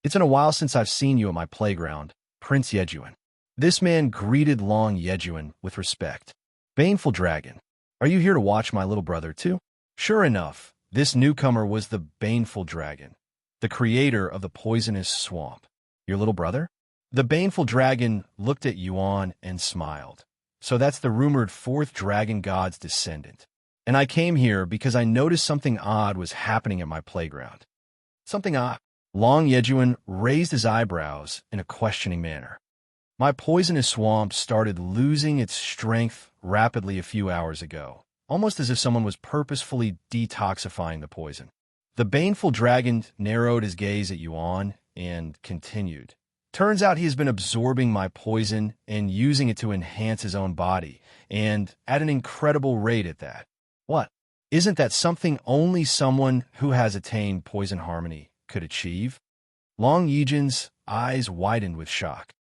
"It's been a while since I've seen you at my playground, Prince Yejun." This man greeted Long Yejun with respect. "Baneful dragon, are you here to watch my little brother too?" Sure enough, this newcomer was the Baneful dragon, the creator of the poisonous swamp. "Your little brother?" The Baneful dragon looked at Yuan and smiled. "So that's the rumored fourth dragon god's descendant. And I came here because I noticed something odd was happening at my playground." "Something odd?" Long Yejun raised his eyebrows in a questioning manner. "My poisonous swamp started losing its strength rapidly a few hours ago, almost as if someone was purposefully detoxifying the poison." The Baneful dragon narrowed his gaze at Yuan and continued. "Turns out he has been absorbing my poison and using it to enhance his own body, and at an incredible rate at that." "What? Isn't that something only someone who has attained poison harmony could achieve?" Long Yejun's eyes widened with shock.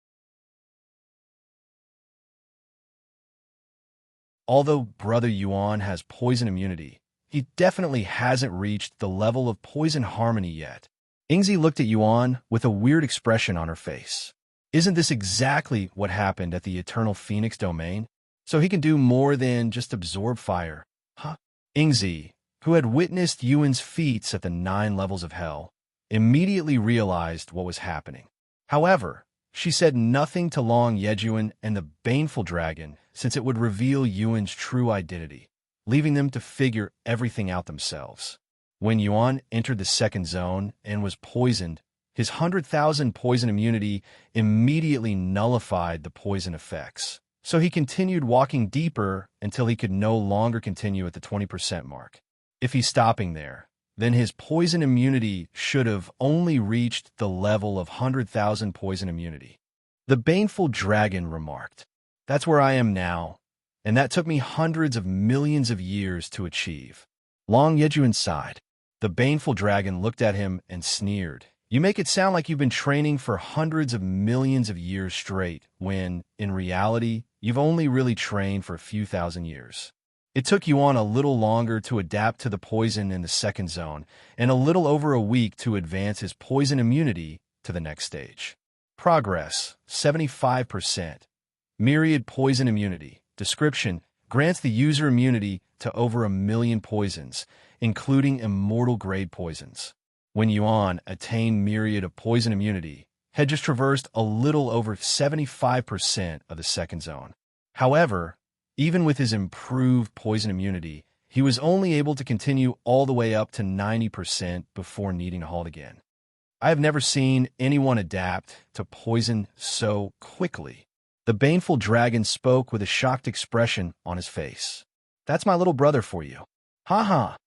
Although Brother Yuan has poison immunity, he definitely hasn't reached the level of poison harmony yet. Ingzi looked at Yuan with a weird expression on her face. "Isn't this exactly what happened at the Eternal Phoenix domain? So he can do more than just absorb fire, huh?" Ingzi, who had witnessed Yuan's feats at the 9 levels of hell, immediately realized what was happening. However, she said nothing to Long Yejun and the Baneful dragon since it would reveal Yuan's true identity, leaving them to figure everything out themselves. When Yuan entered the second zone and was poisoned, his 100,000 poison immunity immediately nullified the poison effects. So he continued walking deeper until he could no longer continue at the 20% mark. If he's stopping there, then his poison immunity should have only reached the level of 100,000 poison immunity. The Baneful dragon remarked, "That's where I am now, and that took me hundreds of millions of years to achieve." Long Yejun sighed. The Baneful dragon looked at him and sneered. "You make it sound like you've been training for hundreds of millions of years straight, when, in reality, you've only really trained for a few thousand years." It took Yuan a little longer to adapt to the poison in the second zone, and a little over a week to advance his poison immunity to the next stage. Progress, 75%. Myriad poison immunity. Description: grants the user immunity to over 1,000,000 poisons, including immortal-grade poisons. When Yuan attained Myriad of poison immunity, had just traversed a little over 75% of the second zone. However, even with his improved poison immunity, he was only able to continue all the way up to 90% before needing to halt again. "I have never seen anyone adapt to poison so quickly." The Baneful dragon spoke with a shocked expression on his face. "That's my little brother for you." "Ha ha."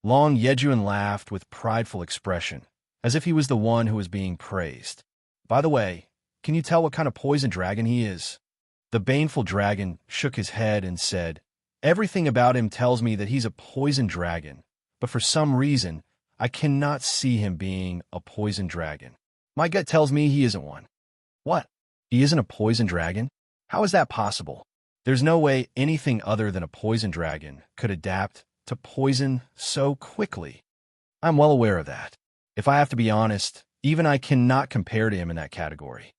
Long Yejun laughed with prideful expression, as if he was the one who was being praised. "By the way, can you tell what kind of poison dragon he is?" The Baneful dragon shook his head and said, "Everything about him tells me that he's a poison dragon, but for some reason, I cannot see him being a poison dragon. My gut tells me he isn't one." "What? He isn't a poison dragon? How is that possible? There's no way anything other than a poison dragon could adapt to poison so quickly. I'm well aware of that. If I have to be honest, even I cannot compare to him in that category.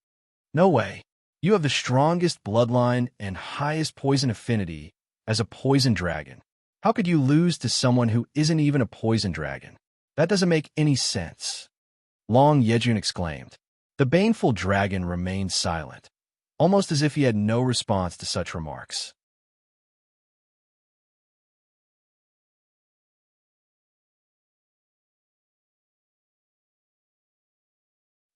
No way. You have the strongest bloodline and highest poison affinity as a poison dragon. How could you lose to someone who isn't even a poison dragon? That doesn't make any sense. Long Yejun exclaimed. The baneful dragon remained silent, almost as if he had no response to such remarks.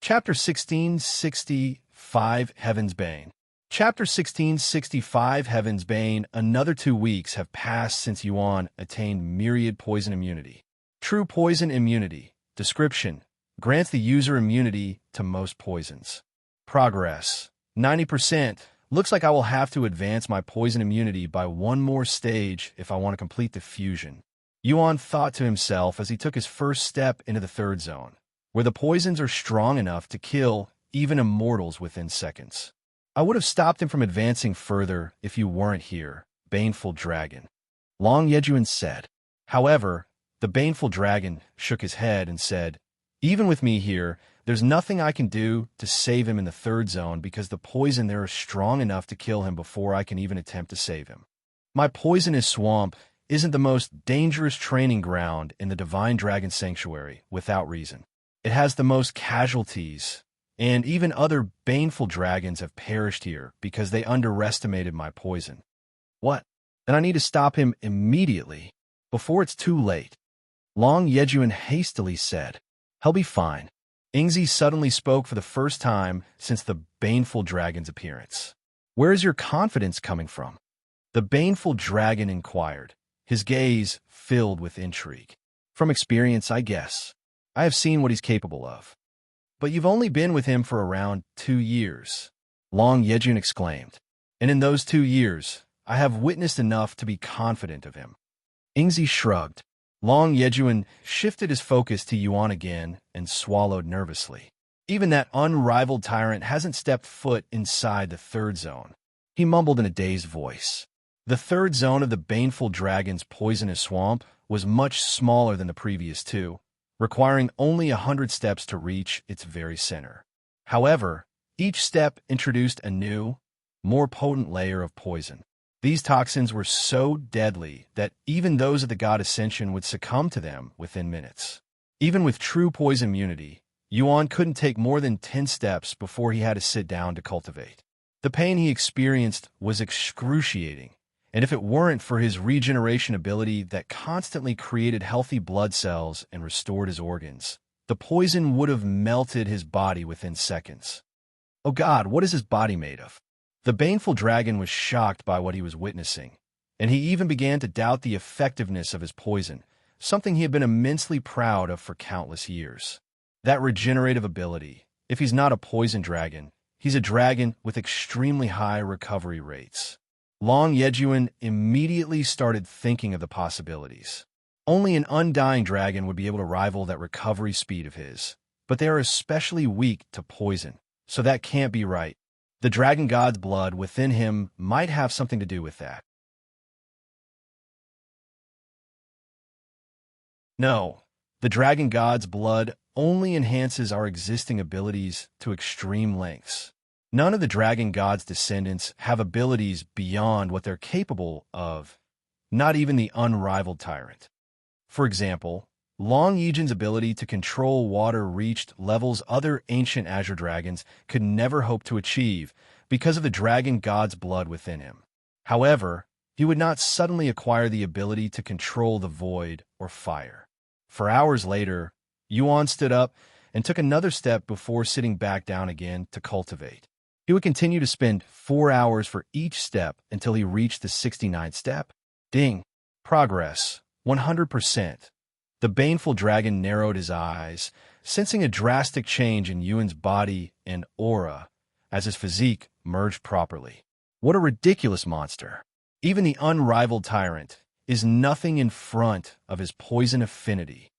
Chapter 1665 Heaven's Bane. Chapter 1665 Heaven's Bane. Another 2 weeks have passed since Yuan attained myriad poison immunity. True poison immunity. Description: grants the user immunity to most poisons. Progress: 90%. Looks like I will have to advance my poison immunity by 1 more stage if I want to complete the fusion. Yuan thought to himself as he took his first step into the 3rd zone, where the poisons are strong enough to kill even immortals within seconds. I would have stopped him from advancing further if you weren't here, Baneful Dragon, Long Yejun said. However, the Baneful Dragon shook his head and said, even with me here, there's nothing I can do to save him in the 3rd zone because the poison there is strong enough to kill him before I can even attempt to save him. My poisonous swamp isn't the most dangerous training ground in the Divine Dragon Sanctuary without reason. It has the most casualties, and even other baneful dragons have perished here because they underestimated my poison. What? Then I need to stop him immediately, before it's too late. Long Yejun hastily said. He'll be fine. Ingzi suddenly spoke for the first time since the baneful dragon's appearance. Where is your confidence coming from? The baneful dragon inquired, his gaze filled with intrigue. From experience, I guess. I have seen what he's capable of. But you've only been with him for around 2 years, Long Yejun exclaimed. And in those 2 years, I have witnessed enough to be confident of him. Ingzi shrugged. Long Yejun shifted his focus to Yuan again and swallowed nervously. Even that unrivaled tyrant hasn't stepped foot inside the 3rd zone. He mumbled in a dazed voice. The 3rd zone of the baneful dragon's poisonous swamp was much smaller than the previous 2, requiring only 100 steps to reach its very center. However, each step introduced a new, more potent layer of poison. These toxins were so deadly that even those of the God Ascension would succumb to them within minutes. Even with true poison immunity, Yuan couldn't take more than 10 steps before he had to sit down to cultivate. The pain he experienced was excruciating, and if it weren't for his regeneration ability that constantly created healthy blood cells and restored his organs, the poison would have melted his body within seconds. Oh God, what is his body made of? The baneful dragon was shocked by what he was witnessing, and he even began to doubt the effectiveness of his poison, something he had been immensely proud of for countless years. That regenerative ability, if he's not a poison dragon, he's a dragon with extremely high recovery rates. Long Yejun immediately started thinking of the possibilities. Only an undying dragon would be able to rival that recovery speed of his, but they are especially weak to poison, so that can't be right. The dragon god's blood within him might have something to do with that. No, the dragon god's blood only enhances our existing abilities to extreme lengths. None of the dragon god's descendants have abilities beyond what they're capable of, not even the unrivaled tyrant. For example, Long Yejun's ability to control water reached levels other ancient Azure dragons could never hope to achieve because of the dragon god's blood within him. However, he would not suddenly acquire the ability to control the void or fire. For hours later, Yuan stood up and took another step before sitting back down again to cultivate. He would continue to spend 4 hours for each step until he reached the 69th step. Ding! Progress. 100%. The baneful dragon narrowed his eyes, sensing a drastic change in Yuan's body and aura as his physique merged properly. What a ridiculous monster! Even the unrivaled tyrant is nothing in front of his poison affinity.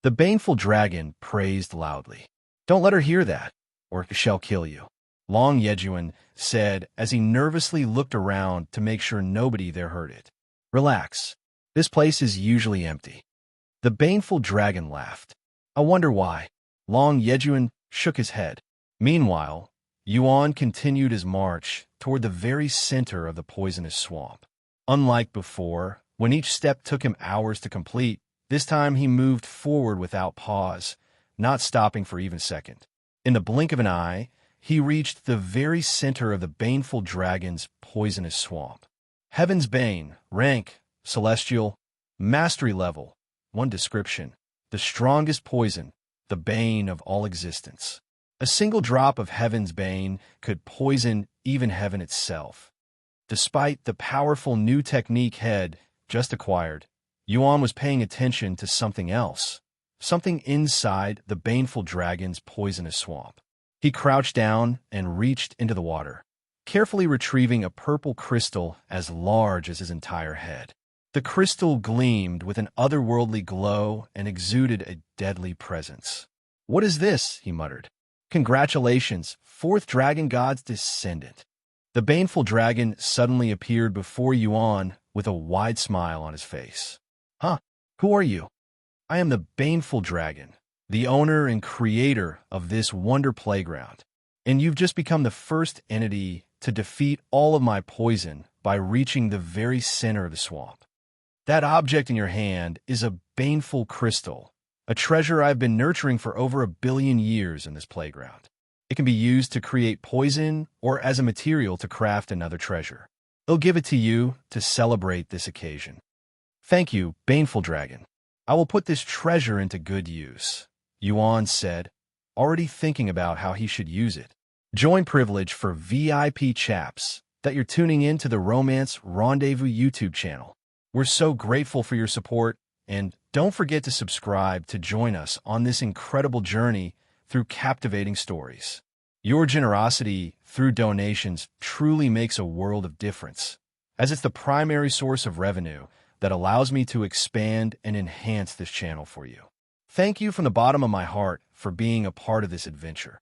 The baneful dragon praised loudly. Don't let her hear that, or she'll kill you, Long Yejun said as he nervously looked around to make sure nobody there heard it. Relax. This place is usually empty. The baneful dragon laughed. I wonder why. Long Yejun shook his head. Meanwhile, Yuan continued his march toward the very center of the poisonous swamp. Unlike before, when each step took him hours to complete, this time he moved forward without pause, not stopping for even a second. In the blink of an eye, he reached the very center of the baneful dragon's poisonous swamp. Heaven's Bane, rank, celestial, mastery level, one description, the strongest poison, the bane of all existence. A single drop of Heaven's Bane could poison even heaven itself. Despite the powerful new technique had just acquired, Yuan was paying attention to something else, something inside the baneful dragon's poisonous swamp. He crouched down and reached into the water, carefully retrieving a purple crystal as large as his entire head. The crystal gleamed with an otherworldly glow and exuded a deadly presence. "What is this?" he muttered. "Congratulations, fourth dragon god's descendant." The baneful dragon suddenly appeared before Yuan with a wide smile on his face. "Huh? Who are you?" "I am the baneful dragon, the owner and creator of this wonder playground, and you've just become the first entity to defeat all of my poison by reaching the very center of the swamp. That object in your hand is a baneful crystal, a treasure I've been nurturing for over 1 billion years in this playground. It can be used to create poison or as a material to craft another treasure. I'll give it to you to celebrate this occasion." "Thank you, baneful dragon. I will put this treasure into good use," Yuan said, already thinking about how he should use it. Join privilege for VIP chaps that you're tuning in to the Romance Rendezvous YouTube channel. We're so grateful for your support, and don't forget to subscribe to join us on this incredible journey through captivating stories. Your generosity through donations truly makes a world of difference, as it's the primary source of revenue that allows me to expand and enhance this channel for you. Thank you from the bottom of my heart for being a part of this adventure.